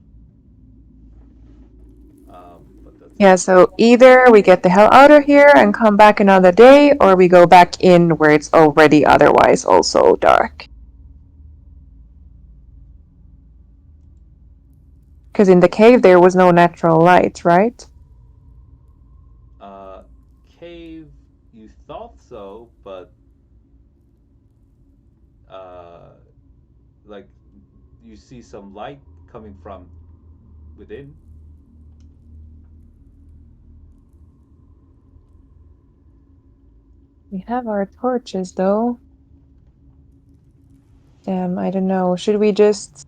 but that's Yeah, it. so either we get the hell out of here and come back another day, or we go back in where it's already otherwise also dark. Because in the cave there was no natural light, right? Uh, Cave, you thought so, but uh, like you see some light coming from within. We have our torches though. I don't know. Should we just...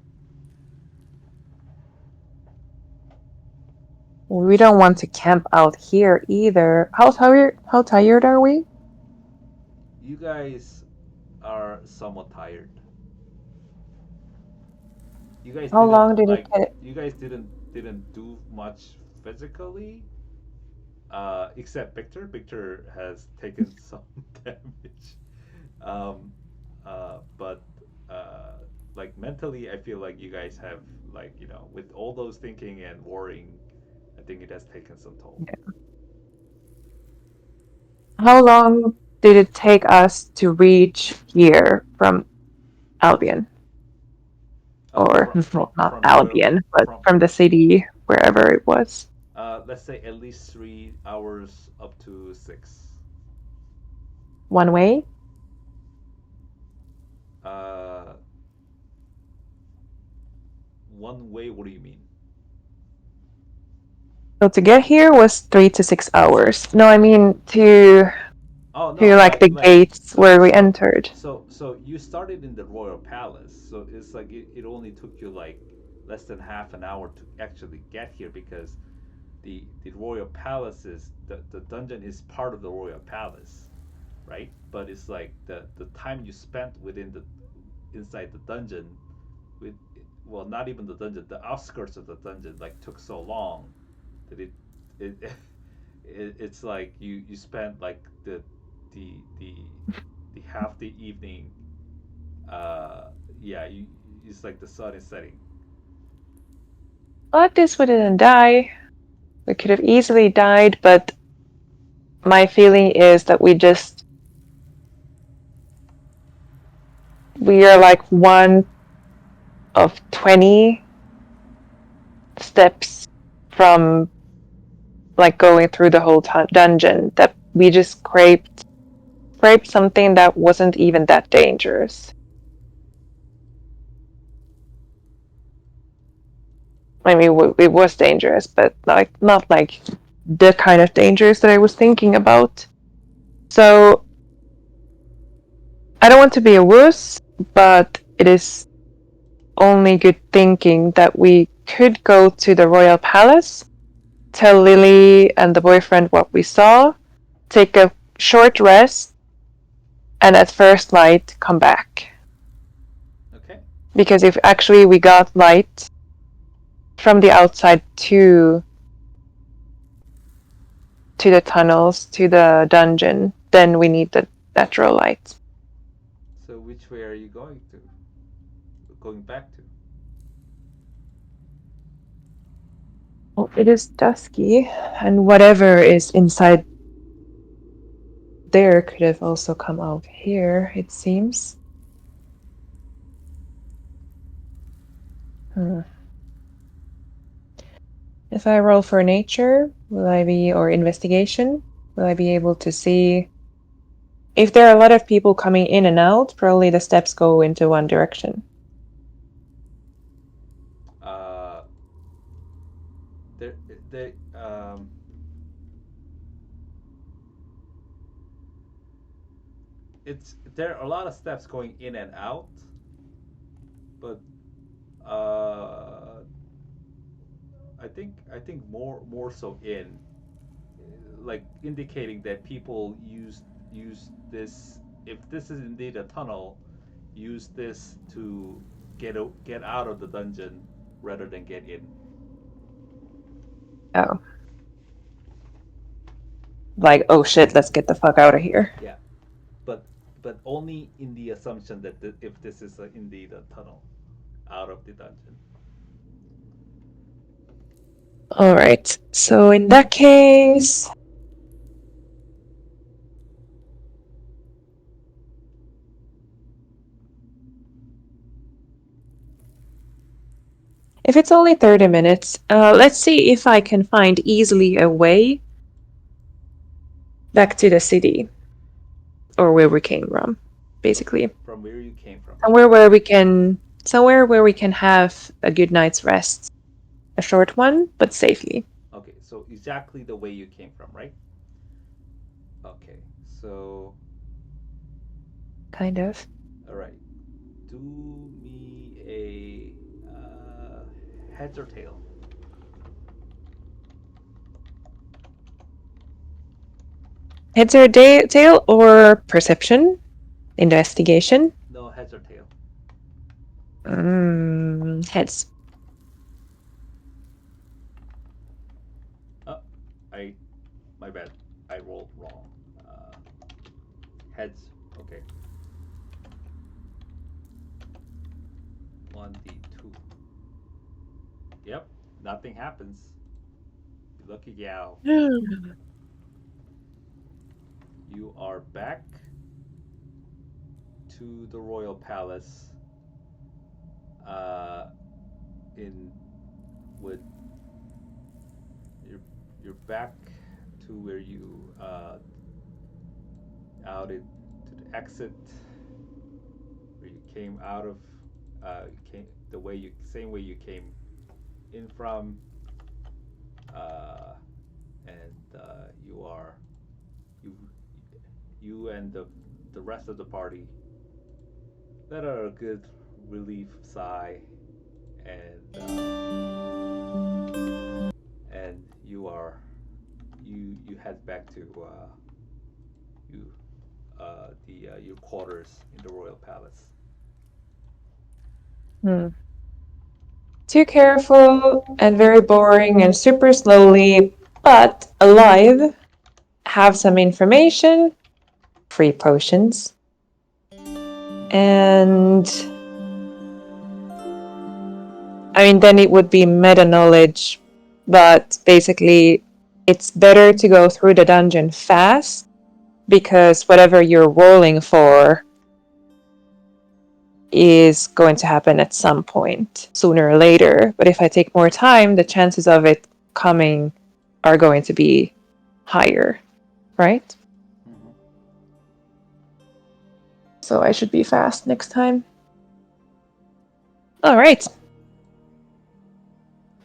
We don't want to camp out here either. How tired are we? You guys are somewhat tired. You guys How didn't long did it like. get? You guys didn't do much physically, except Victor. Victor has taken some damage, um, but uh, like mentally, I feel like you guys have, like, with all those thinking and worrying, I think it has taken some toll. How long did it take us to reach here from Albion? Or well, not From your Albion, but from from the city, wherever it was. let's say at least 3 hours up to 6. One way. Uh, One way. What do you mean? So to get here was 3 to 6 hours. No, I mean Oh no, to like the like gates where we entered. so you started in the royal palace, so it's like it only took you like less than half an hour to actually get here, because the royal palace is the dungeon is part of the royal palace, right? But it's like the time you spent within the inside the dungeon with, well, not even the dungeon, the outskirts of the dungeon, like, took so long that it it's like you spent like the the the half the evening. uh yeah, it's like the sun is setting. Well, at least we didn't die. We could have easily died, but my feeling is that we are like one of 20 steps from like going through the whole dungeon, that we just scraped something that wasn't even that dangerous. I mean, it was dangerous, but like not like the kind of dangerous that I was thinking about. So I don't want to be a wuss, but it is only good thinking that we could go to the royal palace, tell Lily and the boyfriend what we saw, take a short rest, and at first light come back. Okay. Because if actually we got light from the outside to the tunnels, to the dungeon, then we need the natural light. So which way are you going back to? Well, it is dusky, and whatever is inside there could have also come out here, it seems. Hmm. If I roll for nature, or investigation, will I be able to see? If there are a lot of people coming in and out, probably the steps go into one direction. There, they, there are a lot of steps going in and out, but I think more so in, like indicating that people use this. If this is indeed a tunnel, use this to get out of the dungeon rather than get in. Oh. Like, oh shit, let's get the fuck out of here. Yeah, but only in the assumption that if this is indeed a tunnel out of the dungeon. Alright, so in that case... If it's only 30 minutes, let's see if I can find easily a way back to the city. Or where we came from, basically. From where you came from. Somewhere where we can have a good night's rest. A short one, but safely. Okay, so exactly the way you came from, right? Okay, so... Kind of. Alright. Do me a heads or tail. Heads or tail or perception? Investigation? No, heads or tail. Heads. Oh, my bad. I rolled wrong. Heads. Okay. 1d2. Yep, nothing happens. Lucky gal. You are back to the royal palace. In with you're back to where you outed to the exit where you came out of. Came the way you same way you came in from, and you and the rest of the party let out a good relief sigh, and you head back to your quarters in the royal palace. Too careful and very boring and super slowly, but alive. Have some information. Free potions. And... I mean, then it would be meta knowledge, but basically it's better to go through the dungeon fast, because whatever you're rolling for is going to happen at some point, sooner or later. But if I take more time, the chances of it coming are going to be higher, right? Mm-hmm. So I should be fast next time. Alright.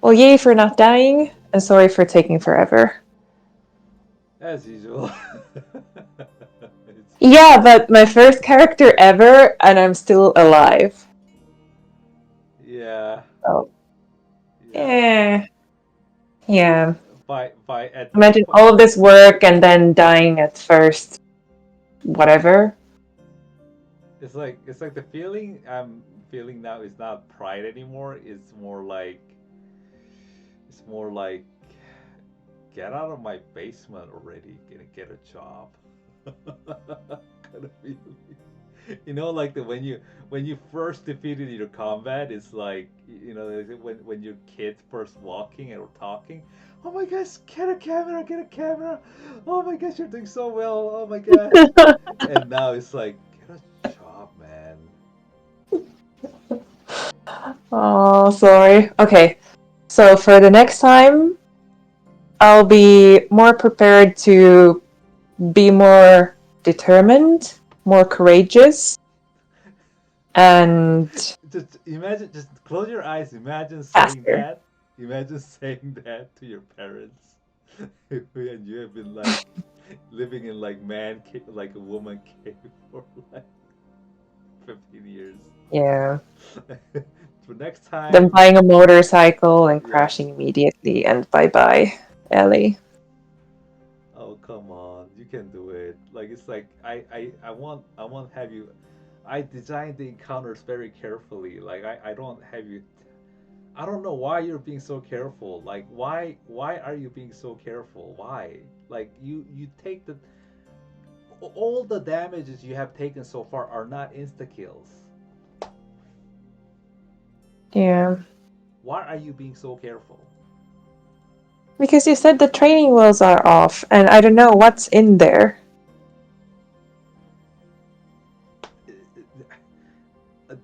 Well, yay for not dying, and sorry for taking forever. As usual. Yeah, but my first character ever, and I'm still alive. Yeah. Oh. Yeah. Yeah. At Imagine all of this work and then dying at first. Whatever. It's like the feeling I'm feeling now is not pride anymore. It's more like get out of my basement already. Gonna get a job. Kind of feeling. You know, like when you first defeated your combat, it's like, you know, when your kids first walking or talking. Oh my gosh, get a camera! Oh my gosh, you're doing so well! Oh my gosh! And now it's like, get a job, man. Oh, sorry. Okay, so for the next time, I'll be more prepared to be more determined, more courageous, and Just imagine, just close your eyes. Imagine saying faster. that. Imagine saying that to your parents, and you have been like living in like man cave, like a woman cave for like 15 years. Yeah. For next Then time, buying a motorcycle and yeah. crashing immediately, and bye bye, Ellie. Oh come on, you can do it. Like it's like I want have you. I designed the encounters very carefully. Like I don't have you. I don't know why you're being so careful. Like why are you being so careful? Why? Like you take the all the damages you have taken so far are not insta kills. Yeah. Why are you being so careful? Because you said the training wheels are off, and I don't know what's in there.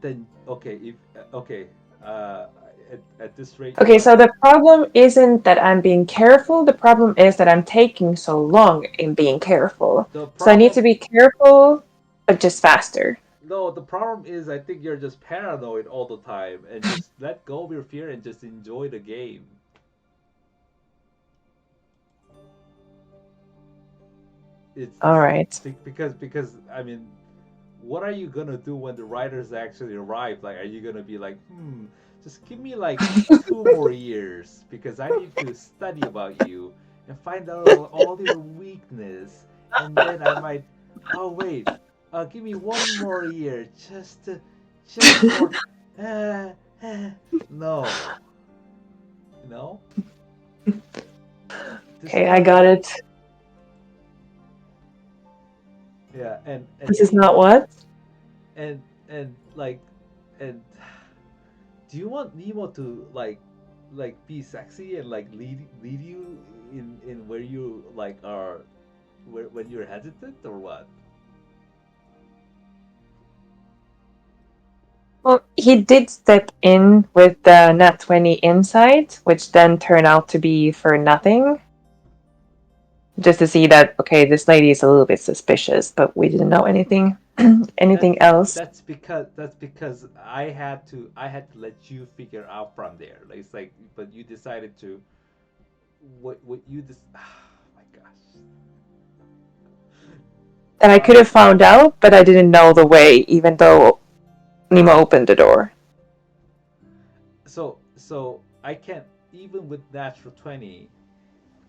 Then okay, if okay, uh, at this rate you Okay, want so the problem isn't that I'm being careful, the problem is that I'm taking so long in being careful. the So I need to problem. be careful, but just faster. No, the problem is I think you're just paranoid all the time and just let go of your fear and just enjoy the game. It's Alright. because I mean, what are you gonna do when the writers actually arrive? Like, are you gonna be like, just give me like 2 more years because I need to study about you and find out all your weakness, and then I might. Oh wait, give me 1 more year just for. Uh, no, no, this is Okay, I not got a. it. Yeah, This is not what? and like and do you want Nemo to like be sexy and like lead you in where you like are where when you're hesitant or what? Well, he did step in with the Nat 20 insight, which then turned out to be for nothing. Just to see that, okay, this lady is a little bit suspicious, but we didn't know anything That anything else. that's because I had to let you figure out from there. Like it's like but you decided to what you just oh my gosh. And I could have found out, but I didn't know the way, even though Nemo opened the door. So I can't even with natural 20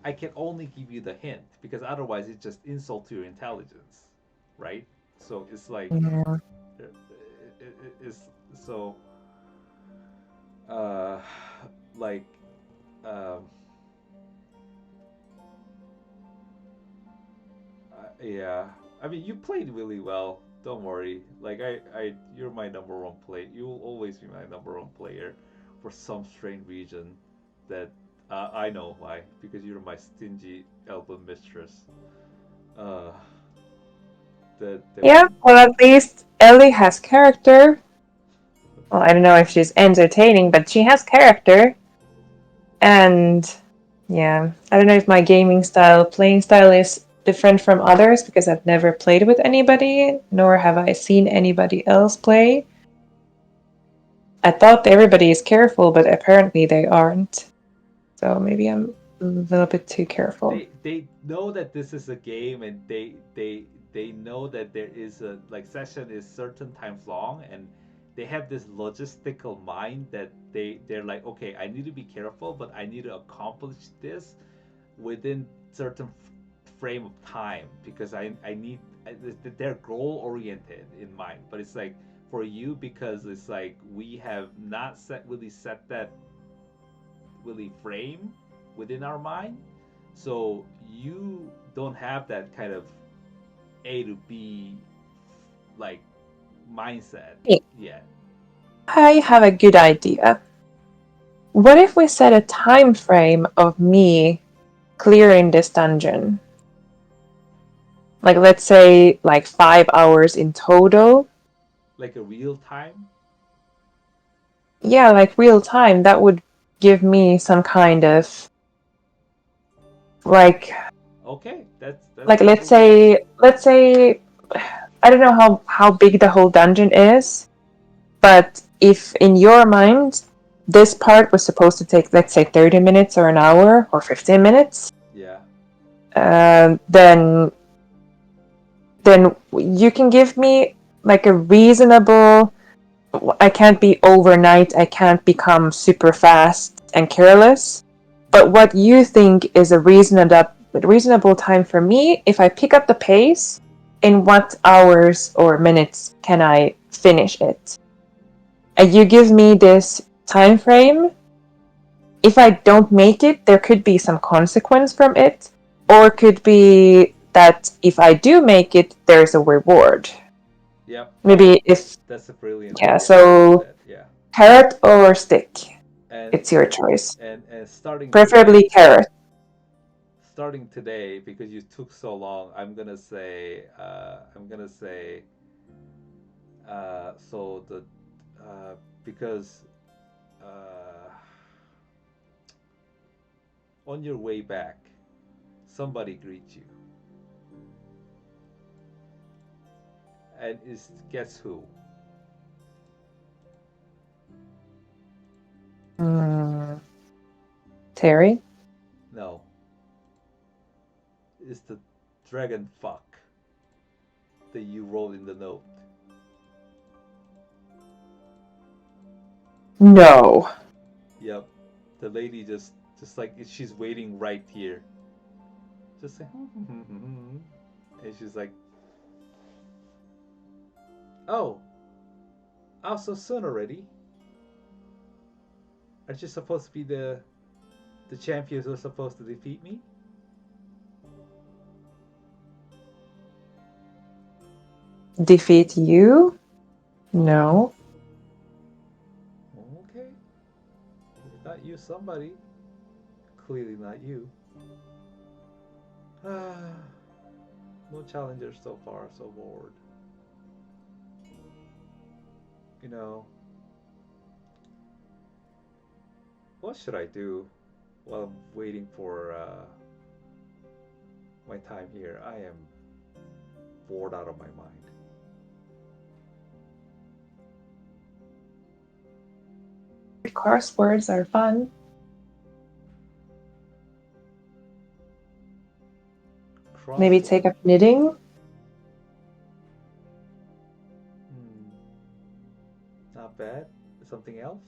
I can only give you the hint because otherwise it's just insult to your intelligence, right? So it's like Yeah. it's so uh like um yeah. I mean you played really well. Don't worry. Like you're my number one player. You will always be my number one player for some strange reason that I know why because you're my stingy album mistress. Uh, that Yeah, we well, at least Ellie has character. Well, I don't know if she's entertaining, but she has character. And yeah, I don't know if my playing style is different from others because I've never played with anybody, nor have I seen anybody else play. I thought everybody is careful, but apparently they aren't. So maybe I'm a little bit too careful. they know that this is a game and they know that there is a like session is certain times long and they have this logistical mind that they're like okay I need to be careful but I need to accomplish this within certain frame of time because I need they're goal oriented in mind but it's like for you because it's like we have not set that really frame within our mind so you don't have that kind of A to B like mindset Hey, yet. I have a good idea. What if we set a time frame of me clearing this dungeon? Like, let's say, like 5 hours in total. Like a real time. Yeah, like real time. That would give me some kind of Like Okay, that's like let's completely. say I don't know how big the whole dungeon is, but if in your mind this part was supposed to take, let's say, 30 minutes or an hour or 15 minutes, Yeah. then you can give me like a reasonable. I can't be overnight. I can't become super fast and careless. But what you think is a reasonable time for me, if I pick up the pace, in what hours or minutes can I finish it? And you give me this time frame. If I don't make it, there could be some consequence from it, or it could be that if I do make it, there's a reward. Yep. Maybe if That's a brilliant yeah, way to put so that. Yeah. carrot or stick, And it's your choice. and starting today, Preferably carrot. starting today, because you took so long, I'm gonna say, so the, because, uh, on your way back, somebody greets you, and is guess who? Mm, Terry? No, it's the dragon fuck that you wrote in the note. No. Yep, the lady just like she's waiting right here, just like, and she's like, oh, out so soon already? Aren't you supposed to be the champions who are supposed to defeat me? Defeat you? No. Okay, if not you, somebody. Clearly not you. No challengers so far. So bored. You know, what should I do while I'm waiting for my time here? I am bored out of my mind. Crosswords are fun. Maybe Crossword. take up knitting. Hmm, not bad. Something else?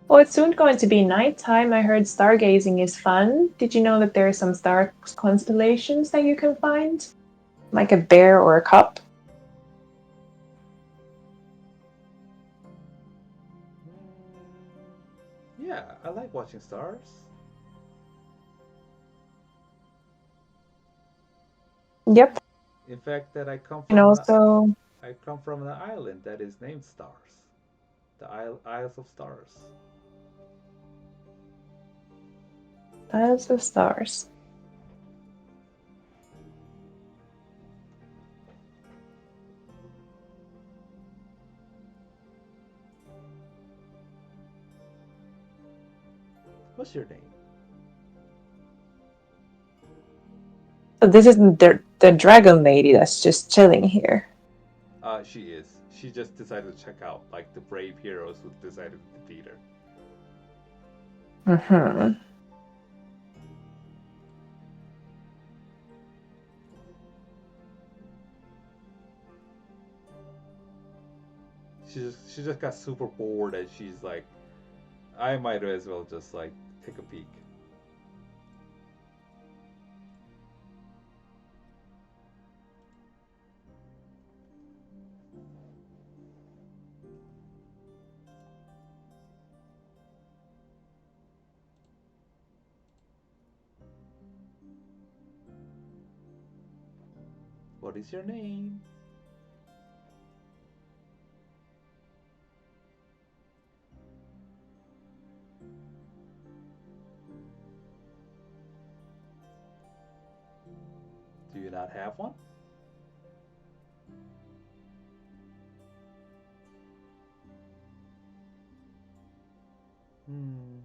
Well, it's soon going to be nighttime. I heard stargazing is fun. Did you know that there are some star constellations that you can find? Like a bear or a cup? Yeah, I like watching stars. Yep. In fact, that And also I come from an island that is named Stars, the Isles of Stars. Isles of Stars. What's your name? So this isn't the dragon lady that's just chilling here. She is. She just decided to check out, like the brave heroes who decided to defeat her. Mm-hmm. She just got super bored and she's like, I might as well just like take a peek. What is your name? Do you not have one? Hmm.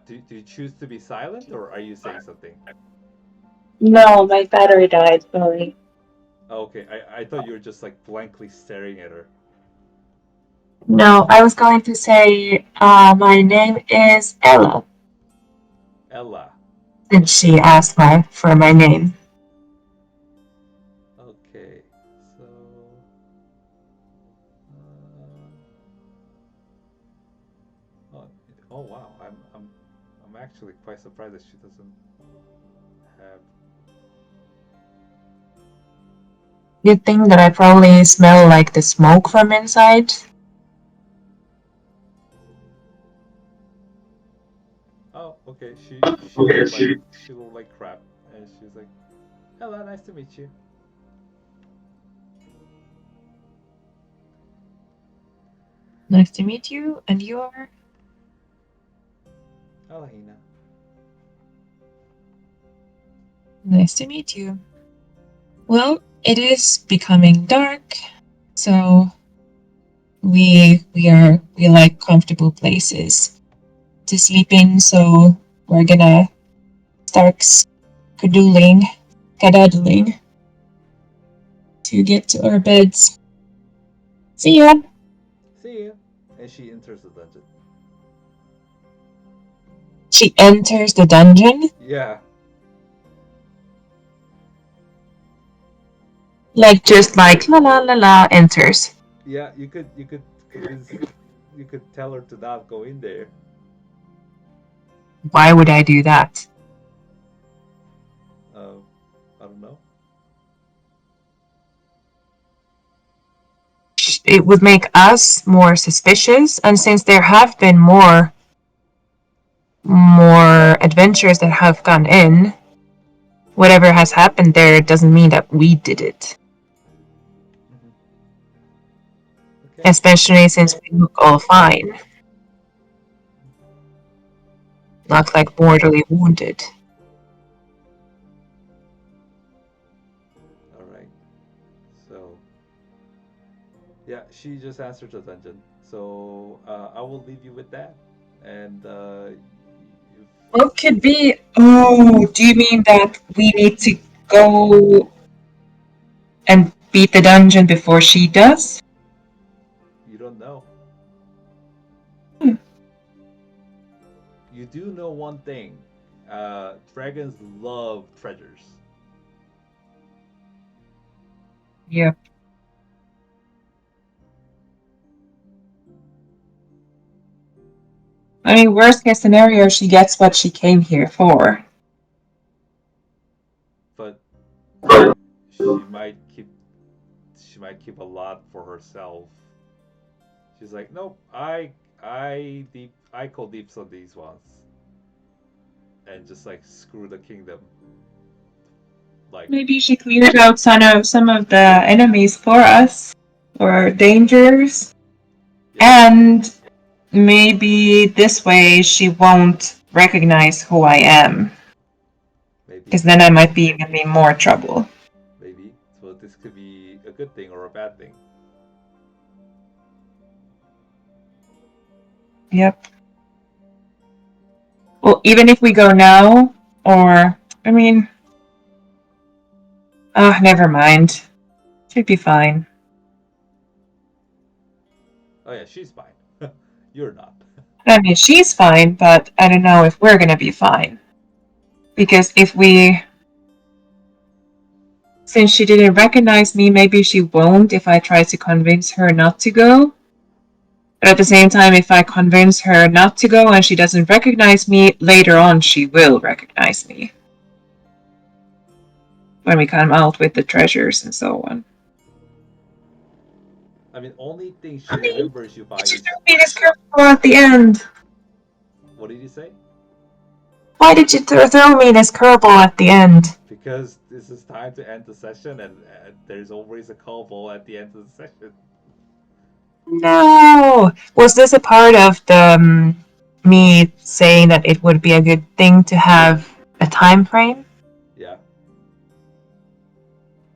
Do you choose to be silent or are you saying something? No, my battery died, sorry. Oh, okay, I thought you were just like blankly staring at her. No, I was going to say, my name is Ella, Ella. since she asked for my name. Okay, so. Oh, oh wow, I'm actually quite surprised that she doesn't have. You'd think that I probably smell like the smoke from inside. Oh, okay. She looked like crap, and she's like, "Hello, nice to meet you." Nice to meet you, and you are? Alahina. Nice to meet you. Well, it is becoming dark, so we like comfortable places to sleep in, so we're gonna start skedaddling to get to our beds. See ya! See you. And she enters the dungeon. She enters the dungeon, Yeah, just like la la la la enters. yeah. You could convince. You could tell her to not go in there. Why would I do that? Uh, I don't know. It would make us more suspicious, and since there have been more adventures that have gone in, whatever has happened there doesn't mean that we did it. Mm-hmm. Okay. Especially since we look all fine, not like mortally wounded. All right. So yeah, she just answered the dungeon. So I will leave you with that. And What could be? Oh, do you mean that we need to go and beat the dungeon before she does? you don't know. Hmm. You do know one thing. Dragons love treasures. Yeah. I mean, worst case scenario, she gets what she came here for. But she might keep a lot for herself. She's like, nope, I call deeps on these ones, and just like screw the kingdom. Like, Maybe she cleared out some of the enemies for us or dangers. yeah, And maybe this way she won't recognize who I am. maybe, Because then I might be even in more trouble. maybe. So this could be a good thing or a bad thing. Yep. Well, even if we go now, or, I mean, never mind. Should be fine. Oh yeah, she's fine. You're not. I mean, she's fine, but I don't know if we're gonna be fine. Because since she didn't recognize me, maybe she won't if I try to convince her not to go. But at the same time, if I convince her not to go and she doesn't recognize me, later on she will recognize me. When we come out with the treasures and so on. I mean, only thing she Honey, remembers you by did you is throw me this curveball at the end? what did you say? Why did you throw me this curveball at the end? Because this is time to end the session, and there's always a call ball at the end of the session. No! Was this a part of the me saying that it would be a good thing to have a time frame? Yeah,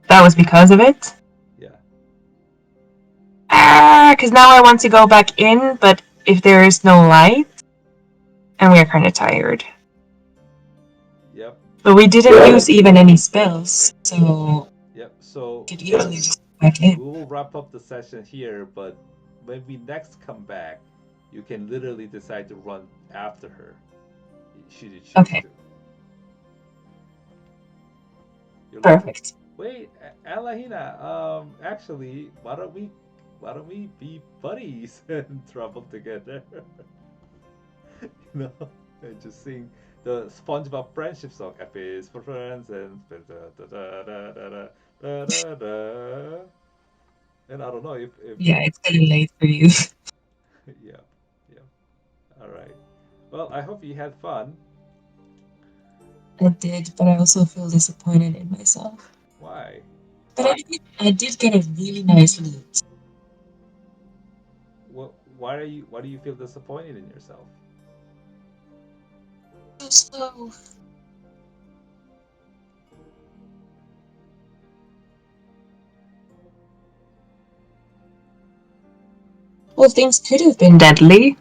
That was because of it? yeah. Because now I want to go back in, but if there is no light, and we are kind of tired. Yep. But we didn't use even any spells, so Yep. So we could easily just go back in. we will wrap up the session here, but when we next come back, you can literally decide to run after her, should you choose Okay. to. You're like, Perfect. wait, Alahina, actually, why don't we be buddies and travel together? you know, and just sing the SpongeBob friendship song, F is for friends and da da da da da da da da. And I don't know if Yeah, it's getting late for you. yeah, yeah. All right. Well, I hope you had fun. I did, but I also feel disappointed in myself. Why? But I did get a really nice loot. What? Why do you feel disappointed in yourself? So slow. Well, things could have been deadly.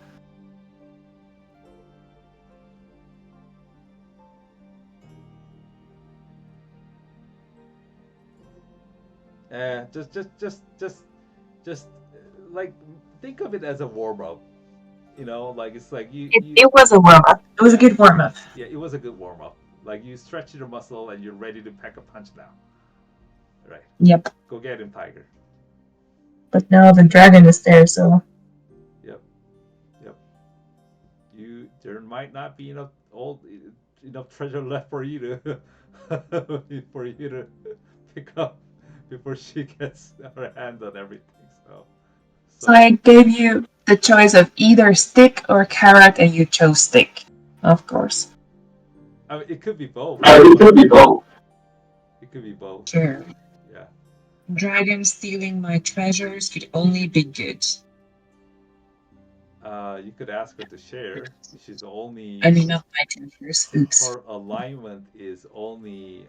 Just like think of it as a warm up. Like it's like It was a warm up. It was a yeah, good warm up. yeah. It was a good warm up. Like you stretch your muscle and you're ready to pack a punch now. Right. Yep. Go get him, Tiger. But now the dragon is there, so Yep. Yep. There might not be enough treasure left for you to for you to pick up before she gets her hand on everything. So I gave you the choice of either stick or carrot, and you chose stick, of course. I mean, it could be both. It could be both. It could be both. Sure. Yeah. Dragon stealing my treasures could only be good. You could ask her to share. She's I only mean, not my treasures. Oops. her alignment is only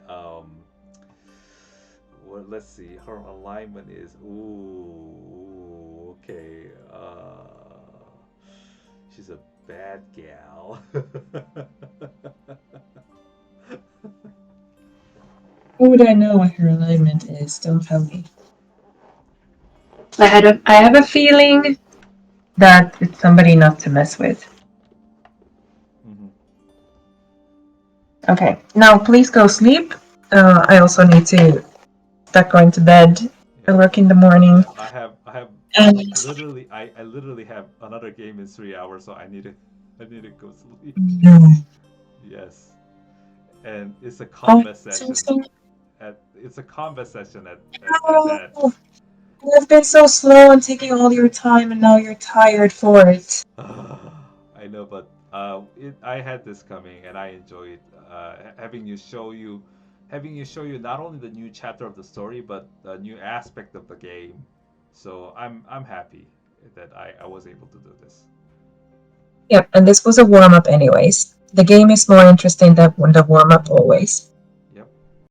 well, let's see. Her alignment is okay. She's a bad gal. How would I know what her alignment is? Don't tell me. I have a feeling that it's somebody not to mess with. Mhm. Okay, now please go sleep. I also need to start going to bed Yeah. and work in the morning. Yeah, I have And I literally have another game in 3 hours, so I need to go sleep. no. Yes, and it's a Oh, combat so session. slow. It's a combat session at that. Oh, I've been so slow and taking all your time, and now you're tired for it. I know, but I had this coming, and I enjoyed having you show you not only the new chapter of the story, but the new aspect of the game. So I'm happy that I was able to do this. Yep, and this was a warm up, anyways. The game is more interesting than the warm up always.